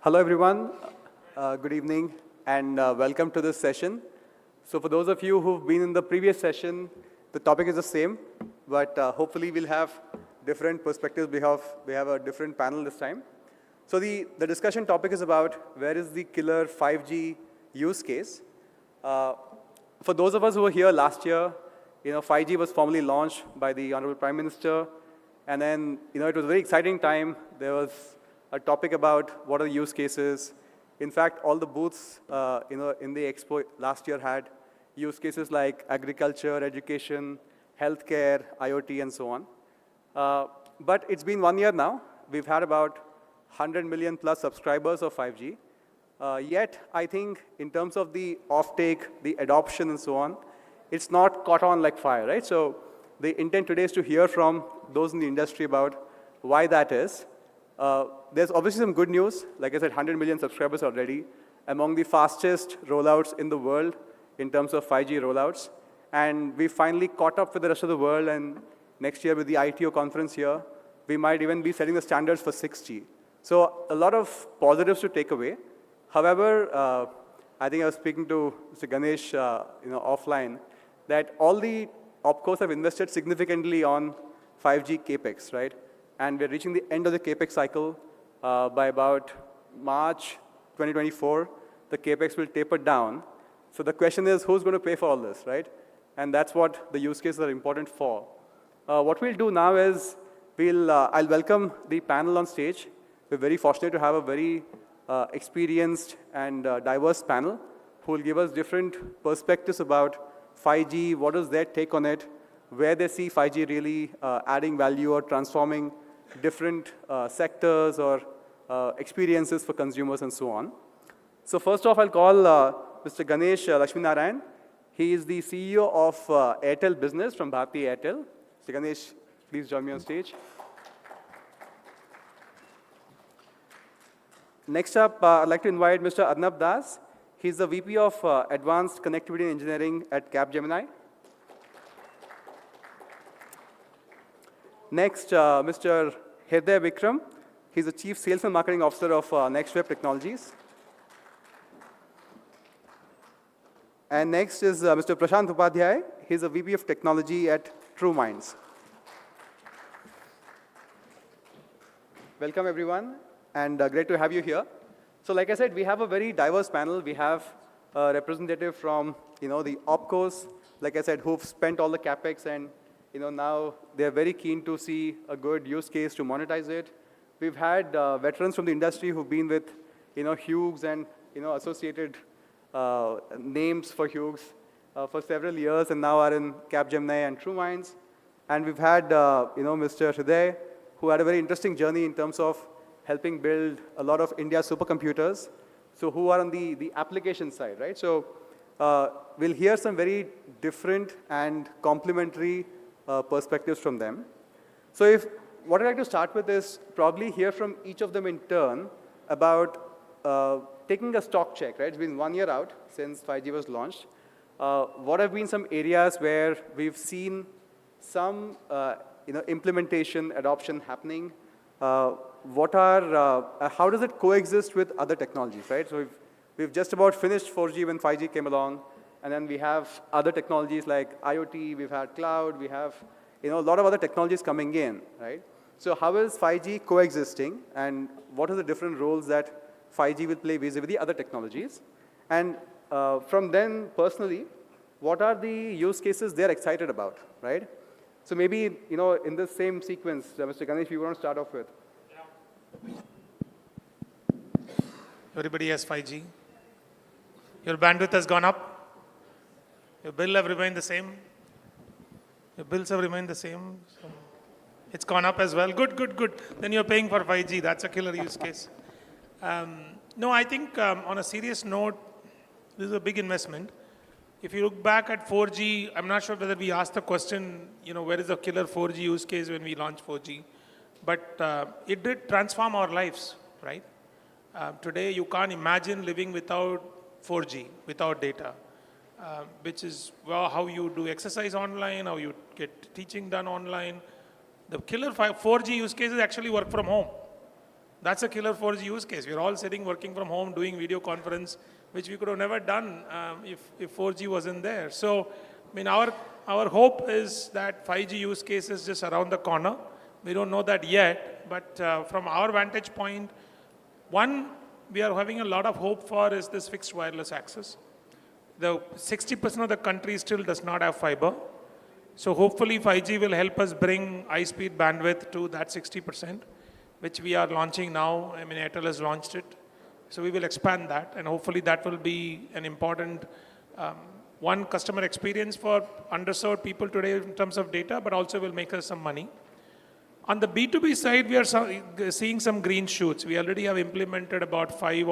Hello, everyone. Good evening, and welcome to this session. So for those of you who've been in the previous session, the topic is the same, but hopefully we'll have different perspectives. We have a different panel this time. So the discussion topic is about where is the killer 5G use case. For those of us who were here last year, 5G was formally launched by the Honorable Prime Minister, and then, it was a very exciting time. There was a topic about what are the use cases. In fact, all the booths, in the expo last year had use cases like agriculture, education, healthcare, IoT, and so on. But it's been 1 year now. We've had about 100 million plus subscribers of 5G. Yet, I think in terms of the offtake, the adoption, and so on, it's not caught on like fire, right? So the intent today is to hear from those in the industry about why that is. There's obviously some good news. Like I said, 100 million subscribers already, among the fastest rollouts in the world in terms of 5G rollouts. And we finally caught up with the rest of the world, and next year with the ITO conference here, we might even be setting the standards for 6G. So a lot of positives to take away. However, I think I was speaking to Mr. Ganesh offline, that all the OpCos have invested significantly on 5G capex, right? And we're reaching the end of the capex cycle. By about March 2024, the capex will taper down. So the question is, who's going to pay for all this, right? And that's what the use cases are important for. What we'll do now is, I'll welcome the panel on stage. We're very fortunate to have a very experienced and diverse panel who will give us different perspectives about 5G, what is their take on it, where they see 5G really adding value or transforming different sectors or experiences for consumers and so on. So first off, I'll call Mr. Ganesh Lakshminarayan. He is the CEO of Airtel Business from Bharti Airtel. Mr. Ganesh, please join me on stage. Next up, I'd like to invite Mr. Arnab Das. He's the VP of Advanced Connectivity Engineering at Capgemini. Next, Mr. Hriday Vikram. He's the Chief Sales and Marketing Officer of NextWeb Technologies. And next is Mr. Prashant Upadhyay. He's the VP of Technology at TrueMinds. Welcome, everyone, and great to have you here. So like I said, we have a very diverse panel. We have a representative from the OpCos, like I said, who've spent all the CapEx, and now they're very keen to see a good use case to monetize it. We've had veterans from the industry who've been with Hughes and associated names for Hughes for several years, and now are in Capgemini and TrueMinds. And we've had Mr. Hriday, who had a very interesting journey in terms of helping build a lot of India's supercomputers, so who are on the application side, right? So we'll hear some very different and complementary perspectives from them. So what I'd like to start with is probably hear from each of them in turn about taking a stock check, right? It's been 1 year out since 5G was launched. What have been some areas where we've seen some implementation, adoption happening? How does it coexist with other technologies, right? So we've just about finished 4G when 5G came along, and then we have other technologies like IoT, we've had cloud, we have a lot of other technologies coming in, right? So how is 5G coexisting, and what are the different roles that 5G will play vis-a-vis the other technologies? And from then, personally, what are the use cases they're excited about, right? So maybe, in the same sequence, Mr. Ganesh, if you want to start off with. Everybody has 5G. Your bandwidth has gone up. Your bill have remained the same. Your bills have remained the same. So it's gone up as well. Good, good, good. Then you're paying for 5G. That's a killer use case. No, I think on a serious note, this is a big investment. If you look back at 4G, I'm not sure whether we asked the question, where is the killer 4G use case when we launched 4G. But it did transform our lives, right? Today, you can't imagine living without 4G, without data, which is how you do exercise online, how you get teaching done online. The killer 4G use case is actually work from home. That's a killer 4G use case. We're all sitting, working from home, doing video conference, which we could have never done if 4G wasn't there. So, I mean, our hope is that 5G use case is just around the corner. We don't know that yet, but from our vantage point, one we are having a lot of hope for is this fixed wireless access. The 60% of the country still does not have fiber. So hopefully 5G will help us bring high-speed bandwidth to that 60%, which we are launching now. I mean, Airtel has launched it. So we will expand that, and hopefully that will be an important one customer experience for underserved people today in terms of data, but also will make us some money. On the B2B side, we are seeing some green shoots. We already have implemented about 5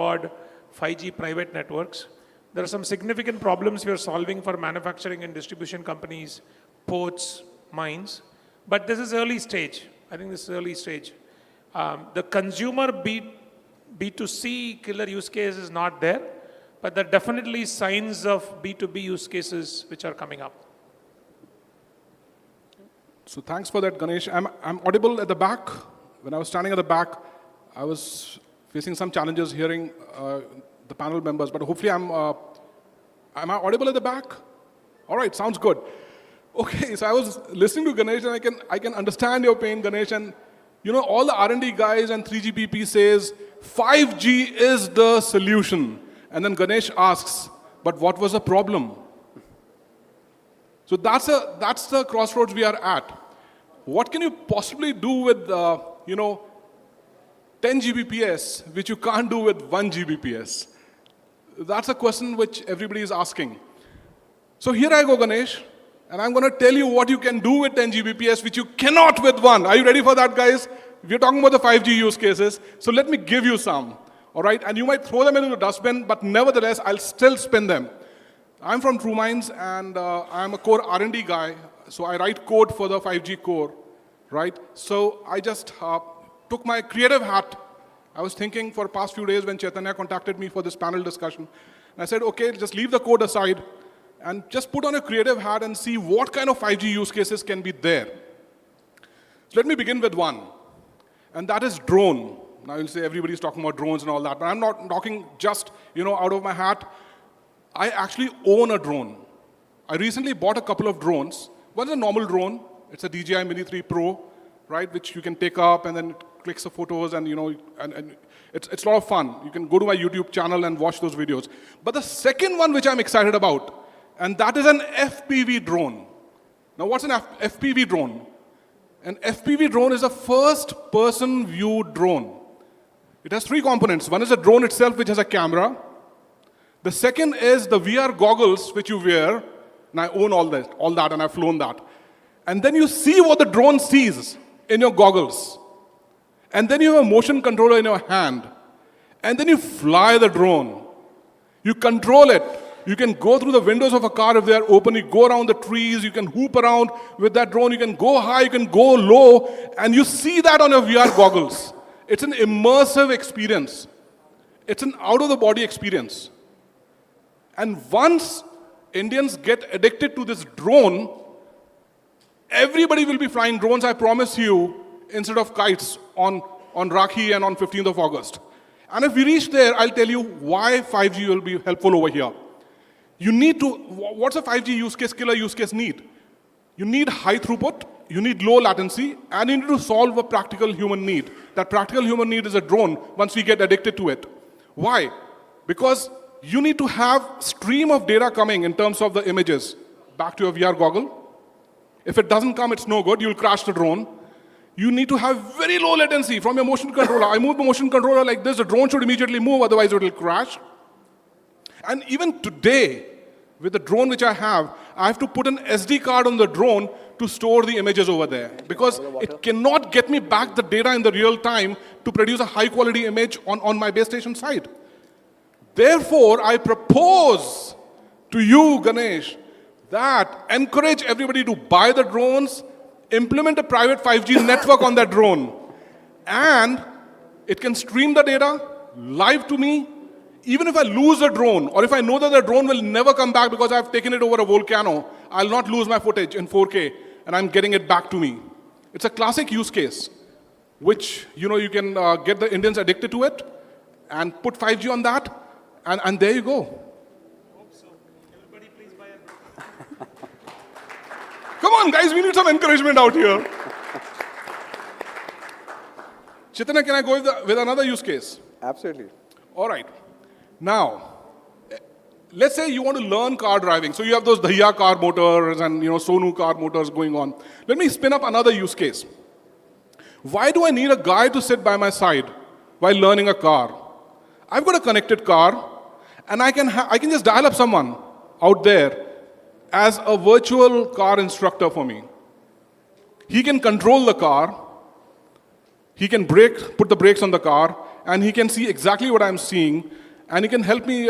5G private networks. There are some significant problems we are solving for manufacturing and distribution companies, ports, mines. But this is early stage. I think this is early stage. The consumer B2C killer use case is not there, but there are definitely signs of B2B use cases which are coming up. So thanks for that, Ganesh. I'm audible at the back. When I was standing at the back, I was facing some challenges hearing the panel members, but hopefully am I audible at the back? All right, sounds good. Okay, so I was listening to Ganesh, and I can understand your pain, Ganesh, and you know, all the R&D guys and 3GPP says 5G is the solution. And then Ganesh asks, but what was the problem? So that's the crossroads we are at. What can you possibly do with, 10 Gbps, which you can't do with 1 Gbps? That's a question which everybody is asking. So here I go, Ganesh, and I'm going to tell you what you can do with 10 Gbps, which you cannot with 1. Are you ready for that, guys? We're talking about the 5G use cases, so let me give you some. All right, and you might throw them into the dustbin, but nevertheless, I'll still spin them. I'm from TrueMinds, and I'm a core R&D guy, so I write code for the 5G core, right? So I just took my creative hat. I was thinking for the past few days when Chaitanya contacted me for this panel discussion, and I said, okay, just leave the code aside, and just put on a creative hat and see what kind of 5G use cases can be there. So let me begin with one, and that is drone. Now you'll say everybody's talking about drones and all that, but I'm not talking just, out of my hat. I actually own a drone. I recently bought a couple of drones. One is a normal drone. It's a DJI Mini 3 Pro, right, which you can take up and then it clicks the photos and, and it's a lot of fun. You can go to my YouTube channel and watch those videos. But the second one which I'm excited about, and that is an FPV drone. Now what's an FPV drone? An FPV drone is a first-person view drone. It has 3 components. One is the drone itself, which has a camera. The second is the VR goggles, which you wear. And I own all that, and I've flown that. And then you see what the drone sees in your goggles. And then you have a motion controller in your hand. And then you fly the drone. You control it. You can go through the windows of a car if they are open. You go around the trees. You can hoop around with that drone. You can go high. You can go low. And you see that on your VR goggles. It's an immersive experience. It's an out-of-the-body experience. And once Indians get addicted to this drone, everybody will be flying drones, I promise you, instead of kites on Rakhi and on 15th of August. And if we reach there, I'll tell you why 5G will be helpful over here. You need to, what's a 5G use case, killer use case need? You need high throughput, you need low latency, and you need to solve a practical human need. That practical human need is a drone once we get addicted to it. Why? Because you need to have stream of data coming in terms of the images back to your VR goggle. If it doesn't come, it's no good. You'll crash the drone. You need to have very low latency from your motion controller. I move the motion controller like this. The drone should immediately move, otherwise it will crash. And even today, with the drone which I have to put an SD card on the drone to store the images over there. Because it cannot get me back the data in the real time to produce a high quality image on my base station site. Therefore, I propose to you, Ganesh, that encourage everybody to buy the drones, implement a private 5G network on that drone, and it can stream the data live to me. Even if I lose a drone, or if I know that the drone will never come back because I've taken it over a volcano, I'll not lose my footage in 4K, and I'm getting it back to me. It's a classic use case. which, you can get the Indians addicted to it and put 5G on that, and there you go. Come on, guys, we need some encouragement out here. Chaitanya, can I go with another use case? Absolutely. All right. Now, let's say you want to learn car driving. So you have those Dhaiya car motors and Sonu car motors going on. Let me spin up another use case. Why do I need a guy to sit by my side while learning a car? I've got a connected car, and I can just dial up someone out there as a virtual car instructor for me. He can control the car, he can put the brakes on the car, and he can see exactly what I'm seeing, and he can help me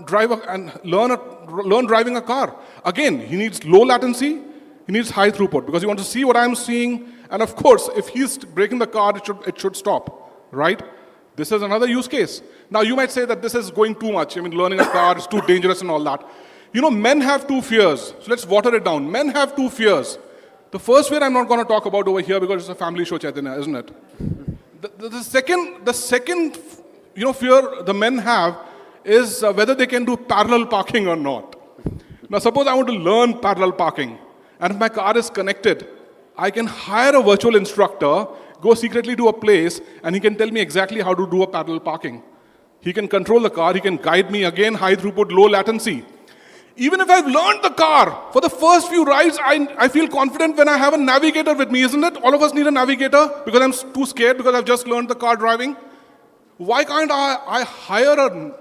drive and learn driving a car. Again, he needs low latency, he needs high throughput, because he wants to see what I'm seeing, and of course, if he's braking the car, it should stop, right? This is another use case. Now, you might say that this is going too much. I mean, learning a car is too dangerous and all that. Men have two fears. So let's water it down. Men have two fears. The first fear I'm not going to talk about over here because it's a family show, Chaitanya, isn't it? The second fear the men have is whether they can do parallel parking or not. Now, suppose I want to learn parallel parking, and if my car is connected, I can hire a virtual instructor, go secretly to a place, and he can tell me exactly how to do a parallel parking. He can control the car, he can guide me, again, high throughput, low latency. Even if I've learned the car, for the first few rides, I feel confident when I have a navigator with me, isn't it? All of us need a navigator because I'm too scared because I've just learned the car driving. Why can't I hire a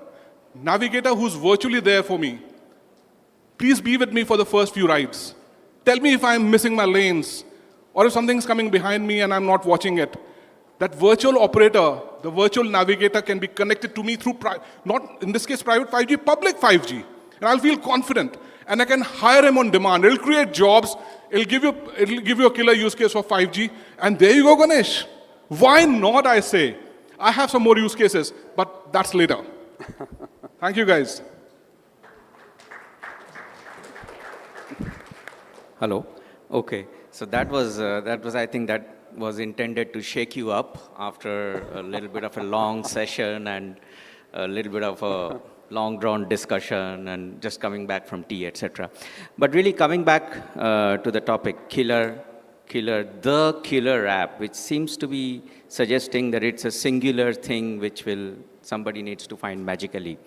navigator who's virtually there for me? Please be with me for the first few rides. Tell me if I'm missing my lanes or if something's coming behind me and I'm not watching it. That virtual operator, the virtual navigator can be connected to me through, not in this case private 5G, public 5G. And I'll feel confident. And I can hire him on demand. It'll create jobs. It'll give you a killer use case for 5G. And there you go, Ganesh. Why not, I say? I have some more use cases, but that's later. Thank you, guys. Hello. Okay. So that was I think that was intended to shake you up after a little bit of a long session and a little bit of a long-drawn discussion and just coming back from tea, etc. But really coming back to the topic, the killer app, which seems to be suggesting that it's a singular thing which somebody needs to find magically.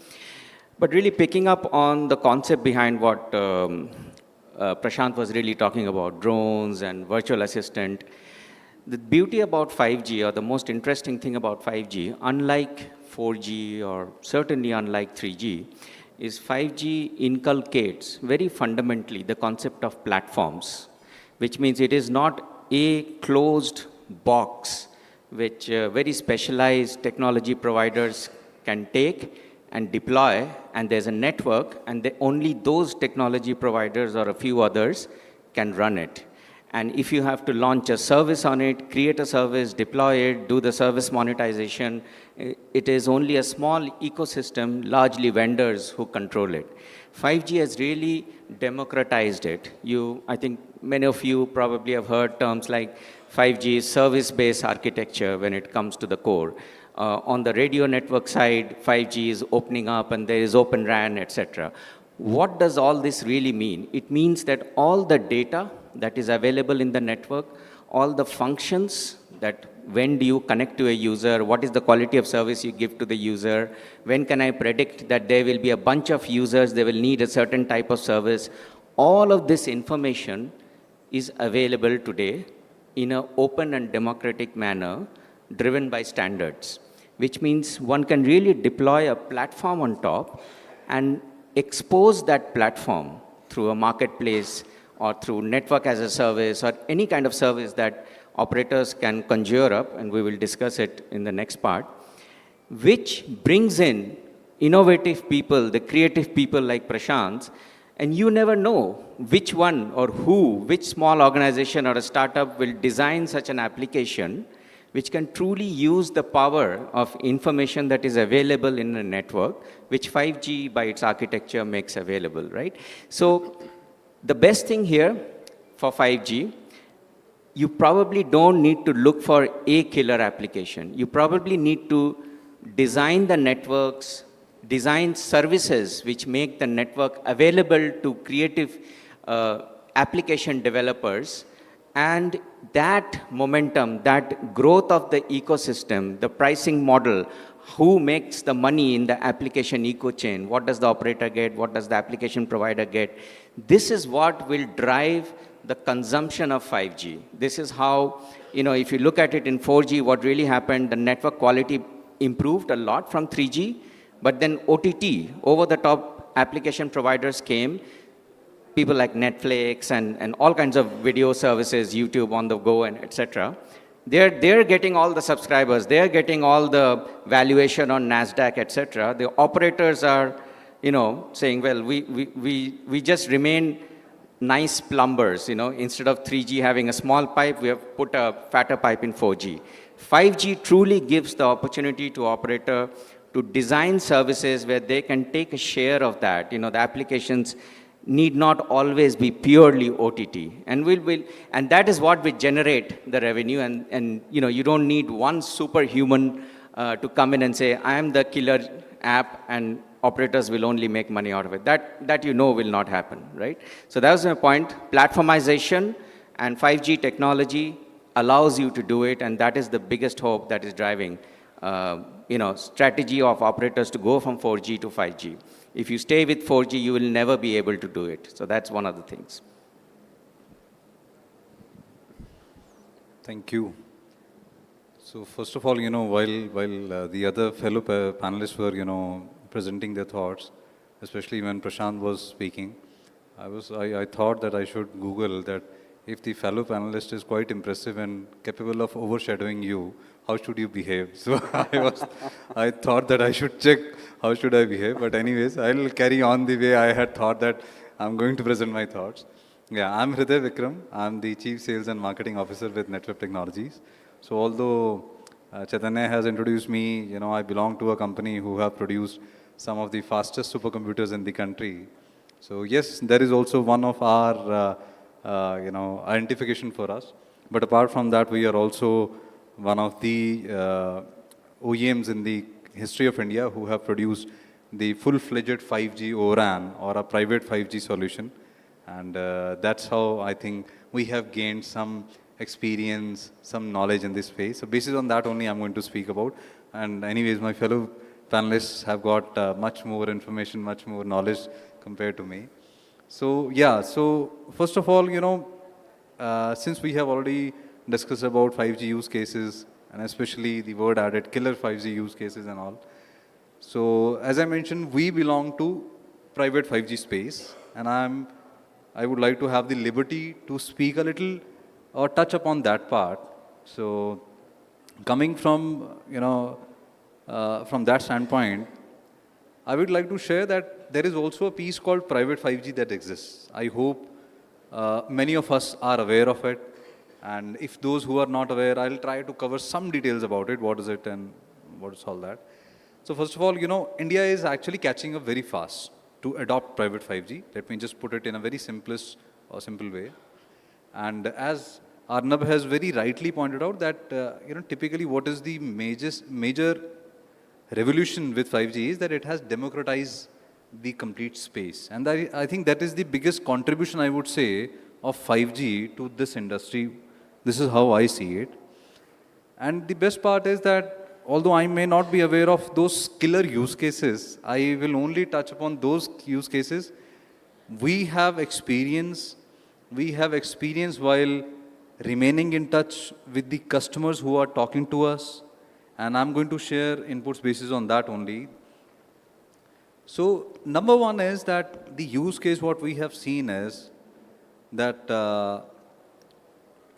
But really picking up on the concept behind what Prashant was really talking about, drones and virtual assistant, the beauty about 5G, or the most interesting thing about 5G, unlike 4G or certainly unlike 3G, is 5G inculcates very fundamentally the concept of platforms, which means it is not a closed box which very specialized technology providers can take and deploy, and there's a network, and only those technology providers or a few others can run it. And if you have to launch a service on it, create a service, deploy it, do the service monetization, it is only a small ecosystem, largely vendors who control it. 5G has really democratized it. I think many of you probably have heard terms like 5G service-based architecture when it comes to the core. On the radio network side, 5G is opening up and there is Open RAN, etc. What does all this really mean? It means that all the data that is available in the network, all the functions that when do you connect to a user, what is the quality of service you give to the user, when can I predict that there will be a bunch of users, they will need a certain type of service, all of this information is available today in an open and democratic manner driven by standards, which means one can really deploy a platform on top and expose that platform through a marketplace or through network as a service or any kind of service that operators can conjure up, and we will discuss it in the next part, which brings in innovative people, the creative people like Prashant, and you never know which one or which small organization or a startup will design such an application which can truly use the power of information that is available in a network, which 5G by its architecture makes available, right? So the best thing here for 5G you probably don't need to look for a killer application. You probably need to design the networks, design services which make the network available to creative application developers. And that momentum, that growth of the ecosystem, the pricing model, who makes the money in the application eco chain? What does the operator get? What does the application provider get? This is what will drive the consumption of 5G. This is how, if you look at it in 4G, what really happened, the network quality improved a lot from 3G, but then OTT, over-the-top application providers came, people like Netflix and all kinds of video services, YouTube on the go and etc. They're getting all the subscribers, they're getting all the valuation on NASDAQ, etc. The operators are, saying, well, we just remain nice plumbers, instead of 3G having a small pipe, we have put a fatter pipe in 4G. 5G truly gives the opportunity to operator to design services where they can take a share of that. The applications need not always be purely OTT. And and that is what will generate the revenue. And you don't need one superhuman to come in and say, I am the killer app and operators will only make money out of it. That will not happen, right? So that was my point. Platformization and 5G technology allows you to do it, and that is the biggest hope that is driving, strategy of operators to go from 4G to 5G. If you stay with 4G, you will never be able to do it. So that's one of the things. Thank you. So first of all, while the other fellow panelists were, presenting their thoughts, especially when Prashant was speaking, I thought that I should Google that if the fellow panelist is quite impressive and capable of overshadowing you, how should you behave? So I thought that I should check how should I behave. But anyways, I'll carry on the way I had thought that I'm going to present my thoughts. Yeah, I'm Hriday Vikram. I'm the Chief Sales and Marketing Officer with Netweb Technologies. So although Chaitanya has introduced me, I belong to a company who have produced some of the fastest supercomputers in the country. So yes, there is also one of our, identification for us. But apart from that, we are also one of the OEMs in the history of India who have produced the full-fledged 5G ORAN or a private 5G solution. And that's how I think we have gained some experience, some knowledge in this space. So based on that only I'm going to speak about. And anyways, my fellow panelists have got much more information, much more knowledge compared to me. So yeah, so first of all, since we have already discussed about 5G use cases, and especially the word added killer 5G use cases and all. So as I mentioned, we belong to private 5G space, and I would like to have the liberty to speak a little or touch upon that part. So coming from, from that standpoint, I would like to share that there is also a piece called private 5G that exists. I hope many of us are aware of it. And if those who are not aware, I'll try to cover some details about it. What is it and what is all that? So first of all, India is actually catching up very fast to adopt private 5G. Let me just put it in a very simple way. And as Arnab has very rightly pointed out that, typically what is the major revolution with 5G is that it has democratized the complete space. And I think that is the biggest contribution, I would say, of 5G to this industry. This is how I see it. And the best part is that although I may not be aware of those killer use cases, I will only touch upon those use cases we have experienced while remaining in touch with the customers who are talking to us. And I'm going to share inputs basis on that only. So number one is that the use case what we have seen is that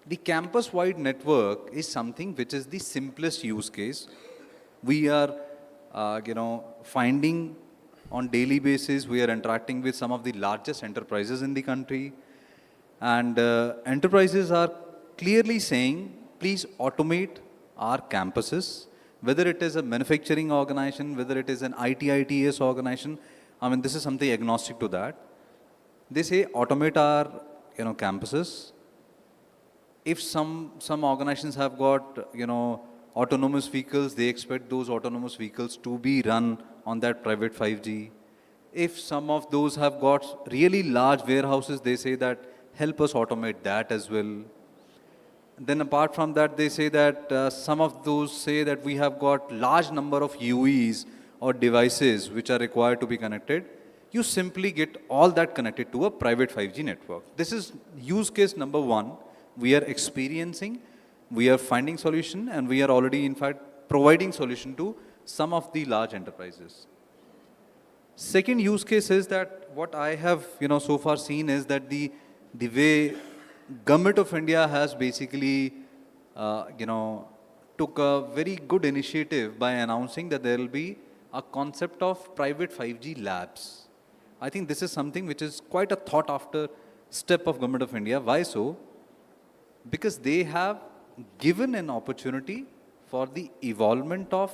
the campus-wide network is something which is the simplest use case. We are, finding on daily basis, we are interacting with some of the largest enterprises in the country. And enterprises are clearly saying, please automate our campuses, whether it is a manufacturing organization, whether it is an IT/ITES organization. This is something agnostic to that. They say automate our campuses. If some organizations have got, autonomous vehicles, they expect those autonomous vehicles to be run on that private 5G. If some of those have got really large warehouses, they say that help us automate that as well. Then apart from that, they say that some of those say that we have got large number of UEs or devices which are required to be connected. You simply get all that connected to a private 5G network. This is use case number one. We are experiencing, we are finding solution, and we are already, in fact, providing solution to some of the large enterprises. Second use case is that what I have, so far seen is that the way Government of India has basically, took a very good initiative by announcing that there will be a concept of private 5G labs. I think this is something which is quite a thought after step of Government of India. Why so? Because they have given an opportunity for the evolvement of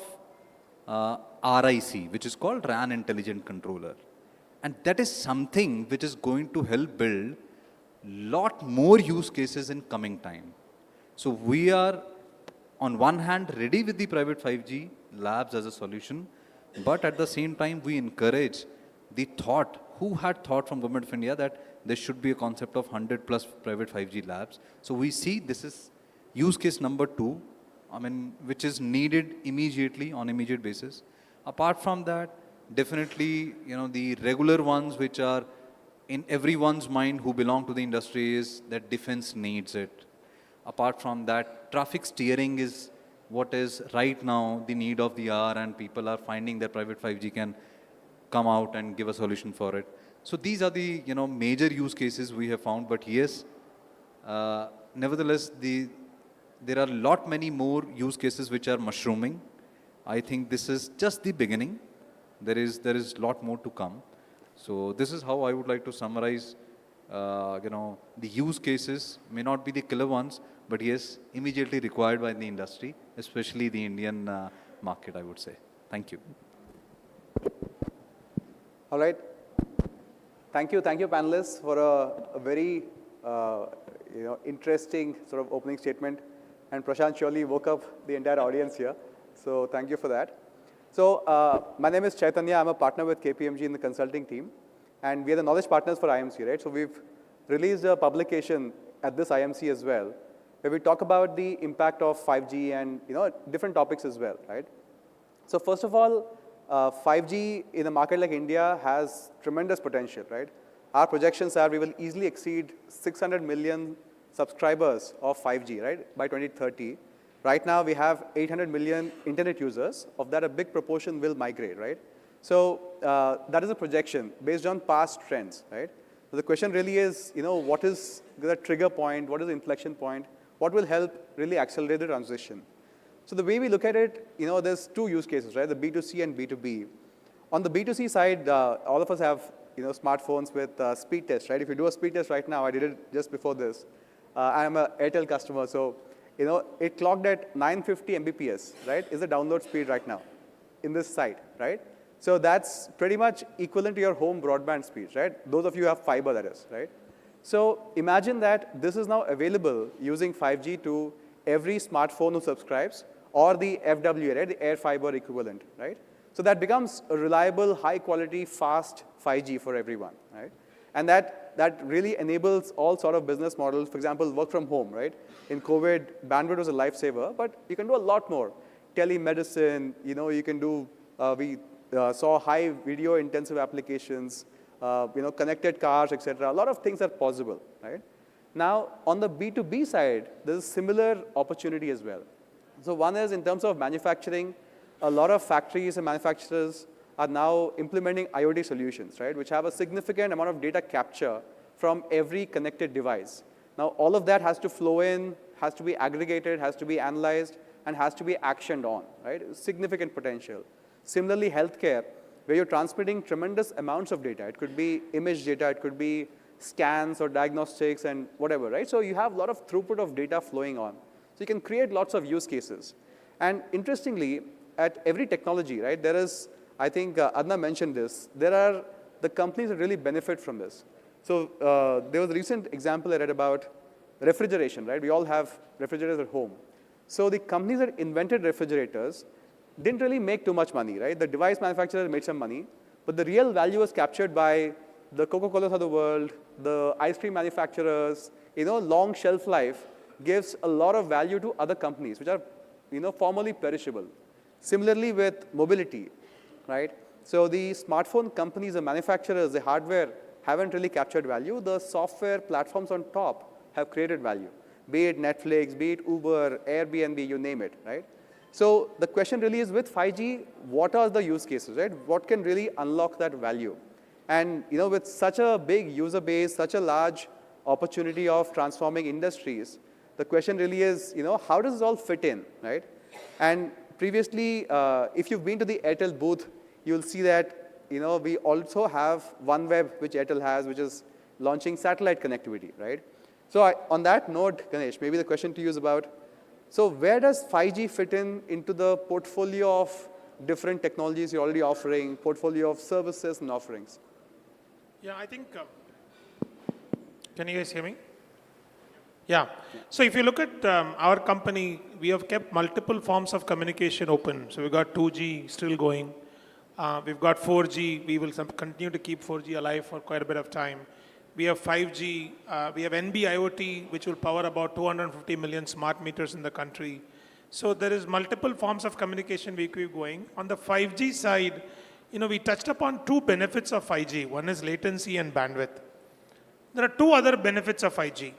RIC, which is called RAN Intelligent Controller. And that is something which is going to help build lot more use cases in coming time. So we are, on one hand, ready with the private 5G labs as a solution, but at the same time, we encourage the thought, who had thought from Government of India that there should be a concept of 100 plus private 5G labs. So we see this is use case number 2, which is needed immediately on immediate basis. Apart from that, definitely, the regular ones which are in everyone's mind who belong to the industry is that defense needs it. Apart from that, traffic steering is what is right now the need of the hour, and people are finding that private 5G can come out and give a solution for it. So these are the major use cases we have found. But yes, nevertheless, there are a lot many more use cases which are mushrooming. I think this is just the beginning. There is a lot more to come. So this is how I would like to summarize. The use cases may not be the killer ones, but yes, immediately required by the industry, especially the Indian market, I would say. Thank you. All right. Thank you, panelists, for a very interesting sort of opening statement. And Prashant surely woke up the entire audience here. So thank you for that. So my name is Chaitanya. I'm a partner with KPMG in the consulting team. And we are the knowledge partners for IMC, right? So we've released a publication at this IMC as well, where we talk about the impact of 5G and different topics as well, right? So first of all, 5G in a market like India has tremendous potential, right? Our projections are we will easily exceed 600 million subscribers of 5G, right, by 2030. Right now, we have 800 million internet users. Of that, a big proportion will migrate, right? So that is a projection based on past trends, right? So the question really is, what is the trigger point? What is the inflection point? What will help really accelerate the transition? So the way we look at it, there's two use cases, right? The B2C and B2B. On the B2C side, all of us have, smartphones with speed test, right? If you do a speed test right now, I did it just before this. I'm an Airtel customer, so it clocked at 950 Mbps, right? Is the download speed right now in this site, right? So that's pretty much equivalent to your home broadband speeds, right? Those of you who have fiber, that is, right? So imagine that this is now available using 5G to every smartphone who subscribes, or the FWA, right? The air fiber equivalent, right? So that becomes a reliable, high quality, fast 5G for everyone, right? And that really enables all sort of business models. For example, work from home, right? In COVID, bandwidth was a lifesaver, but you can do a lot more. Telemedicine, you can do, we saw high video intensive applications, connected cars, etc. A lot of things are possible, right? Now, on the B2B side, there's a similar opportunity as well. So one is in terms of manufacturing, a lot of factories and manufacturers are now implementing IoT solutions, right, which have a significant amount of data capture from every connected device. Now, all of that has to flow in, has to be aggregated, has to be analyzed, and has to be actioned on, right? Significant potential. Similarly, healthcare, where you're transmitting tremendous amounts of data. It could be image data, it could be scans or diagnostics and whatever, right? So you have a lot of throughput of data flowing on. So you can create lots of use cases. And interestingly, at every technology, right, there is, I think Adna mentioned this, there are the companies that really benefit from this. So there was a recent example I read about refrigeration, right? We all have refrigerators at home. So the companies that invented refrigerators didn't really make too much money, right? The device manufacturers made some money, but the real value was captured by the Coca-Colas of the world, the ice cream manufacturers. Long shelf life gives a lot of value to other companies, which are, formerly perishable. Similarly with mobility, right? So the smartphone companies, the manufacturers, the hardware haven't really captured value. The software platforms on top have created value, be it Netflix, be it Uber, Airbnb, you name it, right? So the question really is, with 5G, what are the use cases, right? What can really unlock that value? And with such a big user base, such a large opportunity of transforming industries, the question really is, how does this all fit in, right? And previously, if you've been to the Airtel booth, you'll see that, we also have OneWeb, which Airtel has, which is launching satellite connectivity, right? So on that note, Ganesh, maybe the question to you is about, so where does 5G fit into the portfolio of different technologies you're already offering, portfolio of services and offerings? Yeah, I think, can you guys hear me? Yeah. So if you look at our company, we have kept multiple forms of communication open. So we've got 2G still going. We've got 4G. We will continue to keep 4G alive for quite a bit of time. We have 5G. We have NB-IoT, which will power about 250 million smart meters in the country. So there is multiple forms of communication we keep going. On the 5G side, we touched upon two benefits of 5G. One is latency and bandwidth. There are two other benefits of 5G.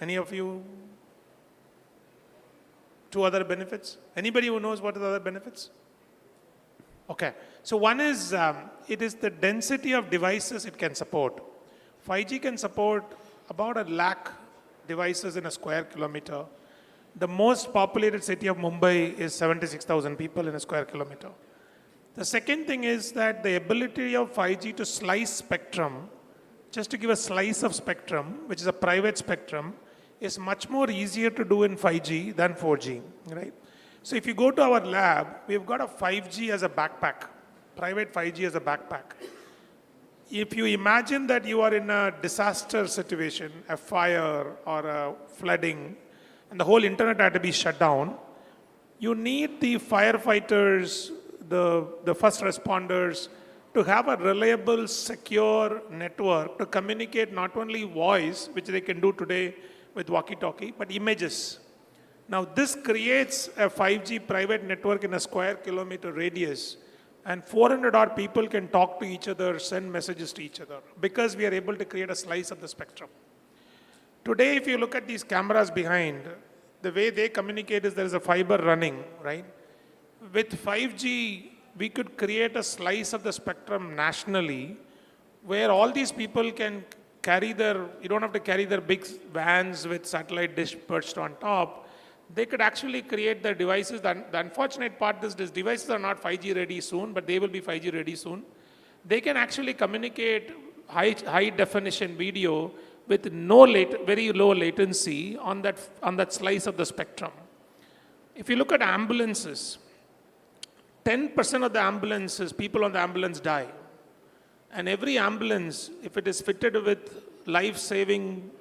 Any of you? Two other benefits? Anybody who knows what are the other benefits? Okay. So one is, it is the density of devices it can support. 5G can support about 1 lakh devices in a square kilometer. The most populated city of Mumbai is 76,000 people in a square kilometer. The second thing is that the ability of 5G to slice spectrum, just to give a slice of spectrum, which is a private spectrum, is much more easier to do in 5G than 4G, right? So if you go to our lab, we've got a 5G as a backpack, private 5G as a backpack. If you imagine that you are in a disaster situation, a fire or a flooding, and the whole internet had to be shut down, you need the firefighters, the first responders to have a reliable, secure network to communicate not only voice, which they can do today with walkie-talkie, but images. Now this creates a 5G private network in a square kilometer radius, and 400 odd people can talk to each other, send messages to each other, because we are able to create a slice of the spectrum. Today, if you look at these cameras behind, the way they communicate is there is a fiber running, right? With 5G, we could create a slice of the spectrum nationally where all these people can carry you don't have to carry their big vans with satellite dish perched on top. They could actually create their devices. The unfortunate part is these devices are not 5G ready soon, but they will be 5G ready soon. They can actually communicate high definition video with very low latency on that slice of the spectrum. If you look at ambulances, 10% of the ambulances, people on the ambulance die. And every ambulance, if it is fitted with life-saving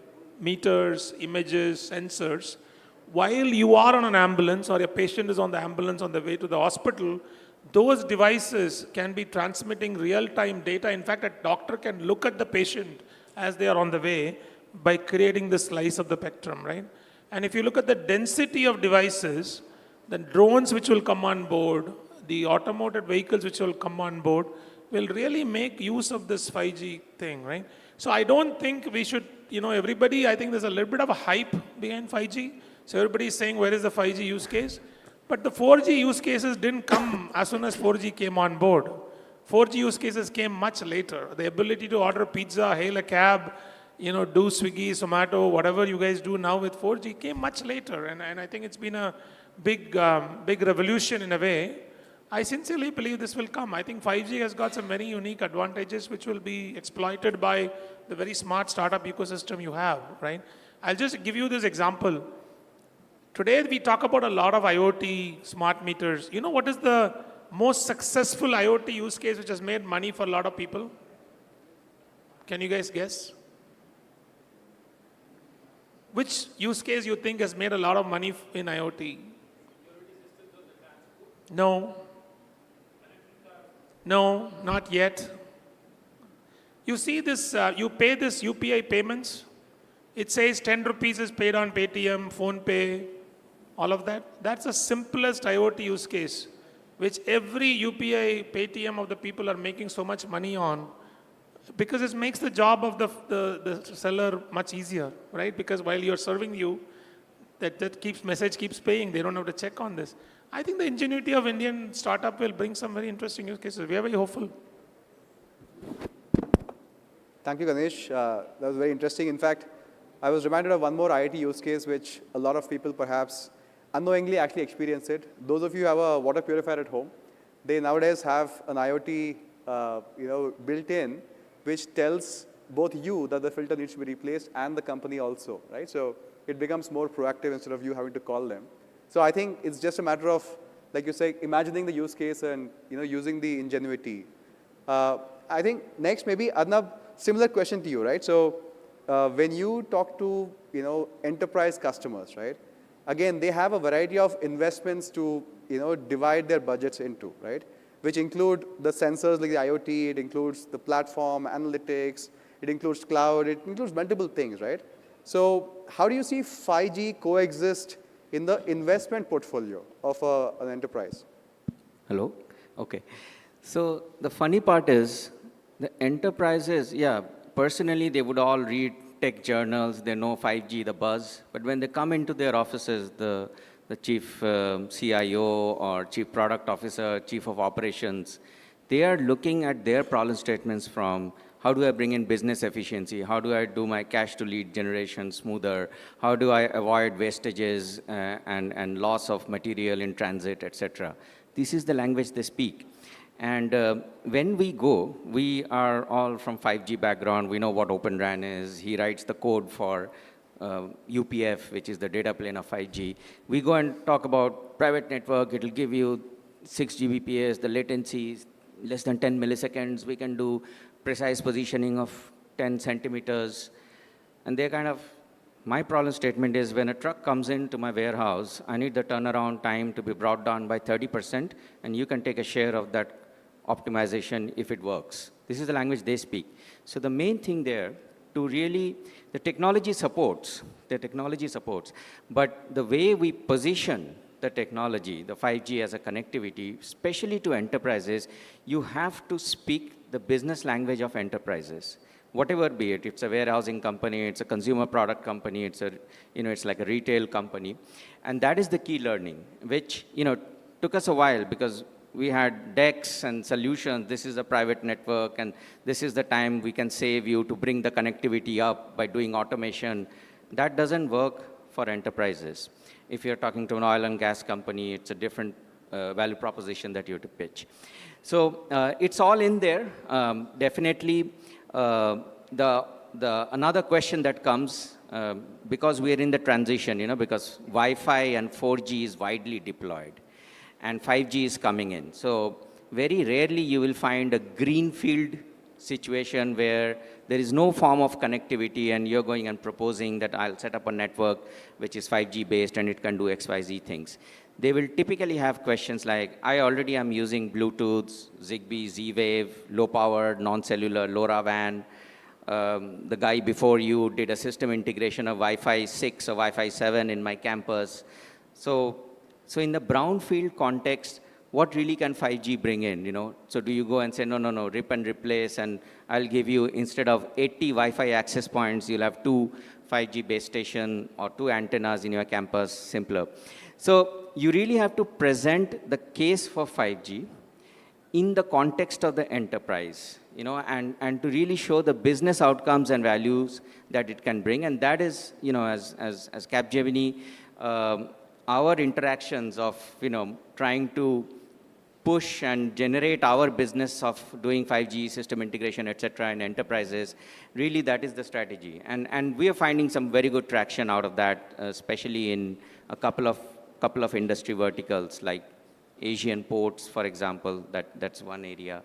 meters, images, sensors, while you are on an ambulance or a patient is on the ambulance on the way to the hospital, those devices can be transmitting real-time data. In fact, a doctor can look at the patient as they are on the way by creating the slice of the spectrum, right? And if you look at the density of devices, the drones which will come on board, the automated vehicles which will come on board, will really make use of this 5G thing, right? So I don't think we should, everybody, I think there's a little bit of a hype behind 5G. So everybody is saying, where is the 5G use case? But the 4G use cases didn't come as soon as 4G came on board. 4G use cases came much later. The ability to order pizza, hail a cab, do Swiggy, Zomato, whatever you guys do now with 4G came much later. And I think it's been a big revolution in a way. I sincerely believe this will come. I think 5G has got some very unique advantages which will be exploited by the very smart startup ecosystem you have, right? I'll just give you this example. Today we talk about a lot of IoT, smart meters. You know what is the most successful IoT use case which has made money for a lot of people? Can you guys guess? Which use case you think has made a lot of money in IoT? No. No, not yet. You see this, you pay this UPI payments. It says 10 rupees is paid on Paytm, PhonePe, all of that. That's the simplest IoT use case, which every UPI, Paytm of the people are making so much money on, because it makes the job of the seller much easier, right? Because while you're serving you, that message keeps paying. They don't have to check on this. I think the ingenuity of Indian startup will bring some very interesting use cases. We are very hopeful. Thank you, Ganesh. That was very interesting. In fact, I was reminded of one more IoT use case which a lot of people perhaps unknowingly actually experience it. Those of you who have a water purifier at home, they nowadays have an IoT built in, which tells both you that the filter needs to be replaced and the company also, right? So it becomes more proactive instead of you having to call them. So I think it's just a matter of, like you say, imagining the use case and using the ingenuity. I think next maybe Arnab, similar question to you, right? So when you talk to enterprise customers, right? Again, they have a variety of investments to divide their budgets into, right? Which include the sensors like the IoT, it includes the platform, analytics, it includes cloud, it includes multiple things, right? So how do you see 5G coexist in the investment portfolio of an enterprise? Hello? Okay. So the funny part is, the enterprises, yeah, personally they would all read tech journals, they know 5G, the buzz, but when they come into their offices, the chief CIO or chief product officer, chief of operations, they are looking at their problem statements from how do I bring in business efficiency? How do I do my cash to lead generation smoother? How do I avoid wastages and loss of material in transit, etc.? This is the language they speak. And when we go, we are all from 5G background. We know what Open RAN is. He writes the code for UPF, which is the data plane of 5G. We go and talk about private network. It will give you 6 Gbps. The latency is less than 10 milliseconds. We can do precise positioning of 10 centimeters. And they're kind of, my problem statement is when a truck comes into my warehouse, I need the turnaround time to be brought down by 30%, and you can take a share of that optimization if it works. This is the language they speak. So the main thing there, to really, the technology supports, but the way we position the technology, the 5G as a connectivity, especially to enterprises, you have to speak the business language of enterprises. Whatever be it, it's a warehousing company, it's a consumer product company, it's a, it's like a retail company. And that is the key learning, which, took us a while because we had decks and solutions. This is a private network, and this is the time we can save you to bring the connectivity up by doing automation. That doesn't work for enterprises. If you're talking to an oil and gas company, it's a different value proposition that you have to pitch. So it's all in there. Definitely, another question that comes, because we're in the transition, because Wi-Fi and 4G is widely deployed, and 5G is coming in. So very rarely you will find a greenfield situation where there is no form of connectivity and you're going and proposing that I'll set up a network which is 5G based and it can do XYZ things. They will typically have questions like, I already am using Bluetooth, Zigbee, Z-Wave, low-powered, non-cellular, LoRaWAN. The guy before you did a system integration of Wi-Fi 6 or Wi-Fi 7 in my campus. So in the brownfield context, what really can 5G bring in, So do you go and say, no, rip and replace, and I'll give you, instead of 80 Wi-Fi access points, you'll have 2 5G base station or 2 antennas in your campus, simpler. So you really have to present the case for 5G in the context of the enterprise, and to really show the business outcomes and values that it can bring. And that is, as Capgemini, our interactions of, trying to push and generate our business of doing 5G system integration, etc., in enterprises, really that is the strategy. And we are finding some very good traction out of that, especially in a couple of industry verticals, like Asian ports, for example. That's one area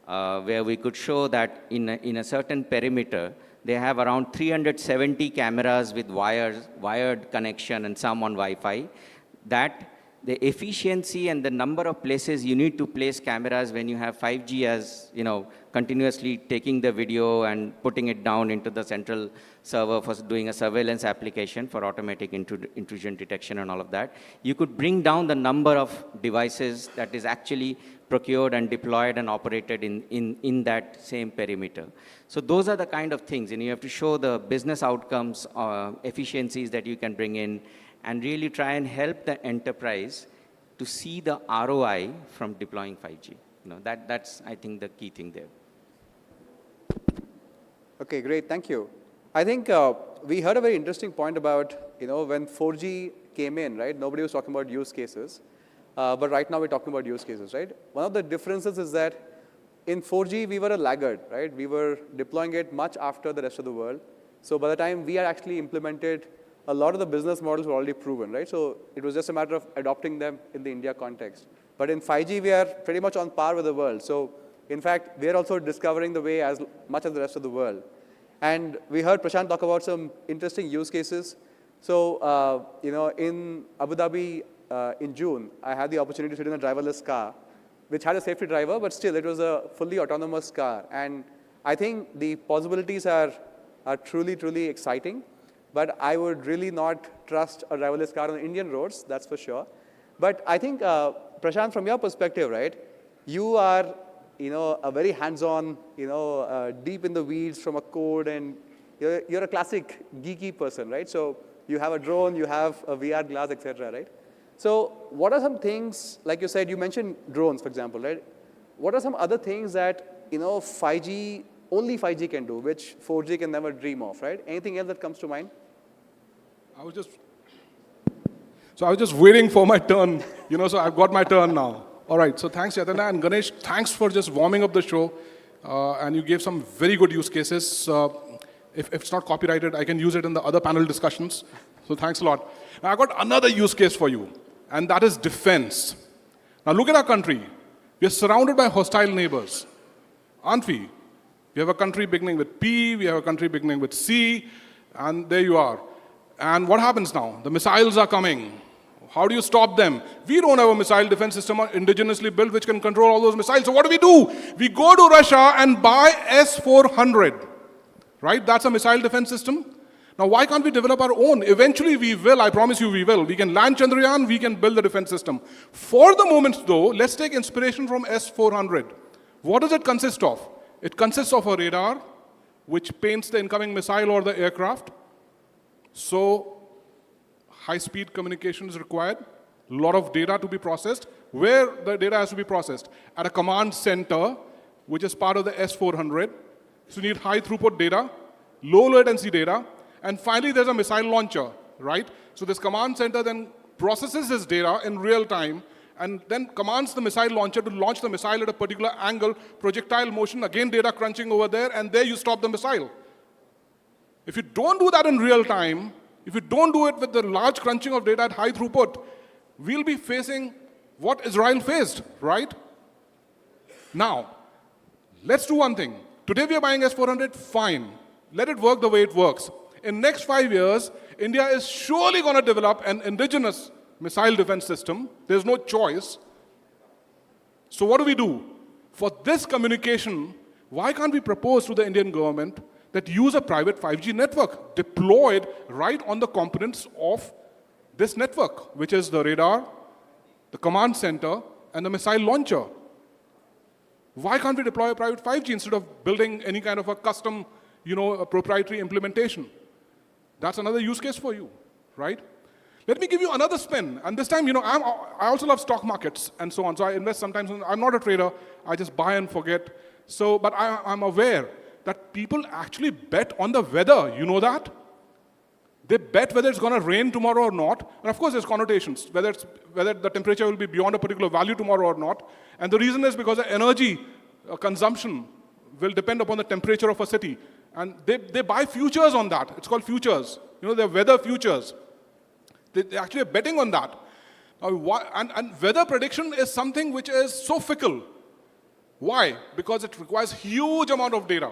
where we could show that in a certain perimeter, They have around 370 cameras with wired connection and some on Wi-Fi. That the efficiency and the number of places you need to place cameras when you have 5G as, continuously taking the video and putting it down into the central server for doing a surveillance application for automatic intrusion detection and all of that. You could bring down the number of devices that is actually procured and deployed and operated in that same perimeter. So those are the kind of things, and you have to show the business outcomes, efficiencies that you can bring in, and really try and help the enterprise to see the ROI from deploying 5G. That's, I think, the key thing there. Okay, great, thank you. I think we heard a very interesting point about, when 4G came in, right? Nobody was talking about use cases, but right now we're talking about use cases, right? One of the differences is that in 4G, we were a laggard, right? We were deploying it much after the rest of the world. So by the time we had actually implemented, a lot of the business models were already proven, right? So it was just a matter of adopting them in the India context. But in 5G, we are pretty much on par with the world. So in fact, we are also discovering the way as much as the rest of the world. And we heard Prashant talk about some interesting use cases. So, in Abu Dhabi in June, I had the opportunity to sit in a driverless car, which had a safety driver, but still it was a fully autonomous car. And I think the possibilities are truly, truly exciting. But I would really not trust a driverless car on Indian roads, that's for sure. But I think, Prashant, from your perspective, right, you are, a very hands-on, deep in the weeds from a code, and you're a classic geeky person, right? So you have a drone, you have a VR glass, etc., right? So what are some things, like you said, you mentioned drones, for example, right? What are some other things that, 5G, only 5G can do, which 4G can never dream of, right? Anything else that comes to mind? I was just waiting for my turn, so I've got my turn now. All right, so thanks, Yatana, and Ganesh, thanks for just warming up the show, and you gave some very good use cases. If it's not copyrighted, I can use it in the other panel discussions, so thanks a lot. Now, I got another use case for you, and that is defense. Now, look at our country. We are surrounded by hostile neighbors, aren't we? We have a country beginning with P, we have a country beginning with C, and there you are. And what happens now? The missiles are coming. How do you stop them? We don't have a missile defense system indigenously built which can control all those missiles. So what do? We go to Russia and buy S-400, right? That's a missile defense system. Now, why can't we develop our own? Eventually, we will. I promise you we will. We can land Chandrayaan, we can build the defense system. For the moment, though, let's take inspiration from S-400. What does it consist of? It consists of a radar, which paints the incoming missile or the aircraft. So high-speed communication is required, a lot of data to be processed. Where the data has to be processed? At a command center, which is part of the S-400. So you need high-throughput data, low-latency data, and finally there's a missile launcher, right? So this command center then processes this data in real time and then commands the missile launcher to launch the missile at a particular angle, projectile motion, again data crunching over there, and there you stop the missile. If you don't do that in real time, if you don't do it with the large crunching of data at high throughput, we'll be facing what Israel faced, right? Now, let's do one thing. Today we are buying S-400, fine. Let it work the way it works. In next 5 years, India is surely going to develop an indigenous missile defense system. There's no choice. So what do? For this communication, why can't we propose to the Indian government that use a private 5G network deployed right on the components of this network, which is the radar, the command center, and the missile launcher? Why can't we deploy a private 5G instead of building any kind of a custom, a proprietary implementation? That's another use case for you, right? Let me give you another spin. And this time, I also love stock markets and so on. So I invest sometimes. I'm not a trader. I just buy and forget. So, but I'm aware that people actually bet on the weather. You know that? They bet whether it's going to rain tomorrow or not. And of course, there's connotations, whether the temperature will be beyond a particular value tomorrow or not. And the reason is because the energy consumption will depend upon the temperature of a city. And they buy futures on that. It's called futures. They're weather futures. They're actually betting on that. And weather prediction is something which is so fickle. Why? Because it requires huge amount of data.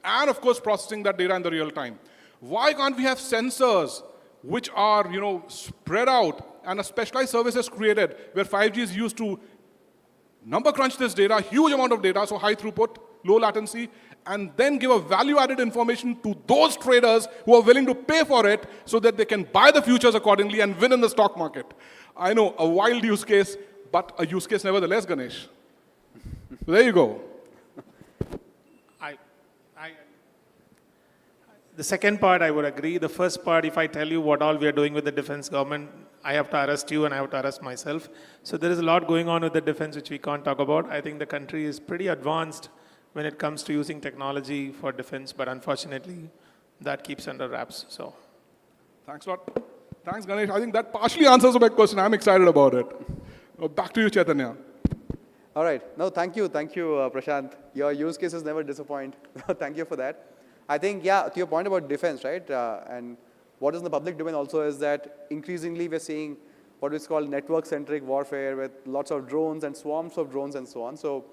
and of course processing that data in the real time. Why can't we have sensors which are, spread out and a specialized service is created where 5G is used to number crunch this data, huge amount of data, so high throughput, low latency, and then give a value-added information to those traders who are willing to pay for it so that they can buy the futures accordingly and win in the stock market. I know, a wild use case, but a use case nevertheless, Ganesh. So there you go. The second part, I would agree. The first part, if I tell you what all we are doing with the defense government, I have to arrest you and I have to arrest myself. So there is a lot going on with the defense which we can't talk about. I think the country is pretty advanced when it comes to using technology for defense, but unfortunately, that keeps under wraps. So, thanks a lot. Thanks, Ganesh. I think that partially answers my question. I'm excited about it. Back to you, Chaitanya. All right. No, thank you, Prashant. Your use cases never disappoint. Thank you for that. I think, yeah, to your point about defense, right? And what is in the public domain also is that increasingly we're seeing what is called network-centric warfare with lots of drones and swarms of drones and so on. So,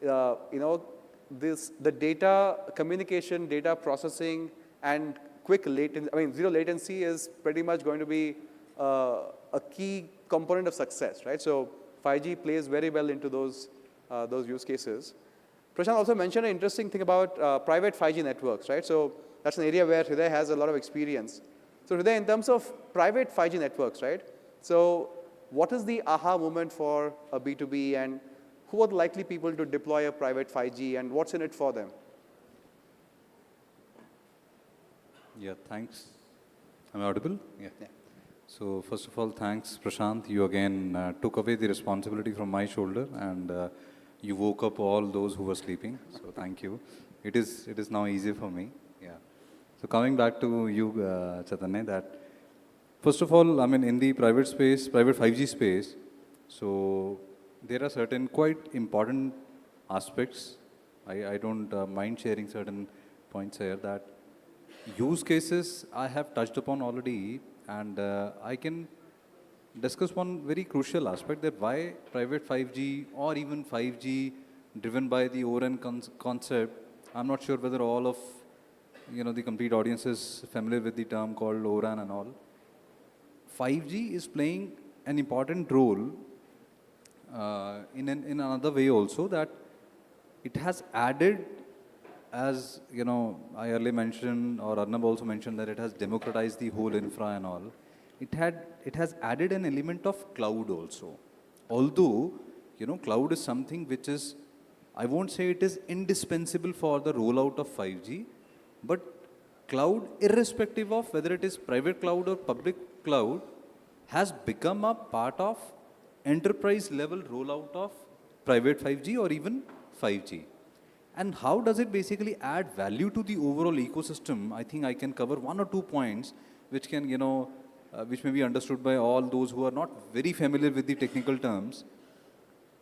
the data communication, data processing, and zero latency is pretty much going to be a key component of success, right? So 5G plays very well into those use cases. Prashant also mentioned an interesting thing about private 5G networks, right? So that's an area where Hriday has a lot of experience. So Hriday, in terms of private 5G networks, right? So what is the aha moment for a B2B, and who are the likely people to deploy a private 5G, and what's in it for them? Yeah, thanks. Am I audible? Yeah. So first of all, thanks, Prashant. You again took away the responsibility from my shoulder, and you woke up all those who were sleeping. So thank you. It is now easier for me. Yeah. So coming back to you, Chaitanya, that first of all, I mean, in the private 5G space, so there are certain quite important aspects. I don't mind sharing certain points here that use cases I have touched upon already, and I can discuss one very crucial aspect, that why private 5G or even 5G driven by the ORAN concept. I'm not sure whether all of the complete audience is familiar with the term called ORAN and all. 5G is playing an important role in another way also, that it has added, as I earlier mentioned, or Arnab also mentioned, that it has democratized the whole infra and all. It has added an element of cloud also. Although, cloud is something which is, I won't say it is indispensable for the rollout of 5G, but cloud, irrespective of whether it is private cloud or public cloud, has become a part of enterprise level rollout of private 5G or even 5G. And how does it basically add value to the overall ecosystem? I think I can cover one or two points which can, which may be understood by all those who are not very familiar with the technical terms.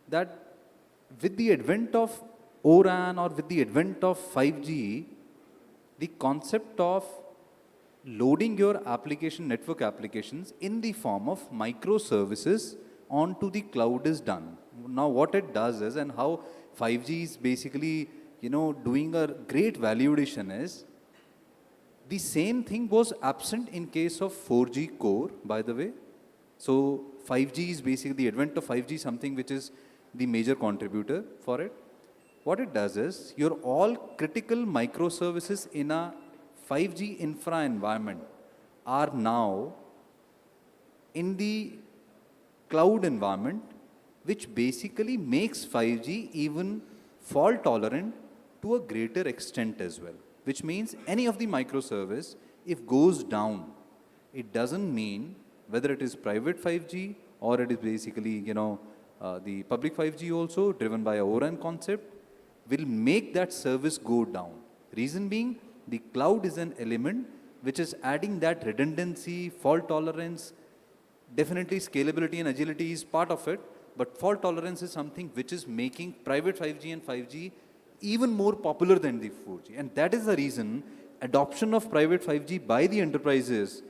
That with the advent of ORAN or with the advent of 5G, the concept of loading your network applications in the form of microservices onto the cloud is done. Now what it does is, and how 5G is basically doing a great value addition is, the same thing was absent in case of 4G core, by the way. So 5G is basically, the advent of 5G, something which is the major contributor for it. What it does is, your all critical microservices in a 5G infra environment are now in the cloud environment, which basically makes 5G even fault tolerant to a greater extent as well. Which means any of the microservice, if goes down, it doesn't mean whether it is private 5G or it is basically, the public 5G also driven by a ORAN concept, will make that service go down. Reason being, the cloud is an element which is adding that redundancy, fault tolerance. Definitely scalability and agility is part of it, but fault tolerance is something which is making private 5G and 5G even more popular than the 4G. And that is the reason adoption of private 5G by the enterprises,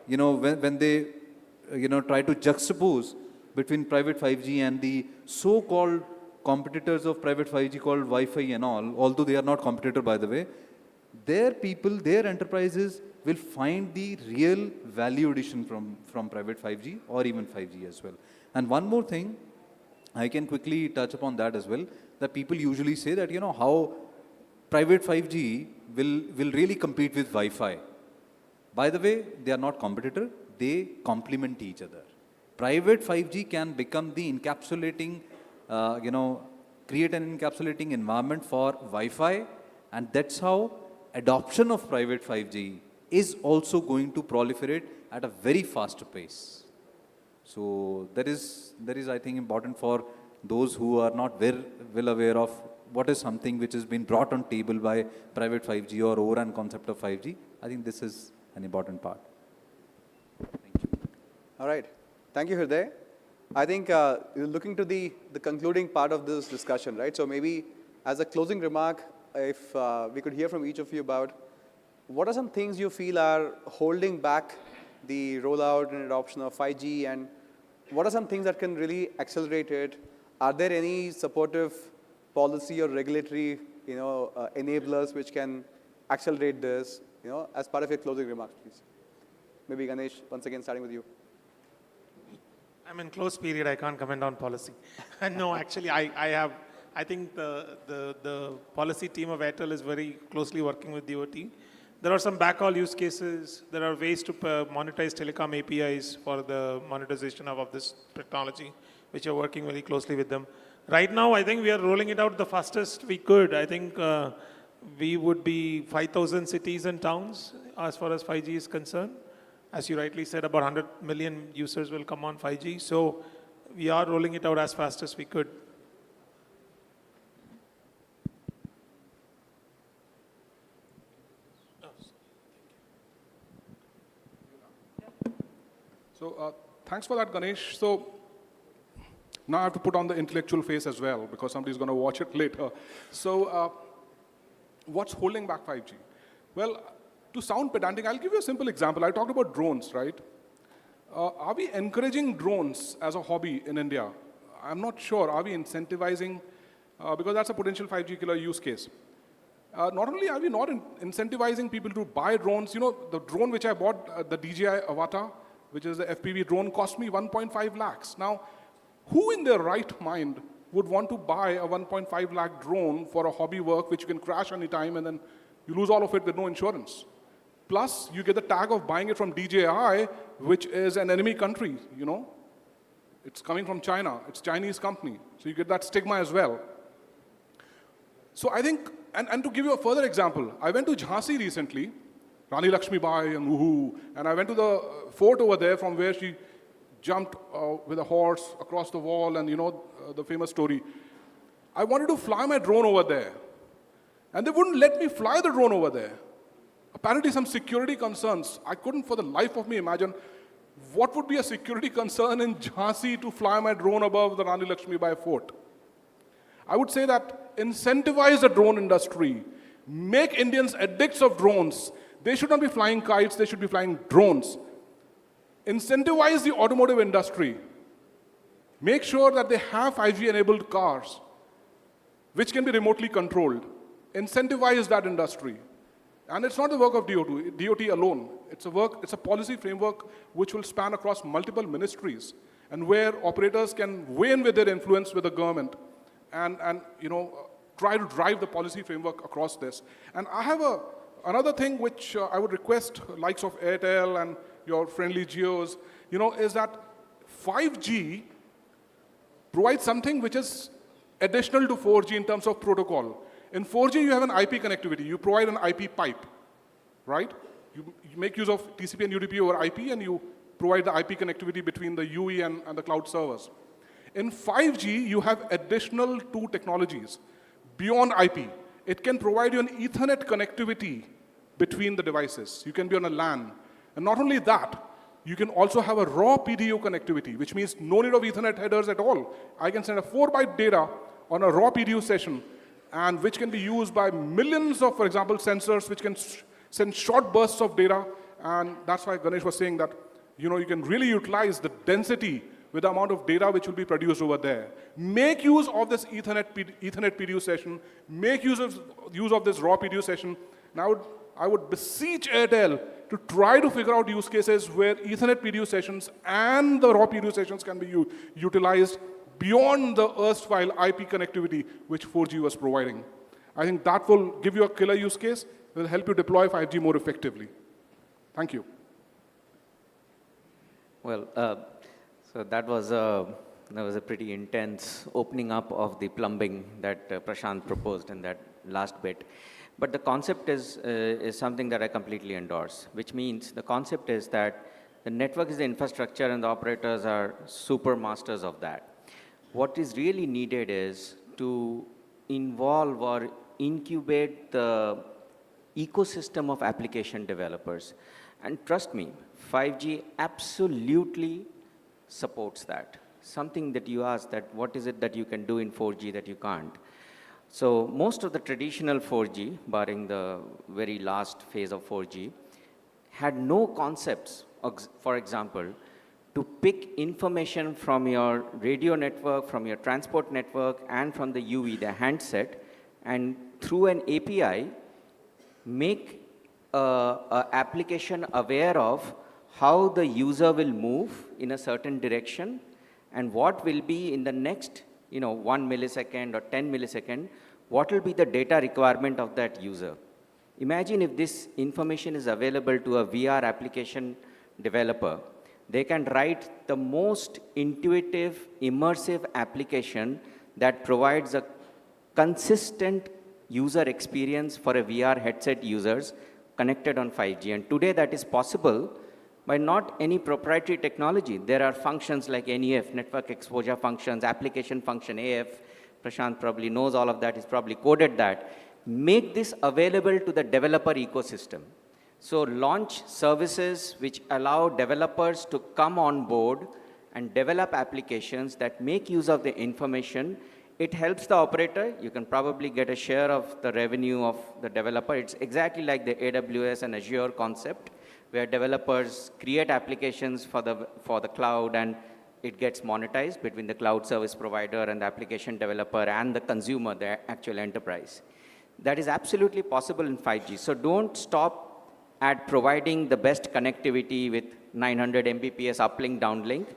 when they, try to juxtapose between private 5G and the so-called competitors of private 5G called Wi-Fi and all, although they are not competitor, by the way, their people, their enterprises will find the real value addition from private 5G or even 5G as well. And one more thing, I can quickly touch upon that as well, that people usually say that, you know, how private 5G will really compete with Wi-Fi. By the way, they are not competitor, they complement each other. Private 5G can become the encapsulating, create an encapsulating environment for Wi-Fi, and that's how adoption of private 5G is also going to proliferate at a very fast pace. So that is I think important for those who are not very well aware of what is something which has been brought on table by private 5G or overall concept of 5G. I think this is an important part. Thank you. All right. Thank you, Hriday. I think looking to the concluding part of this discussion, right? So maybe as a closing remark, if we could hear from each of you about what are some things you feel are holding back the rollout and adoption of 5G, and what are some things that can really accelerate it? Are there any supportive policy or regulatory, enablers which can accelerate this, as part of your closing remarks, please? Maybe Ganesh, once again, starting with you. I'm in close period, I can't comment on policy. No, actually, I think the policy team of Airtel is very closely working with DOT. There are some backhaul use cases. There are ways to monetize telecom APIs for the monetization of this technology, which are working very closely with them. Right now, I think we are rolling it out the fastest we could. I think we would be 5,000 cities and towns as far as 5G is concerned. As you rightly said, about 100 million users will come on 5G. So we are rolling it out as fast as we could. So thanks for that, Ganesh. So now I have to put on the intellectual face as well, because somebody's going to watch it later. So what's holding back 5G? Well, to sound pedantic, I'll give you a simple example. I talked about drones, right? Are we encouraging drones as a hobby in India? I'm not sure. Are we incentivizing? Because that's a potential 5G killer use case. Not only are we not incentivizing people to buy drones, the drone which I bought, the DJI Avatar, which is the FPV drone, cost me 1.5 lakhs. Now, who in their right mind would want to buy a 1.5 lakh drone for a hobby work which you can crash anytime and then you lose all of it with no insurance? Plus, you get the tag of buying it from DJI, which is an enemy country, It's coming from China. It's a Chinese company. So you get that stigma as well. So I think, and to give you a further example, I went to Jhansi recently, Rani Lakshmi Bai and woohoo, and I went to the fort over there from where she jumped with a horse across the wall and, the famous story. I wanted to fly my drone over there, and they wouldn't let me fly the drone over there. Apparently some security concerns. I couldn't for the life of me imagine what would be a security concern in Jhansi to fly my drone above the Rani Lakshmi Bai fort. I would say that incentivize the drone industry. Make Indians addicts of drones. They should not be flying kites, they should be flying drones. Incentivize the automotive industry. Make sure that they have 5G-enabled cars, which can be remotely controlled. Incentivize that industry. And it's not the work of DOT alone. It's a policy framework which will span across multiple ministries, and where operators can weigh in with their influence with the government and try to drive the policy framework across this. And I have another thing which I would request likes of Airtel and your friendly geos, is that 5G provides something which is additional to 4G in terms of protocol. In 4G, you have an IP connectivity. You provide an IP pipe, right? You make use of TCP and UDP over IP, and you provide the IP connectivity between the UE and the cloud servers. In 5G, you have additional two technologies beyond IP. It can provide you an Ethernet connectivity between the devices. You can be on a LAN. And not only that, you can also have a raw PDU connectivity, which means no need of Ethernet headers at all. I can send a 4-byte data on a raw PDU session, and which can be used by millions of, for example, sensors, which can send short bursts of data. And that's why Ganesh was saying that, you can really utilize the density with the amount of data which will be produced over there. Make use of this Ethernet PDU session. Make use of this raw PDU session, And I would beseech Airtel to try to figure out use cases where Ethernet PDU sessions and the raw PDU sessions can be utilized beyond the erstwhile IP connectivity which 4G was providing. I think that will give you a killer use case. It will help you deploy 5G more effectively. Thank you. Well, so that was a pretty intense opening up of the plumbing that Prashant proposed in that last bit. But the concept is something that I completely endorse, which means the concept is that the network is the infrastructure and the operators are super masters of that. What is really needed is to involve or incubate the ecosystem of application developers. And trust me, 5G absolutely supports that. Something that you asked, that what is it that you can do in 4G that you can't? So most of the traditional 4G, barring the very last phase of 4G, had no concepts, for example, to pick information from your radio network, from your transport network, and from the UE, the handset, and through an API, make an application aware of how the user will move in a certain direction and what will be in the next 1 millisecond or 10 millisecond, what will be the data requirement of that user. Imagine if this information is available to a VR application developer. They can write the most intuitive, immersive application that provides a consistent user experience for a VR headset users connected on 5G. And today that is possible by not any proprietary technology. There are functions like NEF, network exposure functions, application function AF. Prashant probably knows all of that, he's probably coded that. Make this available to the developer ecosystem. So launch services which allow developers to come on board and develop applications that make use of the information. It helps the operator. You can probably get a share of the revenue of the developer. It's exactly like the AWS and Azure concept, where developers create applications for the cloud and it gets monetized between the cloud service provider and the application developer and the consumer, the actual enterprise. That is absolutely possible in 5G. So don't stop at providing the best connectivity with 900 Mbps uplink, downlink,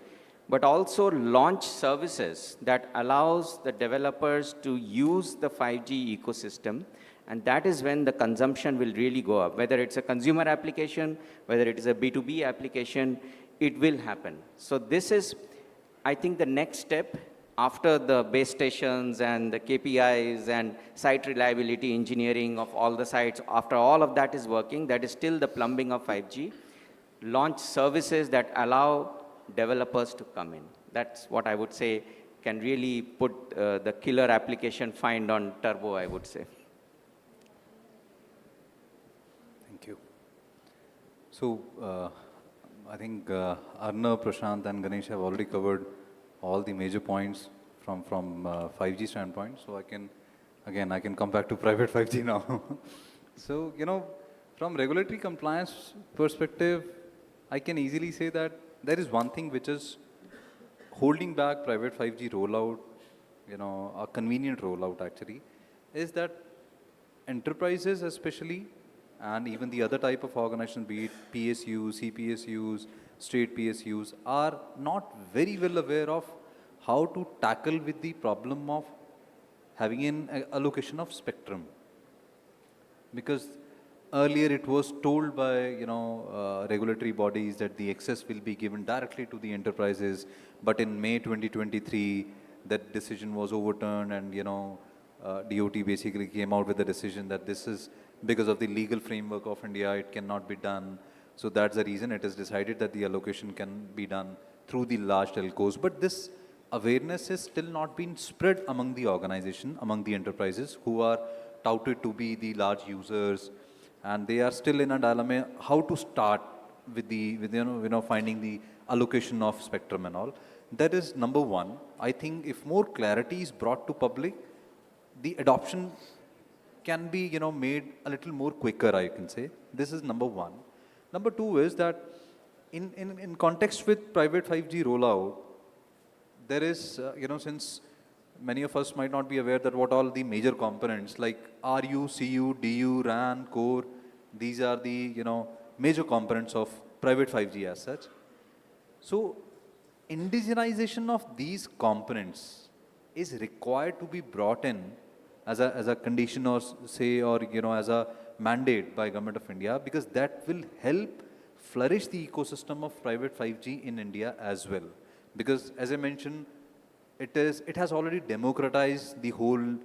but also launch services that allows the developers to use the 5G ecosystem. And that is when the consumption will really go up. Whether it's a consumer application, whether it is a B2B application, it will happen. So this is, I think, the next step after the base stations and the KPIs and site reliability engineering of all the sites. After all of that is working, that is still the plumbing of 5G. Launch services that allow developers to come in. That's what I would say can really put the killer application find on turbo, I would say. Thank you. So I think Arnav, Prashant and Ganesh have already covered all the major points from 5G standpoint. So I can come back to private 5G now. So, from regulatory compliance perspective, I can easily say that there is one thing which is holding back private 5G rollout, a convenient rollout actually, is that enterprises especially, and even the other type of organizations, be it PSUs, CPSUs, state PSUs, are not very well aware of how to tackle with the problem of having an allocation of spectrum. Because earlier it was told by regulatory bodies that the access will be given directly to the enterprises, but in May 2023 that decision was overturned, and DOT basically came out with a decision that this is because of the legal framework of India, it cannot be done. So that's the reason it is decided that the allocation can be done through the large telcos. But this awareness has still not been spread among the organization, among the enterprises who are touted to be the large users, and they are still in a dilemma how to start with finding the allocation of spectrum and all. That is number one. I think if more clarity is brought to public, the adoption can be made a little more quicker, I can say. This is number one. Number two is that in context with private 5G rollout, there is, since many of us might not be aware that what all the major components like RU, CU, DU, RAN, core, these are the major components of private 5G as such. So indigenization of these components is required to be brought in as a condition or as a mandate by Government of India, because that will help flourish the ecosystem of private 5G in India as well. Because as I mentioned, it has already democratized the whole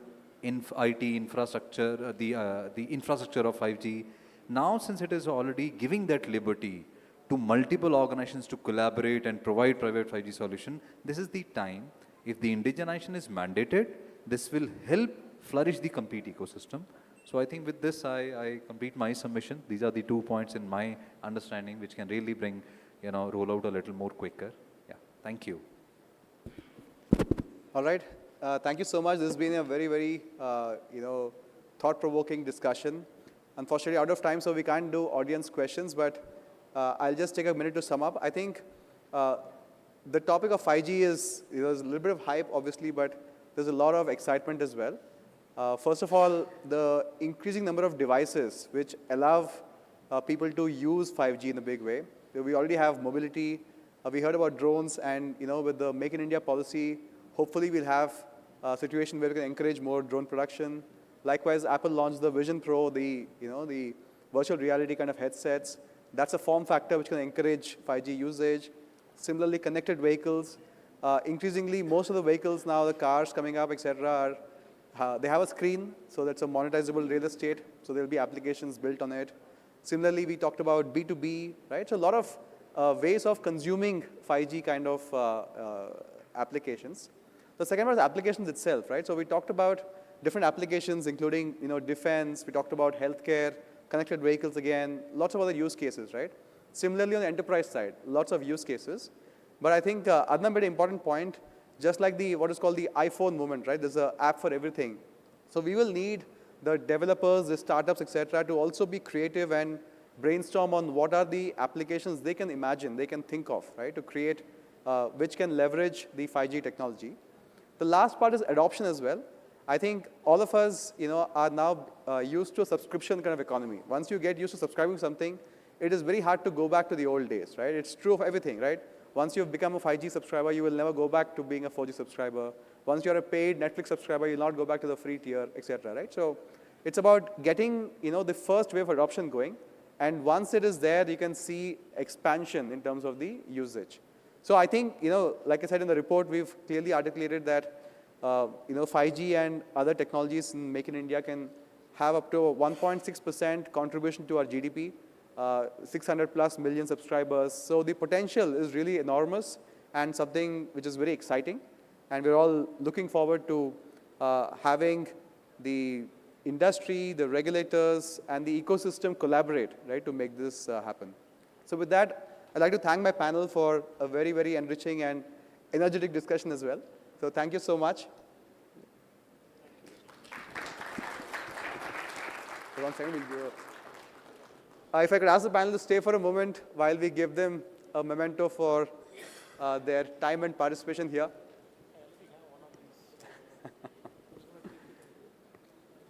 IT infrastructure, the infrastructure of 5G. Now, since it is already giving that liberty to multiple organizations to collaborate and provide private 5G solution, this is the time. If the indigenization is mandated, this will help flourish the complete ecosystem. So I think with this, I complete my submission. These are the 2 points in my understanding which can really bring, rollout a little more quicker. Yeah, thank you. All right. Thank you so much. This has been a very, very, thought-provoking discussion. Unfortunately, out of time, so we can't do audience questions, but I'll just take a minute to sum up. I think the topic of 5G is, there's a little bit of hype, obviously, but there's a lot of excitement as well. First of all, the increasing number of devices which allow people to use 5G in a big way. We already have mobility. We heard about drones, and with the Make in India policy, hopefully we'll have a situation where we can encourage more drone production. Likewise, Apple launched the Vision Pro, the virtual reality kind of headsets. That's a form factor which can encourage 5G usage. Similarly, connected vehicles. Increasingly, most of the vehicles now, the cars coming up, etc., they have a screen, so that's a monetizable real estate. So there'll be applications built on it. Similarly, we talked about B2B, right? So a lot of ways of consuming 5G kind of applications. The second one is applications itself, right? So we talked about different applications, including defense. We talked about healthcare, connected vehicles again, lots of other use cases, right? Similarly, on the enterprise side, lots of use cases. But I think Adnan made an important point, just like what is called the iPhone movement, right? There's an app for everything. So we will need the developers, the startups, etc., to also be creative and brainstorm on what are the applications they can imagine, they can think of, right, to create, which can leverage the 5G technology. The last part is adoption as well. I think all of us, are now used to a subscription kind of economy. Once you get used to subscribing to something, it is very hard to go back to the old days, right? It's true of everything, right? Once you've become a 5G subscriber, you will never go back to being a 4G subscriber. Once you're a paid Netflix subscriber, you'll not go back to the free tier, etc., right? So it's about getting, the first wave of adoption going. And once it is there, you can see expansion in terms of the usage. So I think, like I said in the report, we've clearly articulated that 5G and other technologies in Make in India can have up to 1.6% contribution to our GDP, 600 plus million subscribers. So the potential is really enormous and something which is very exciting. And we're all looking forward to having the industry, the regulators, and the ecosystem collaborate, right, to make this happen. So with that, I'd like to thank my panel for a very, very enriching and energetic discussion as well. So thank you so much. So 1 second, if I could ask the panel to stay for a moment while we give them a memento for their time and participation here.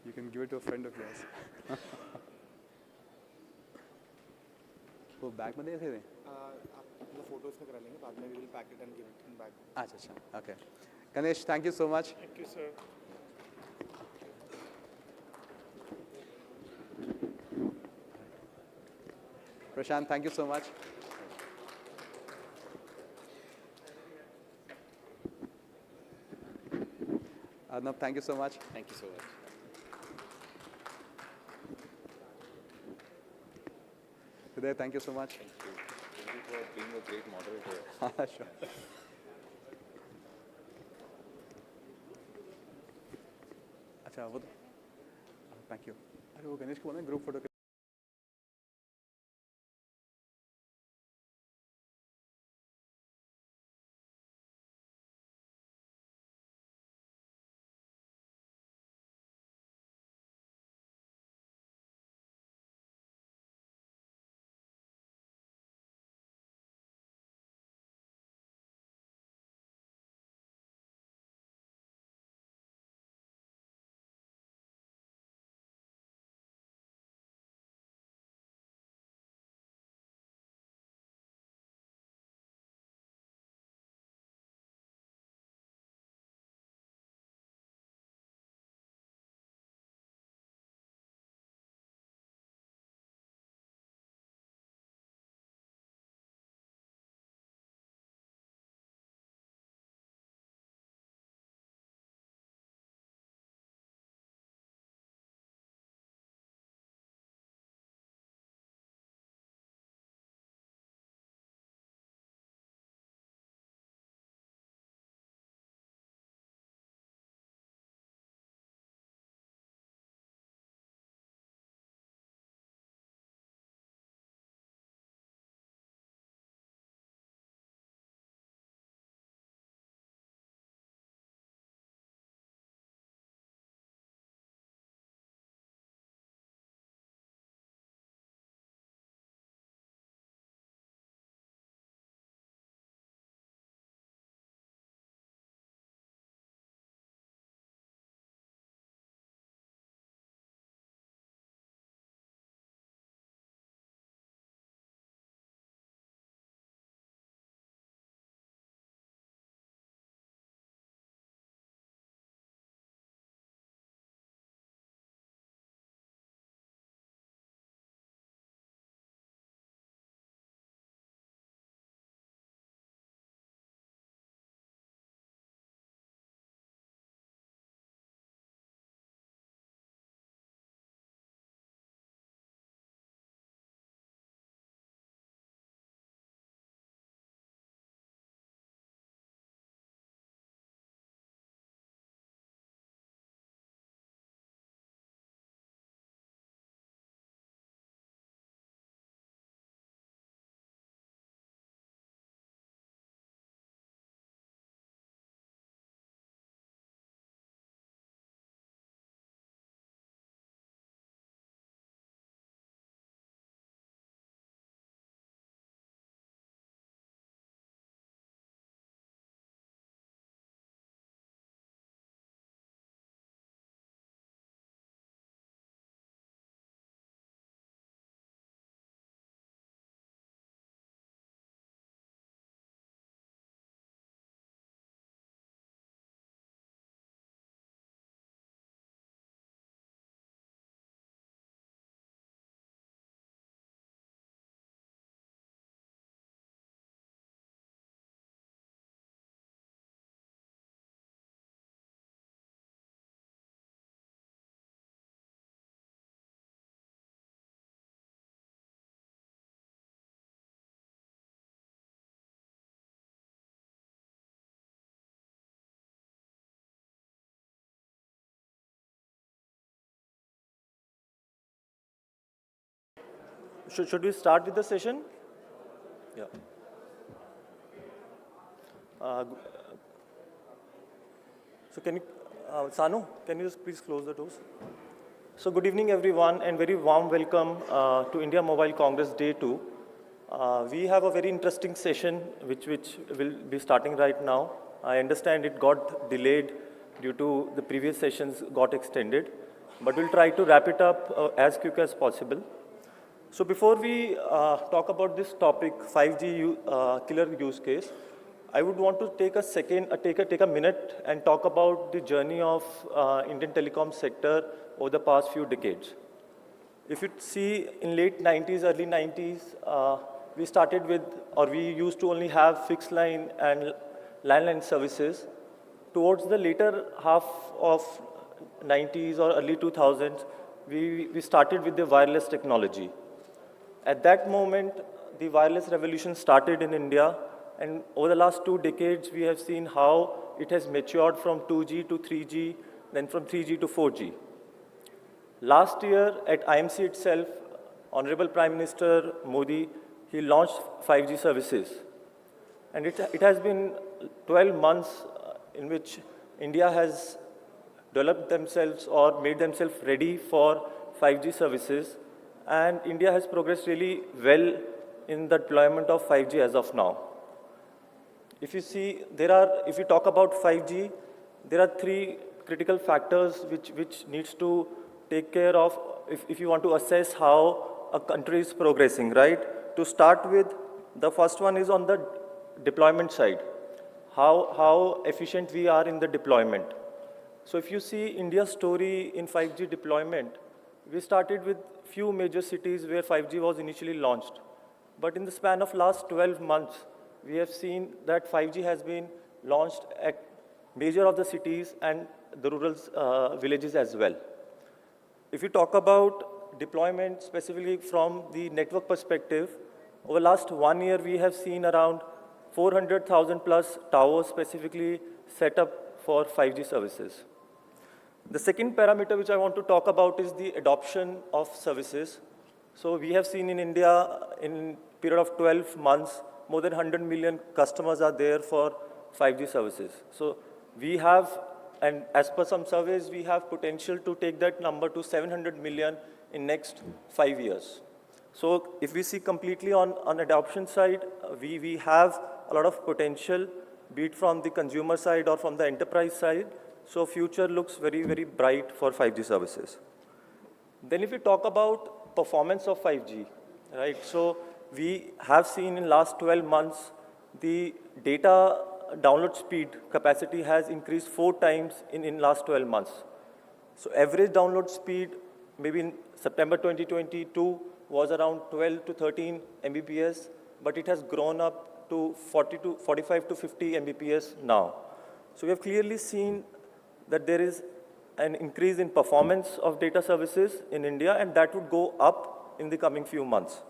You can give it to a friend of yours. वो bag में दे थे the photos का करा लेंगे बाद में we will pack it and give it in bag. अच्छा, okay. Ganesh, thank you so much. Thank you, sir. Prashant, thank you so much. Arnab, thank you so much. Thank you so much. Hidayat, thank you so much. Thank you. Thank you for being a great moderator. Sure. अच्छा वो thank you अरे वो गणेश को बोला group photo Should we start with the session? Yeah. So can you, Sanu, can you just please close the doors? So good evening, everyone, and very warm welcome to India Mobile Congress Day 2. We have a very interesting session which will be starting right now. I understand it got delayed due to the previous sessions got extended, but we'll try to wrap it up as quick as possible. So before we talk about this topic, 5G killer use case, I would want to take a second, take a minute and talk about the journey of Indian telecom sector over the past few decades. If you see in late 90s, early 90s, we started with, or we used to only have fixed line and landline services. Towards the later half of 90s or early 2000s, we started with the wireless technology. At that moment, the wireless revolution started in India, and over the last 2 decades, we have seen how it has matured from 2G to 3G, then from 3G to 4G. Last year at IMC itself, Honorable Prime Minister Modi, he launched 5G services. And it has been 12 months in which India has developed themselves or made themselves ready for 5G services. And India has progressed really well in the deployment of 5G as of now. If you see, if you talk about 5G, there are 3 critical factors which needs to take care of if you want to assess how a country is progressing, right? To start with, the first one is on the deployment side, how efficient we are in the deployment. So if you see India's story in 5G deployment, we started with few major cities where 5G was initially launched. But in the span of last 12 months, we have seen that 5G has been launched at major of the cities and the rural villages as well. If you talk about deployment specifically from the network perspective, over last 1 year, we have seen around 400,000 plus towers specifically set up for 5G services. The second parameter which I want to talk about is the adoption of services. So we have seen in India, in period of 12 months, more than 100 million customers are there for 5G services. So we have, and as per some surveys, we have potential to take that number to 700 million in next 5 years. So if we see completely on adoption side, we have a lot of potential, be it from the consumer side or from the enterprise side. So future looks very, very bright for 5G services. Then if we talk about performance of 5G, right? So we have seen in last 12 months, the data download speed capacity has increased 4 times in last 12 months. So average download speed, maybe in September 2022, was around 12 to 13 Mbps, but it has grown up to 45 to 50 Mbps now. So we have clearly seen that there is an increase in performance of data services in India, and that would go up in the coming few months.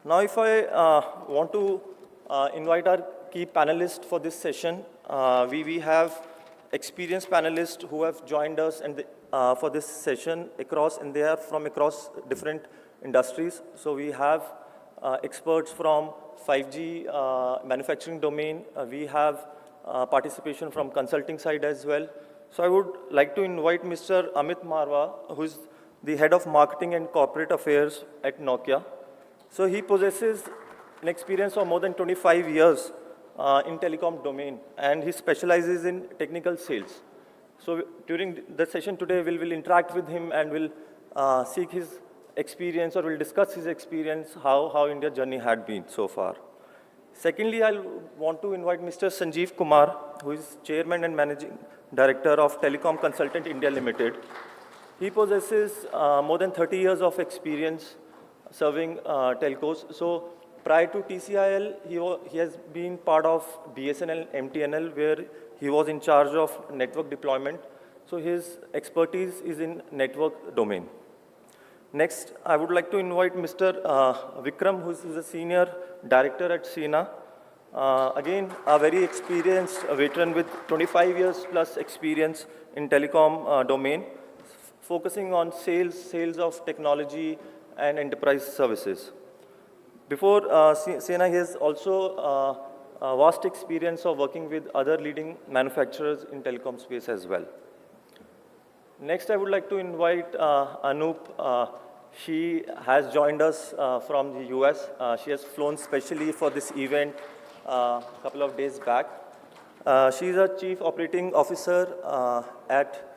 Now, if I want to invite our key panelists for this session, we have experienced panelists who have joined us and for this session and they are from across different industries. So we have experts from 5G manufacturing domain. We have participation from consulting side as well. So I would like to invite Mr. Amit Marwa, who is the head of marketing and corporate affairs at Nokia. So he possesses an experience of more than 25 years in telecom domain, and he specializes in technical sales. So during the session today, we'll interact with him and we'll seek his experience, or we'll discuss his experience, how India's journey had been so far. Secondly, I want to invite Mr. Sanjeev Kumar, who is Chairman and Managing Director of Telecom Consultant India Limited. He possesses more than 30 years of experience serving telcos. So prior to TCIL, he has been part of BSNL, MTNL, where he was in charge of network deployment. So his expertise is in network domain. Next, I would like to invite Mr. Vikram, who is a senior director at SENA. Again, a very experienced veteran with 25 years plus experience in telecom domain, focusing on sales of technology and enterprise services. Before Sena, he has also a vast experience of working with other leading manufacturers in telecom space as well. Next, I would like to invite Anup. She has joined us from the US. She has flown specially for this event a couple of days back. She is a Chief Operating Officer at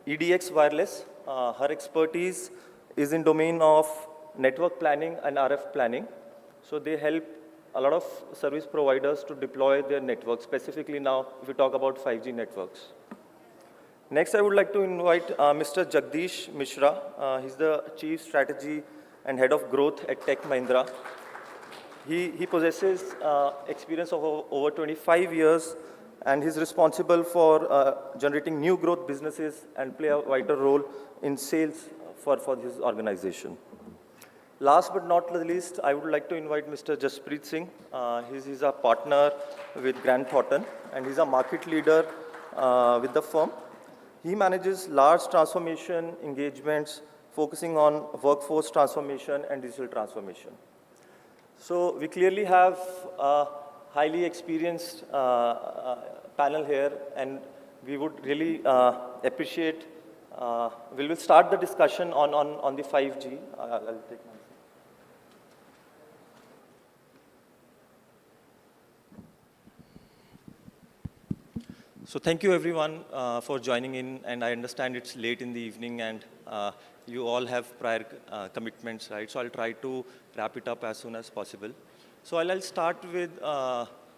EDX Wireless. Her expertise is in domain of network planning and RF planning. So they help a lot of service providers to deploy their networks, specifically now if we talk about 5G networks. Next, I would like to invite Mr. Jagdish Mishra. He's the Chief Strategy and Head of Growth at Tech Mahindra. He possesses experience of over 25 years, and he's responsible for generating new growth businesses and play a vital role in sales for his organization. Last but not the least, I would like to invite Mr. Jaspreet Singh. He's a partner with Grant Thornton, and he's a market leader with the firm. He manages large transformation engagements focusing on workforce transformation and digital transformation. So we clearly have a highly experienced panel here, and we would really appreciate, we will start the discussion on the 5G. I'll take my seat. So thank you everyone for joining in, and I understand it's late in the evening and you all have prior commitments, right? So I'll try to wrap it up as soon as possible. So I'll start with Amit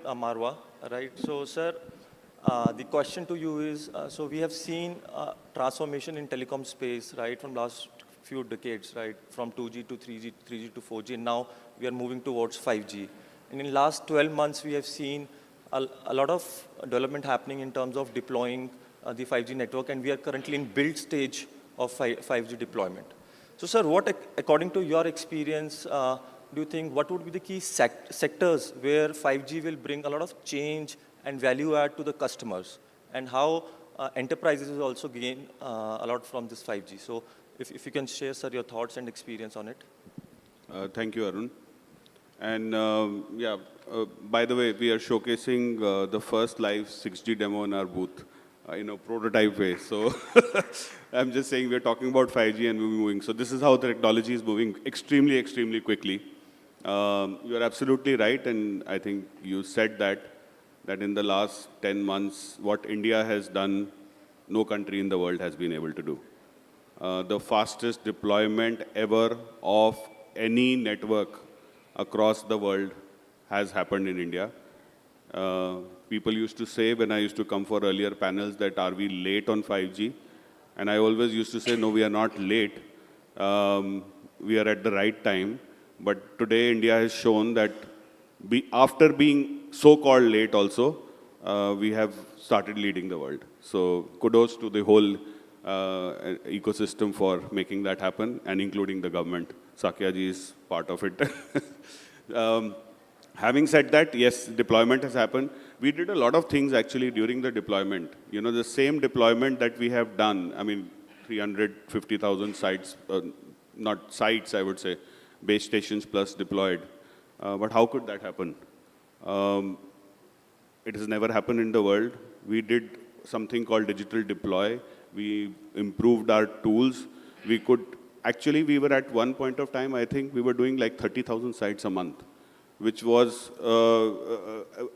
Marwa, right? So sir, the question to you is, so we have seen transformation in telecom space, right, from last few decades, right, from 2G to 3G, 3G to 4G, and now we are moving towards 5G. And in last 12 months, we have seen a lot of development happening in terms of deploying the 5G network, and we are currently in build stage of 5G deployment. So sir, what, according to your experience, do you think, what would be the key sectors where 5G will bring a lot of change and value add to the customers, and how enterprises will also gain a lot from this 5G? So if you can share, sir, your thoughts and experience on it. Thank you, Arun. And by the way, we are showcasing the first live 6G demo in our booth in a prototype way. So I'm just saying we're talking about 5G and we're moving. So this is how the technology is moving extremely, extremely quickly. You're absolutely right, and I think you said that in the last 10 months, what India has done, no country in the world has been able to do. The fastest deployment ever of any network across the world has happened in India. People used to say, when I used to come for earlier panels, that are we late on 5G? And I always used to say, no, we are not late. We are at the right time. But today, India has shown that after being so-called late also, we have started leading the world. So kudos to the whole ecosystem for making that happen, and including the government. Sakyaji is part of it. Having said that, yes, deployment has happened. We did a lot of things actually during the deployment. You know, the same deployment that we have done, I mean, 350,000 sites, not sites, I would say, base stations plus deployed. But how could that happen? It has never happened in the world. We did something called digital deploy. We improved our tools. We could, actually, we were at one point of time, I think we were doing like 30,000 sites a month, which was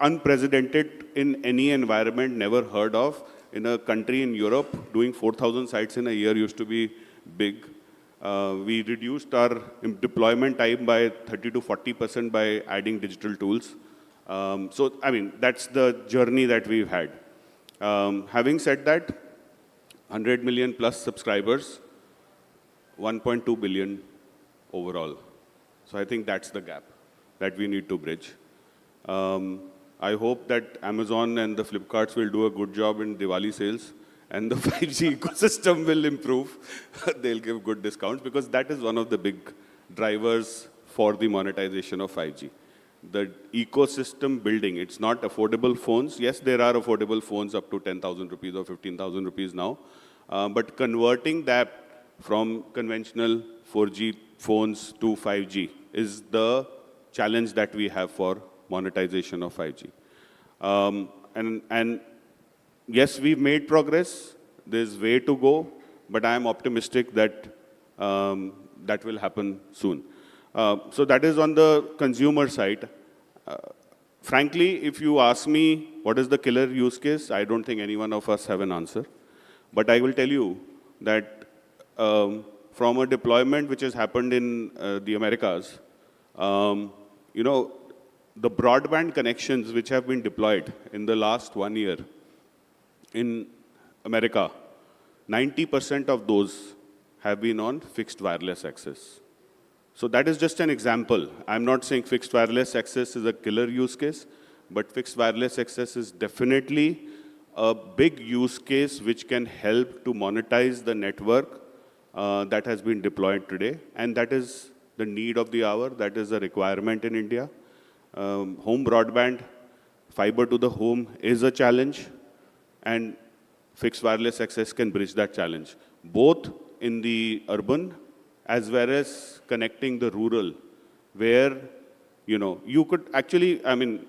unprecedented in any environment, never heard of. In a country in Europe, doing 4,000 sites in a year used to be big. We reduced our deployment time by 30 to 40% by adding digital tools. So, I mean, that's the journey that we've had. Having said that, 100 million plus subscribers, 1.2 billion overall. So I think that's the gap that we need to bridge. I hope that Amazon and the Flipkarts will do a good job in Diwali sales, and the 5G ecosystem will improve. They'll give good discounts, because that is one of the big drivers for the monetization of 5G. The ecosystem building, it's not affordable phones. Yes, there are affordable phones up to 10,000 rupees or 15,000 rupees now. But converting that from conventional 4G phones to 5G is the challenge that we have for monetization of 5G. And yes, we've made progress. There's way to go, but I'm optimistic that that will happen soon. So that is on the consumer side. Frankly, if you ask me what is the killer use case, I don't think any one of us have an answer. But I will tell you that from a deployment which has happened in the Americas, you know, the broadband connections which have been deployed in the last 1 year in America, 90% of those have been on fixed wireless access. So that is just an example. I'm not saying fixed wireless access is a killer use case, but fixed wireless access is definitely a big use case which can help to monetize the network that has been deployed today. And that is the need of the hour. That is a requirement in India. Home broadband, fiber to the home is a challenge, and fixed wireless access can bridge that challenge, both in the urban as well as connecting the rural, where, you know, you could actually, I mean,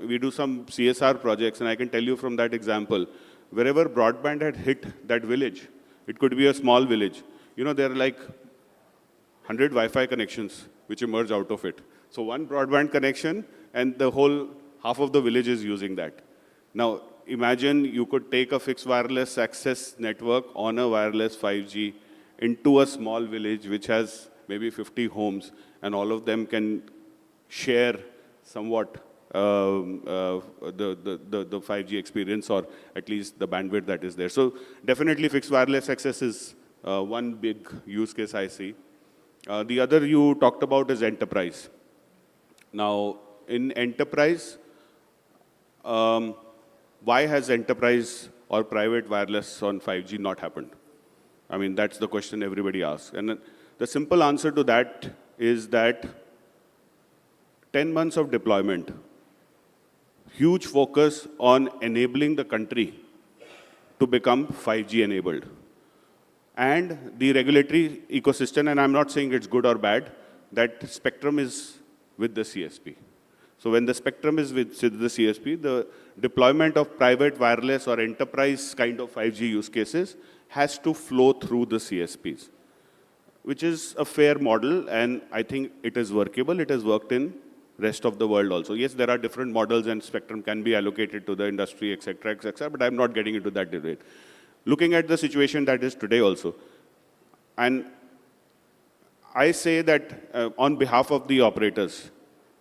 we do some CSR projects, and I can tell you from that example, wherever broadband had hit that village, it could be a small village, you know, there are like 100 Wi-Fi connections which emerge out of it. So one broadband connection, and the whole half of the village is using that. Now, imagine you could take a fixed wireless access network on a wireless 5G into a small village which has maybe 50 homes, and all of them can share somewhat the 5G experience, or at least the bandwidth that is there. So definitely fixed wireless access is one big use case I see. The other you talked about is enterprise. Now, in enterprise, why has enterprise or private wireless on 5G not happened? I mean, that's the question everybody asks. And the simple answer to that is that 10 months of deployment, huge focus on enabling the country to become 5G enabled. And the regulatory ecosystem, and I'm not saying it's good or bad, that spectrum is with the CSP. So when the spectrum is with the CSP, the deployment of private wireless or enterprise kind of 5G use cases has to flow through the CSPs, which is a fair model, and I think it is workable. It has worked in rest of the world also. Yes, there are different models, and spectrum can be allocated to the industry, et cetera, but I'm not getting into that debate. Looking at the situation that is today also, and I say that on behalf of the operators,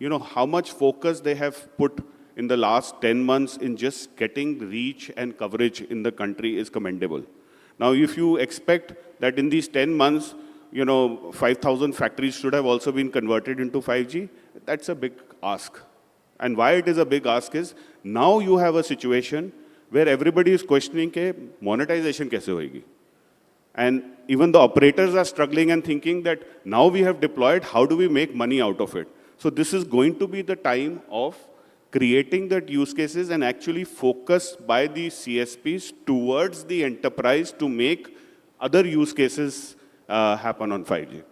you know, how much focus they have put in the last 10 months in just getting reach and coverage in the country is commendable. Now, if you expect that in these 10 months, you know, 5,000 factories should have also been converted into 5G, that's a big ask. And why it is a big ask is, now you have a situation where everybody is questioning ke monetization kaise hoegi. And even the operators are struggling and thinking that now we have deployed, how do we make money out of it? So this is going to be the time of creating that use cases and actually focus by the CSPs towards the enterprise to make other use cases happen on 5G.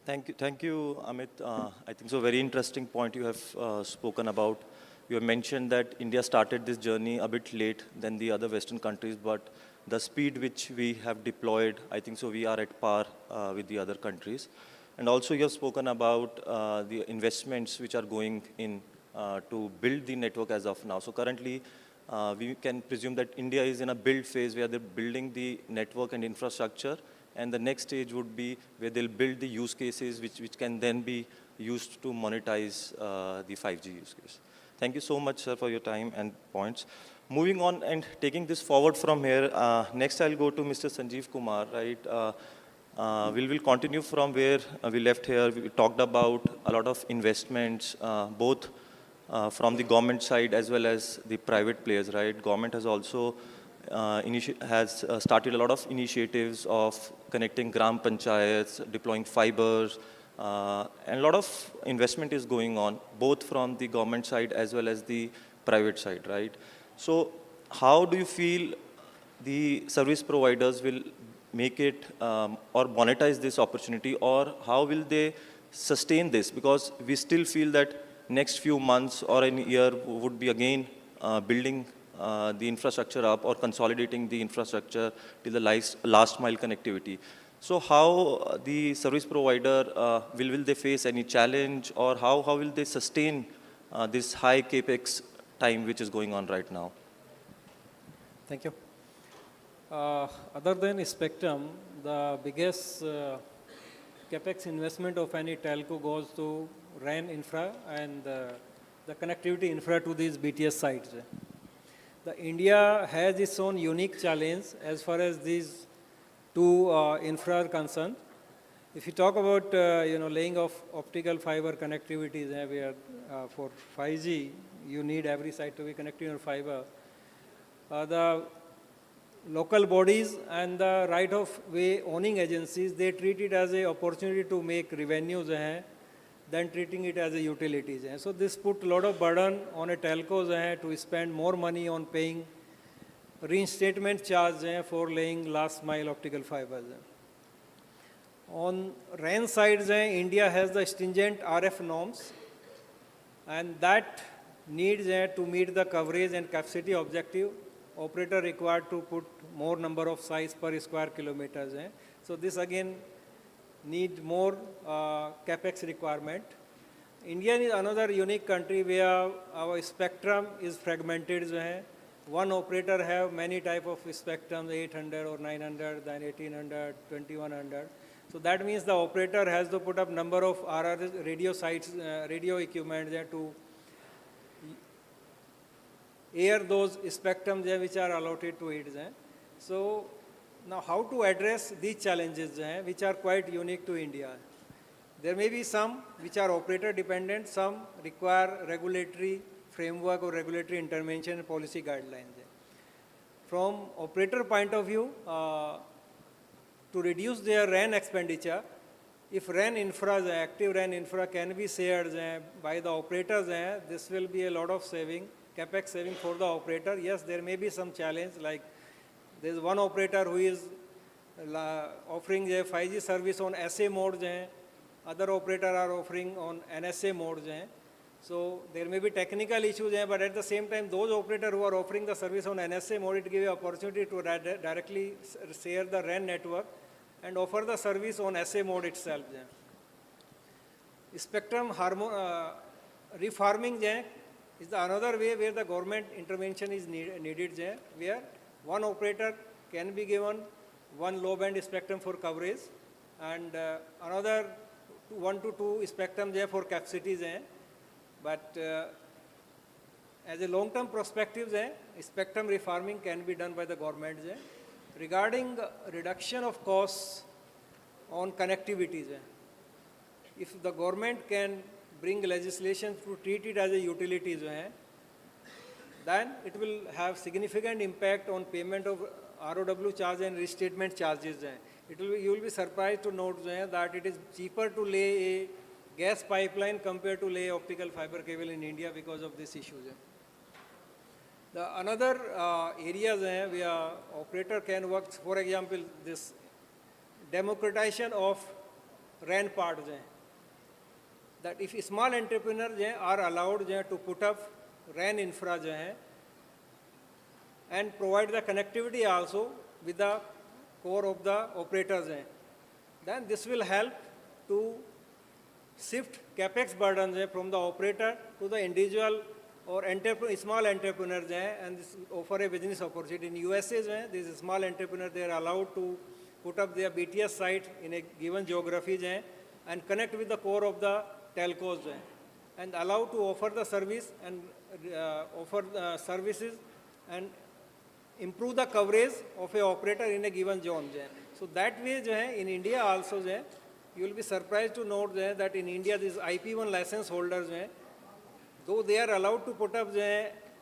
Thank you, Amit. I think so very interesting point you have spoken about. You have mentioned that India started this journey a bit late than the other Western countries, but the speed which we have deployed, I think so we are at par with the other countries. And also you have spoken about the investments which are going in to build the network as of now. So currently, we can presume that India is in a build phase where they're building the network and infrastructure, and the next stage would be where they'll build the use cases which can then be used to monetize the 5G use case. Thank you so much, sir, for your time and points. Moving on and taking this forward from here, next I'll go to Mr. Sanjeev Kumar, right? We will continue from where we left here. We talked about a lot of investments, both from the government side as well as the private players, right? Government has also started a lot of initiatives of connecting gram panchayats, deploying fibers, and a lot of investment is going on, both from the government side as well as the private side, right? So how do you feel the service providers will make it or monetize this opportunity, or how will they sustain this? Because we still feel that next few months or a year would be again building the infrastructure up or consolidating the infrastructure till the last mile connectivity. So how the service provider, will they face any challenge, or how will they sustain this high capex time which is going on right now? Thank you. Other than spectrum, the biggest capex investment of any telco goes to RAN infra and the connectivity infra to these BTS sites. The India has its own unique challenge as far as these two infra are concerned. If you talk about laying of optical fiber connectivities, where for 5G you need every site to be connected on fiber. The local bodies and the right-of-way owning agencies, they treat it as an opportunity to make revenues than treating it as a utilities. So this put a lot of burden on a telcos to spend more money on paying reinstatement charge for laying last mile optical fibers. On RAN side, India has the stringent RF norms, and that needs to meet the coverage and capacity objective. Operator required to put more number of sites per square kilometers. So this again need more capex requirement. India is another unique country where our spectrum is fragmented. One operator have many type of spectrum, 800 or 900, then 1800, 2100. So that means the operator has to put up number of RR radio sites, radio equipment to air those spectrums which are allotted to it. So now how to address these challenges which are quite unique to India? There may be some which are operator dependent, some require regulatory framework or regulatory intervention and policy guidelines. From operator point of view, to reduce their RAN expenditure, if RAN infra, active RAN infra can be shared by the operators, this will be a lot of saving, capex saving for the operator. Yes, there may be some challenge, like there is one operator who is offering a 5G service on SA modes, other operator are offering on NSA modes. So there may be technical issues, but at the same time, those operators who are offering the service on NSA mode, it gives you opportunity to directly share the RAN network and offer the service on SA mode itself. Spectrum refarming is the another way where the government intervention is needed, where one operator can be given one low band spectrum for coverage and another 1 to 2 spectrum for capacities. But as a long-term perspective, spectrum refarming can be done by the government. Regarding reduction of costs on connectivities, if the government can bring legislation to treat it as a utilities, then it will have significant impact on payment of ROW charge and restatement charges. You will be surprised to note that it is cheaper to lay a gas pipeline compared to lay optical fiber cable in India because of this issue. The another areas where operator can work, for example, this democratization of RAN part. That if small entrepreneurs are allowed to put up RAN infra and provide the connectivity also with the core of the operators, then this will help to shift capex burdens from the operator to the individual or small entrepreneurs and this offer a business opportunity. In USA, these small entrepreneurs, they are allowed to put up their BTS site in a given geography and connect with the core of the telcos and allowed to offer the service and offer services and improve the coverage of a operator in a given zone. So that way, in India also, you will be surprised to note that in India, these IP1 license holders, though they are allowed to put up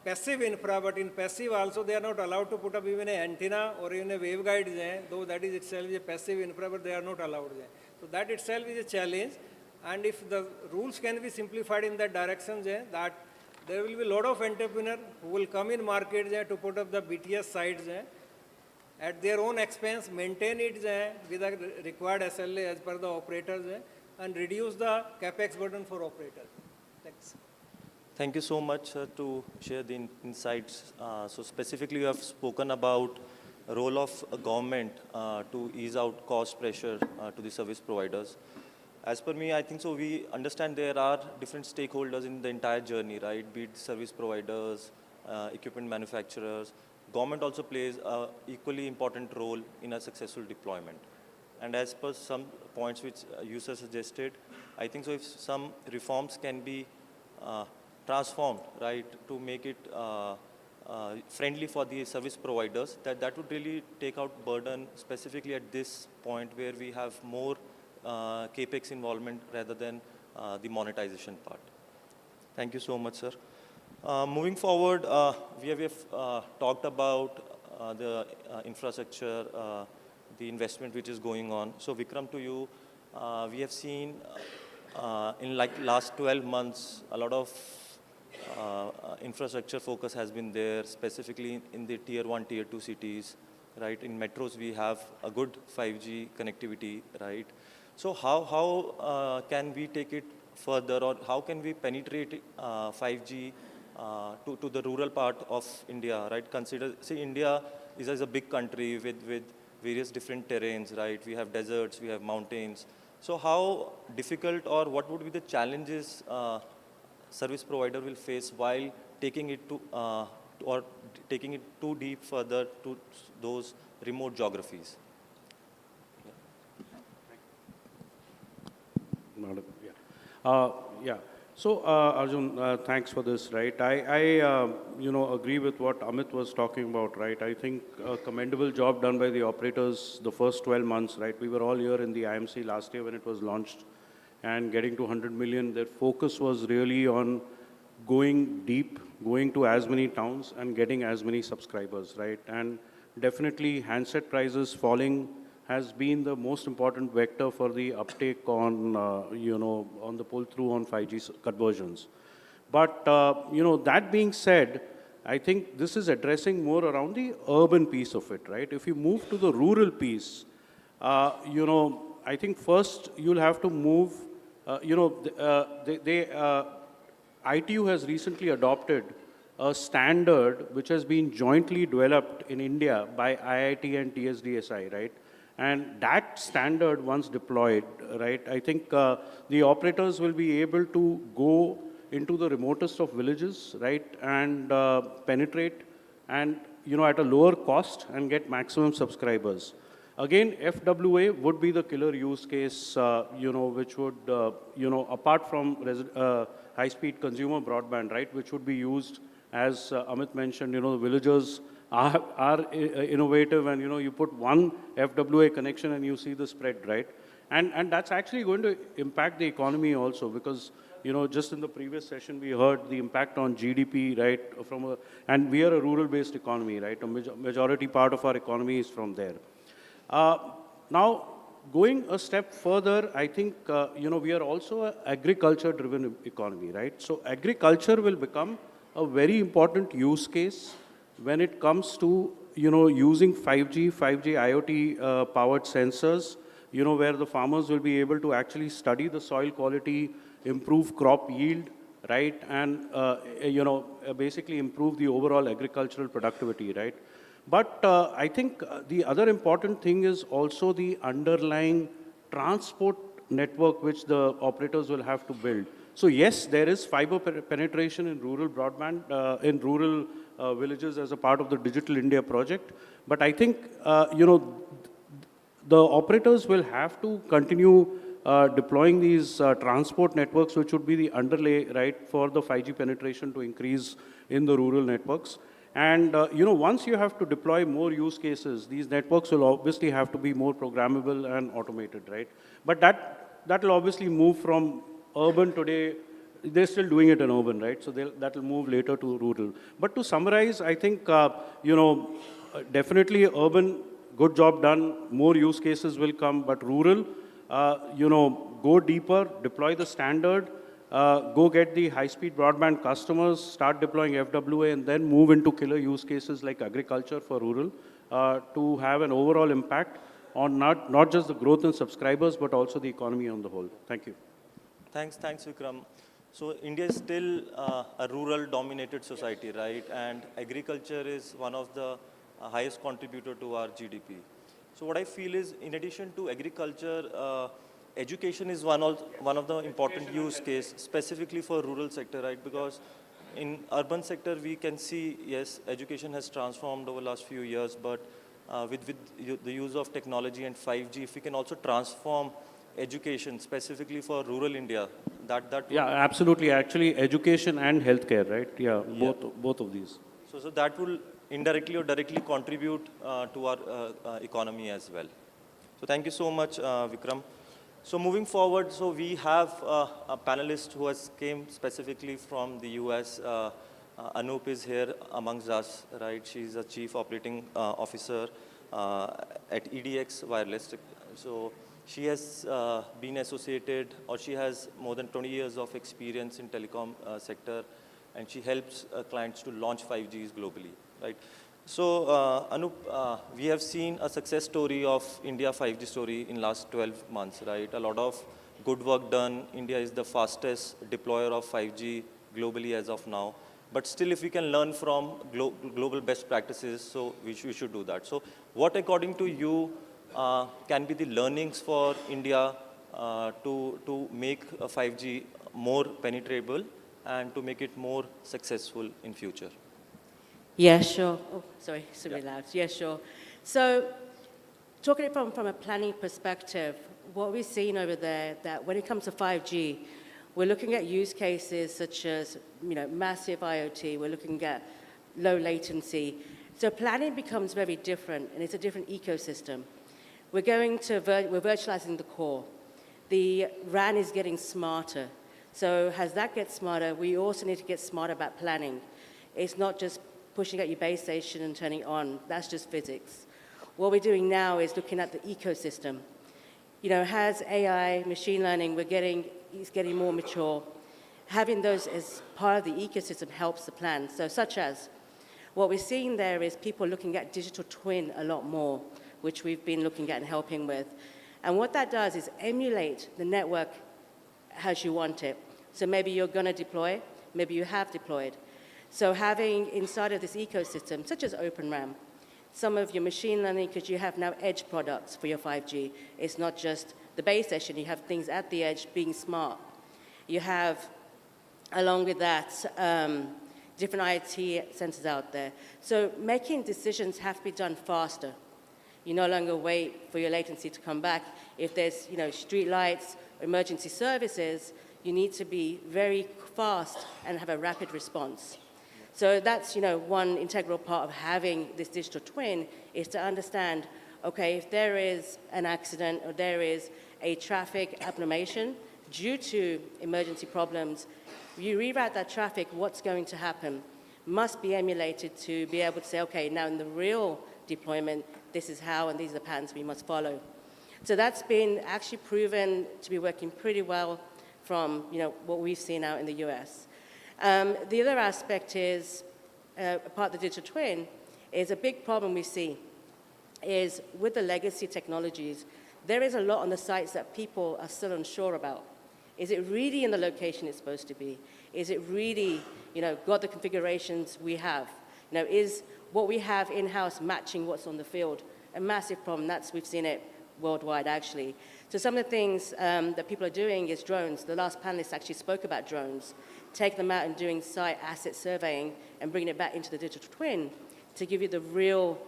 passive infra, but in passive also they are not allowed to put up even an antenna or even a waveguide, though that is itself a passive infra, but they are not allowed. So that itself is a challenge. And if the rules can be simplified in that direction, that there will be a lot of entrepreneurs who will come in market to put up the BTS sites at their own expense maintain it with the required SLA as per the operators and reduce the capex burden for operators. Thanks. Thank you so much to share the insights. So specifically, you have spoken about role of government to ease out cost pressure to the service providers. As per me, I think so we understand there are different stakeholders in the entire journey, right? Be it service providers, equipment manufacturers. Government also plays an equally important role in a successful deployment. And as per some points which you suggested, I think so if some reforms can be transformed, right, to make it friendly for the service providers, that would really take out burden specifically at this point where we have more capex involvement rather than the monetization part. Thank you so much, sir. Moving forward, we have talked about the infrastructure, the investment which is going on. So Vikram, to you, we have seen in like last 12 months, a lot of infrastructure focus has been there, specifically in the tier 1, tier 2 cities, right? In metros, we have a good 5G connectivity, right? So how can we take it further, or how can we penetrate 5G to the rural part of India, right? See, India is a big country with various different terrains, right? We have deserts, we have mountains. So how difficult or what would be the challenges service provider will face while taking it to or taking it too deep further to those remote geographies? Yeah. So, Arjun, thanks for this, right? I agree with what Amit was talking about, right? I think a commendable job done by the operators the first 12 months, right? We were all here in the IMC last year when it was launched and getting to 100 million. Their focus was really on going deep, going to as many towns and getting as many subscribers, right? And definitely handset prices falling has been the most important vector for the uptake on, on the pull-through on 5G conversions. But, that being said, I think this is addressing more around the urban piece of it, right? If you move to the rural piece, I think first you'll have to move, ITU has recently adopted a standard which has been jointly developed in India by IIT and TSDSI, right? And that standard, once deployed, right, I think the operators will be able to go into the remotest of villages, right, and penetrate and, at a lower cost and get maximum subscribers. Again, FWA would be the killer use case, which would, apart from high-speed consumer broadband, right, which would be used, as Amit mentioned, the villagers are innovative, and you put one FWA connection and you see the spread, right? And that's actually going to impact the economy also, because just in the previous session we heard the impact on GDP, right? And we are a rural-based economy, right? A majority part of our economy is from there. Now, going a step further, I think we are also an agriculture-driven economy, right? So agriculture will become a very important use case when it comes to, using 5G IoT powered sensors, where the farmers will be able to actually study the soil quality, improve crop yield, right? And, basically improve the overall agricultural productivity, right? But I think the other important thing is also the underlying transport network which the operators will have to build. So yes, there is fiber penetration in rural broadband, in rural villages as a part of the Digital India project. But I think, the operators will have to continue deploying these transport networks, which would be the underlay, right, for the 5G penetration to increase in the rural networks. And, once you have to deploy more use cases, these networks will obviously have to be more programmable and automated, right? But that will obviously move from urban today. They're still doing it in urban, right? So that will move later to rural. But to summarize, I think, definitely urban, good job done, more use cases will come, but rural, go deeper, deploy the standard, go get the high-speed broadband customers, start deploying FWA, and then move into killer use cases like agriculture for rural. to have an overall impact on not just the growth in subscribers, but also the economy on the whole. Thank you. Thanks, Vikram. So India is still a rural-dominated society, right? And agriculture is one of the highest contributor to our GDP. So what I feel is, in addition to agriculture, education is one of the important use case, specifically for rural sector, right? Because in urban sector, we can see, yes, education has transformed over the last few years, but with the use of technology and 5G, if we can also transform education specifically for rural India, that Yeah, absolutely. Actually, education and healthcare, right? Yeah, both of these. So that will indirectly or directly contribute to our economy as well. So thank you so much, Vikram. So moving forward, so we have a panelist who has came specifically from the US. Anup is here amongst us, right? She's a Chief Operating Officer at EDX Wireless. So she has been associated, or she has more than 20 years of experience in telecom sector, and she helps clients to launch 5Gs globally, right? So Anup, we have seen a success story of India 5G story in last 12 months, right? A lot of good work done. India is the fastest deployer of 5G globally as of now. But still, if we can learn from global best practices, so we should do that. So what, according to you, can be the learnings for India to make 5G more penetrable and to make it more successful in future? Yeah, sure. Oh, sorry, it's really loud. Yeah, sure. So talking from a planning perspective, what we've seen over there, that when it comes to 5G, we're looking at use cases such as, massive IoT. We're looking at low latency. So planning becomes very different, and it's a different ecosystem. We're virtualizing the core. The RAN is getting smarter. So as that gets smarter, we also need to get smarter about planning. It's not just pushing at your base station and turning it on. That's just physics. What we're doing now is looking at the ecosystem. Has AI, machine learning, it's getting more mature. Having those as part of the ecosystem helps the plan. So such as, what we're seeing there is people looking at digital twin a lot more, which we've been looking at and helping with. And what that does is emulate the network as you want it. So maybe you're going to deploy, maybe you have deployed. So having inside of this ecosystem, such as Open RAM, some of your machine learning, because you have now edge products for your 5G. It's not just the base station, you have things at the edge being smart. You have, along with that, different IoT sensors out there. So making decisions have to be done faster. You no longer wait for your latency to come back. If there's, street lights, emergency services, you need to be very fast and have a rapid response. So that's, one integral part of having this digital twin is to understand, okay, if there is an accident or there is a traffic abnormality due to emergency problems, you reroute that traffic, what's going to happen? Must be emulated to be able to say, okay, now in the real deployment, this is how and these are the patterns we must follow. So that's been actually proven to be working pretty well from, what we've seen out in the US. The other aspect is, part of the digital twin, is a big problem we see is with the legacy technologies, there is a lot on the sites that people are still unsure about. Is it really in the location it's supposed to be? Is it really, got the configurations we have? Is what we have in-house matching what's on the field? A massive problem. We've seen it worldwide, actually. So some of the things that people are doing is drones. The last panelist actually spoke about drones. Taking them out and doing site asset surveying and bringing it back into the digital twin to give you the real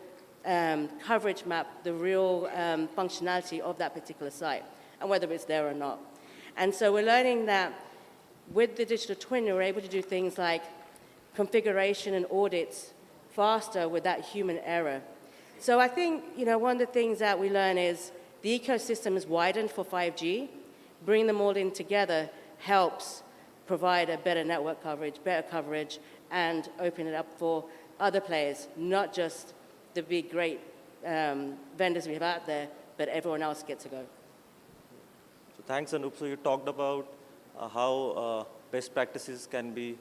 coverage map, the real functionality of that particular site, and whether it's there or not. And so we're learning that with the digital twin, we're able to do things like configuration and audits faster without human error. So I think, one of the things that we learn is the ecosystem is widened for 5G. Bringing them all in together helps provide a better network coverage, better coverage, and open it up for other players, not just the big, great vendors we have out there, but everyone else gets to go. So thanks, Anup. So you talked about how best practices can be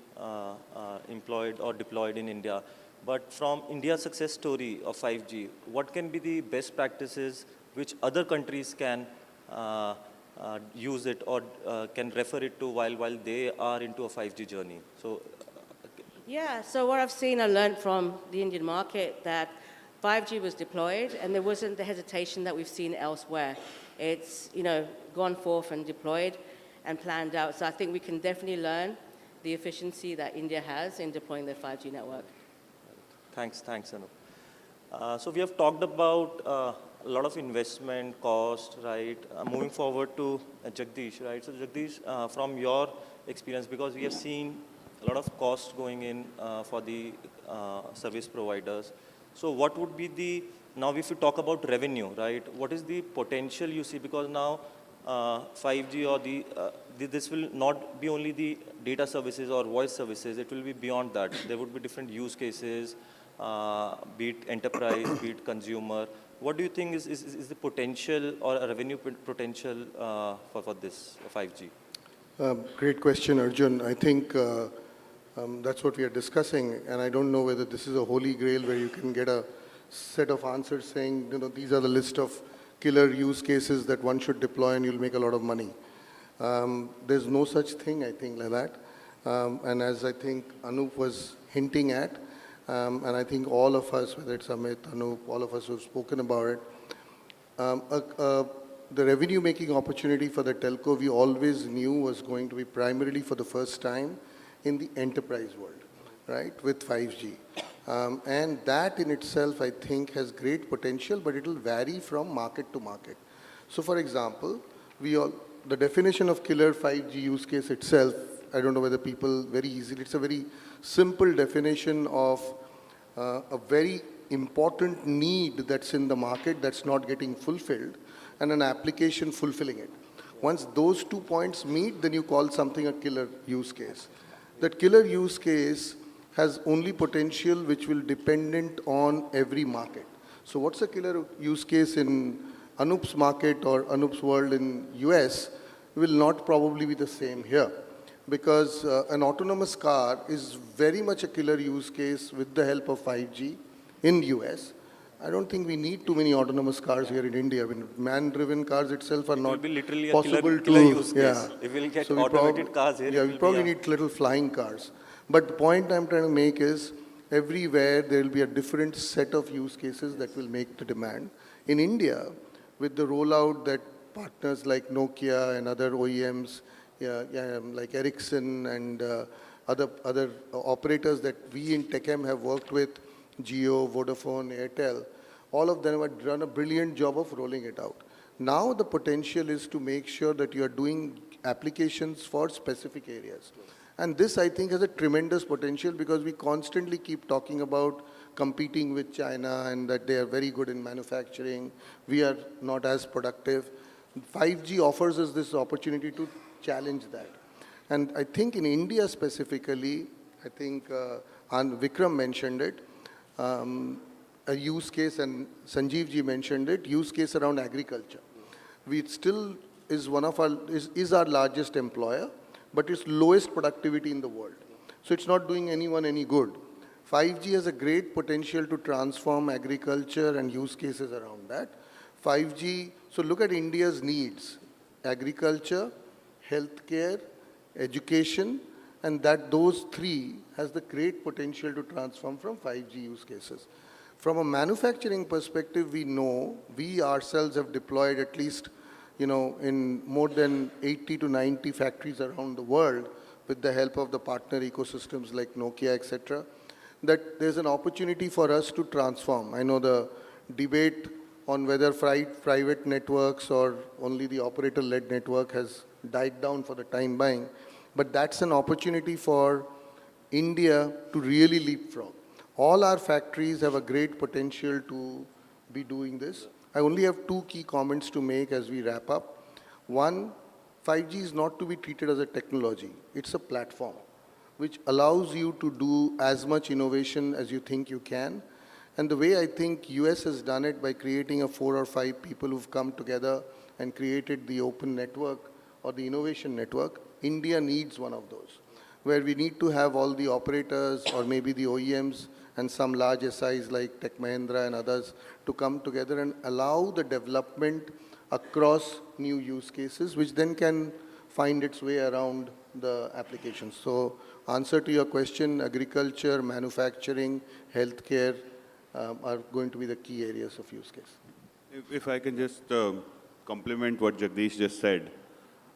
employed or deployed in India. But from India's success story of 5G, what can be the best practices which other countries can use it or can refer it to while they are into a 5G journey? So, Yeah, so what I've seen and learned from the Indian market that 5G was deployed and there wasn't the hesitation that we've seen elsewhere. It's, gone forth and deployed and planned out. So I think we can definitely learn the efficiency that India has in deploying their 5G network. thanks, Anup. So we have talked about a lot of investment, cost, right? Moving forward to Jagdish, right? So Jagdish, from your experience, because we have seen a lot of costs going in for the service providers. So what would be now if you talk about revenue, right? What is the potential you see? Because now 5G or this will not be only the data services or voice services, it will be beyond that. There would be different use cases, be it enterprise, be it consumer. What do you think is the potential or a revenue potential for this 5G? Great question, Arjun. I think that's what we are discussing, and I don't know whether this is a holy grail where you can get a set of answers saying, these are the list of killer use cases that one should deploy and you'll make a lot of money. There's no such thing, I think, like that. And as I think Anup was hinting at, and I think all of us, whether it's Amit, Anup, all of us who have spoken about it, the revenue-making opportunity for the telco we always knew was going to be primarily for the first time in the enterprise world, right, with 5G. And that in itself, I think, has great potential, but it will vary from market to market. So, for example, the definition of killer 5G use case itself, I don't know whether people very easily, it's a very simple definition of a very important need that's in the market that's not getting fulfilled and an application fulfilling it. Once those 2 points meet, then you call something a killer use case. That killer use case has only potential which will dependent on every market. So what's a killer use case in Anup's market or Anup's world in US will not probably be the same here. Because an autonomous car is very much a killer use case with the help of 5G in US. I don't think we need too many autonomous cars here in India. I mean, man-driven cars itself are not literally possible a killer use case. Yeah. If we'll get So automated cars here, yeah, we probably need little flying cars. But the point I'm trying to make is everywhere there will be a different set of use cases that will make the demand. In India, with the rollout that partners like Nokia and other OEMs, like Ericsson and other operators that we in TechM have worked with, Jio, Vodafone, Airtel, all of them have done a brilliant job of rolling it out. Now the potential is to make sure that you are doing applications for specific areas. And this, I think, has a tremendous potential because we constantly keep talking about competing with China and that they are very good in manufacturing. We are not as productive. 5G offers us this opportunity to challenge that. And I think in India specifically, I think Vikram mentioned it, a use case, and Sanjeev ji mentioned it, use case around agriculture. We still is our largest employer, but it's lowest productivity in the world. So it's not doing anyone any good. 5G has a great potential to transform agriculture and use cases around that. 5G, so look at India's needs, agriculture, healthcare, education, and that those three has the great potential to transform from 5G use cases. From a manufacturing perspective, we know we ourselves have deployed at least, in more than 80 to 90 factories around the world with the help of the partner ecosystems like Nokia, etc., that there's an opportunity for us to transform. I know the debate on whether private networks or only the operator-led network has died down for the time being, but that's an opportunity for India to really leapfrog. All our factories have a great potential to be doing this. I only have two key comments to make as we wrap up. One, 5G is not to be treated as a technology. It's a platform which allows you to do as much innovation as you think you can. And the way I think US has done it by creating a 4 or 5 people who've come together and created the open network or the innovation network, India needs one of those, where we need to have all the operators or maybe the OEMs and some large SIs like Tech Mahindra and others to come together and allow the development across new use cases, which then can find its way around the application. So answer to your question, agriculture, manufacturing, healthcare are going to be the key areas of use case. If I can just complement what Jagdish just said.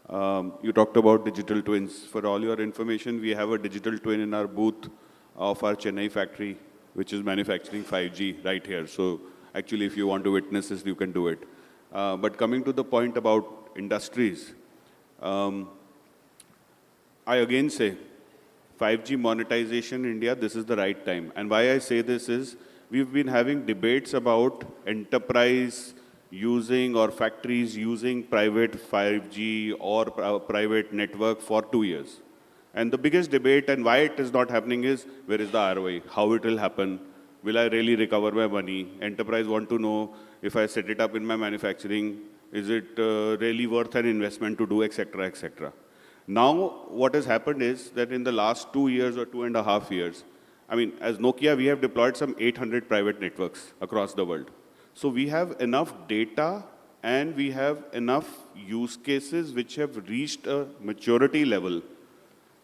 You talked about digital twins. For all your information, we have a digital twin in our booth of our Chennai factory, which is manufacturing 5G right here. So actually, if you want to witness this, you can do it. But coming to the point about industries, I again say 5G monetization in India, this is the right time. And why I say this is, we've been having debates about enterprise using or factories using private 5G or private network for 2 years. And the biggest debate and why it is not happening is, where is the ROI? How it will happen? Will I really recover my money? Enterprise want to know, if I set it up in my manufacturing, is it really worth an investment to do, etc., etc. Now, what has happened is that in the last 2 years or 2.5 years, I mean, as Nokia, we have deployed some 800 private networks across the world. So we have enough data and we have enough use cases which have reached a maturity level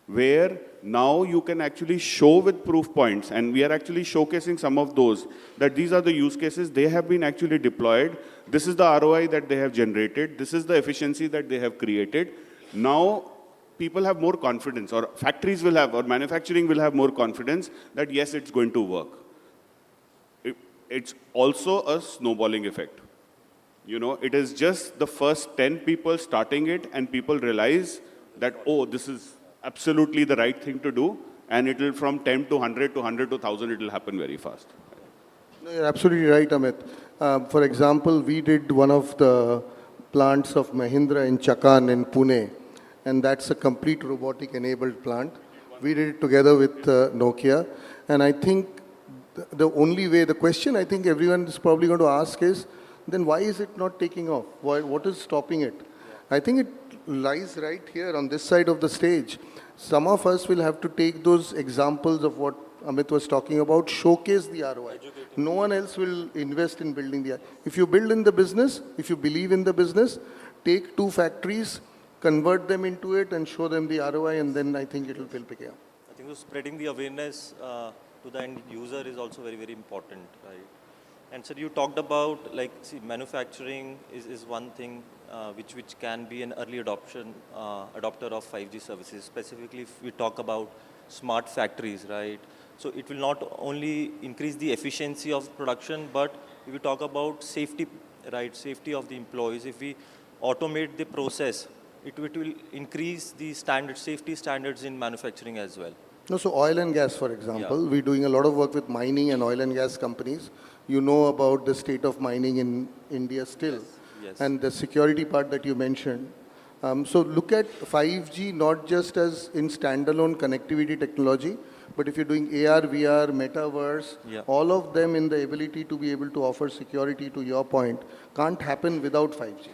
where now you can actually show with proof points, and we are actually showcasing some of those, that these are the use cases, they have been actually deployed, this is the ROI that they have generated, this is the efficiency that they have created. Now, people have more confidence, or factories will have, or manufacturing will have more confidence that yes, it's going to work. It's also a snowballing effect. You know, it is just the first 10 people starting it, and people realize that, oh, this is absolutely the right thing to do, and it will from 10 to 100 to 100 to 1,000, it will happen very fast. No, you're absolutely right, Amit. For example, we did one of the plants of Mahindra in Chakan in Pune, and that's a complete robotic-enabled plant. We did it together with Nokia, and I think the only way, the question I think everyone is probably going to ask is, then why is it not taking off? What is stopping it? I think it lies right here on this side of the stage. Some of us will have to take those examples of what Amit was talking about, showcase the ROI. No one else will invest in building the. If you build in the business, if you believe in the business, take 2 factories, convert them into it and show them the ROI, and then I think it will pick up. I think spreading the awareness to the end user is also very, very important, right? And so you talked about, like, see, manufacturing is one thing which can be an early adopter of 5G services. Specifically, if we talk about smart factories, right? So it will not only increase the efficiency of production, but if we talk about safety, right? Safety of the employees. If we automate the process, it will increase the safety standards in manufacturing as well. No, so oil and gas, for example, we're doing a lot of work with mining and oil and gas companies. You know about the state of mining in India still, yes. And the security part that you mentioned. So look at 5G not just as in standalone connectivity technology, but if you're doing AR, VR, metaverse, all of them in the ability to be able to offer security, to your point, can't happen without 5G.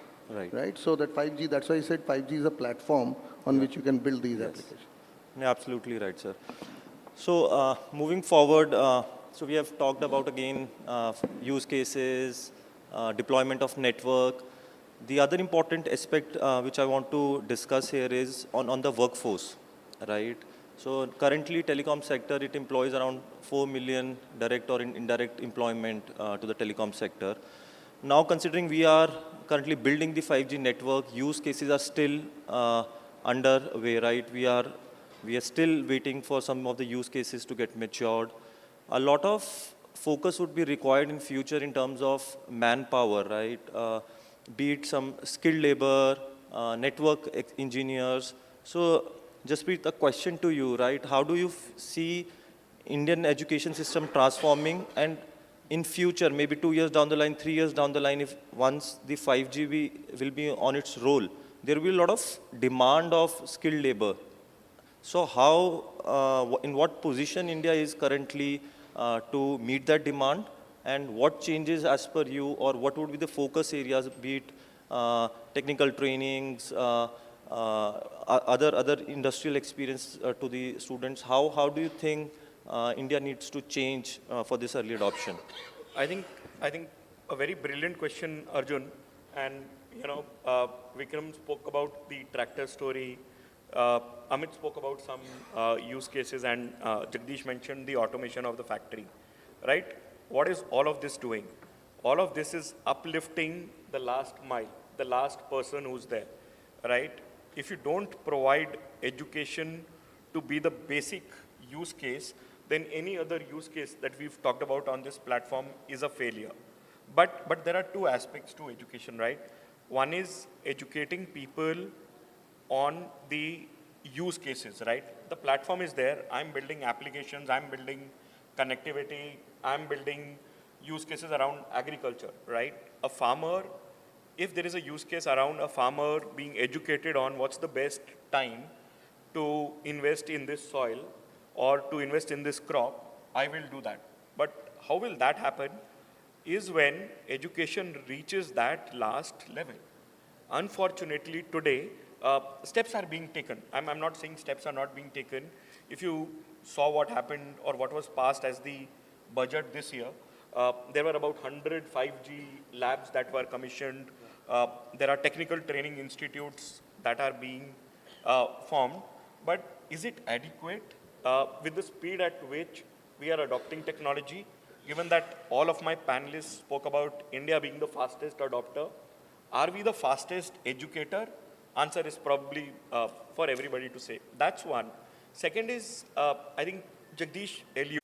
Right? So that 5G, that's why I said 5G is a platform on which you can build these applications. Yeah, absolutely right, sir. So moving forward, so we have talked about, again, use cases, deployment of network. The other important aspect which I want to discuss here is on the workforce, right? So currently, telecom sector, it employs around 4 million direct or indirect employment to the telecom sector. Now, considering we are currently building the 5G network, use cases are still underway, right? We are still waiting for some of the use cases to get matured. A lot of focus would be required in future in terms of manpower, right? Be it some skilled labor, network engineers. So just be a question to you, right? How do you see Indian education system transforming, and in future, maybe 2 years down the line, 3 years down the line, if once the 5G will be on its roll, there will be a lot of demand of skilled labor. So how, in what position India is currently to meet that demand, and what changes as per you, or what would be the focus areas, be it technical trainings, other industrial experience to the students? How do you think India needs to change for this early adoption? I think a very brilliant question, Arjun. And Vikram spoke about the tractor story. Amit spoke about some use cases, and Jagdish mentioned the automation of the factory. Right? What is all of this doing? All of this is uplifting the last mile, the last person who's there. Right? If you don't provide education to be the basic use case, then any other use case that we've talked about on this platform is a failure. But there are two aspects to education, right? One is educating people on the use cases, right? The platform is there. I'm building applications. I'm building connectivity. I'm building use cases around agriculture, right? A farmer, if there is a use case around a farmer being educated on what's the best time to invest in this soil or to invest in this crop, I will do that. But how will that happen is when education reaches that last level. Unfortunately, today, steps are being taken. I'm not saying steps are not being taken. If you saw what happened or what was passed as the budget this year, there were about 100 5G labs that were commissioned. There are technical training institutes that are being formed. But is it adequate with the speed at which we are adopting technology? Given that all of my panelists spoke about India being the fastest adopter, are we the fastest educator? Answer is probably for everybody to say. That's one. Second is, I think Jagdish alluded